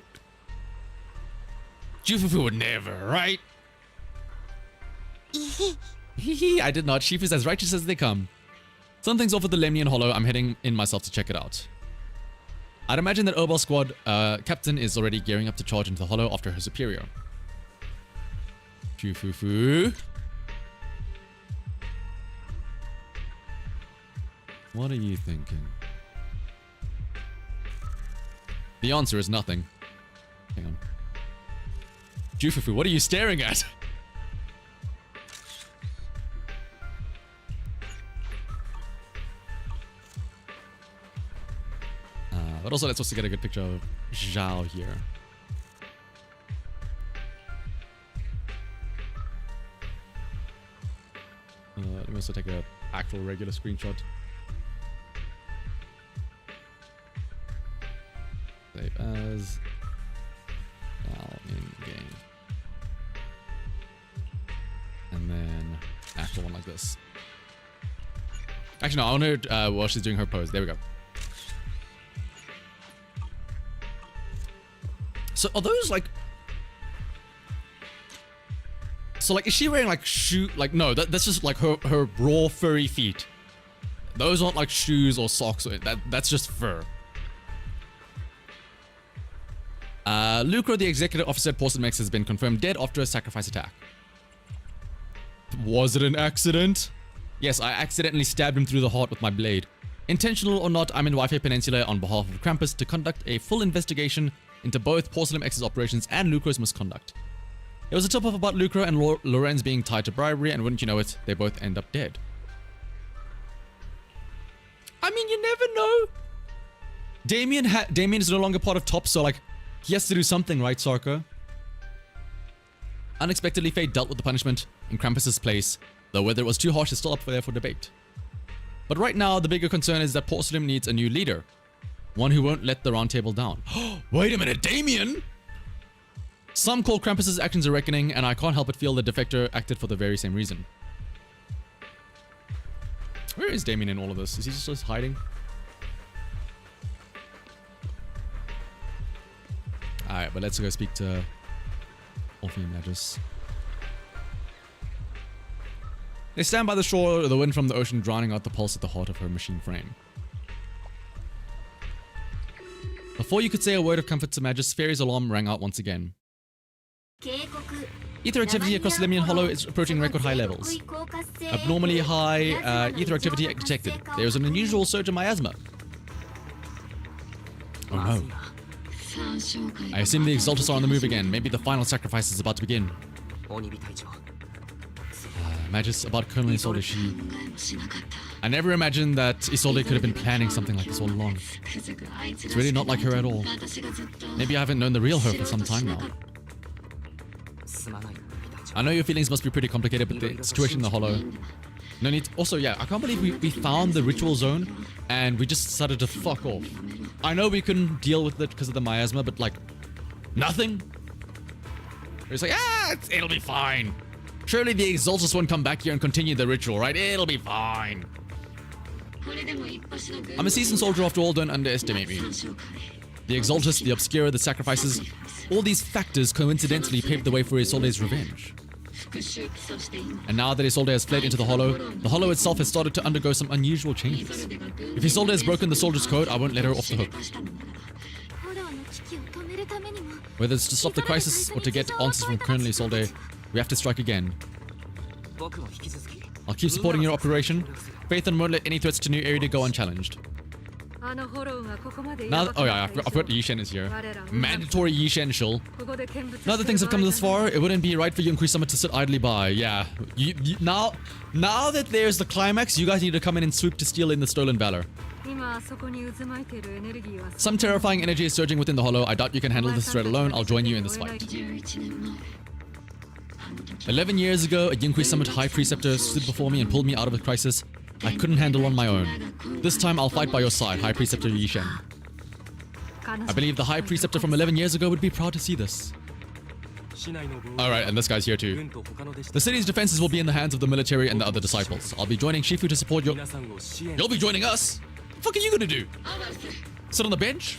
Shifu would never, right? I did not. Shifu's as righteous as they come. Something's off with the Lemnian Hollow. I'm heading in myself to check it out. I'd imagine that Obal Squad captain is already gearing up to charge into the Hollow after her superior. Fufu. What are you thinking? The answer is nothing. Hang on. Jufufu, what are you staring at? But also let's also get a good picture of Zhao here. Let me also take an actual regular screenshot. Save as now in game. And then actual one like this. Actually, no, I want her while she's doing her pose. There we go. So are those like... So like, is she wearing like shoe... Like, no, that's just like her raw furry feet. Those aren't like shoes or socks. That's just fur. Lucro, the executive officer at Porcelain Mex, has been confirmed dead after a sacrifice attack. Was it an accident? Yes, I accidentally stabbed him through the heart with my blade. Intentional or not, I'm in Wi-Fi Peninsula on behalf of Krampus to conduct a full investigation into both Porcelain X's operations and Lucro's misconduct. There was a tip-off about Lucro and Lorenz being tied to bribery, and wouldn't you know it, they both end up dead. I mean, you never know. Damien is no longer part of TOP, so like, he has to do something, right, Sarko? Unexpectedly, fate dealt with the punishment in Krampus's place, though whether it was too harsh is still up there for debate. But right now, the bigger concern is that Porcelain needs a new leader. One who won't let the round table down. Wait a minute, Damien! Some call Krampus's actions a reckoning, and I can't help but feel the defector acted for the very same reason. Where is Damien in all of this? Is he just hiding? Alright, but let's go speak to Orpheus and Magus. They stand by the shore, the wind from the ocean drowning out the pulse at the heart of her machine frame. Before you could say a word of comfort to Magus, Fairy's alarm rang out once again. Ether activity across Lemnian Hollow is approaching record high levels. Abnormally high ether activity detected. There is an unusual surge of miasma. Oh no. I assume the Exaltus are on the move again. Maybe the final sacrifice is about to begin. Magus, about Colonel Isolde, I never imagined that Isolde could have been planning something like this all along. It's really not like her at all. Maybe I haven't known the real her for some time now. I know your feelings must be pretty complicated, but the situation in the Hollow... No need... Also, yeah, I can't believe we found the ritual zone and we just decided to fuck off. I know we couldn't deal with it because of the miasma, but like... Nothing? It's like, it'll be fine. Surely the Exaltus won't come back here and continue the ritual, right? It'll be fine. I'm a seasoned soldier after all, don't underestimate me. The Exaltus, the Obscura, the sacrifices, all these factors coincidentally paved the way for Isolde's revenge. And now that Isolde has fled into the Hollow itself has started to undergo some unusual changes. If Isolde has broken the soldier's code, I won't let her off the hook. Whether it's to stop the crisis or to get answers from Colonel Isolde, we have to strike again. I'll keep supporting your operation. Phaethon won't let any threats to New Area go unchallenged. Now, oh yeah, I forgot Yishen is here. Mandatory Yishen shill. Now that things have come this far, it wouldn't be right for you and Kuisama to sit idly by. Yeah, now that there's the climax, you guys need to come in and swoop to steal in the stolen valor. Some terrifying energy is surging within the Hollow. I doubt you can handle this threat alone. I'll join you in this fight. 11 years ago, a Yunqui Summit High Preceptor stood before me and pulled me out of a crisis I couldn't handle on my own. This time I'll fight by your side, High Preceptor Yishen. I believe the High Preceptor from 11 years ago would be proud to see this. Alright, and this guy's here too. The city's defenses will be in the hands of the military and the other disciples. I'll be joining Shifu to support your... You'll be joining us? What the fuck are you gonna do? Sit on the bench?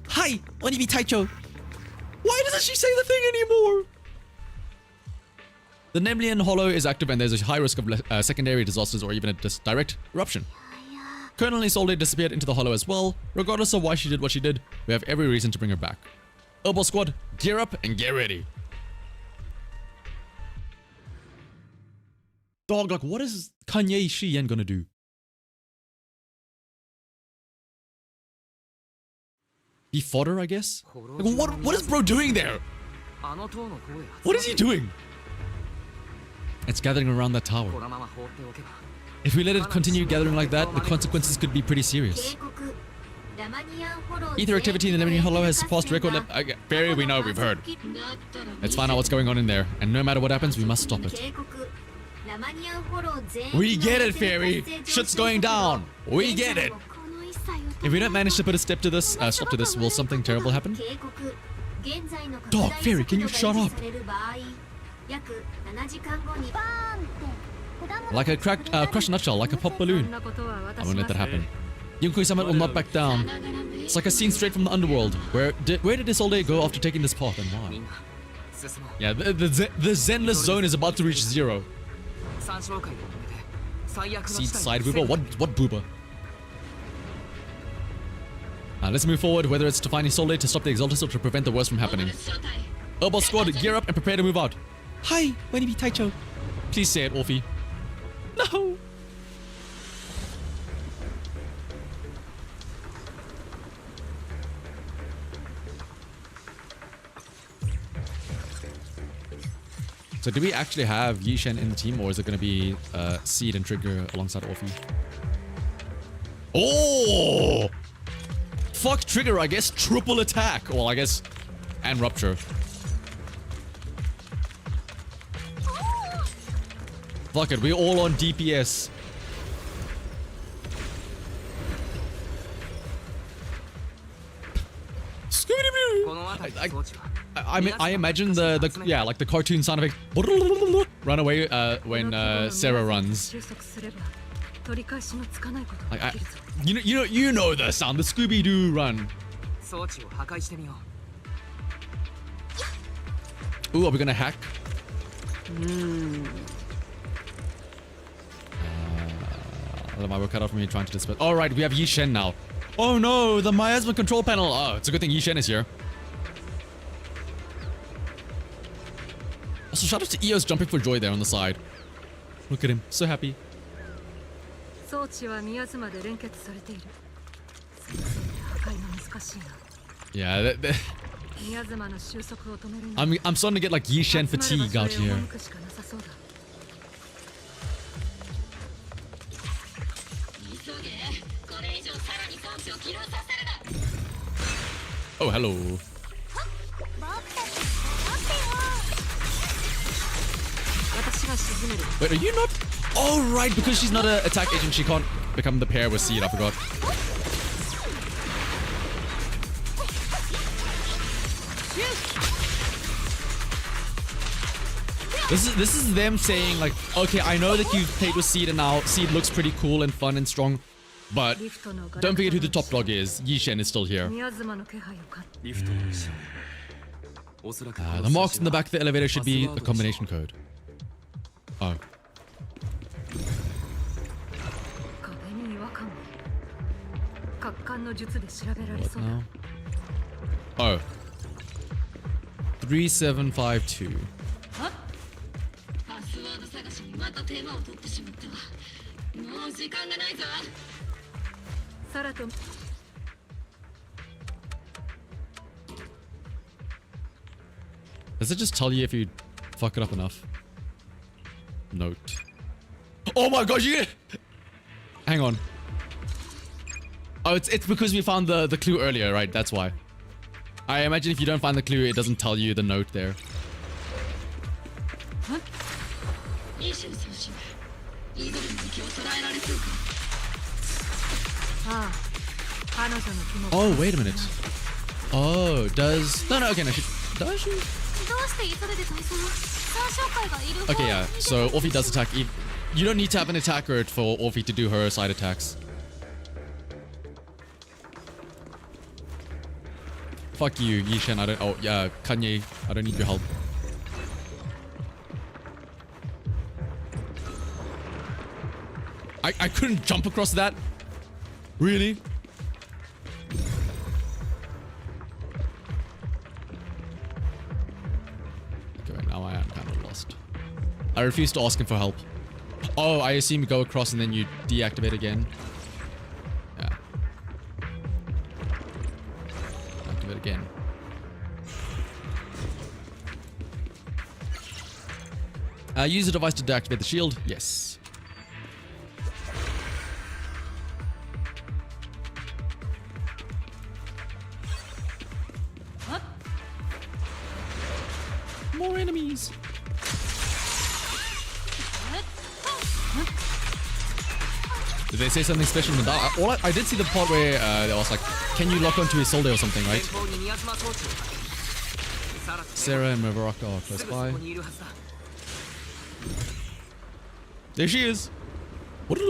Hi, Onibi Taicho. Why doesn't she say the thing anymore? The Nemlian Hollow is active and there's a high risk of secondary disasters or even a direct eruption. Colonel Isolde disappeared into the Hollow as well. Regardless of why she did what she did, we have every reason to bring her back. Herbal Squad, gear up and get ready. Dog, like what is Kanye Shiyen gonna do? Be fodder, I guess? Like, what is bro doing there? What is he doing? It's gathering around that tower. If we let it continue gathering like that, the consequences could be pretty serious. Ether activity in the Lemnian Hollow has surpassed record Fairy, we know, we've heard. Let's find out what's going on in there, and no matter what happens, we must stop it. We get it, Fairy! Shit's going down! We get it! If we don't manage to put a stop to this, will something terrible happen? Dog, Fairy, can you shut up? Like a crushed nutshell, like a pop balloon. I won't let that happen. Yunqui Summit will not back down. It's like a scene straight from the underworld. Where did Isolde go after taking this path and why? Yeah, the Zenless zone is about to reach 0. Seed side booba? What booba? Let's move forward, whether it's to find Isolde to stop the Exaltus or to prevent the worst from happening. Herbal Squad, gear up and prepare to move out. Hi, Wenibi Taicho. Please say it, Orphe. No! So do we actually have Yishen in the team, or is it going to be Seed and Trigger alongside Orphe? Oh! Fuck Trigger, I guess. Triple attack. Well, I guess... And Rupture. Fuck it, we're all on DPS. I imagine the yeah, like the cartoon sound effect run away when Sarah runs. Like you know the sound, the Scooby-Doo run. Ooh, are we gonna hack? My work cut out for me trying to disperse. All right, we have Yi Shen now. Oh no, the miasma control panel. Oh, it's a good thing Yi Shen is here. Also, shout out to Eos jumping for joy there on the side. Look at him, so happy. Yeah, I'm starting to get like Yi Shen fatigue out here. Oh, hello. Wait, are you not? Oh, right, because she's not an attack agent, she can't become the pair with Seed, I forgot. This is them saying like, okay, I know that you've played with Seed and now Seed looks pretty cool and fun and strong, but don't forget who the top dog is. Yi Shen is still here. The marks in the back of the elevator should be a combination code. Oh. What now? Oh. 3752. Does it just tell you if you fuck it up enough? Note. Oh my gosh, you... Hang on. Oh, it's because we found the clue earlier, right? That's why. I imagine if you don't find the clue, it doesn't tell you the note there. Oh, wait a minute. Oh, does... No, okay, no, does she? Okay, yeah, so Orphe does attack. You don't need to have an attacker for Orphe to do her side attacks. Fuck you, Yi Shen, I don't... Oh, yeah, Kanye, I don't need your help. I couldn't jump across that? Really? Okay, now I am kind of lost. I refuse to ask him for help. Oh, I assume you go across and then you deactivate again. Yeah. Activate again. Use the device to deactivate the shield. Yes. More enemies. Did they say something special in the dark? I did see the part where they was like, can you lock onto his shoulder or something, right? Sarah and Mavaraka are close by. There she is. It's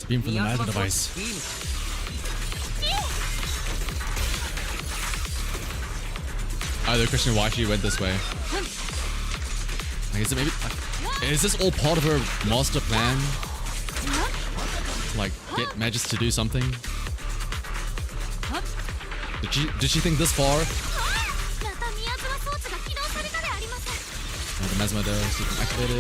a beam from the magic device. They're questioning why she went this way. Like, is it maybe... is this all part of her master plan? Like, get Magis to do something? Did she think this far? The Mesma there is activated.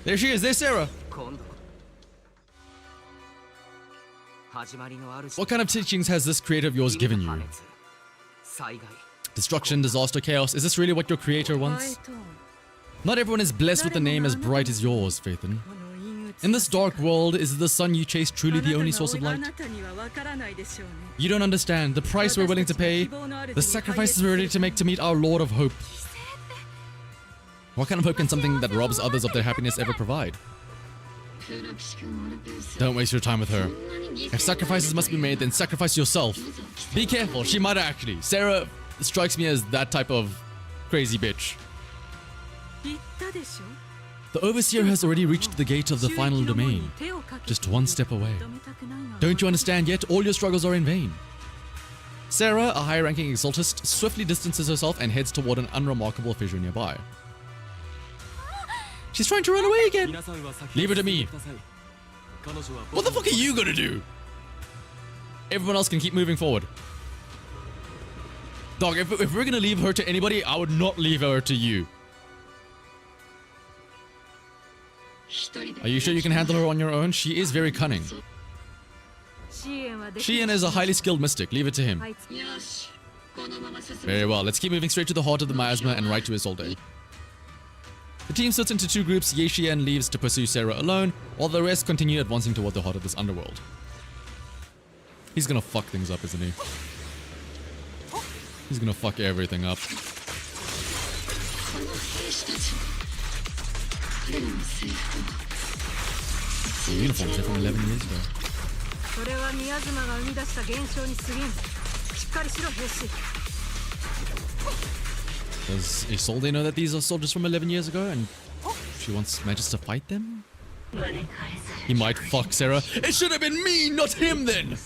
There she is, there's Sarah! What kind of teachings has this creator of yours given you? Destruction, disaster, chaos. Is this really what your creator wants? Not everyone is blessed with a name as bright as yours, Phaethon. In this dark world, is the sun you chase truly the only source of light? You don't understand the price we're willing to pay, the sacrifices we're ready to make to meet our Lord of Hope. What kind of hope can something that robs others of their happiness ever provide? Don't waste your time with her. If sacrifices must be made, then sacrifice yourself. Be careful, she might actually. Sarah strikes me as that type of crazy bitch. The Overseer has already reached the gate of the final domain, just one step away. Don't you understand yet? All your struggles are in vain. Sarah, a high-ranking exaltist, swiftly distances herself and heads toward an unremarkable fissure nearby. She's trying to run away again! Leave her to me. What the fuck are you gonna do? Everyone else can keep moving forward. Dog, if we're gonna leave her to anybody, I would not leave her to you. Are you sure you can handle her on your own? She is very cunning. Shien is a highly skilled mystic. Leave it to him. Very well. Let's keep moving straight to the heart of the miasma and right to Isolde. The team splits into two groups. Shien leaves to pursue Sarah alone, while the rest continue advancing toward the heart of this underworld. He's gonna fuck things up, isn't he? He's gonna fuck everything up. The uniforms are from 11 years ago. Does Isolde know that these are soldiers from 11 years ago and she wants Magus to fight them? He might fuck Sarah. It should have been me, not him then!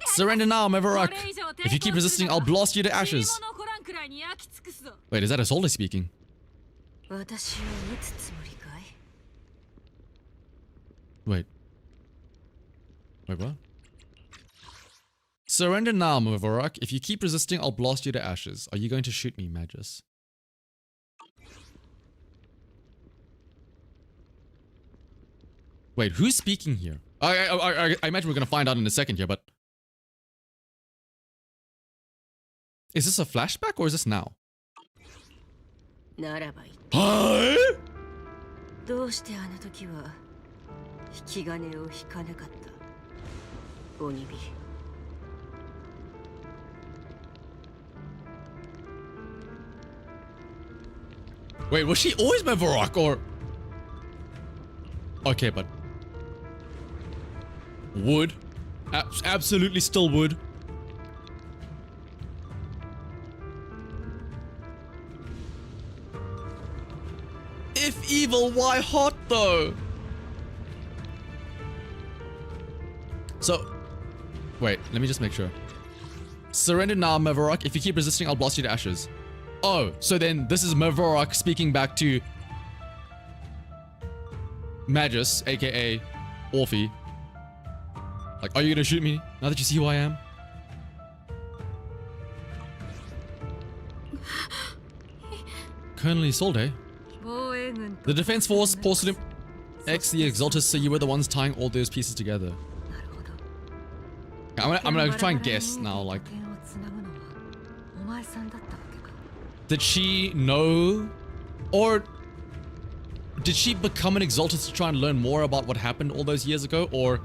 Surrender now, Mevarak. If you keep resisting, I'll blast you to ashes. Wait, is that Isolde speaking? Wait, what? Surrender now, Mevarak. If you keep resisting, I'll blast you to ashes. Are you going to shoot me, Magus? Wait, who's speaking here? I imagine we're gonna find out in a second here, but... Is this a flashback or is this now? Huh? Wait, was she always Mevarak or... Okay, but... Would. Absolutely still would. If evil, why hot though? So... Wait, let me just make sure. Surrender now, Mevarak. If you keep resisting, I'll blast you to ashes. Oh, so then this is Mevarak speaking back to... Magus, aka Orphe. Like, are you gonna shoot me now that you see who I am? Colonel Isolde? The Defense Force, Porcelain X, the Exaltus, so you were the ones tying all those pieces together. I'm gonna try and guess now, like... Did she know? Or... Did she become an Exaltus to try and learn more about what happened all those years ago? Or...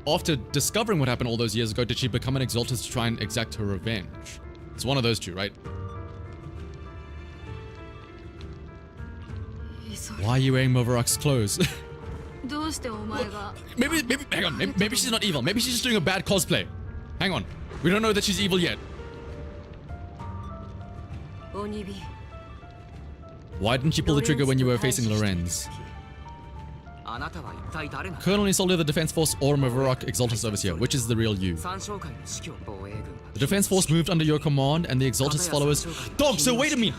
After discovering what happened all those years ago, did she become an Exaltus to try and exact her revenge? It's one of those two, right? Why are you wearing Mevarak's clothes? maybe, hang on, maybe she's not evil. Maybe she's just doing a bad cosplay. Hang on. We don't know that she's evil yet. Why didn't you pull the trigger when you were facing Lorenz? Colonel Isolde of the Defense Force or Mevarak Exaltus Overseer, which is the real you? The Defense Force moved under your command and the Exaltus followers... Dog, so wait a minute!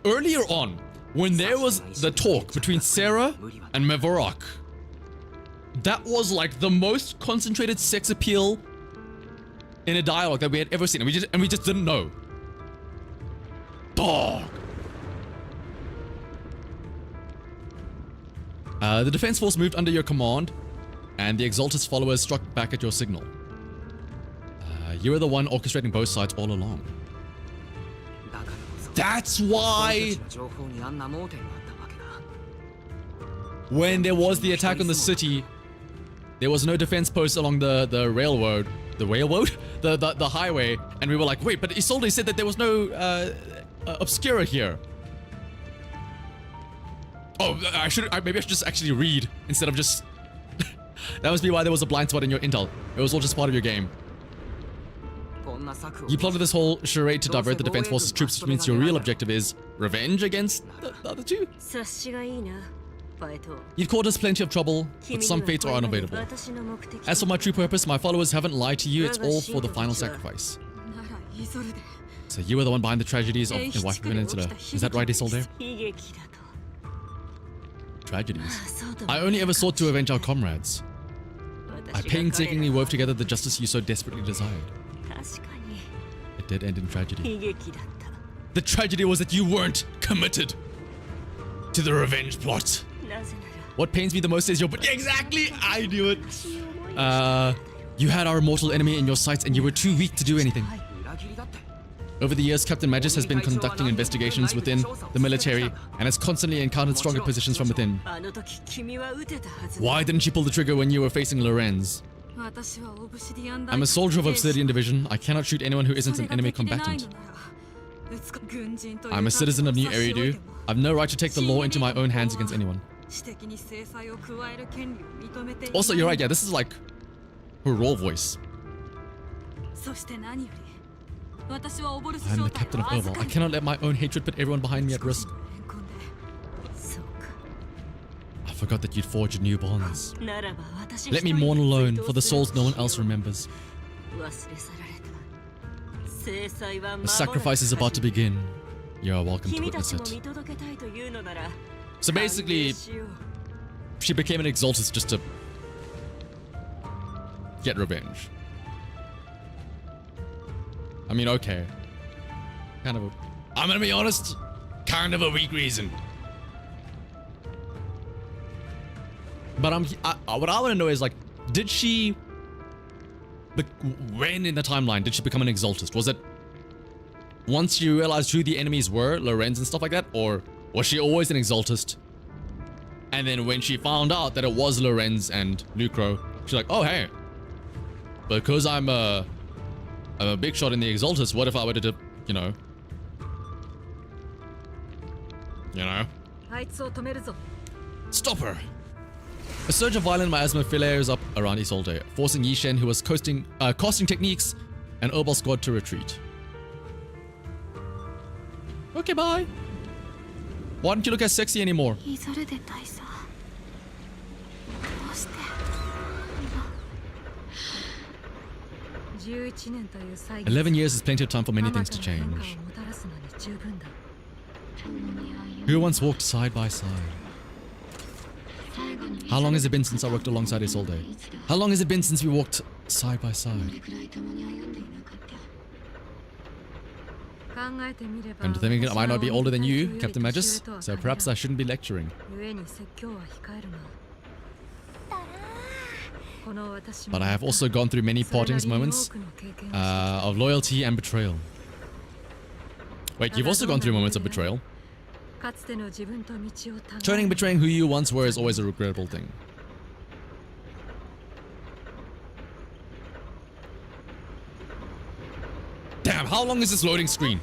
Earlier on, when there was the talk between Sarah and Mevarak, that was like the most concentrated sex appeal in a dialogue that we had ever seen, and we just didn't know. Dog! The Defense Force moved under your command, and the Exaltus followers struck back at your signal. You were the one orchestrating both sides all along. That's why 俺たちの情報にあんな盲点があったわけだ。 when there was the attack on the city, there was no defense post along the railroad. The railroad? The highway. And we were like, wait, but Isolde said that there was no Obscura here. Oh, maybe I should just actually read instead of just... That must be why there was a blind spot in your intel. It was all just part of your game. You plotted this whole charade to divert the defense force's troops, which means your real objective is revenge against the other two? You've caused us plenty of trouble, but some fates are unavoidable. As for my true purpose, my followers haven't lied to you, it's all for the final sacrifice. So you were the one behind the tragedies of the Wife Peninsula. Is that right, Isolde? Tragedies? I only ever sought to avenge our comrades. I painstakingly wove together the justice you so desperately desired. It did end in tragedy. The tragedy was that you weren't committed to the revenge plot. What pains me the most is your... Exactly! I knew it! You had our mortal enemy in your sights and you were too weak to do anything. Over the years, Captain Magus has been conducting investigations within the military and has constantly encountered stronger positions from within. Why didn't you pull the trigger when you were facing Lorenz? I'm a soldier of Obsidian Division. I cannot shoot anyone who isn't an enemy combatant. I'm a citizen of New Eridu. I've no right to take the law into my own hands against anyone. Also, you're right, yeah, this is like her raw voice. I'm the captain of Oval. I cannot let my own hatred put everyone behind me at risk. I forgot that you'd forged new bonds. Let me mourn alone for the souls no one else remembers. The sacrifice is about to begin. You are welcome to witness it. So basically, she became an Exaltus just to get revenge. I mean, okay. Kind of a... I'm gonna be honest, kind of a weak reason. But what I want to know is, like, did she... When in the timeline did she become an Exaltist? Was it once you realized who the enemies were, Lorenz and stuff like that? Or was she always an Exaltist? And then when she found out that it was Lorenz and Lucro, she's like, oh, hey. Because I'm a big shot in the Exaltus, what if I were to, you know... Stop her! A surge of violent miasma flares up around Isolde, forcing Yishen, who was casting techniques, and Obal squad to retreat. Okay, bye. Why don't you look as sexy anymore? 11 years is plenty of time for many things to change. Who once walked side by side? How long has it been since I worked alongside Isolde? How long has it been since we walked side by side? And to think I might not be older than you, Captain Magus, so perhaps I shouldn't be lecturing. But I have also gone through many partings moments of loyalty and betrayal. Wait, you've also gone through moments of betrayal? Turning betraying who you once were is always a regrettable thing. Damn, how long is this loading screen?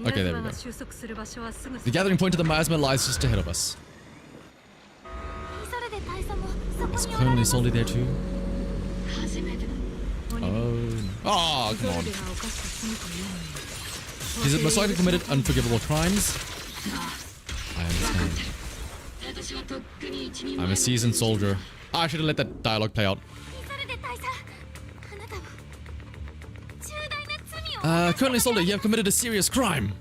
Okay, there we go. The gathering point of the miasma lies just ahead of us. Is Colonel Isolde there too? Oh, come on. He's most likely committed unforgivable crimes. I understand. I'm a seasoned soldier. I should have let that dialogue play out. Colonel Isolde, you have committed a serious crime.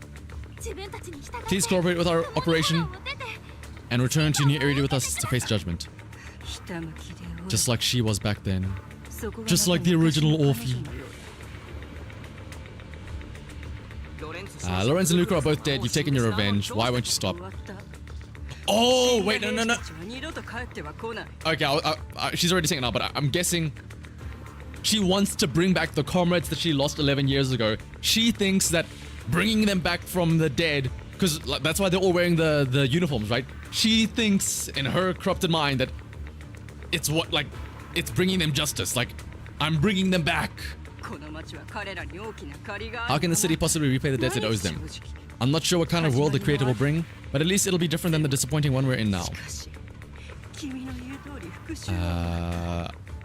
Please cooperate with our operation and return to New Eridu with us to face judgment. Just like she was back then. Just like the original Orphe. Lorenz and Lucro are both dead. You've taken your revenge. Why won't you stop? Oh, wait, no. Okay, she's already saying it now, but I'm guessing She wants to bring back the comrades that she lost 11 years ago. She thinks that bringing them back from the dead, because that's why they're all wearing the uniforms, right? She thinks in her corrupted mind that it's it's bringing them justice. Like, I'm bringing them back. How can the city possibly repay the debts it owes them? I'm not sure what kind of world the creator will bring, but at least it'll be different than the disappointing one we're in now.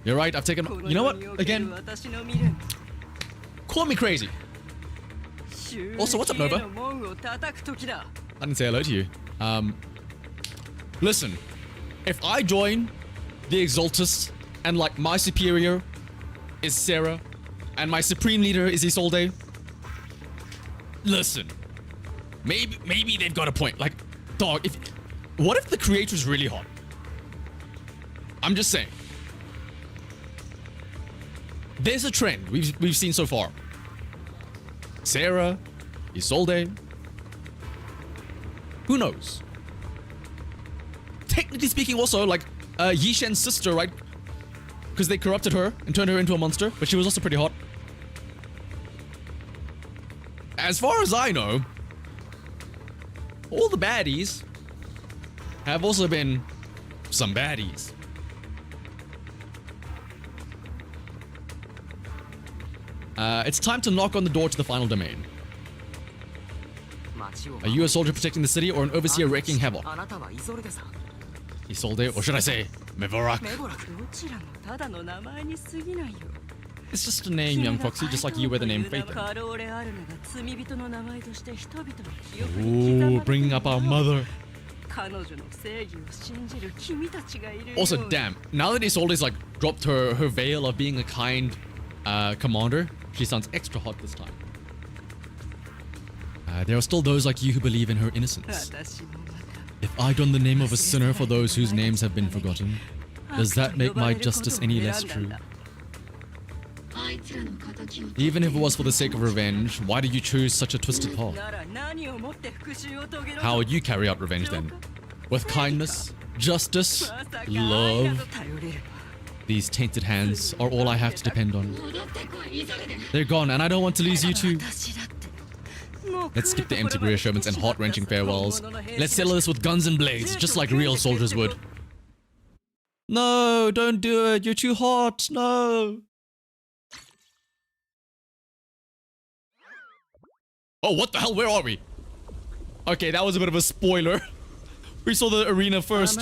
You're right, I've taken... You know what? Again, call me crazy. Also, what's up, Nova? I didn't say hello to you. Listen, if I join the Exaltus and like my superior is Sarah and my supreme leader is Isolde, listen, maybe they've got a point. Like, dog, what if the creator is really hot? I'm just saying. There's a trend we've seen so far. Sarah, Isolde. Who knows? Technically speaking, also, like, Yishen's sister, right? Because they corrupted her and turned her into a monster, but she was also pretty hot. As far as I know, all the baddies have also been some baddies. It's time to knock on the door to the final domain. Are you a soldier protecting the city or an overseer wreaking havoc? Isolde, or should I say, Mevorak? It's just a name, young Foxy, just like you wear the name Faith. Ooh, bringing up our mother. Also, damn, now that Isolde's like dropped her veil of being a kind commander, she sounds extra hot this time. There are still those like you who believe in her innocence. If I don the name of a sinner for those whose names have been forgotten, does that make my justice any less true? Even if it was for the sake of revenge, why did you choose such a twisted path? How would you carry out revenge then? With kindness, justice, love? These tainted hands are all I have to depend on. They're gone, and I don't want to lose you too. Let's skip the empty reassurance and heart-wrenching farewells. Let's settle this with guns and blades, just like real soldiers would. No, don't do it. You're too hot. No. Oh, what the hell? Where are we? Okay, that was a bit of a spoiler. We saw the arena first.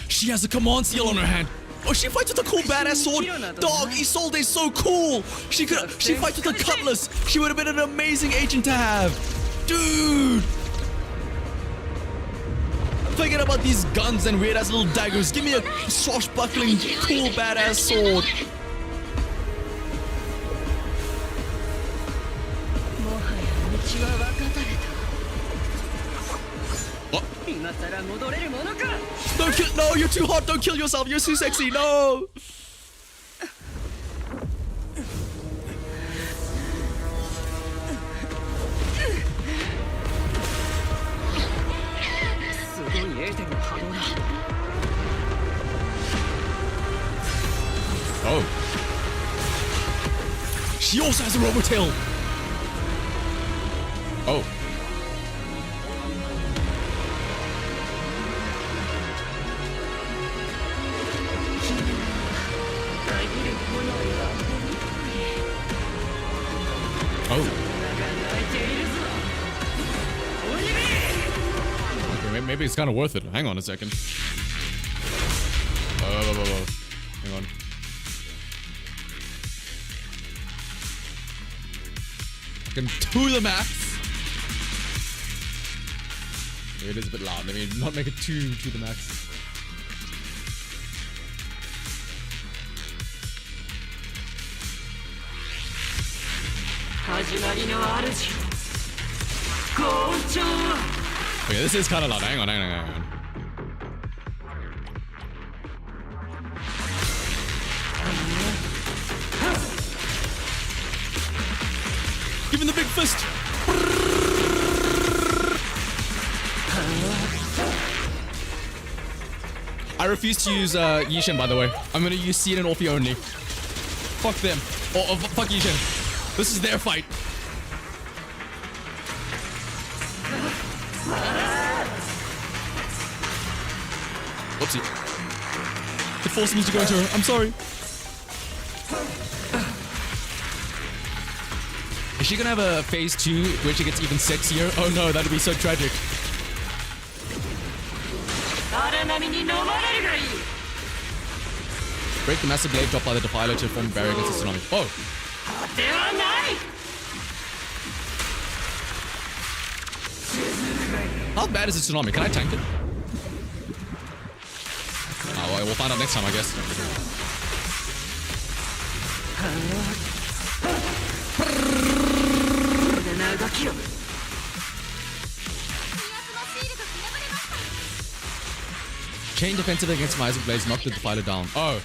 She has a command seal on her hand. Oh, she fights with a cool badass sword. Dog, Isolde's so cool. She fights with a cutlass. She would have been an amazing agent to have. Dude. Forget about these guns and weird ass little daggers. Give me a swashbuckling, cool badass sword. Don't kill. No, you're too hot. Don't kill yourself. You're too sexy. No. Oh. She also has a rubber tail. Oh. Oh. Okay, maybe it's kind of worth it. Hang on a second. Hang on. Fucking to the max. It is a bit loud. Let me not make it too to the max. Okay, this is kind of loud. Hang on. Give him the big fist. I refuse to use Yishen, by the way. I'm gonna use Seed and Orphe only. Fuck them. Or fuck Yishen. This is their fight. Whoopsie. It forced me to go into her. I'm sorry. Is she gonna have a phase 2 where she gets even sexier? Oh no, that'd be so tragic. Break the massive blade drop by the Defiler to form a barrier against the tsunami. Oh! How bad is the tsunami? Can I tank it? Oh, well, we'll find out next time, I guess. Chain defensive against my Isaac Blades knocked the Defiler down. Oh.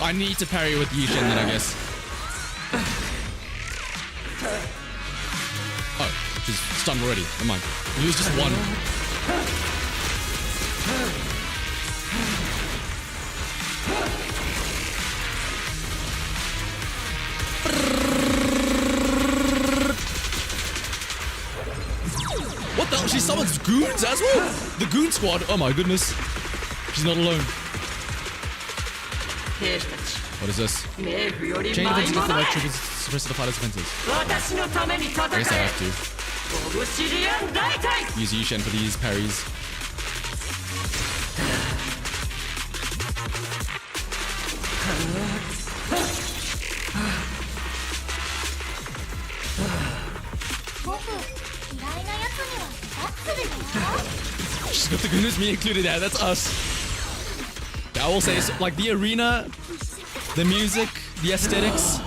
I need to parry with Yishen then, I guess. Oh, she's stunned already. Never mind. We lose just one. What the hell? She summons goons as well? The goon squad. Oh my goodness. She's not alone. What is this? Chain defense against the light triggers suppress the fighter's defenses. I guess I have to. Use Yishen for these parries. She's got the goodness, me included there. That's us. I will say, so, like the arena, the music, the aesthetics.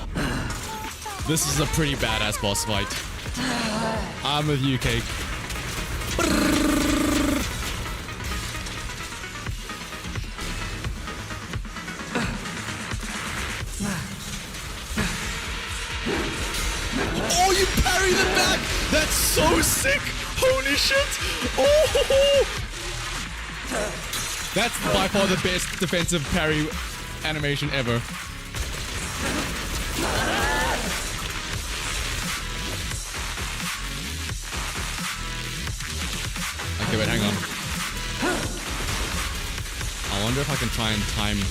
This is a pretty badass boss fight. I'm with you, Cake. Oh, you parry them back! That's so sick! Holy shit! Oh! That's by far the best defensive parry animation ever. Okay, wait, hang on. I wonder if I can try and time the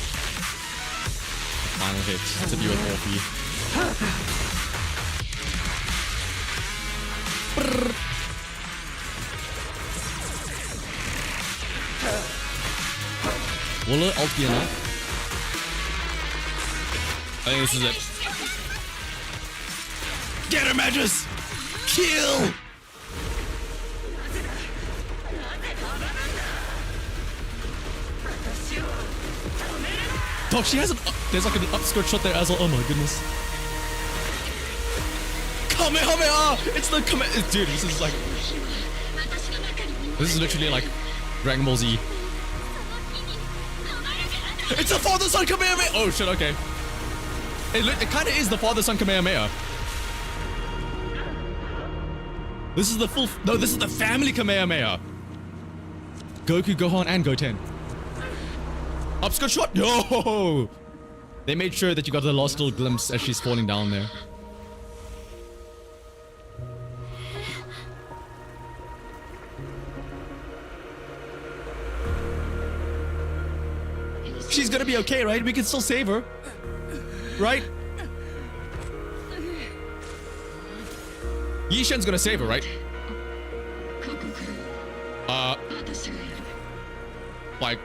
final hit to be with Orphe. Will it ult be enough? I think this is it. Get her, Magus! Kill! Oh, she has an there's like an upskirt shot there as well. Oh my goodness. Kamehameha! It's the dude, this is like... This is literally like Dragon Ball Z. It's the father-son Kamehameha! Oh shit, okay. It kind of is the father-son Kamehameha. This is the full... No, this is the family Kamehameha. Goku, Gohan, and Goten. Upskirt shot! Yo! They made sure that you got the last little glimpse as she's falling down there. She's gonna be okay, right? We can still save her. Right? Yishen's gonna save her, right? Like...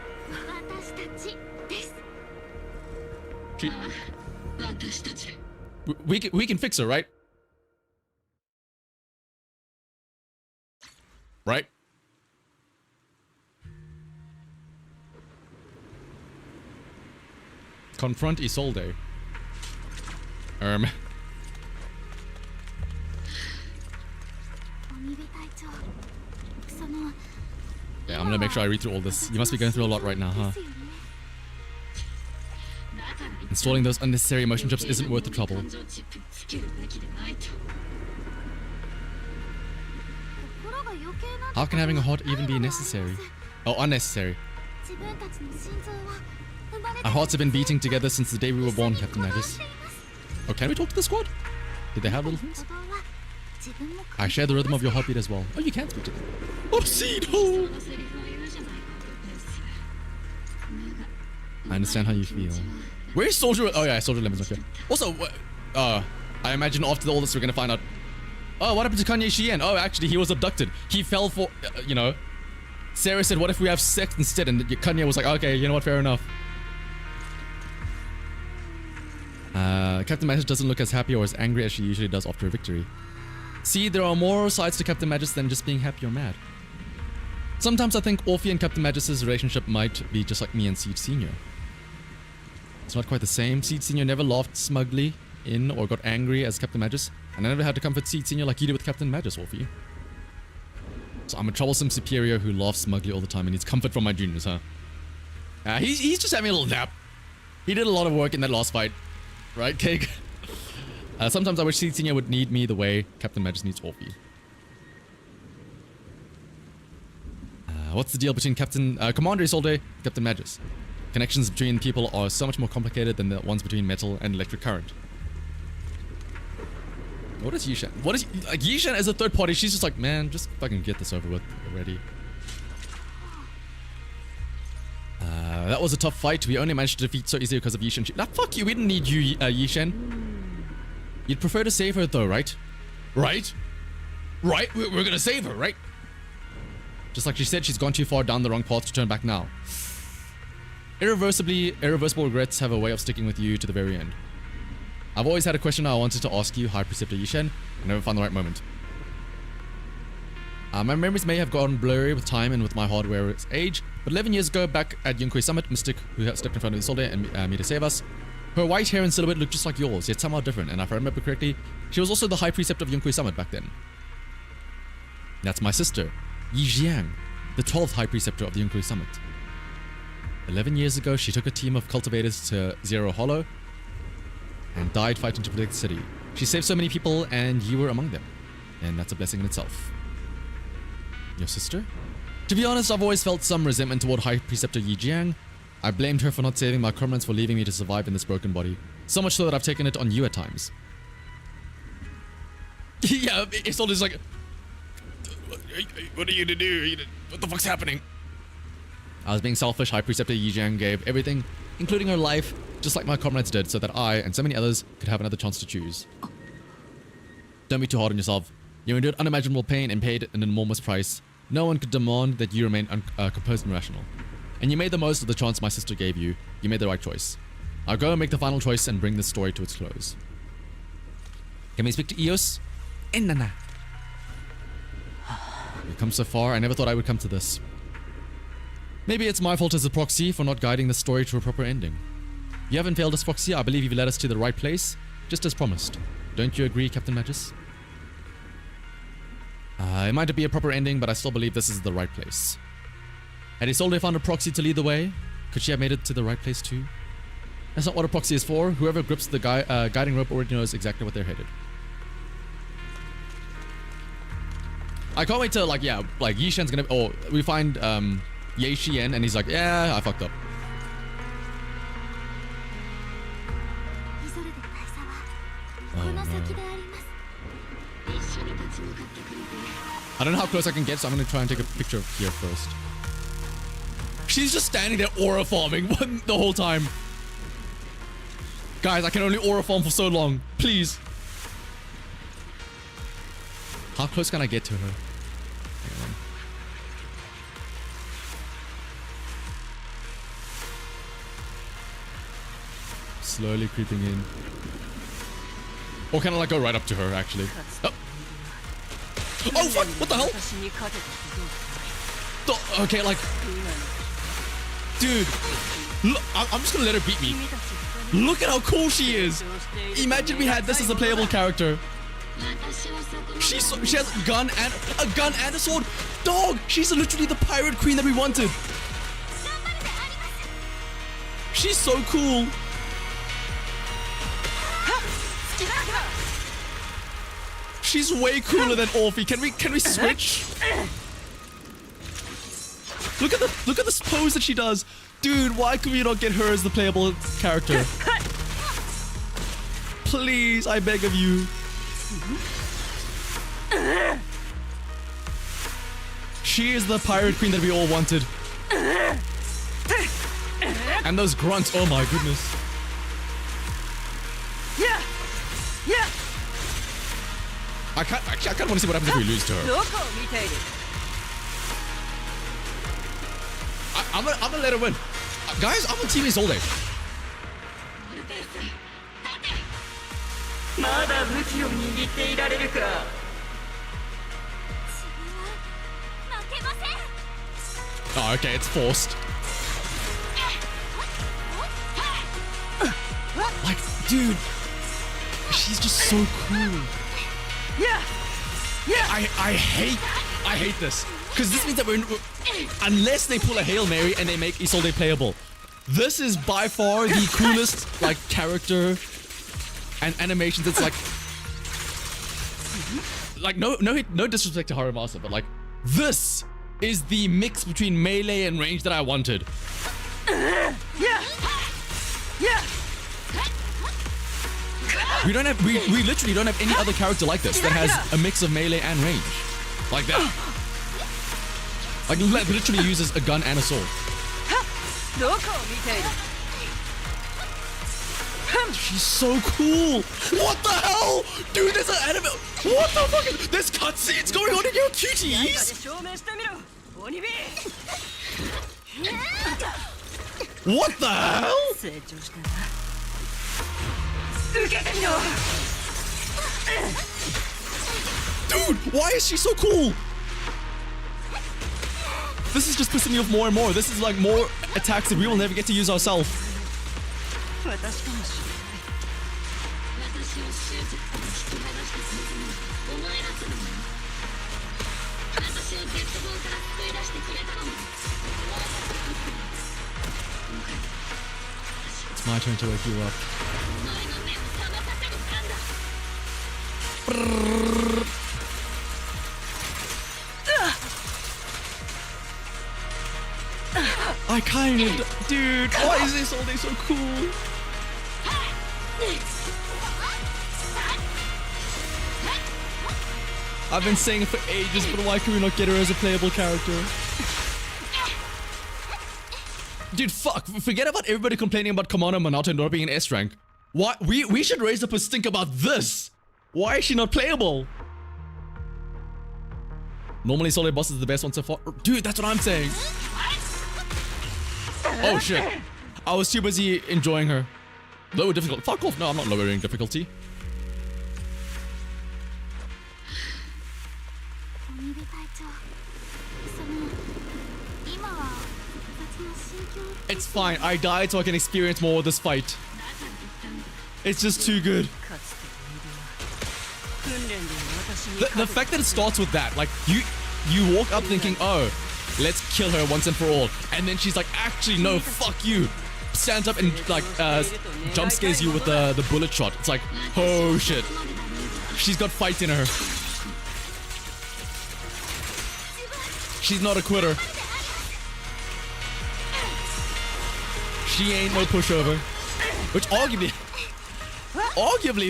We can fix her, right? Right? Confront Isolde. Yeah, I'm gonna make sure I read through all this. You must be going through a lot right now, huh? Installing those unnecessary motion chips isn't worth the trouble. How can having a HOT even be necessary? Oh, unnecessary. 自分たちの心臓は生まれ Our hearts have been beating together since the day we were born, Captain Magus. Oh, can we talk to the squad? Did they have little things? I share the rhythm of your heartbeat as well. Oh, you can speak to them. Oh, Seed! Oh! I understand how you feel. Where's Soldier? Oh yeah, Soldier Lemon's okay. Also, I imagine after all this we're gonna find out. Oh, what happened to Kanye Shien? Oh, actually, he was abducted. He fell for, you know. Sarah said, "What if we have sex instead?" And Kanye was like, "Okay, you know what? Fair enough." Captain Magus doesn't look as happy or as angry as she usually does after a victory. See, there are more sides to Captain Magus than just being happy or mad. Sometimes I think Orphe and Captain Magus's relationship might be just like me and Siege Senior. It's not quite the same. Siege Senior never laughed smugly in or got angry as Captain Magus, and I never had to comfort Siege Senior like you did with Captain Magus, Orphe. So I'm a troublesome superior who laughs smugly all the time and needs comfort from my juniors, huh? He's just having a little nap. He did a lot of work in that last fight. Right, Cake? Sometimes I wish Siege Senior would need me the way Captain Magus needs Orphe. What's the deal between Commander Isolde and Captain Magus? Connections between people are so much more complicated than the ones between metal and electric current. What is Yishan? What is like Yishan as a third party? She's just like, man, just fucking get this over with already. That was a tough fight. We only managed to defeat so easily because of Yishan. Nah, fuck you. We didn't need you, Yishan. You'd prefer to save her though, right? Right? Right? We're gonna save her, right? Just like she said, she's gone too far down the wrong path to turn back now. Irreversible regrets have a way of sticking with you to the very end. I've always had a question I wanted to ask you, High Preceptor Yishan. I never found the right moment. My memories may have gone blurry with time and with my hardware's age, but 11 years ago, back at Yunque Summit, Mystic, who stepped in front of Isolde and me to save us, her white hair and silhouette looked just like yours, yet somehow different, and if I remember correctly, she was also the High Preceptor of Yunque Summit back then. That's my sister, Yi Jiang, the 12th High Preceptor of the Yunque Summit. 11 years ago, she took a team of cultivators to Zero Hollow and died fighting to protect the city. She saved so many people, and you were among them, and that's a blessing in itself. Your sister? To be honest, I've always felt some resentment toward High Preceptor Yi Jiang. I blamed her for not saving my comrades, for leaving me to survive in this broken body. So much so that I've taken it on you at times. Yeah, it's all just like, what are you to do? What the fuck's happening? I was being selfish. High Preceptor Yi Jiang gave everything, including her life, just like my comrades did, so that I and so many others could have another chance to choose. Don't be too hard on yourself. You endured unimaginable pain and paid an enormous price. No one could demand that you remain composed and rational. And you made the most of the chance my sister gave you. You made the right choice. I'll go and make the final choice and bring this story to its close. Can we speak to Eos? Enana. We've come so far. I never thought I would come to this. Maybe it's my fault as a proxy for not guiding the story to a proper ending. You haven't failed us, Proxy. I believe you've led us to the right place, just as promised. Don't you agree, Captain Magus? It might not be a proper ending, but I still believe this is the right place. Had Isolde found a proxy to lead the way, could she have made it to the right place too? That's not what a proxy is for. Whoever grips the guiding rope already knows exactly what they're headed. I can't wait to, like, yeah, like, Yishan's gonna, or we find, Ye Xian, and he's like, yeah, I fucked up. Oh, no. I don't know how close I can get, so I'm gonna try and take a picture of here first. She's just standing there aura farming the whole time. Guys, I can only aura farm for so long. Please. How close can I get to her? Hang on. Slowly creeping in. Or can I like go right up to her actually? Oh, oh fuck! What the hell? Okay, like, dude, look, I'm just gonna let her beat me. Look at how cool she is. Imagine we had this as a playable character. She has a gun and a sword. Dog, she's literally the pirate queen that we wanted. She's so cool. She's way cooler than Orphe. Can we switch? Look at this pose that she does. Dude, why could we not get her as the playable character? Please, I beg of you. She is the pirate queen that we all wanted. And those grunts, oh my goodness. I kind of want to see what happens if we lose to her. I'm gonna let her win. Guys, I'm on Team Isolde. Oh, okay, it's forced. Like, dude, she's just so cool. I hate this. Because this means that unless they pull a Hail Mary and they make Isolde playable. This is by far the coolest, like, character and animations. It's like no disrespect to Haramasa, but like, this is the mix between melee and range that I wanted. We literally don't have any other character like this that has a mix of melee and range. Like that. Like, literally uses a gun and a sword. She's so cool. What the hell? Dude, there's an anime. What the fuck? There's cutscenes going on in your cuties. What the hell? Dude, why is she so cool? This is just pissing me off more and more. This is like more attacks that we will never get to use ourselves. It's my turn to wake you up. I kind of... Dude, why is this all day so cool? I've been saying it for ages, but why can we not get her as a playable character? Dude, fuck. Forget about everybody complaining about Commander Minato not being an S rank. Why? We should raise up a stink about this. Why is she not playable? Normally solo boss is the best one so far. Dude, that's what I'm saying. Oh shit. I was too busy enjoying her. Lower difficulty. Fuck off. No, I'm not lowering difficulty. It's fine. I died so I can experience more of this fight. It's just too good. The fact that it starts with that, like, you walk up thinking, oh, let's kill her once and for all, and then she's like, actually no, fuck you, stands up and like jump scares you with the bullet shot. It's like, oh shit, she's got fight in her. She's not a quitter. She ain't no pushover. Which arguably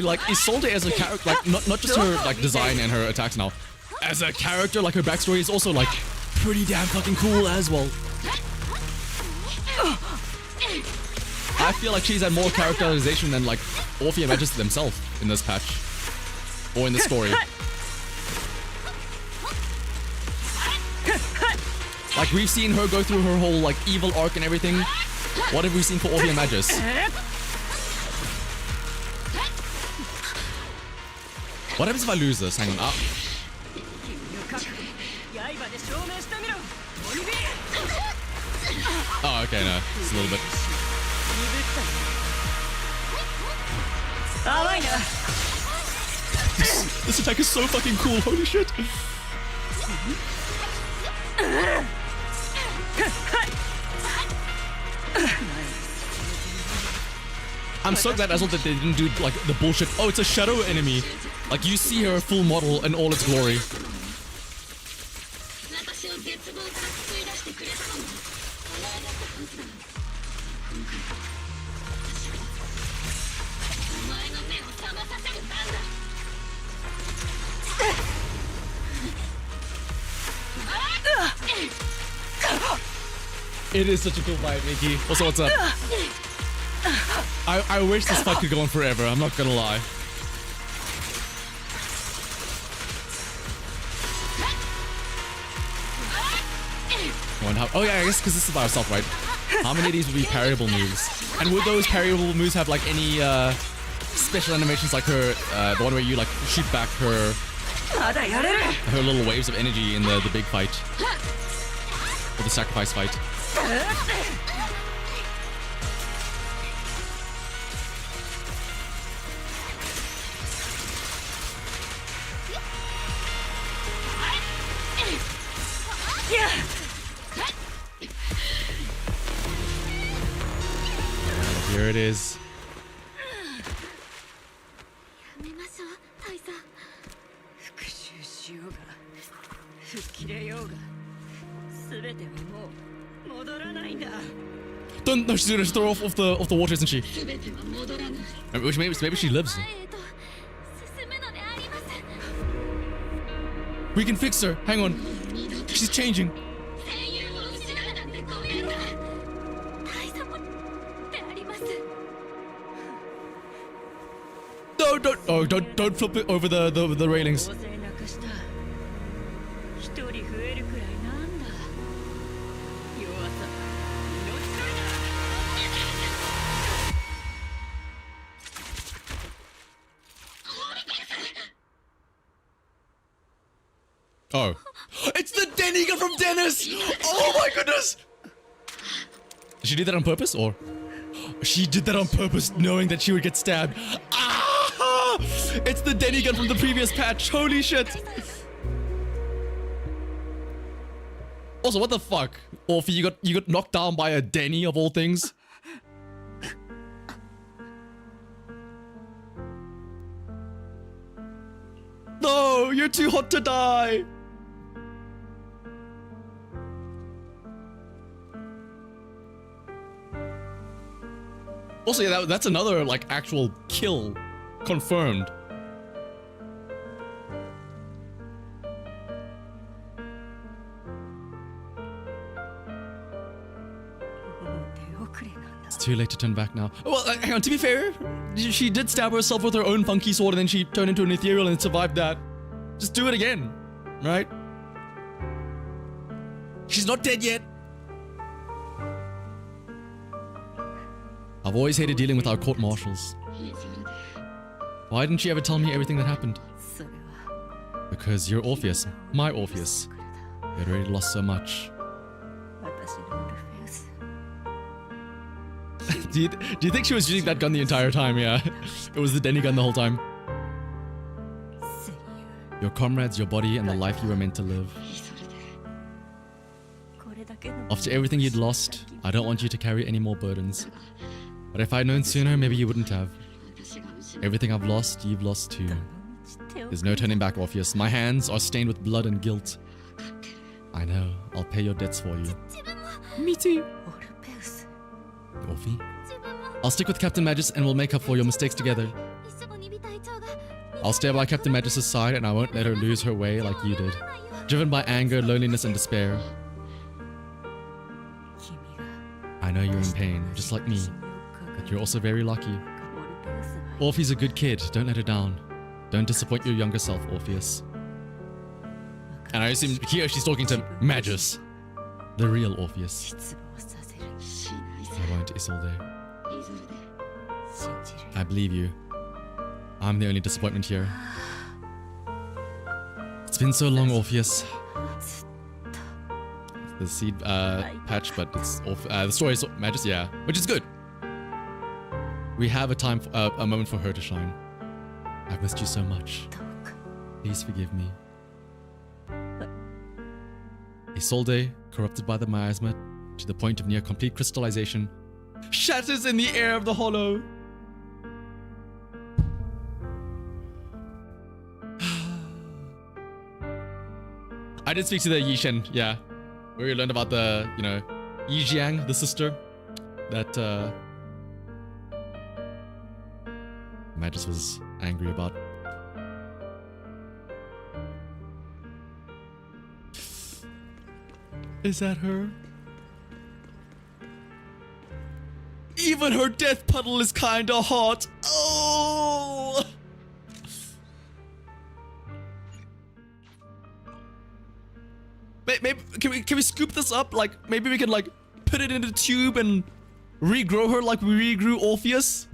like Isolde as a character, like not just her like design and her attacks now, as a character, like her backstory is also like pretty damn fucking cool as well. I feel like she's had more characterization than like Orpheum Magus themselves in this patch or in the story. Like, we've seen her go through her whole like evil arc and everything. What have we seen for Orpheum Magus? What happens if I lose this? Hang on up. Oh, okay, no. It's a little bit. This attack is so fucking cool. Holy shit. I'm so glad as well that they didn't do like the bullshit. Oh, it's a shadow enemy. Like, you see her full model in all its glory. 私を絶望から救い出してくれたのもお前だったはずだ。今回私がお前の目を覚まさせる番だ。It is such a cool fight, Mickey. Also, what's up? I wish this fight could go on forever, I'm not gonna lie. Oh yeah, I guess because this is by yourself, right? How many of these would be parryable moves? And would those parryable moves have like any special animations like her, the one where you like shoot back her little waves of energy in the big fight? Or the sacrifice fight? Here it is. やめましょう大佐。復讐しようが吹っ切れようが全てはもう戻らないんだ。 No, she's gonna throw off the water, isn't she? 全ては戻らない。 Which maybe she lives. 前へと進むのであります。 We can fix her. Hang on. She's changing. 戦友を失うなんてごめんだ。大佐もであります。 No, don't flip it over the railings. 大勢なくした。一人増えるくらいなんだ。弱さ命取りだ。 Oh. It's the Deniga from Dennis! Oh my goodness! Did she do that on purpose, or? She did that on purpose, knowing that she would get stabbed. Ah! It's the Deniga from the previous patch. Holy shit! Also, what the fuck? Orphe, you got knocked down by a Denny of all things? No, you're too hot to die. Also, yeah, that's another, like, actual kill confirmed. It's too late to turn back now. Well, hang on, to be fair, she did stab herself with her own funky sword and then she turned into an ethereal and survived that. Just do it again, right? She's not dead yet. I've always hated dealing with our court martials. Why didn't you ever tell me everything that happened? Because you're Orpheus, my Orpheus. You had already lost so much. do you think she was using that gun the entire time? Yeah, it was the Denny gun the whole time. Your comrades, your body, and the life you were meant to live. After everything you'd lost, I don't want you to carry any more burdens. But if I'd known sooner, maybe you wouldn't have. Everything I've lost, you've lost too. There's no turning back, Orpheus. My hands are stained with blood and guilt. I know, I'll pay your debts for you. Me too. Orphe? I'll stick with Captain Magus and we'll make up for your mistakes together. I'll stay by Captain Magus' side and I won't let her lose her way like you did. Driven by anger, loneliness, and despair. I know you're in pain, just like me. But you're also very lucky. Orphe's a good kid, don't let her down. Don't disappoint your younger self, Orpheus. And I assume here she's talking to Magus. The real Orpheus. I won't, Isolde. I believe you. I'm the only disappointment here. It's been so long, Orpheus. The seed patch, but it's the story is Magus, yeah, which is good. We have a moment for her to shine. I've missed you so much. Please forgive me. Isolde, corrupted by the miasma to the point of near complete crystallization, shatters in the air of the hollow. I did speak to the Yishen, yeah. Where we learned about the, you know, Yijiang, the sister. That, Magus was angry about. Is that her? Even her death puddle is kinda hot. Oh! Maybe can we scoop this up? Like maybe we can like put it in a tube and regrow her like we regrew Orpheus.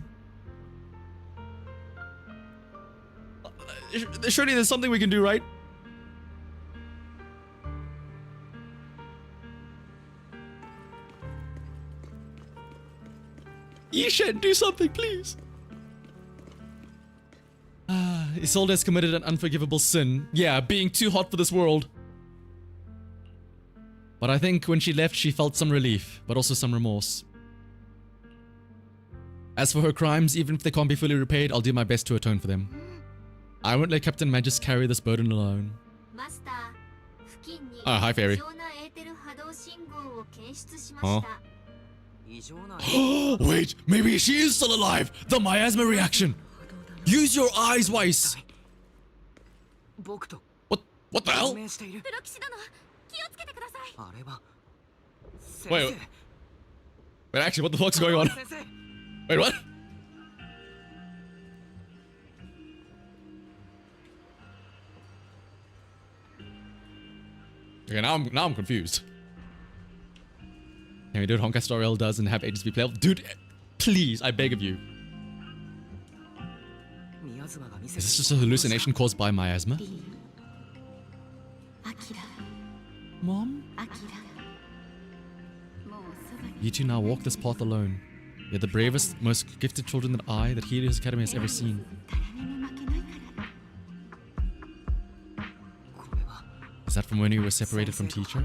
Surely there's something we can do, right? Yishen, do something, please. Isolde has committed an unforgivable sin. Yeah, being too hot for this world. But I think when she left, she felt some relief, but also some remorse. As for her crimes, even if they can't be fully repaid, I'll do my best to atone for them. I won't let Captain Magus carry this burden alone. Ah, hi, Fairy. Huh? Wait, maybe she is still alive! The miasma reaction! Use your eyes, Weiss! What the hell? Wait, actually, what the fuck's going on? Wait, what? Okay, now I'm confused. Can we do what Honkai Star Rail does and have agents be playable? Dude, please, I beg of you. Is this just a hallucination caused by miasma? Mom? You two now walk this path alone. You're the bravest, most gifted children that Helios Academy has ever seen. Is that from when you were separated from teacher?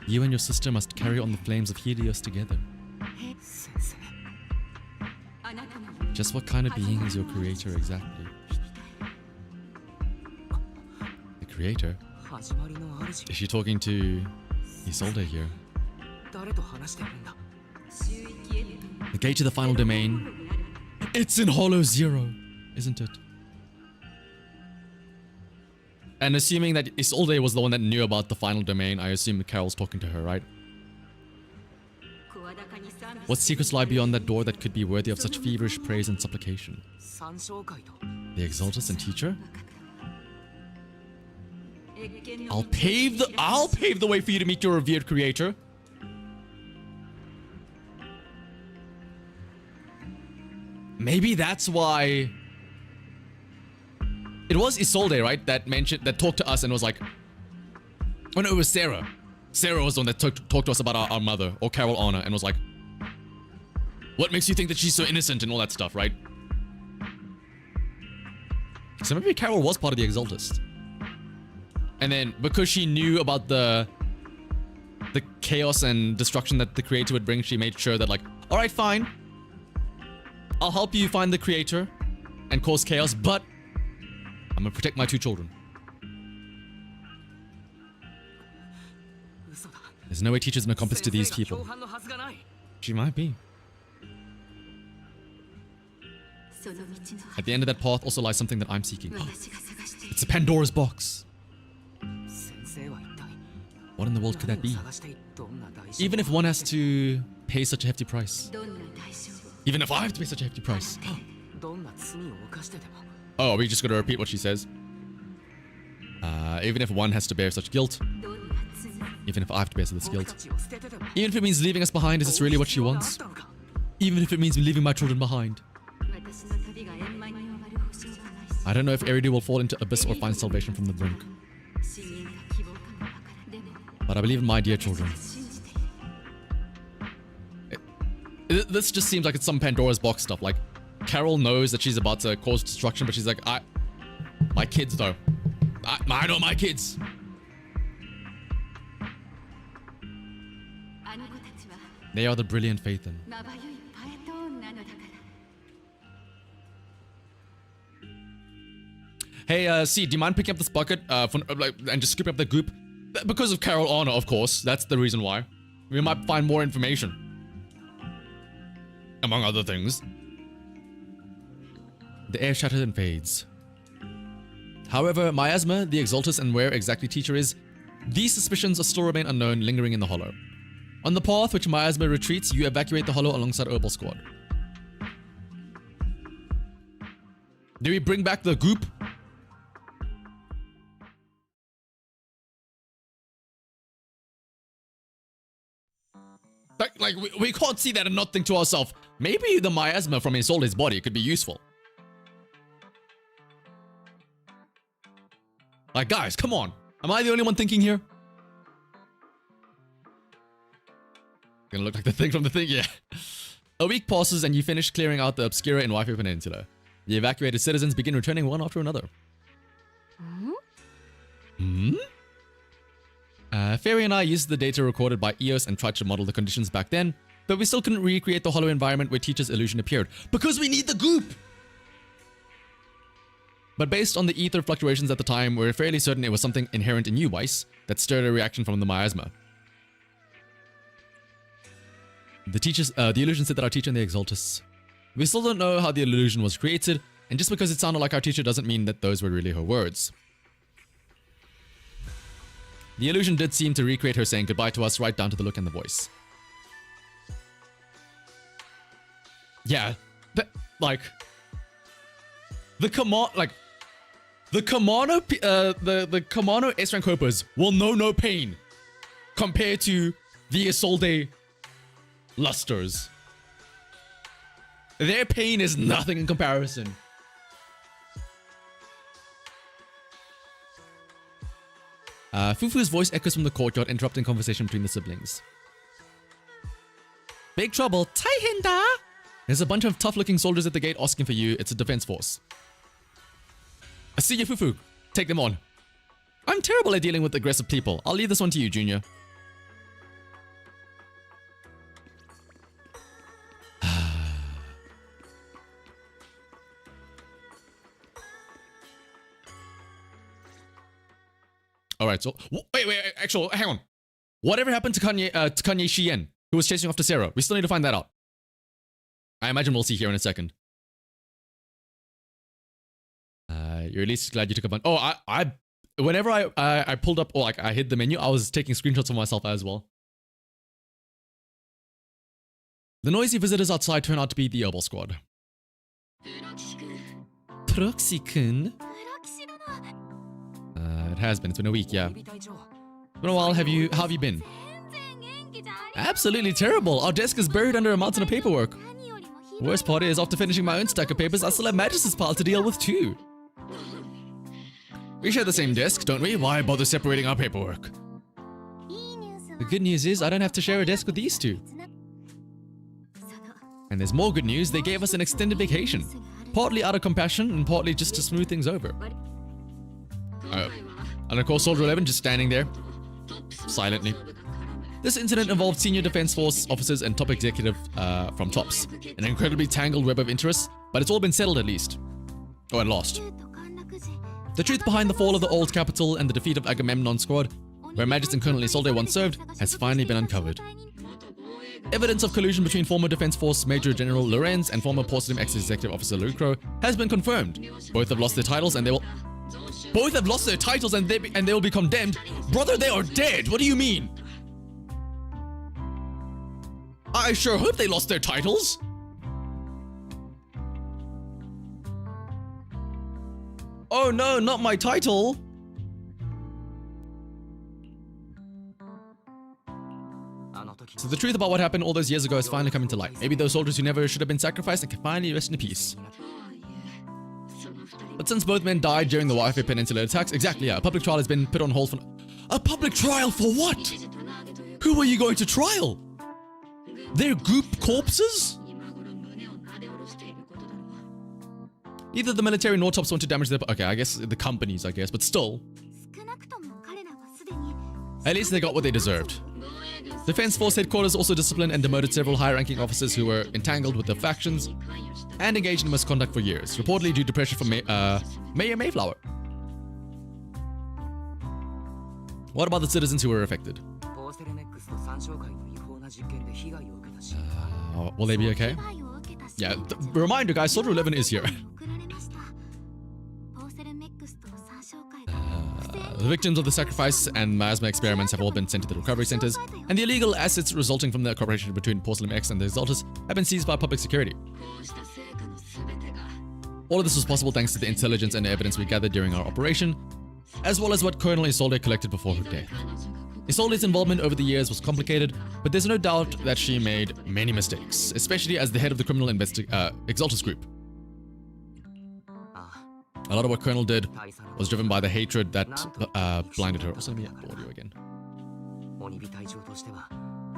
You and your sister must carry on the flames of Helios together. Just what kind of being is your creator exactly? The creator? Is she talking to Isolde here? The gate to the final domain. It's in Hollow Zero, isn't it? And assuming that Isolde was the one that knew about the final domain, I assume Carol's talking to her, right? What secrets lie beyond that door that could be worthy of such feverish praise and supplication? The Exaltus and Teacher? I'll pave the way for you to meet your revered creator. Maybe that's why it was Isolde, right? That talked to us and was like, oh no, it was Sarah. Sarah was the one that talked to us about our mother, or Carol Honor, and was like, what makes you think that she's so innocent and all that stuff, right? So maybe Carol was part of the Exaltist. And then because she knew about the chaos and destruction that the creator would bring, she made sure that like, all right, fine. I'll help you find the creator and cause chaos, but I'm gonna protect my two children. There's no way Teacher's an accomplice to these people. She might be. At the end of that path also lies something that I'm seeking. It's a Pandora's box. What in the world could that be? Even if one has to pay such a hefty price. Even if I have to pay such a hefty price. Oh, are we just gonna repeat what she says? Even if one has to bear such guilt. Even if I have to bear this guilt. Even if it means leaving us behind, is this really what she wants? Even if it means me leaving my children behind. I don't know if Eridu will fall into abyss or find salvation from the brink. But I believe in my dear children. This just seems like it's some Pandora's box stuff. Like, Carol knows that she's about to cause destruction, but she's like, my kids though. I know my kids. They are the brilliant Phaethon. Hey, Hey, C, do you mind picking up this bucket and just scooping up the goop? Because of Carol Honor, of course. That's the reason why. We might find more information. Among other things. The air shatters and fades. However, Miasma, the Exaltus, and where exactly Teacher is, these suspicions still remain unknown, lingering in the hollow. On the path which Miasma retreats, you evacuate the hollow alongside Herbal Squad. Do we bring back the goop? Like we can't see that and not think to ourselves, maybe the miasma from Isolde's body could be useful. Like, guys, come on. Am I the only one thinking here? Gonna look like the thing from the thing, yeah. A week passes and you finish clearing out the Obscura in Wi-Fi Peninsula. The evacuated citizens begin returning one after another. Fairy and I used the data recorded by EOS and tried to model the conditions back then, but we still couldn't recreate the hollow environment where Teacher's illusion appeared, because we need the goop! But based on the ether fluctuations at the time, we're fairly certain it was something inherent in you, Weiss, that stirred a reaction from the miasma. The illusion said that our teacher and the Exaltus. We still don't know how the illusion was created, and just because it sounded like our teacher doesn't mean that those were really her words. The illusion did seem to recreate her saying goodbye to us right down to the look and the voice. Yeah, the Kamano S-rank Hopers will know no pain compared to the Isolde Lusters. Their pain is nothing in comparison. Fufu's voice echoes from the courtyard, interrupting conversation between the siblings. Big trouble, Taihinda! There's a bunch of tough-looking soldiers at the gate asking for you. It's a defense force. I see you, Fufu. Take them on. I'm terrible at dealing with aggressive people. I'll leave this one to you, Junior. Alright, so... Wait, actually, hang on. Whatever happened to Kanye Shien, who was chasing after Sarah? We still need to find that out. I imagine we'll see here in a second. You're at least glad you took a bunch. Oh, whenever I pulled up, or like I hid the menu, I was taking screenshots of myself as well. The noisy visitors outside turn out to be the Herbal Squad. Proxy-kun? It has been. It's been a week, yeah. It's been a while. How have you been? Absolutely terrible. Our desk is buried under a mountain of paperwork. Worst part is, after finishing my own stack of papers, I still have Magis's pile to deal with too. We share the same desk, don't we? Why bother separating our paperwork? The good news is, I don't have to share a desk with these two. And there's more good news. They gave us an extended vacation. Partly out of compassion, and partly just to smooth things over. And of course, Soldier 11 just standing there, silently. This incident involved senior Defense Force officers and top executive from TOPS. An incredibly tangled web of interests, but it's all been settled at least. Or at last. The truth behind the fall of the old capital and the defeat of Agamemnon's squad, where Magis and Colonel Isolde once served, has finally been uncovered. Evidence of collusion between former Defense Force Major General Lorenz and former Porcelain ex-executive officer Lucro has been confirmed. Both have lost their titles and they will... Both have lost their titles and they will be condemned. Brother, they are dead. What do you mean? I sure hope they lost their titles. Oh no, not my title. So the truth about what happened all those years ago is finally coming to light. Maybe those soldiers who never should have been sacrificed can finally rest in peace. But since both men died during the Wi-Fi Peninsula attacks, exactly, yeah, a public trial has been put on hold for... A public trial for what? Who are you going to trial? Their goop corpses? Neither the military nor TOPS want to damage their... Okay, I guess the companies, but still. At least they got what they deserved. Defense Force headquarters also disciplined and demoted several high-ranking officers who were entangled with the factions and engaged in misconduct for years, reportedly due to pressure from Mayor Mayflower. What about the citizens who were affected? ポーセルメックスと参照会の違法な実験で被害を受けたし Will they be okay? Yeah, reminder guys, Soldier 11 is here. The victims of the sacrifice and miasma experiments have all been sent to the recovery centers, and the illegal assets resulting from the cooperation between Porcelain X and the Exaltus have been seized by public security. All of this was possible thanks to the intelligence and evidence we gathered during our operation, as well as what Colonel Isolde collected before her death. Isolde's involvement over the years was complicated, but there's no doubt that she made many mistakes, especially as the head of the criminal Exaltus group. A lot of what Colonel did was driven by the hatred that blinded her. Also, let me get the audio again. 鬼火隊長としては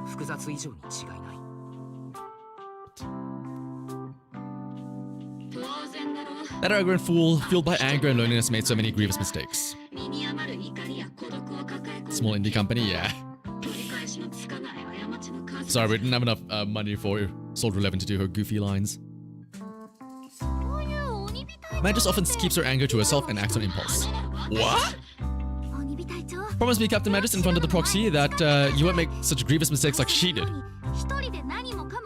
複雑以上に違いない That arrogant fool, fueled by anger and loneliness, made so many grievous mistakes. Small indie company, yeah. Sorry, we didn't have enough money for Soldier 11 to do her goofy lines. Mantis often keeps her anger to herself and acts on impulse. What? Promise me, Captain Mantis, in front of the proxy, that you won't make such grievous mistakes like she did.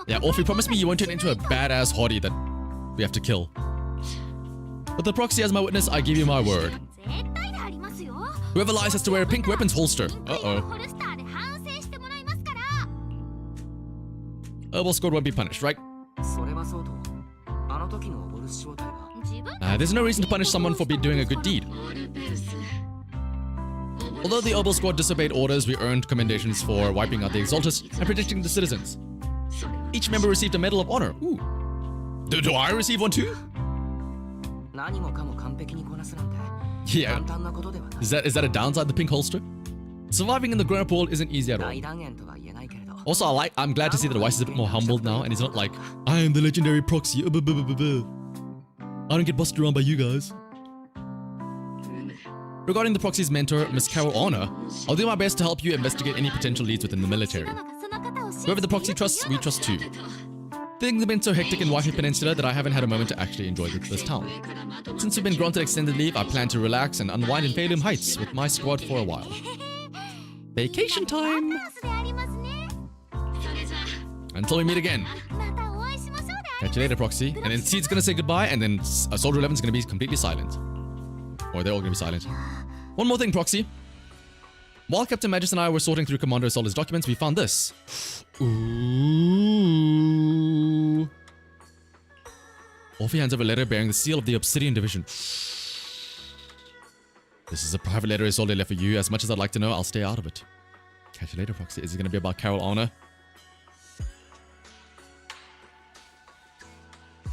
Yeah, Orphe, promise me you won't turn into a badass hottie that we have to kill. With the proxy as my witness, I give you my word. Whoever lies has to wear a pink weapons holster. Uh-oh. Herbal Squad won't be punished, right? There's no reason to punish someone for doing a good deed. Although the Herbal Squad disobeyed orders, we earned commendations for wiping out the Exaltus and protecting the citizens. Each member received a Medal of Honor. Ooh. Do I receive one too? Yeah. Is that a downside, the pink holster? Surviving in the grown-up world isn't easy at all. Also, I'm glad to see that Weiss is a bit more humbled now, and he's not like, I am the legendary proxy. I don't get busted around by you guys. Regarding the proxy's mentor, Miss Carol Honor, I'll do my best to help you investigate any potential leads within the military. Whoever the proxy trusts, we trust too. Things have been so hectic in Waifu Peninsula that I haven't had a moment to actually enjoy this town. Since we've been granted extended leave, I plan to relax and unwind in Phalum Heights with my squad for a while. Vacation time! Until we meet again. Catch you later, Proxy. And then Seed's gonna say goodbye, and then Soldier 11's gonna be completely silent. Or they're all gonna be silent. One more thing, Proxy. While Captain Magus and I were sorting through Commander Solid's documents, we found this. Ooh. Orphe hands over a letter bearing the seal of the Obsidian Division. This is a private letter Isolde left for you. As much as I'd like to know, I'll stay out of it. Catch you later, Proxy. Is it gonna be about Carol Honor?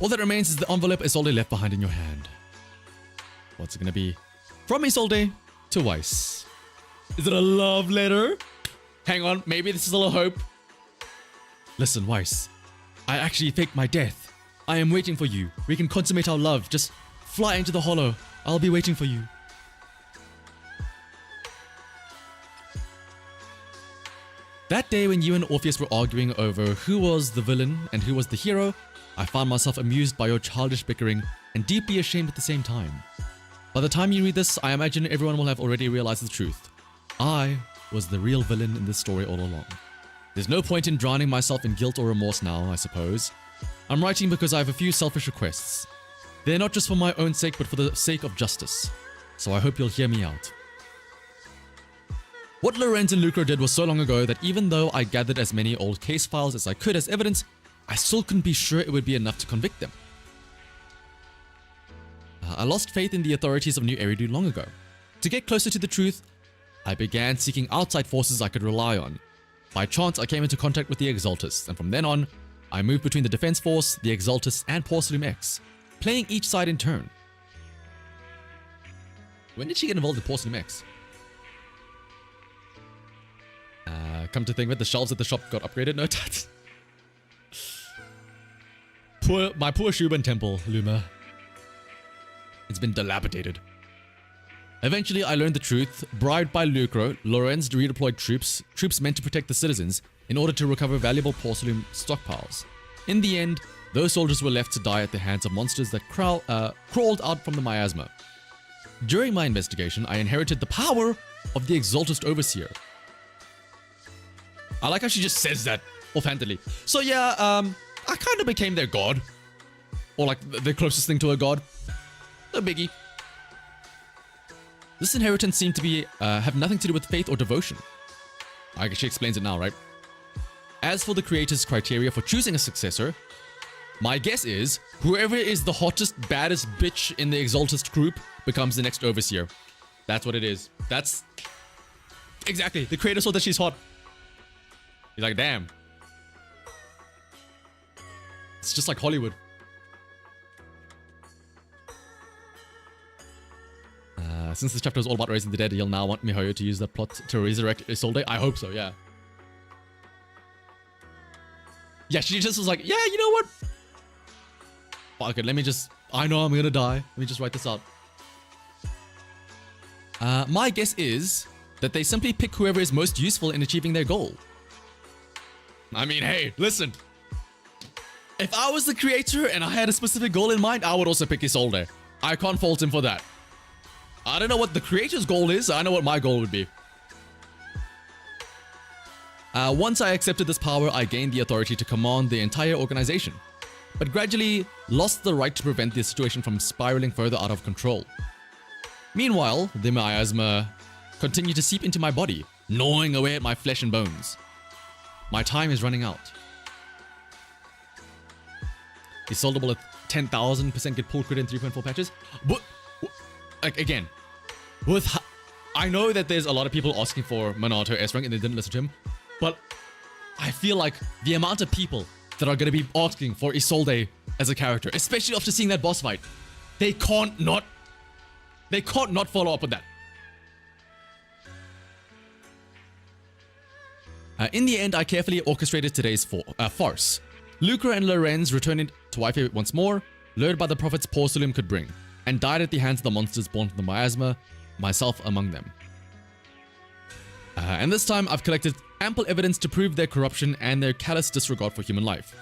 All that remains is the envelope Isolde left behind in your hand. What's it gonna be? From Isolde to Weiss. Is it a love letter? Hang on, maybe this is a little hope. Listen, Weiss. I actually faked my death. I am waiting for you. We can consummate our love. Just fly into the hollow. I'll be waiting for you. That day when you and Orpheus were arguing over who was the villain and who was the hero, I found myself amused by your childish bickering and deeply ashamed at the same time. By the time you read this, I imagine everyone will have already realized the truth. I was the real villain in this story all along. There's no point in drowning myself in guilt or remorse now, I suppose. I'm writing because I have a few selfish requests. They're not just for my own sake, but for the sake of justice. So I hope you'll hear me out. What Lorenz and Lucro did was so long ago that even though I gathered as many old case files as I could as evidence, I still couldn't be sure it would be enough to convict them. I lost faith in the authorities of New Eridu long ago. To get closer to the truth, I began seeking outside forces I could rely on. By chance, I came into contact with the Exaltus, and from then on, I moved between the Defense Force, the Exaltus, and Porcelain X, playing each side in turn. When did she get involved in Porcelain X? Come to think of it, the shelves at the shop got upgraded. No, my poor Shuban temple, Luma. It's been dilapidated. Eventually, I learned the truth. Bribed by Lucro, Lorenz redeployed troops meant to protect the citizens in order to recover valuable porcelain stockpiles. In the end, those soldiers were left to die at the hands of monsters that crawled out from the miasma. During my investigation, I inherited the power of the Exaltist Overseer. I like how she just says that offhandedly. So yeah, I kind of became their god. Or like the closest thing to a god. No biggie. This inheritance seemed to be have nothing to do with faith or devotion. I guess she explains it now, right? As for the creator's criteria for choosing a successor, my guess is whoever is the hottest, baddest bitch in the Exaltist group becomes the next overseer. That's what it is. That's exactly. The creator saw that she's hot. He's like, damn. It's just like Hollywood. Since this chapter is all about raising the dead, he'll now want MiHoYo to use that plot to resurrect Isolde. I hope so, yeah. Yeah, she just was like, yeah, you know what? Fuck it, let me just... I know I'm gonna die. Let me just write this out. My guess is that they simply pick whoever is most useful in achieving their goal. I mean, hey, listen. If I was the creator and I had a specific goal in mind, I would also pick Isolde. I can't fault him for that. I don't know what the creator's goal is. I know what my goal would be. Once I accepted this power, I gained the authority to command the entire organization, but gradually lost the right to prevent the situation from spiraling further out of control. Meanwhile, the miasma continued to seep into my body, gnawing away at my flesh and bones. My time is running out. Isolde at 10,000% get pull crit in 3.4 patches. But like again, I know that there's a lot of people asking for Minato S rank and they didn't listen to him, but I feel like the amount of people that are going to be asking for Isolde as a character, especially after seeing that boss fight, they can't not follow up with that. In the end, I carefully orchestrated today's farce. Lucra and Lorenz returned to Wi-Fi once more, lured by the profits poor Salim could bring, and died at the hands of the monsters born from the miasma, myself among them. And this time, I've collected ample evidence to prove their corruption and their callous disregard for human life.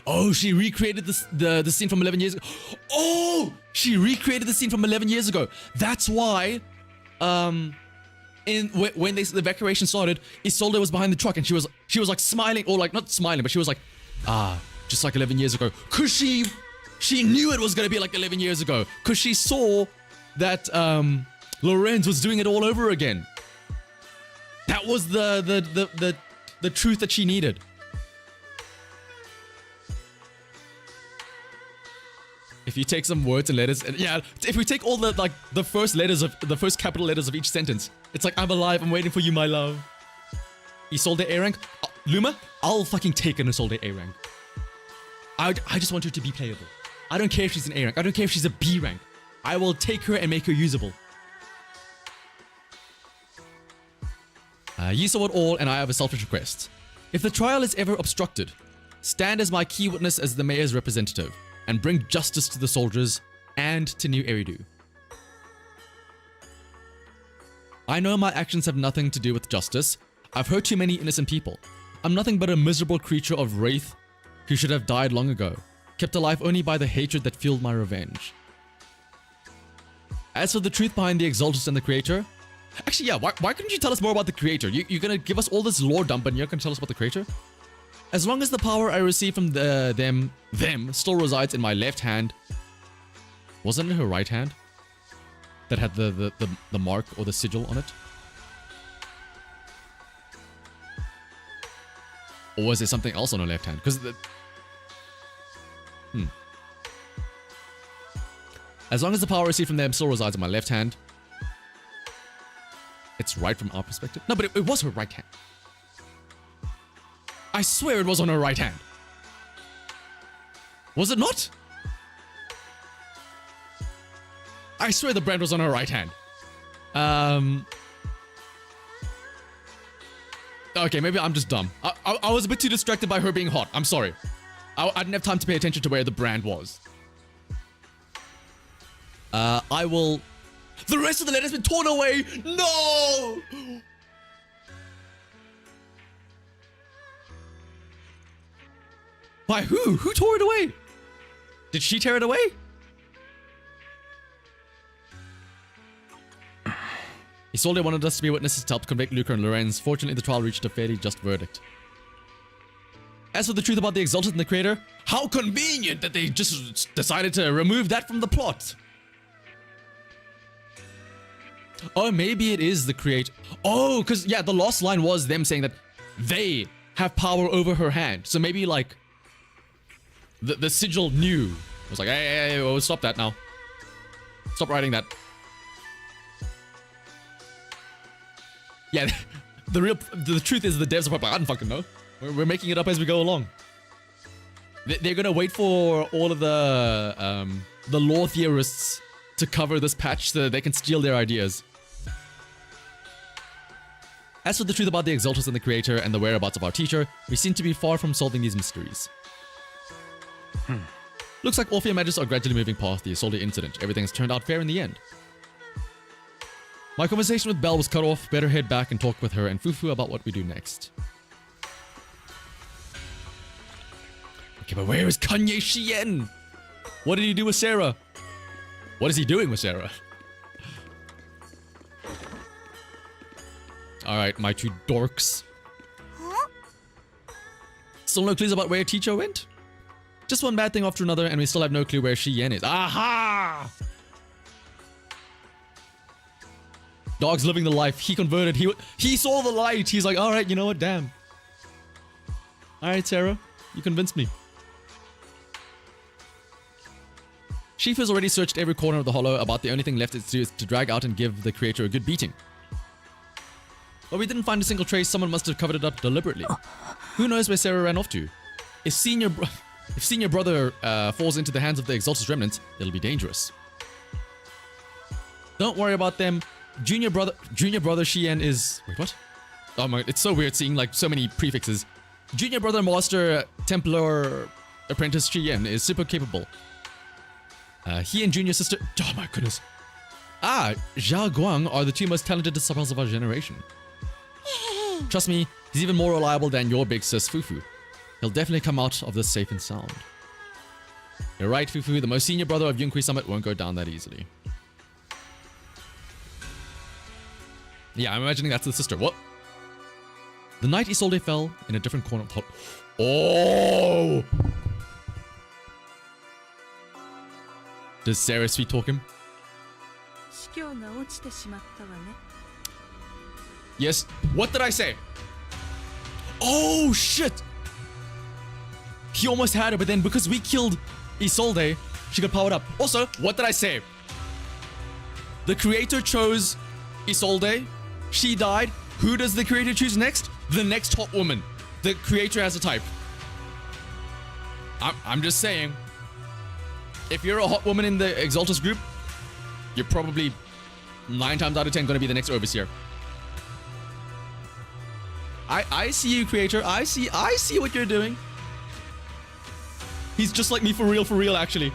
Oh, she recreated the scene from 11 years ago. Oh, she recreated the scene from 11 years ago. That's why, when the evacuation started, Isolde was behind the truck and she was like smiling, or like not smiling, but she was like, just like 11 years ago. Cause she knew it was gonna be like 11 years ago. Cause she saw that Lorenz was doing it all over again. That was the truth that she needed. If you take some words and letters, and yeah, if we take all the first capital letters of each sentence, it's like, I'm alive, I'm waiting for you, my love. Isolde A rank? Luma? I'll fucking take an Isolde A rank. I just want her to be playable. I don't care if she's an A rank. I don't care if she's a B rank. I will take her and make her usable. You saw it all, and I have a selfish request. If the trial is ever obstructed, stand as my key witness as the mayor's representative, and bring justice to the soldiers and to New Eridu. I know my actions have nothing to do with justice. I've hurt too many innocent people. I'm nothing but a miserable creature of wraith who should have died long ago, kept alive only by the hatred that fueled my revenge. As for the truth behind the Exaltist and the Creator, actually, yeah, why couldn't you tell us more about the Creator? You're gonna give us all this lore dump and you're gonna tell us about the Creator? As long as the power I receive from them still resides in my left hand. Wasn't it her right hand that had the mark or the sigil on it? Or was there something else on her left hand? Because as long as the power I receive from them still resides in my left hand, it's right from our perspective. No, but it was her right hand. I swear it was on her right hand. Was it not? I swear the brand was on her right hand. Okay, maybe I'm just dumb. I was a bit too distracted by her being hot. I'm sorry. I didn't have time to pay attention to where the brand was. I will... The rest of the letter's been torn away! No! By who? Who tore it away? Did she tear it away? Isolde wanted us to be witnesses to help convict Luca and Lorenz. Fortunately, the trial reached a fairly just verdict. As for the truth about the Exalted and the Creator, how convenient that they just decided to remove that from the plot. Oh, maybe it is the Creator. Oh, because, yeah, the last line was them saying that they have power over her hand. So maybe, like, the sigil knew. It was like, hey, well, stop that now. Stop writing that. Yeah, the truth is the devs are probably like, I don't fucking know. We're making it up as we go along. They're gonna wait for all of the lore theorists to cover this patch so that they can steal their ideas. As for the truth about the Exaltus and the Creator and the whereabouts of our teacher, we seem to be far from solving these mysteries. Looks like Orpheum Magus are gradually moving past the Isolde incident. Everything has turned out fair in the end. My conversation with Belle was cut off. Better head back and talk with her and Fufu about what we do next. Okay, but where is Kanye Shien? What did he do with Sarah? What is he doing with Sarah? Alright, my two dorks. Still no clues about where Teacher went? Just one bad thing after another, and we still have no clue where Shien is. Aha! Dog's living the life. He converted. He saw the light. He's like, alright, you know what? Damn. Alright, Sarah. You convinced me. Sheaf has already searched every corner of the hollow. About the only thing left is to drag out and give the Creator a good beating. But we didn't find a single trace. Someone must have covered it up deliberately. Who knows where Sarah ran off to? If senior brother falls into the hands of the Exaltus remnants, it'll be dangerous. Don't worry about them. Junior brother Shien is... Wait, what? Oh my... It's so weird seeing like so many prefixes. Junior brother Master Templar Apprentice Shien is super capable. He and junior sister... Oh my goodness. Zhao Guang are the two most talented disciples of our generation. Trust me, he's even more reliable than your big sis Fufu. He'll definitely come out of this safe and sound. You're right, Fufu. The most senior brother of Yunkui Summit won't go down that easily. Yeah, I'm imagining that's the sister. What? The night Isolde fell in a different corner of the... Oh! Does Sarah sweet talk him? Yes. What did I say? Oh, shit! He almost had her, but then because we killed Isolde, she got powered up. Also, what did I say? The Creator chose Isolde. She died. Who does the Creator choose next? The next hot woman. The Creator has a type. I'm just saying. If you're a hot woman in the Exaltus group, you're probably 9 times out of 10 going to be the next Overseer. I see you, Creator. I see what you're doing. He's just like me for real, actually.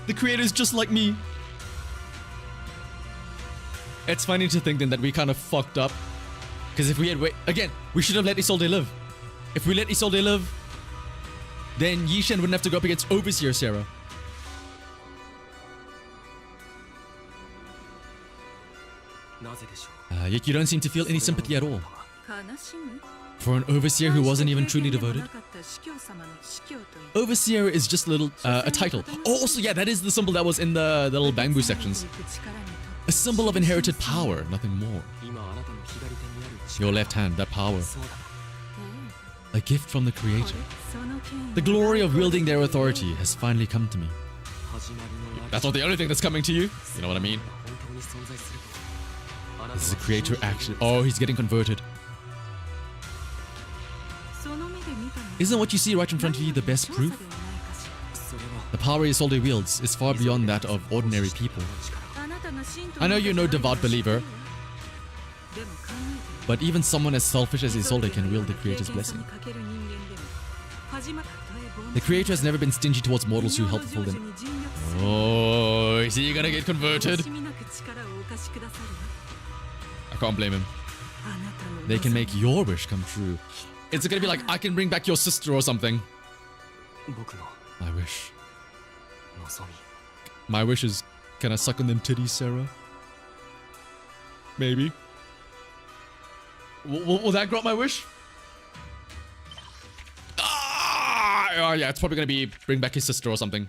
The Creator's just like me. It's funny to think then that we kind of fucked up. Because if we had again, we should have let Isolde live. If we let Isolde live, then Yishen wouldn't have to go up against Overseer Sarah. Yet you don't seem to feel any sympathy at all. For an Overseer who wasn't even truly devoted. Overseer is just a title. Oh, also, yeah, that is the symbol that was in the little bamboo sections. A symbol of inherited power, nothing more. Your left hand, that power. A gift from the Creator. The glory of wielding their authority has finally come to me. That's not the only thing that's coming to you. You know what I mean? This is a Creator action. Oh, he's getting converted. Isn't what you see right in front of you the best proof? The power Isolde wields is far beyond that of ordinary people. I know you're no devout believer, but even someone as selfish as Isolde can wield the Creator's blessing. The Creator has never been stingy towards mortals who help fulfill them. Oh, is he gonna get converted? I can't blame him. They can make your wish come true. It's gonna be like, I can bring back your sister or something. My wish. My wish is, can I suck on them titties, Sarah? Maybe. Will that grant my wish? Ah! Oh, yeah, it's probably gonna be bring back his sister or something.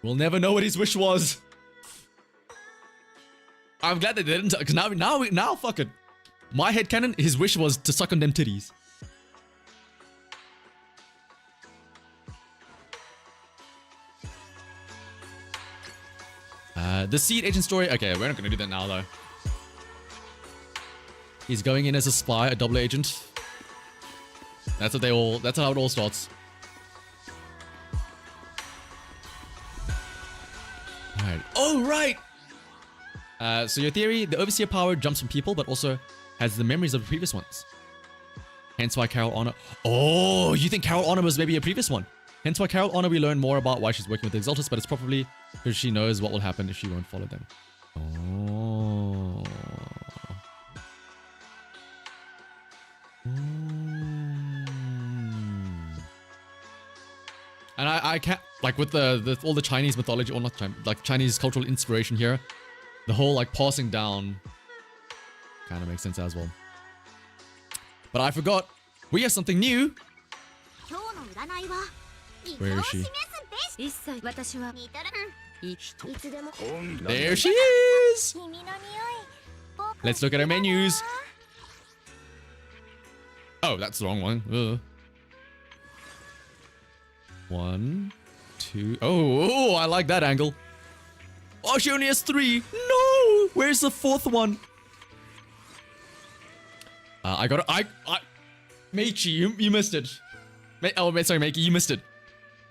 We'll never know what his wish was. I'm glad they didn't, because now, fuck it. My headcanon, his wish was to suck on them titties. The seed agent story. Okay, we're not gonna do that now though. He's going in as a spy, a double agent. That's how it all starts. Alright. Oh, right! So your theory, the overseer power jumps from people, but also has the memories of the previous ones. Hence why Carol Honor... Oh, you think Carol Honor was maybe a previous one? Hence why Carol Honor, we learn more about why she's working with the Exaltus, but it's probably because she knows what will happen if she won't follow them. Oh. And I can't, like, with all the Chinese mythology, or not Chinese, like Chinese cultural inspiration here, the whole like passing down kind of makes sense as well. But I forgot, we have something new. Where is she? There she is! Let's look at her menus. Oh, that's the wrong one. Ugh. 1, 2. Oh, I like that angle. Oh, she only has 3. No! Where's the 4th one? I got it. Meichi, you missed it. Sorry, Meiki, you missed it.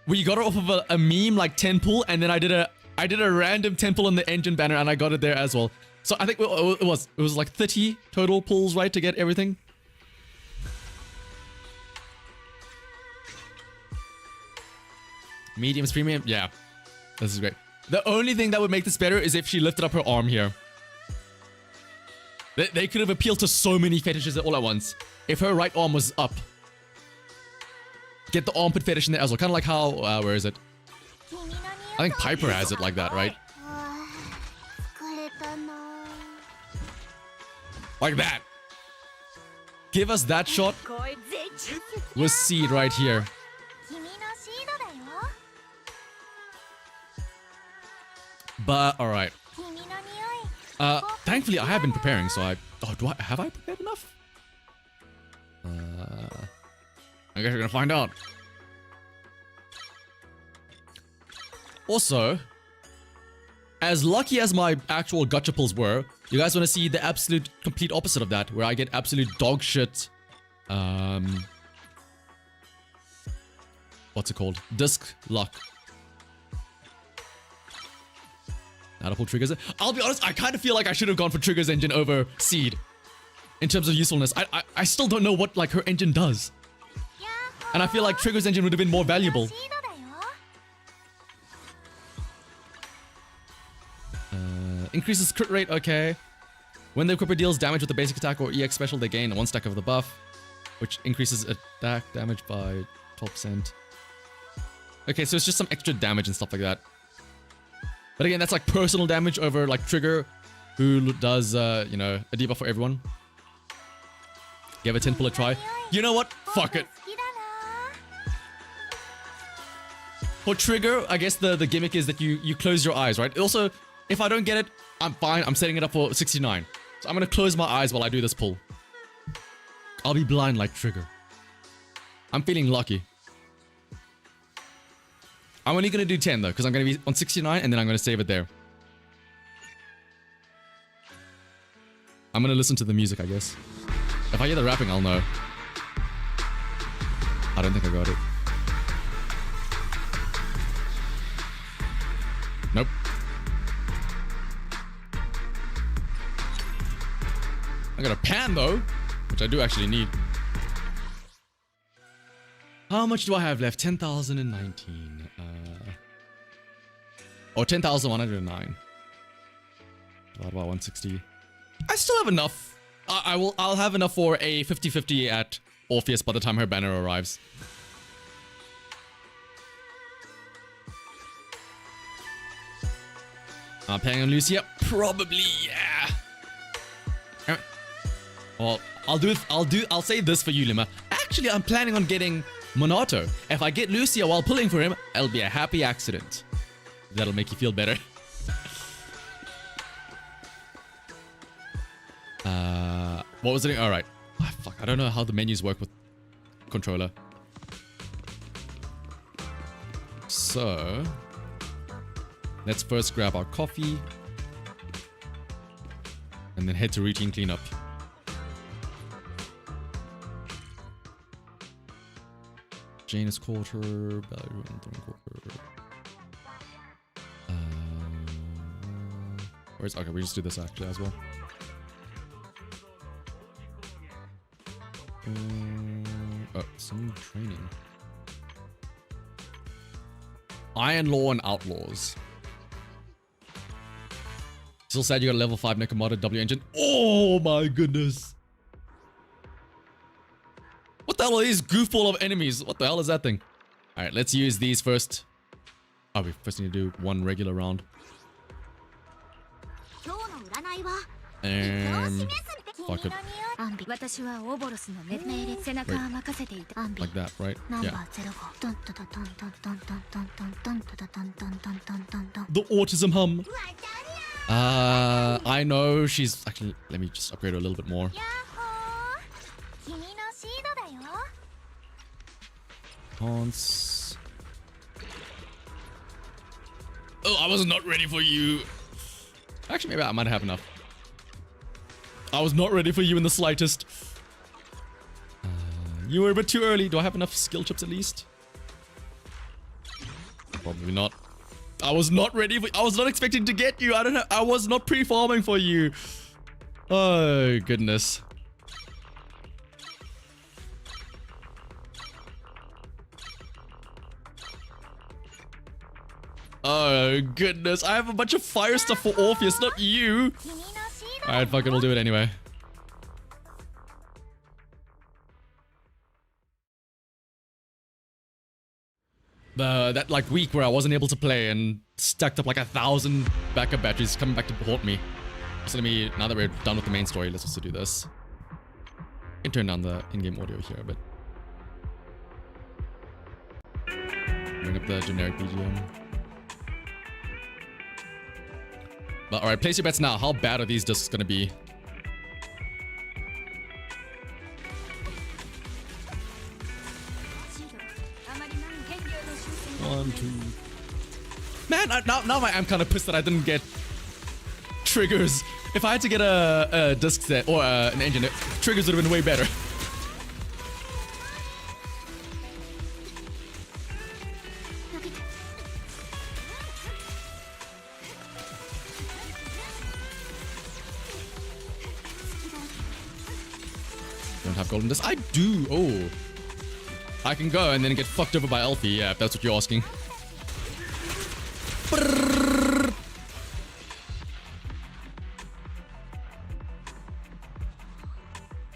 We got it off of a meme like 10 pull, and then I did a random 10 pull on the engine banner, and I got it there as well. So I think it was like 30 total pulls, right, to get everything. Medium's premium, yeah, this is great. The only thing that would make this better is if she lifted up her arm here. They could have appealed to so many fetishes all at once. If her right arm was up. Get the armpit fetish in there as well. Kind of like how, where is it? I think Piper has it like that, right? Like that. Give us that shot with seed right here. But, alright. Thankfully, I have been preparing, so have I prepared enough? I guess we're gonna find out. Also, as lucky as my actual gotcha pulls were, you guys want to see the absolute complete opposite of that, where I get absolute dog shit. What's it called? Disc luck. How to pull triggers. I'll be honest, I kind of feel like I should have gone for triggers engine over seed in terms of usefulness. I still don't know what like her engine does. And I feel like triggers engine would have been more valuable. Increases crit rate, okay. When the equipper deals damage with the basic attack or EX special, they gain 1 stack of the buff, which increases attack damage by 12%. Okay, so it's just some extra damage and stuff like that. But again, that's like personal damage over like Trigger, who does, you know, a debuff for everyone. Give a 10 pull a try. You know what? Fuck it. For Trigger, I guess the gimmick is that you close your eyes, right? Also, if I don't get it, I'm fine. I'm setting it up for 69. So I'm going to close my eyes while I do this pull. I'll be blind like Trigger. I'm feeling lucky. I'm only going to do 10 though, because I'm going to be on 69 and then I'm going to save it there. I'm going to listen to the music, I guess. If I hear the rapping, I'll know. I don't think I got it. Nope. I got a pan though, which I do actually need. How much do I have left? 10,019. Or 10,109. Divided by 160. I still have enough. I'll have enough for a 50-50 at Orpheus by the time her banner arrives. I'm playing on Lucia. Probably, yeah. Well, I'll say this for you, Lima. Actually, I'm planning on getting Monato. If I get Lucia while pulling for him, it'll be a happy accident. That'll make you feel better. What was it? All right. Oh, fuck, I don't know how the menus work with controller. So, let's first grab our coffee and then head to routine cleanup. Janus Quarter, Belleroom Quarter. Where's okay? We just do this actually as well. Some training. Iron Law and Outlaws. Still sad you got a level 5 Nekomata W engine. Oh my goodness. What the hell are these goofball of enemies? What the hell is that thing? Alright, let's use these first. Oh, we first need to do one regular round. Fuck it. Like that, right? Yeah. The autism hum. I know she's actually. Let me just upgrade her a little bit more. Hans. Oh, I was not ready for you. Actually, maybe I might have enough. I was not ready for you in the slightest. You were a bit too early. Do I have enough skill chips at least? Probably not. I was not ready for. I was not expecting to get you. I don't know. I was not pre-farming for you. Oh goodness. Oh goodness. I have a bunch of fire stuff for Orpheus, not you. Alright, fuck it, we'll do it anyway. That like week where I wasn't able to play and stacked up like 1,000 backup batteries coming back to haunt me. So let me, now that we're done with the main story, let's also do this. I can turn down the in-game audio here a bit. Bring up the generic BGM. But alright, place your bets now. How bad are these discs gonna be? One, two. Man, now I'm kind of pissed that I didn't get triggers. If I had to get a disc set or an engine, triggers would have been way better. Don't have golden disc. I do. Oh. I can go and then get fucked over by Alfie. Yeah, if that's what you're asking.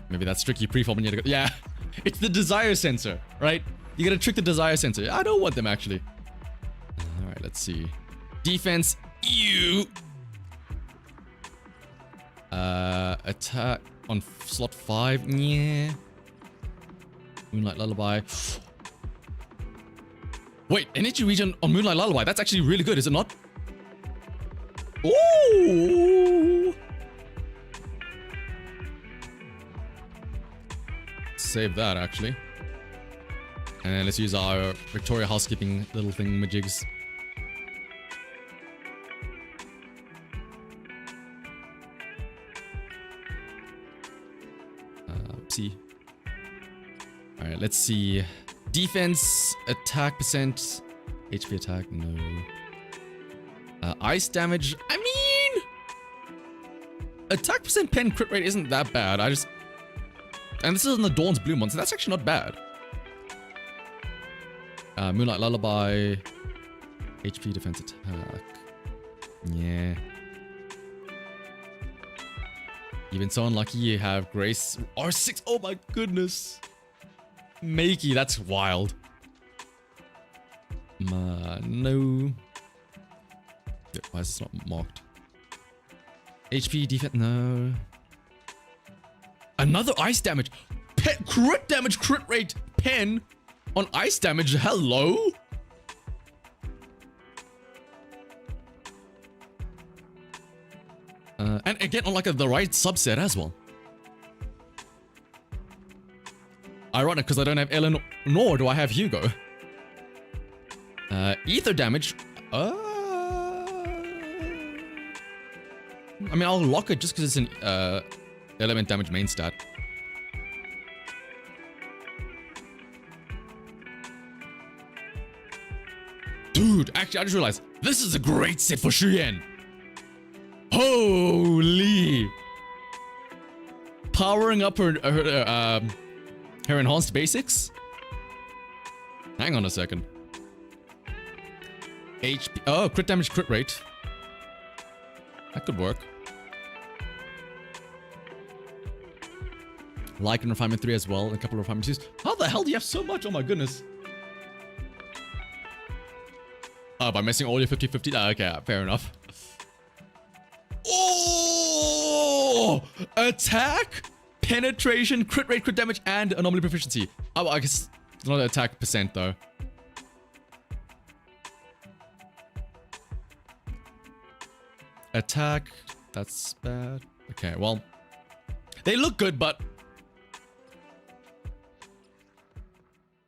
Maybe that's tricky pre-form when you gotta go. Yeah, it's the desire sensor, right? You gotta trick the desire sensor. I don't want them actually. All right, let's see. Defense, you. Attack on slot 5. Yeah. Moonlight Lullaby. Wait, energy regen on Moonlight Lullaby. That's actually really good, is it not? Ooh. Save that actually. And then let's use our Victoria housekeeping little thing majigs. See. Alright, let's see. Defense, attack percent, HP attack, no. Ice damage, I mean... Attack percent pen crit rate isn't that bad, I just... And this is in the Dawn's Bloom one, so that's actually not bad. Moonlight Lullaby, HP defense attack. Yeah. You've been so unlucky you have Grace R6. Oh my goodness. Makey, that's wild. No. it? Why is this not marked? HP, defense, no. Another ice damage. Crit damage, crit rate, pen on ice damage. Hello? And again, on like the right subset as well. Ironic, because I don't have Ellen, nor do I have Hugo. Ether damage. I mean, I'll lock it just because it's an element damage main stat. Dude, actually, I just realized this is a great set for Shuyen. Holy! Powering up her enhanced basics. Hang on a second. HP. Oh, crit damage, crit rate. That could work. Like in Refinement 3 as well, and a couple of Refinement 2s. How the hell do you have so much? Oh my goodness. Oh, by missing all your 50-50? Okay, fair enough. Oh! Attack, penetration, crit rate, crit damage, and anomaly proficiency. Oh, I guess it's not attack percent though. Attack, that's bad. Okay, well, they look good, but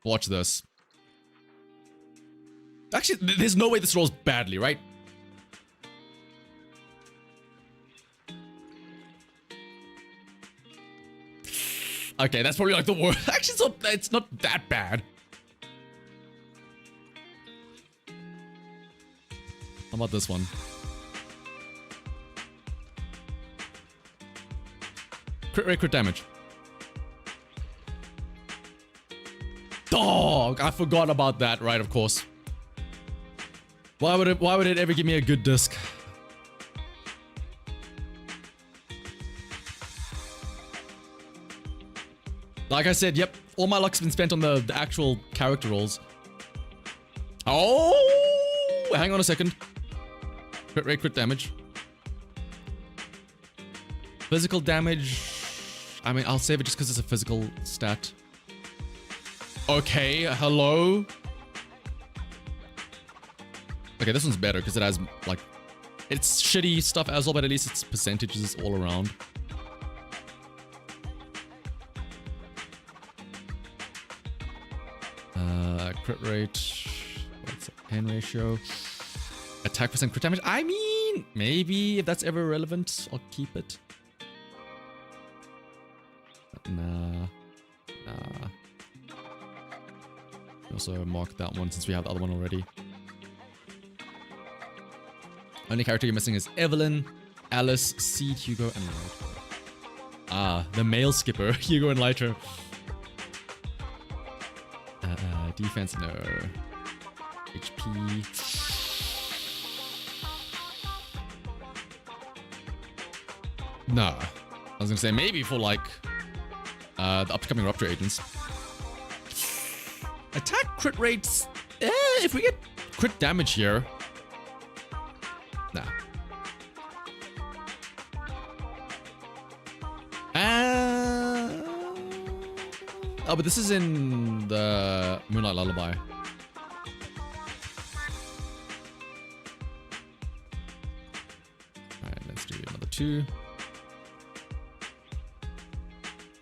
watch this. Actually, there's no way this rolls badly, right? Okay, that's probably like the worst. Actually, it's not that bad. How about this one? Crit rate, crit damage. Dog! I forgot about that, right, of course. Why would it ever give me a good disc? Like I said, yep, all my luck's been spent on the actual character rolls. Oh! Hang on a second. Crit rate, crit damage. Physical damage. I mean, I'll save it just because it's a physical stat. Okay, hello? Okay, this one's better because it has, like, it's shitty stuff as well, but at least it's percentages all around. Crit rate. What's the pen ratio? Attack percent, crit damage. I mean, maybe if that's ever relevant, I'll keep it. Nah. Also mark that one since we have the other one already. Only character you're missing is Evelyn, Alice, Seed, Hugo, and Lighter. Ah, the male skipper, Hugo and Lighter. Defense, no. HP. No. I was gonna say maybe for like the upcoming Rupture agents. Attack crit rates. If we get crit damage here. Nah. Oh, but this is in the Moonlight Lullaby. Alright, let's do another 2.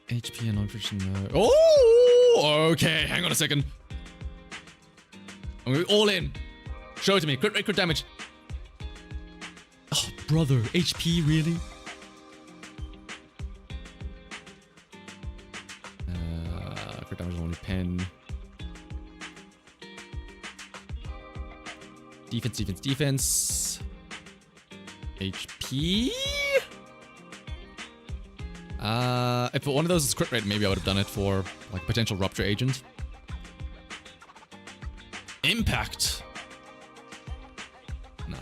HP and non-friction, no. Oh! Okay, hang on a second. I'm going all in. Show it to me. Crit rate, crit damage. Oh, brother. HP, really? Crit damage only pen. Defense, defense, defense. HP? If one of those is crit rate, maybe I would have done it for like potential Rupture agent. Impact. Nah.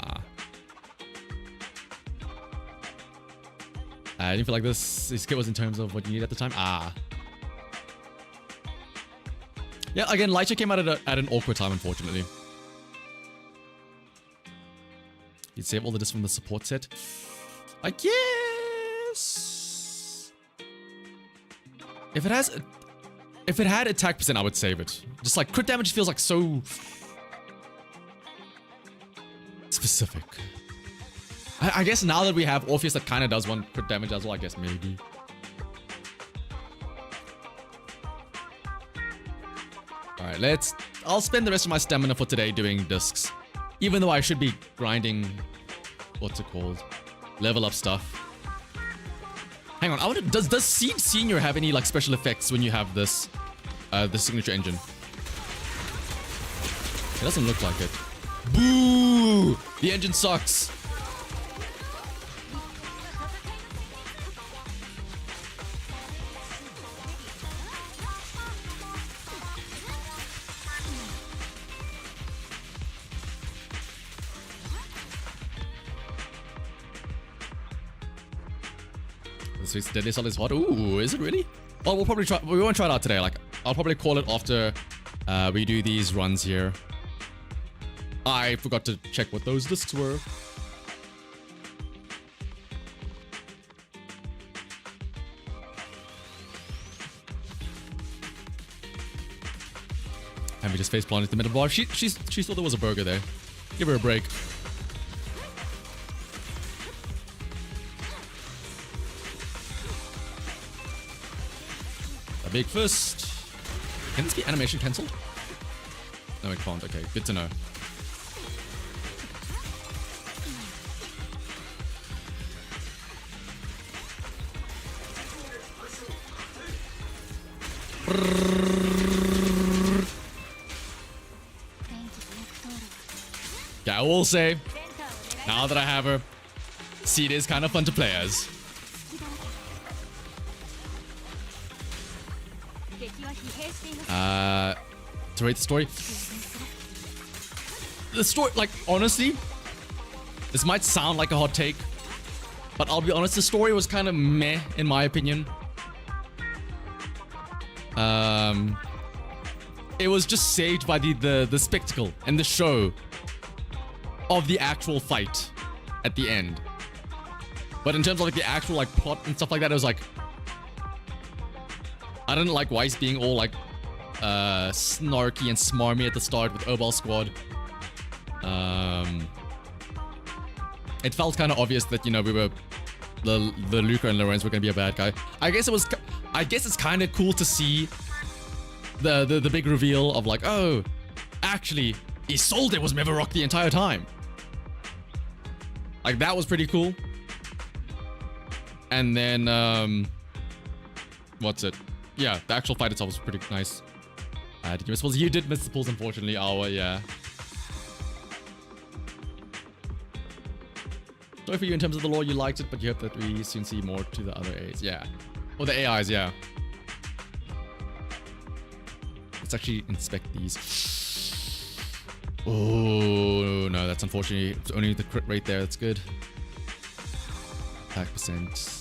I didn't feel like this kit was in terms of what you need at the time. Ah. Yeah, again, Lighter came out at an awkward time, unfortunately. You'd save all the discs from the support set. I guess if it had attack percent, I would save it. Just like crit damage feels like so specific. I guess now that we have Orpheus that kind of does one crit damage as well, I guess maybe. Alright, I'll spend the rest of my stamina for today doing discs. Even though I should be grinding, what's it called? Level up stuff. Hang on, I wonder, does Seed Senior have any like special effects when you have this, the signature engine? It doesn't look like it. Boo! The engine sucks. This Deadly Solid is hot. Ooh, is it really? Well, we'll probably try. We won't try it out today. Like, I'll probably call it after we do these runs here. I forgot to check what those discs were. And we just face planted the middle bar. She thought there was a burger there. Give her a break. A big fist. Can this be animation cancelled? No, it can't. Okay, good to know. Yeah, I will say, now that I have her, Seed is kind of fun to play as. To rate the story. The story, like, honestly, this might sound like a hot take, but I'll be honest, the story was kind of meh, in my opinion. It was just saved by the spectacle and the show of the actual fight at the end. But in terms of like the actual like plot and stuff like that, it was like, I didn't like Weiss being all like snarky and smarmy at the start with Obal Squad. It felt kind of obvious that, you know, we were the Luca and Lorenz were gonna be a bad guy. I guess it's kind of cool to see the big reveal of like, oh, actually Isolde was Mevarok the entire time. Like, that was pretty cool. And then what's it? Yeah, the actual fight itself was pretty nice. Did you miss pulls? You did miss the pulls, unfortunately. Yeah. Sorry for you in terms of the lore, you liked it, but you hope that we soon see more to the other A's. Yeah. Or the AIs, yeah. Let's actually inspect these. Oh, no, that's unfortunately it's only the crit rate there. That's good. Attack percent.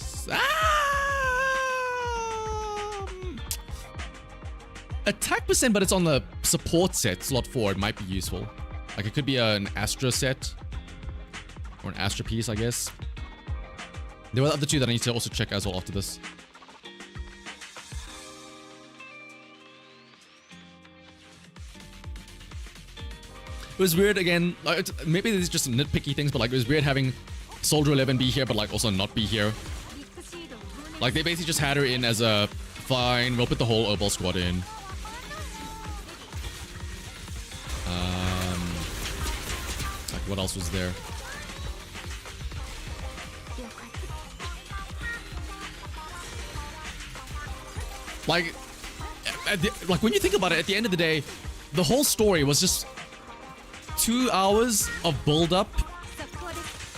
Attack percent, but it's on the support set, slot 4. It might be useful. Like, it could be an Astra set. Or an Astra piece, I guess. There were the other two that I need to also check as well after this. It was weird again, like, maybe this is just nitpicky things, but like, it was weird having Soldier 11 be here, but like also not be here. Like, they basically just had her in as a, fine, we'll put the whole Obal Squad in. Like, what else was there? Like, like when you think about it, at the end of the day, the whole story was just 2 hours of build-up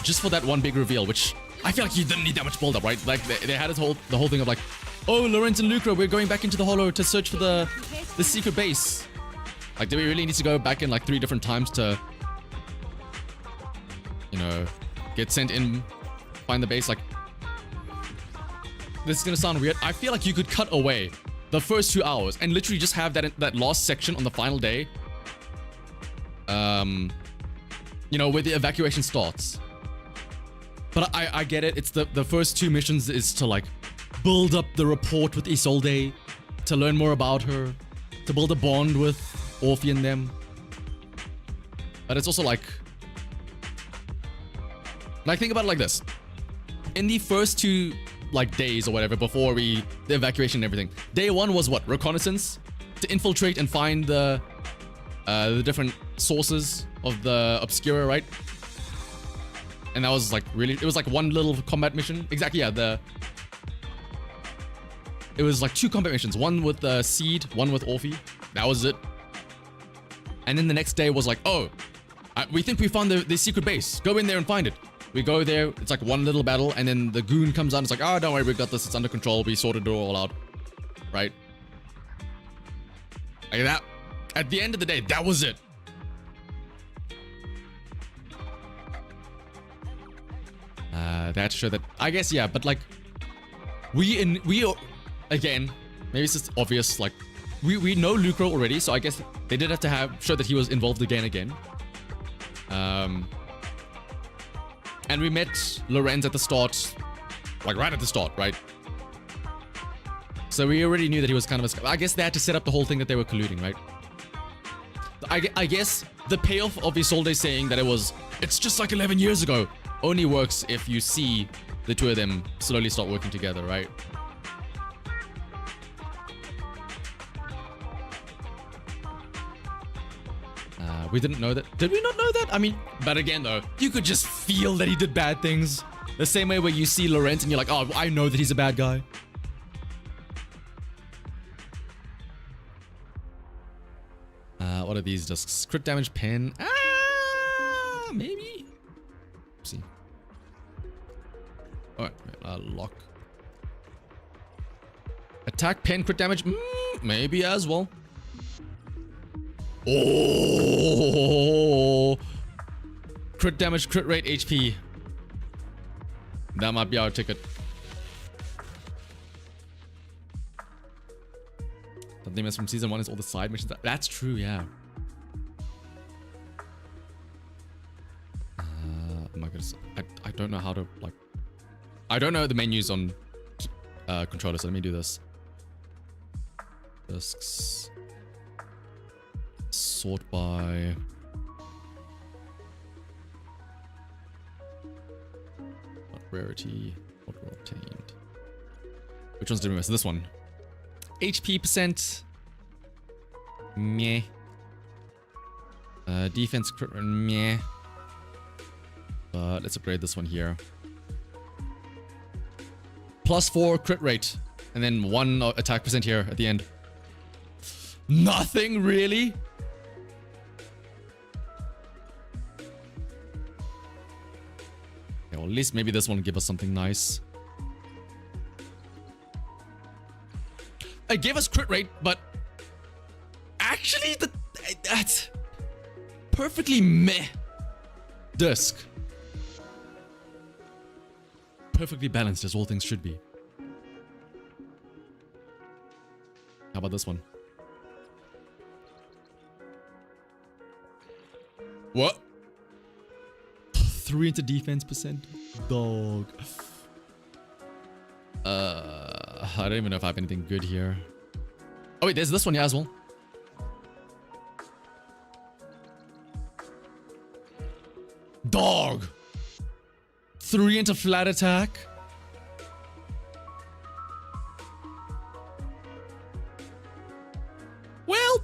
just for that one big reveal, which I feel like you didn't need that much build-up, right? Like, they had the whole thing of like, oh, Lorenz and Lucra, we're going back into the Hollow to search for the secret base. Like, do we really need to go back in like 3 different times to, you know, get sent in, find the base? Like, this is gonna sound weird. I feel like you could cut away the first 2 hours and literally just have that last section on the final day. You know, where the evacuation starts. But I get it. It's the first 2 missions is to like build up the rapport with Isolde, to learn more about her, to build a bond with Orphe and them. But it's also like think about it like this. In the first 2 like days or whatever before the evacuation and everything, day 1 was what? Reconnaissance, to infiltrate and find the different sources of the Obscura, right? And that was like really, it was like 1 little combat mission. Exactly, yeah. It was like 2 combat missions, 1 with the Seed, 1 with Orphe. That was it. And then the next day was like, oh, we think we found the secret base. Go in there and find it. We go there, it's like 1 little battle, and then the goon comes out and it's like, oh, don't worry, we got this, it's under control, we sorted it all out. Right? Like that. At the end of the day, that was it. That show that, I guess, yeah, but like, we again, maybe it's just obvious, like, we know Lucro already, so I guess they did have to show that he was involved again. And we met Lorenz at the start, like right at the start, right? So we already knew that he was kind of I guess they had to set up the whole thing that they were colluding, right? I guess the payoff of Isolde saying that it's just like 11 years ago only works if you see the 2 of them slowly start working together, right? We didn't know that. Did we not know that? I mean, but again though, you could just feel that he did bad things. The same way where you see Lorenz and you're like, oh, I know that he's a bad guy. What are these discs? Crit damage pen. Maybe. Let's see. Alright, lock. Attack pen crit damage. Maybe as well. Oh, crit damage, crit rate, HP. That might be our ticket. The thing that's from season 1 is all the side missions. That's true, yeah. Oh my goodness, I don't know how to like. I don't know the menus on controller, so let me do this. Discs. Sort by what rarity, what were obtained. Which ones did we miss? This one. HP percent. Meh. Defense crit, meh. But let's upgrade this one here. +4 crit rate, and then 1 attack percent here at the end. Nothing really. Well, at least maybe this one will give us something nice. It gave us crit rate, but actually that's perfectly meh disc. Perfectly balanced as all things should be. How about this one? What? 3 into defense percent? Dog. I don't even know if I have anything good here. Oh wait, there's this one, yeah, as well. Dog. 3 into flat attack. Well.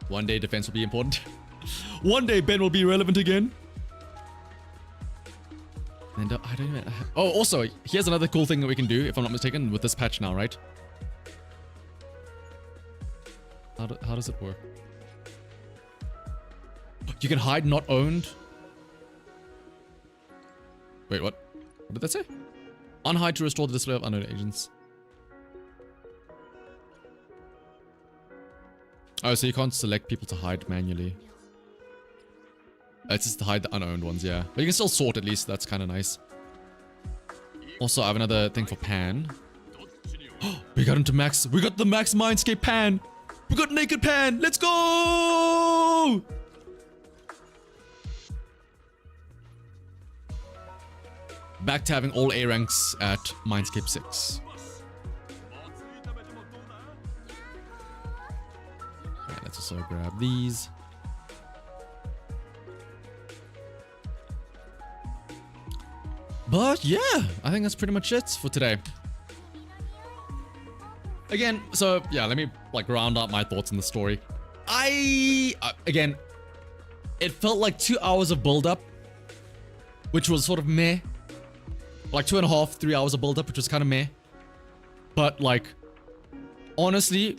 One day defense will be important. One day Ben will be relevant again. And I don't even... Oh, also, here's another cool thing that we can do, if I'm not mistaken, with this patch now, right? How does it work? You can hide not owned. Wait, what? What did that say? Unhide to restore the display of unknown agents. Oh, so you can't select people to hide manually. It's just to hide the unowned ones, yeah. But you can still sort at least. That's kind of nice. Also, I have another thing for Pan. We got into max. We got the max Mindscape Pan. We got Naked Pan. Let's go. Back to having all A ranks at Mindscape 6. Okay, let's also grab these. But yeah, I think that's pretty much it for today. Again, so yeah, let me like round out my thoughts on the story. Again, it felt like 2 hours of build up, which was sort of meh. Like 2.5, 3 hours of build up, which was kind of meh. But like, honestly,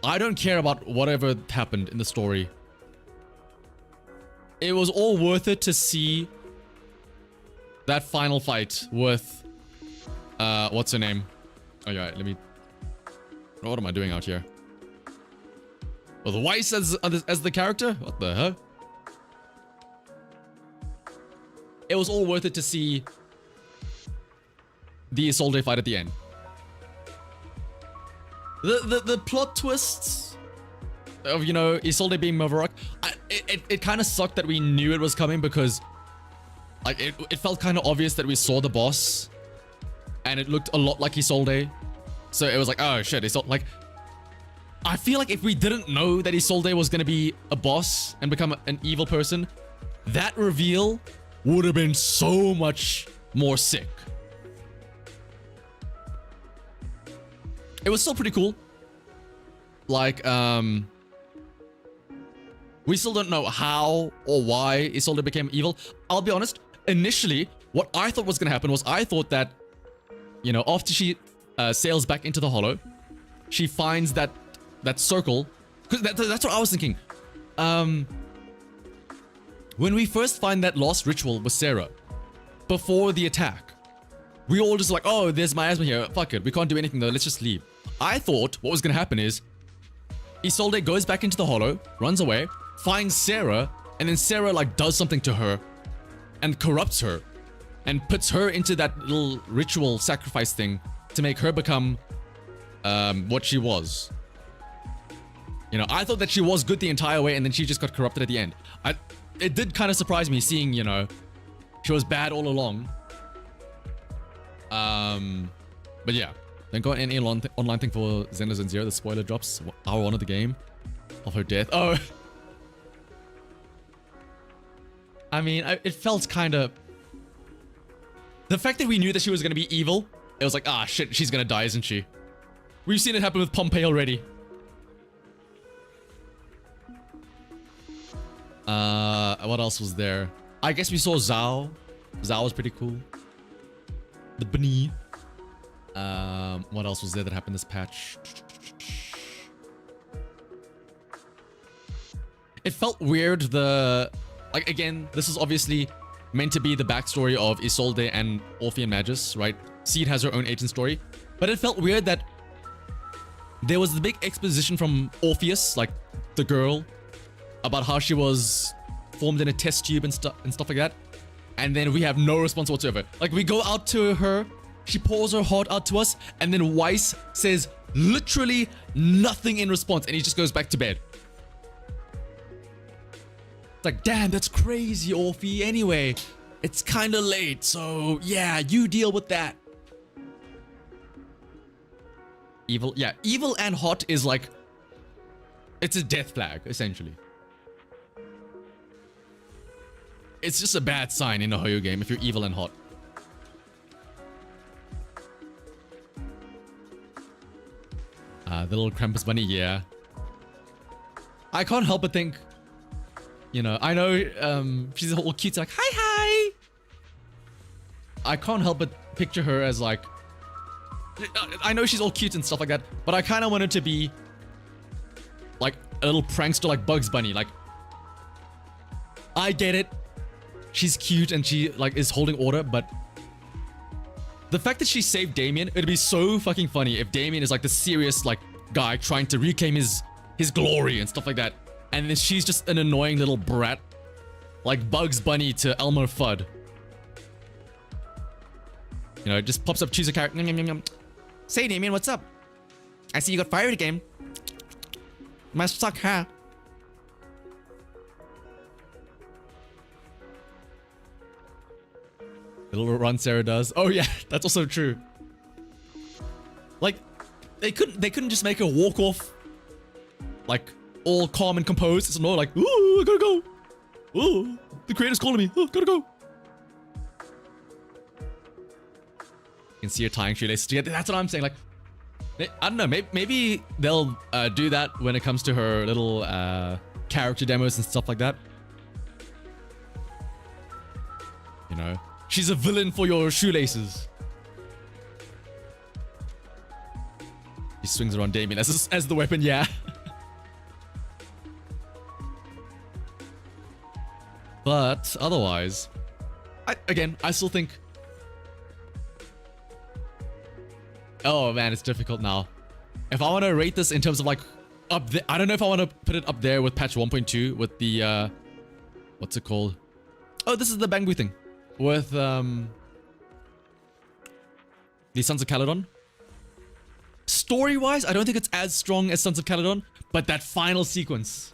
I don't care about whatever happened in the story. It was all worth it to see that final fight with, what's her name? Oh yeah, let me, what am I doing out here? With Weiss as the character? What the hell? It was all worth it to see the Isolde fight at the end. The plot twists of, you know, Isolde being Mavarok, it kind of sucked that we knew it was coming, because like it felt kind of obvious that we saw the boss and it looked a lot like Isolde. So it was like, oh shit, Isolde. Like, I feel like if we didn't know that Isolde was going to be a boss and become an evil person, that reveal would have been so much more sick. It was still pretty cool. Like, we still don't know how or why Isolde became evil. I'll be honest, initially, what I thought was going to happen was I thought that, you know, after she sails back into the hollow, she finds that circle. Because that's what I was thinking. When we first find that lost ritual with Sarah, before the attack, we all just like, oh, there's miasma here. Fuck it. We can't do anything though. Let's just leave. I thought what was going to happen is Isolde goes back into the hollow, runs away, finds Sarah, and then Sarah like does something to her and corrupts her and puts her into that little ritual sacrifice thing to make her become what she was. You know, I thought that she was good the entire way and then she just got corrupted at the end. It did kind of surprise me seeing, you know, she was bad all along. But yeah, then got any online thing for Zenless and Zero. The spoiler drops hour 1 of the game of her death. Oh, I mean, it felt kind of, the fact that we knew that she was gonna be evil. It was like, ah, shit, she's gonna die, isn't she? We've seen it happen with Pompeii already. What else was there? I guess we saw Zhao. Zhao was pretty cool. The Bunny. What else was there that happened this patch? It felt weird, like, again, this is obviously meant to be the backstory of Isolde and Orphean Magus, right? Seed has her own agent story. But it felt weird that there was the big exposition from Orpheus, like the girl, about how she was formed in a test tube and stuff like that. And then we have no response whatsoever. Like, we go out to her, she pours her heart out to us, and then Weiss says literally nothing in response, and he just goes back to bed. It's like, damn, that's crazy, Orphe. Anyway, it's kind of late, so yeah, you deal with that. Evil, yeah, evil and hot is like, it's a death flag, essentially. It's just a bad sign in a Hoyo game if you're evil and hot. The little Krampus bunny, yeah. I can't help but think, you know, I know she's all cute, like, hi, hi. I can't help but picture her as like, I know she's all cute and stuff like that, but I kind of want her to be like a little prankster like Bugs Bunny. Like, I get it. She's cute and she like is holding order, but the fact that she saved Damien, it'd be so fucking funny if Damien is like the serious like guy trying to reclaim his glory and stuff like that, and then she's just an annoying little brat like Bugs Bunny to Elmer Fudd. You know, it just pops up, choose a character. Say, Damien, what's up? I see you got fired again. My suck ha. The little run Sarah does. Oh yeah, that's also true. Like, they couldn't just make her walk off, like, all calm and composed. It's more like, ooh, I gotta go. Ooh, the creator's calling me. Oh, gotta go. You can see her tying shoelaces together. That's what I'm saying. Like, I don't know. Maybe they'll do that when it comes to her little character demos and stuff like that. You know, she's a villain for your shoelaces. He swings around Damien as the weapon, yeah. But otherwise, I still think. Oh man, it's difficult now. If I want to rate this in terms of like up there, I don't know if I want to put it up there with patch 1.2 with the what's it called? Oh, this is the Bangbu thing with the Sons of Caledon. Story-wise, I don't think it's as strong as Sons of Caledon, but that final sequence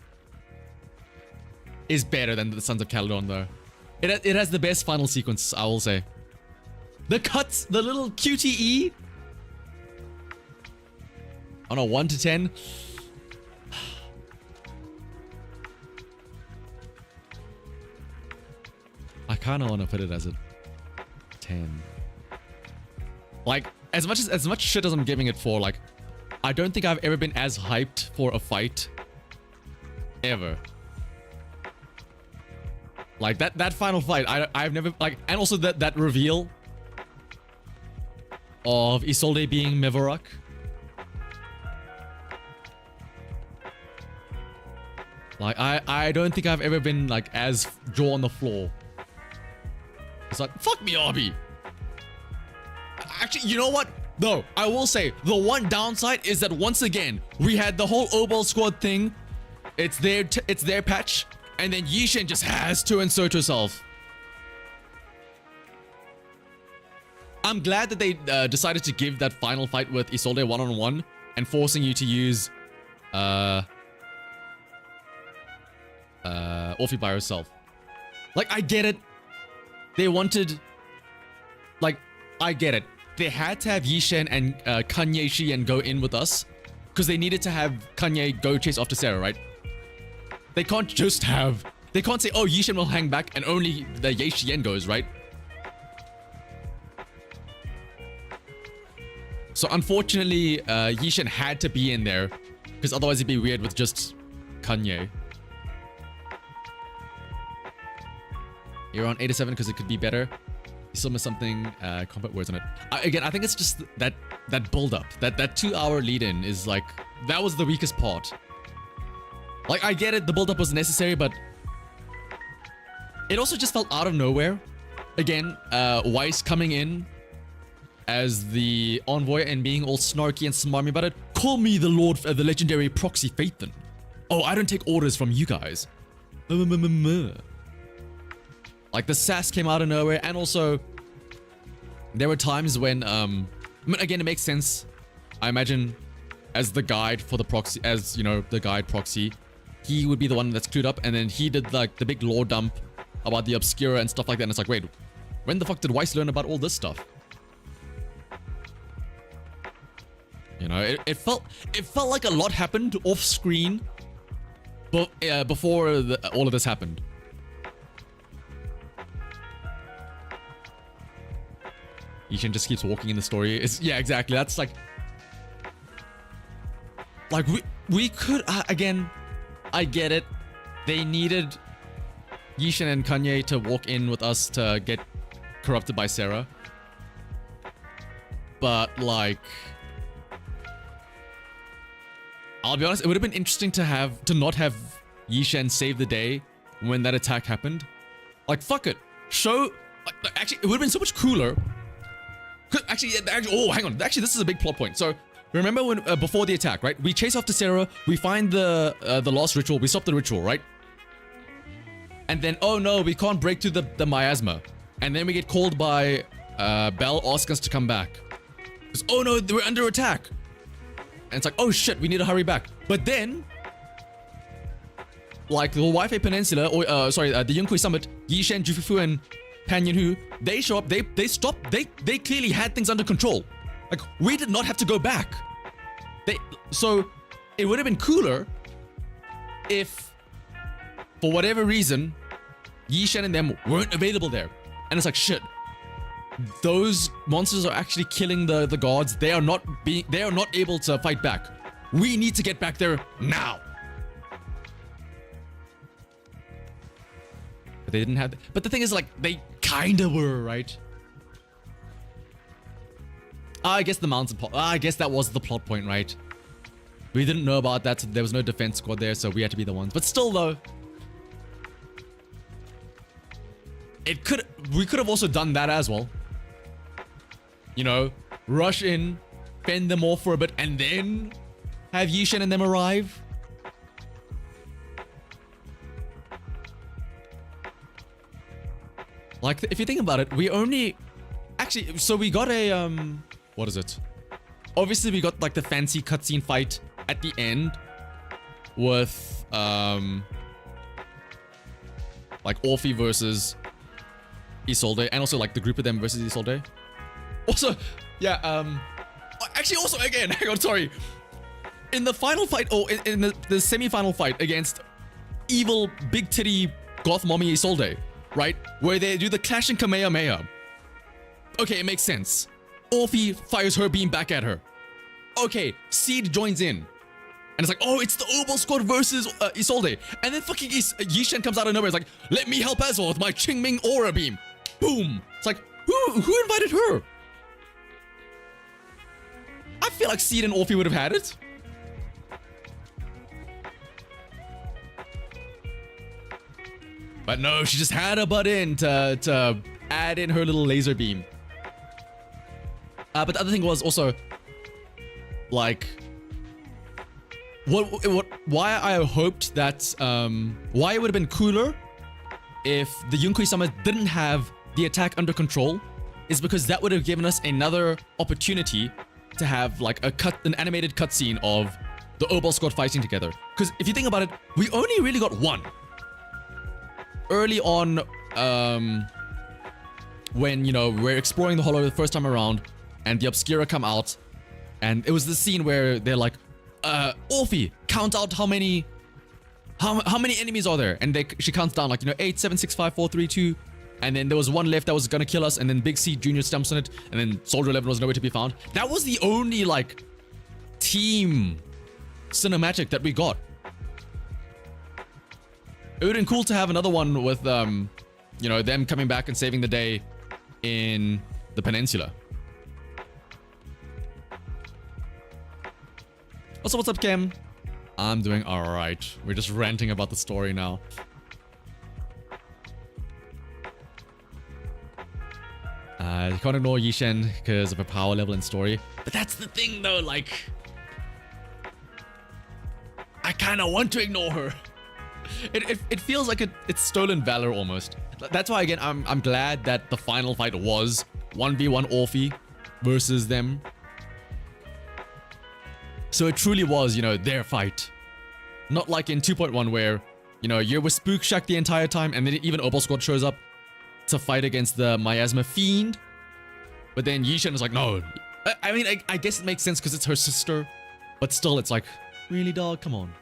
is better than the Sons of Caledon, though. It has the best final sequence, I will say. The cuts, the little QTE. On a 1 to 10. I kind of want to put it as a 10. Like, as much shit as I'm giving it for, like, I don't think I've ever been as hyped for a fight ever. Like that final fight, I've never, like, and also that reveal of Isolde being Mevorok. Like, I don't think I've ever been like as jaw on the floor. It's like, fuck me, Arby. Actually, you know what? No, I will say the one downside is that once again we had the whole Obol squad thing. It's their patch, and then Yishin just has to insert herself. I'm glad that they decided to give that final fight with Isolde one-on-one and forcing you to use Orphe by herself. Like, I get it. They wanted, like, I get it. They had to have Yishin and Kanye Shien go in with us because they needed to have Kanye go chase after Sarah, right? They can't just have, they can't say, oh, Yishin will hang back and only the Ye Shien goes, right? So unfortunately, Yishin had to be in there because otherwise it'd be weird with just Kanye. You're on 87 because it could be better. You still missed something, combat words on it. Again, I think it's just that build up, that 2-hour lead in is like, that was the weakest part. Like, I get it, the build up was necessary, but it also just felt out of nowhere. Again, Weiss coming in as the envoy and being all snarky and smarmy about it. Call me the Lord, the legendary proxy Phaethon. Oh, I don't take orders from you guys. Like, the sass came out of nowhere, and also there were times when I mean, again, it makes sense. I imagine as the guide for the proxy, as you know, the guide proxy, he would be the one that's clued up, and then he did like the big lore dump about the Obscura and stuff like that, and it's like, wait, when the fuck did Weiss learn about all this stuff? You know, it felt like a lot happened off screen, but before all of this happened. Yishin just keeps walking in the story. Yeah, exactly. That's like we could again. I get it. They needed Yishin and Kanye to walk in with us to get corrupted by Sarah. But like, I'll be honest, it would have been interesting to not have Yishin save the day when that attack happened. Like, fuck it. Show. Actually, it would have been so much cooler. Actually, oh, hang on. Actually, this is a big plot point. So, remember when before the attack, right? We chase after Sarah. We find the lost ritual. We stop the ritual, right? And then, oh no, we can't break through the miasma. And then we get called by Bell asking us to come back. Because, oh no, we're under attack. And it's like, oh shit, we need to hurry back. But then like the Wi-Fi Peninsula, or the Yunqui Summit, Yishen, Jufufu, and Panyanhu, they show up, they stop, they clearly had things under control. Like, we did not have to go back. So it would have been cooler if, for whatever reason, Yishen and them weren't available there. And it's like, shit, those monsters are actually killing the guards. They are not able to fight back. We need to get back there now. But they didn't have. But the thing is, like, they kind of were, right? I guess the mountain. I guess that was the plot point, right? We didn't know about that. So there was no defense squad there, so we had to be the ones. But still, though, we could have also done that as well. You know, rush in, fend them off for a bit, and then have Yishen and them arrive. Like, if you think about it, we only... Actually, so we got a... What is it? Obviously, we got, like, the fancy cutscene fight at the end with, like, Orphe versus Isolde, and also, like, the group of them versus Isolde. Also, yeah, actually, also, again, hang on, sorry. In the final fight, or in the semi-final fight against evil, big titty goth mommy Isolde, right? Where they do the clashing Kamehameha. Okay, it makes sense. Orphe fires her beam back at her. Okay, Seed joins in. And it's like, oh, it's the Obel squad versus Isolde. And then fucking Yishen comes out of nowhere. It's like, let me help as well with my Qingming aura beam. Boom. It's like, who invited her? I feel like Seed and Orphe would have had it. But no, she just had a butt in to add in her little laser beam. But the other thing was also, like, why I hoped that, why it would have been cooler if the Yunqui Summit didn't have the attack under control is because that would have given us another opportunity to have, like, an animated cutscene of the Obel squad fighting together. Because if you think about it, we only really got one. Early on, when, you know, we're exploring the Hollow the first time around, and the Obscura come out, and it was the scene where they're like, Orphe, count out how many enemies are there? And she counts down, like, you know, 8, 7, 6, 5, 4, 3, 2, and then there was one left that was gonna kill us, and then Big C Jr. stumps on it, and then Soldier 11 was nowhere to be found. That was the only, like, team cinematic that we got. It would have been cool to have another one with, you know, them coming back and saving the day in the peninsula. Also, what's up, Kim? I'm doing alright. We're just ranting about the story now. You can't ignore Yishen because of her power level and story. But that's the thing, though, like... I kind of want to ignore her. It feels like it's stolen valor almost. That's why, again, I'm glad that the final fight was 1v1 Orphe versus them. So it truly was, you know, their fight. Not like in 2.1 where, you know, you're with Spook Shack the entire time and then even Obel Squad shows up to fight against the Miasma Fiend. But then Yishen is like, no. I mean, I guess it makes sense because it's her sister. But still, it's like, really, dog? Come on.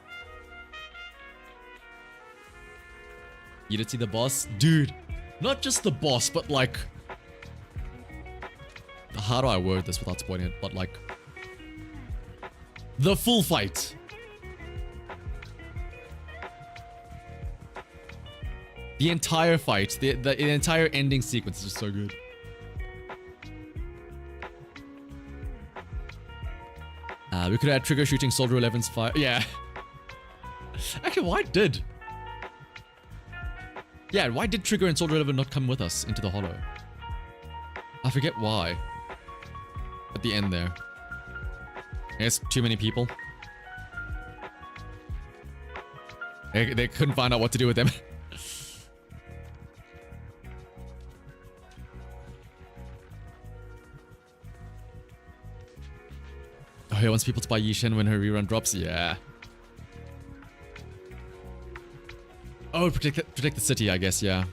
You did see the boss? Dude, not just the boss, but like... How do I word this without spoiling it? But like... The full fight. The entire fight. The entire ending sequence is just so good. We could have Trigger shooting Soldier 11's fire. Yeah. Actually, why did Trigger and Soldier 11 not come with us into the Hollow? I forget why. At the end there. I guess too many people. They couldn't find out what to do with them. Oh, he wants people to buy Yishen when her rerun drops? Yeah. Oh, protect the city, I guess, yeah.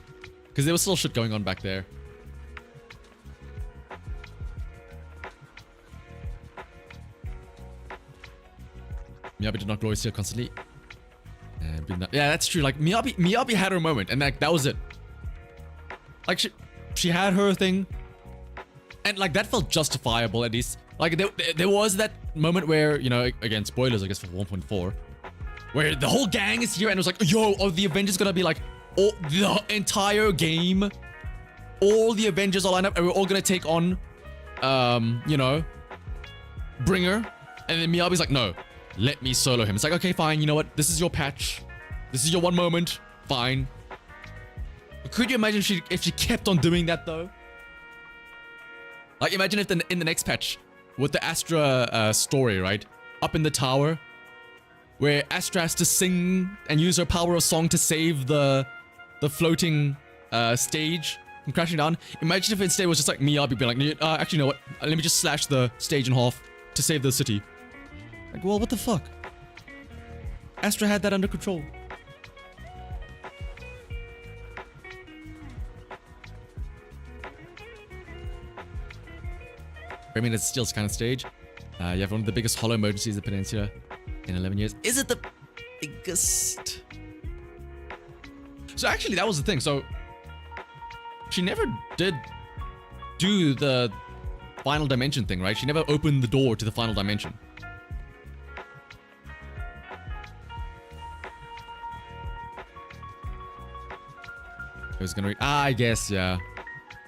Because there was still shit going on back there. Miyabi did not glory steal constantly. Yeah, that's true. Like, Miyabi had her moment, and that was it. Like, she had her thing, and like that felt justifiable at least. Like there was that moment where, you know, again, spoilers I guess for 1.4, where the whole gang is here and it was like, yo, are the Avengers gonna be like, all the entire game, all the Avengers are lined up and we're all gonna take on, you know, Bringer, and then Miyabi's like, no, let me solo him. It's like, okay, fine, you know what? This is your patch. This is your one moment. Fine. But could you imagine if she kept on doing that though? Like, imagine if in the next patch, with the Astra story, right? Up in the tower, where Astra has to sing and use her power of song to save the floating stage from crashing down. Imagine if instead it was just like Miyabi being like, actually, you know what? Let me just slash the stage in half to save the city. Like, well, what the fuck? Astra had that under control. I mean, it's still kind of stage. You have one of the biggest hollow emergencies in the peninsula in 11 years. Is it the biggest? So actually, that was the thing. So she never did do the final dimension thing, right? She never opened the door to the final dimension. I was gonna read. I guess, yeah.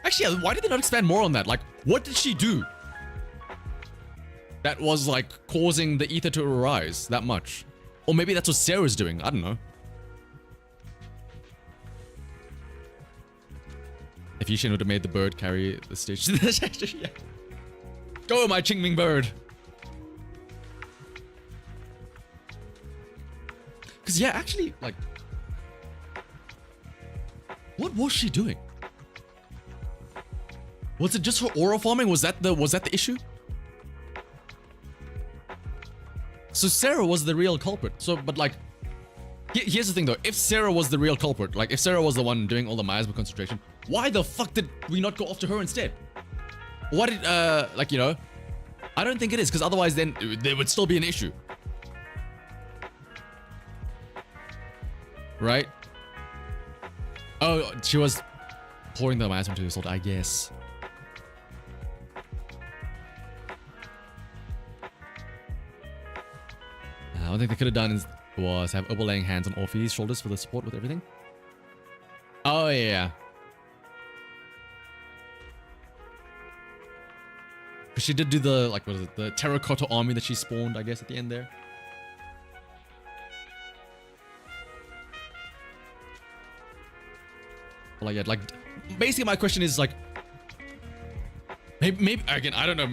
Actually, why did they not expand more on that? Like, what did she do that was like causing the ether to arise that much? Or maybe that's what Sarah's doing. I don't know. If Yishin would have made the bird carry the stage to the stage, yeah. Go, my Qingming bird. Because yeah, actually, like, what was she doing? Was it just her aura farming? Was that the issue? So Sarah was the real culprit. So, but like, here's the thing though. If Sarah was the real culprit, like if Sarah was the one doing all the miasma concentration, why the fuck did we not go after her instead? What did, like, you know, I don't think it is, because otherwise then there would still be an issue. Right? Oh, she was pouring the miasma into the salt, I guess. One thing they could have done was have Opal laying hands on Orpheus' shoulders for the support with everything. Oh, yeah. Because she did do the, like, what is it? The terracotta army that she spawned, I guess, at the end there. Like, yeah, like, basically my question is, like, maybe again, I don't know.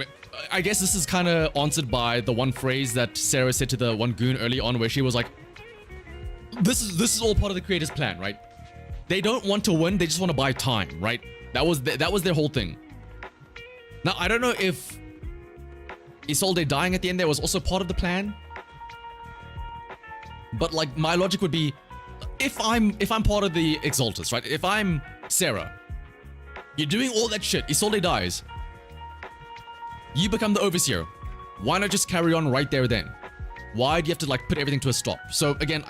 I guess this is kind of answered by the one phrase that Sarah said to the one goon early on, where she was like, "This is all part of the creator's plan, right? They don't want to win; they just want to buy time, right? That was their whole thing." Now I don't know if Isolde dying at the end there was also part of the plan, but like my logic would be, if I'm part of the Exaltus, right? If I'm Sarah, you're doing all that shit. Isolde dies. You become the overseer. Why not just carry on right there then? Why do you have to like put everything to a stop? So again,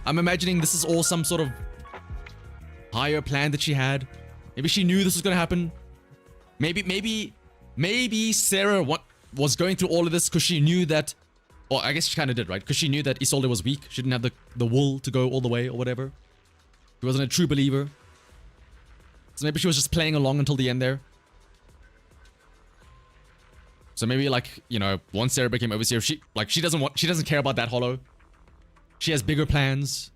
I'm imagining this is all some sort of higher plan that she had. Maybe she knew this was gonna happen. Maybe Sarah was going through all of this because she knew that, or I guess she kind of did, right? Because she knew that Isolde was weak. She didn't have the wool to go all the way or whatever. She wasn't a true believer. So maybe she was just playing along until the end there. So maybe, like, you know, once Sarah became overseer, she doesn't care about that hollow. She has bigger plans.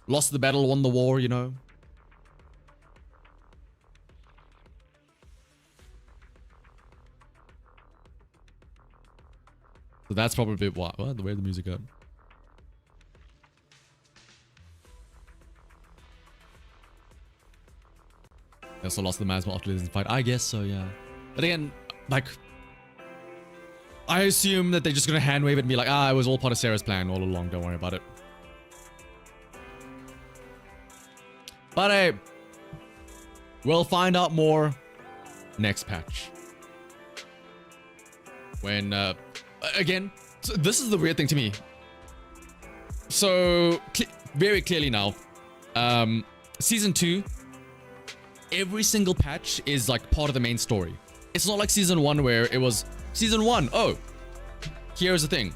Lost the battle, won the war, you know. So that's probably what the way the music got. They also lost the miasma after this fight. I guess so, yeah. But again, like, I assume that they're just gonna hand wave it and be like, it was all part of Sarah's plan all along, don't worry about it. But hey, we'll find out more next patch. When, again, so this is the weird thing to me. So, very clearly now, Season 2, every single patch is like part of the main story. It's not like Season 1 where it was, Season 1, oh, here's the thing.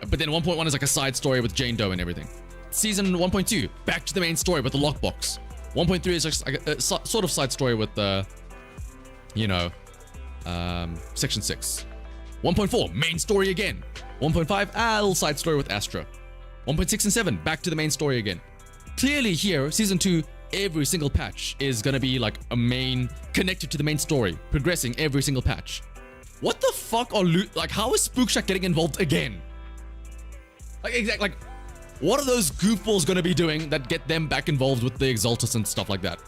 But then 1.1 is like a side story with Jane Doe and everything. Season 1.2, back to the main story with the lockbox. 1.3 is just like a sort of side story with Section 6. 1.4, main story again. 1.5, a little side story with Astra. 1.6 and 7, back to the main story again. Clearly here, Season 2, every single patch is gonna be like a main, connected to the main story, progressing every single patch. What the fuck are like, how is Spook Shack getting involved again? Like, exactly, like, what are those goofballs gonna be doing that get them back involved with the Exaltus and stuff like that?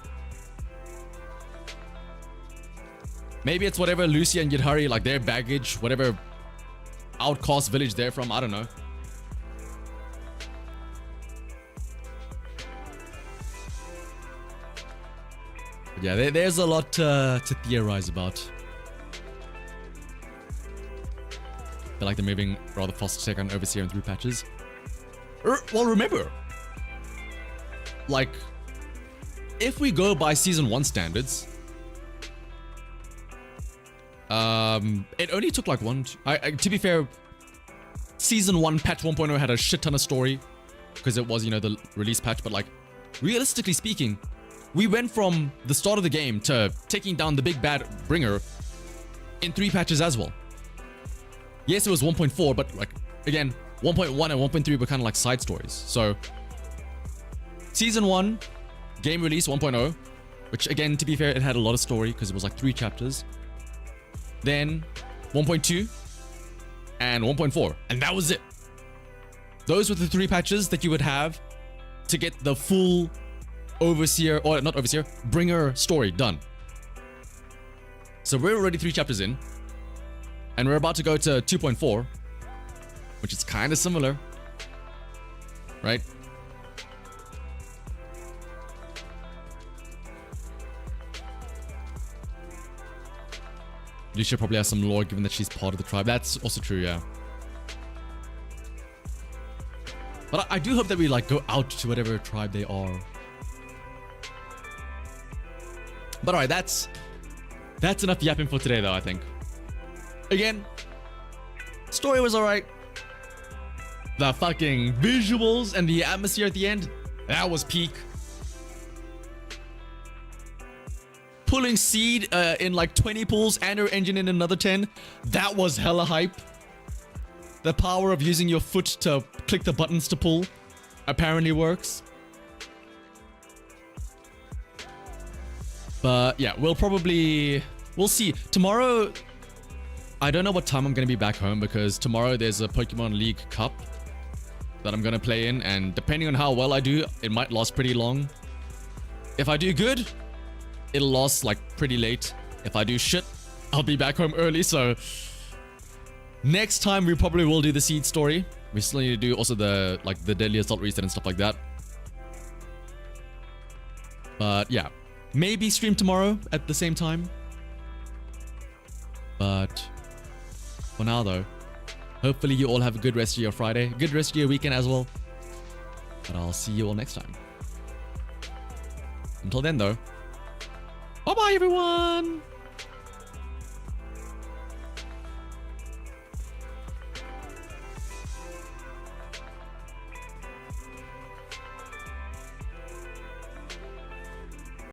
Maybe it's whatever Lucia and Yidhari, like their baggage, whatever outcast village they're from, I don't know. But yeah, there's a lot to theorize about. I feel like they're moving rather fast to take on Overseer and through patches. Well, remember, like, if we go by Season 1 standards, it only took like to be fair, Season 1 patch 1.0 had a shit ton of story because it was, the release patch, but like, realistically speaking, we went from the start of the game to taking down the big bad bringer in 3 patches as well. Yes, it was 1.4, but like, again, 1.1 and 1.3 were kind of like side stories. So, Season 1, game release 1.0, which again, to be fair, it had a lot of story because it was like 3 chapters. Then 1.2 and 1.4, and that was it. Those were the 3 patches that you would have to get the full Overseer, or not Overseer, Bringer story done. So we're already 3 chapters in, and we're about to go to 2.4, which is kind of similar, right? Lucia probably has some lore given that she's part of the tribe. That's also true, yeah. But I do hope that we like go out to whatever tribe they are. But alright, that's enough yapping for today though, I think. Again, story was alright. The fucking visuals and the atmosphere at the end, that was peak. Pulling Seed in like 20 pulls and her engine in another 10, that was hella hype. The power of using your foot to click the buttons to pull apparently works. But yeah, we'll see. Tomorrow, I don't know what time I'm going to be back home because tomorrow there's a Pokemon League Cup that I'm going to play in, and depending on how well I do, it might last pretty long. If I do good, it'll last like pretty late. If I do shit, I'll be back home early. So next time we probably will do the Seed story. We still need to do also the Deadly Assault reset and stuff like that. But yeah, maybe stream tomorrow at the same time. But for now though, hopefully you all have a good rest of your Friday, good rest of your weekend as well. But I'll see you all next time. Until then though, bye bye everyone!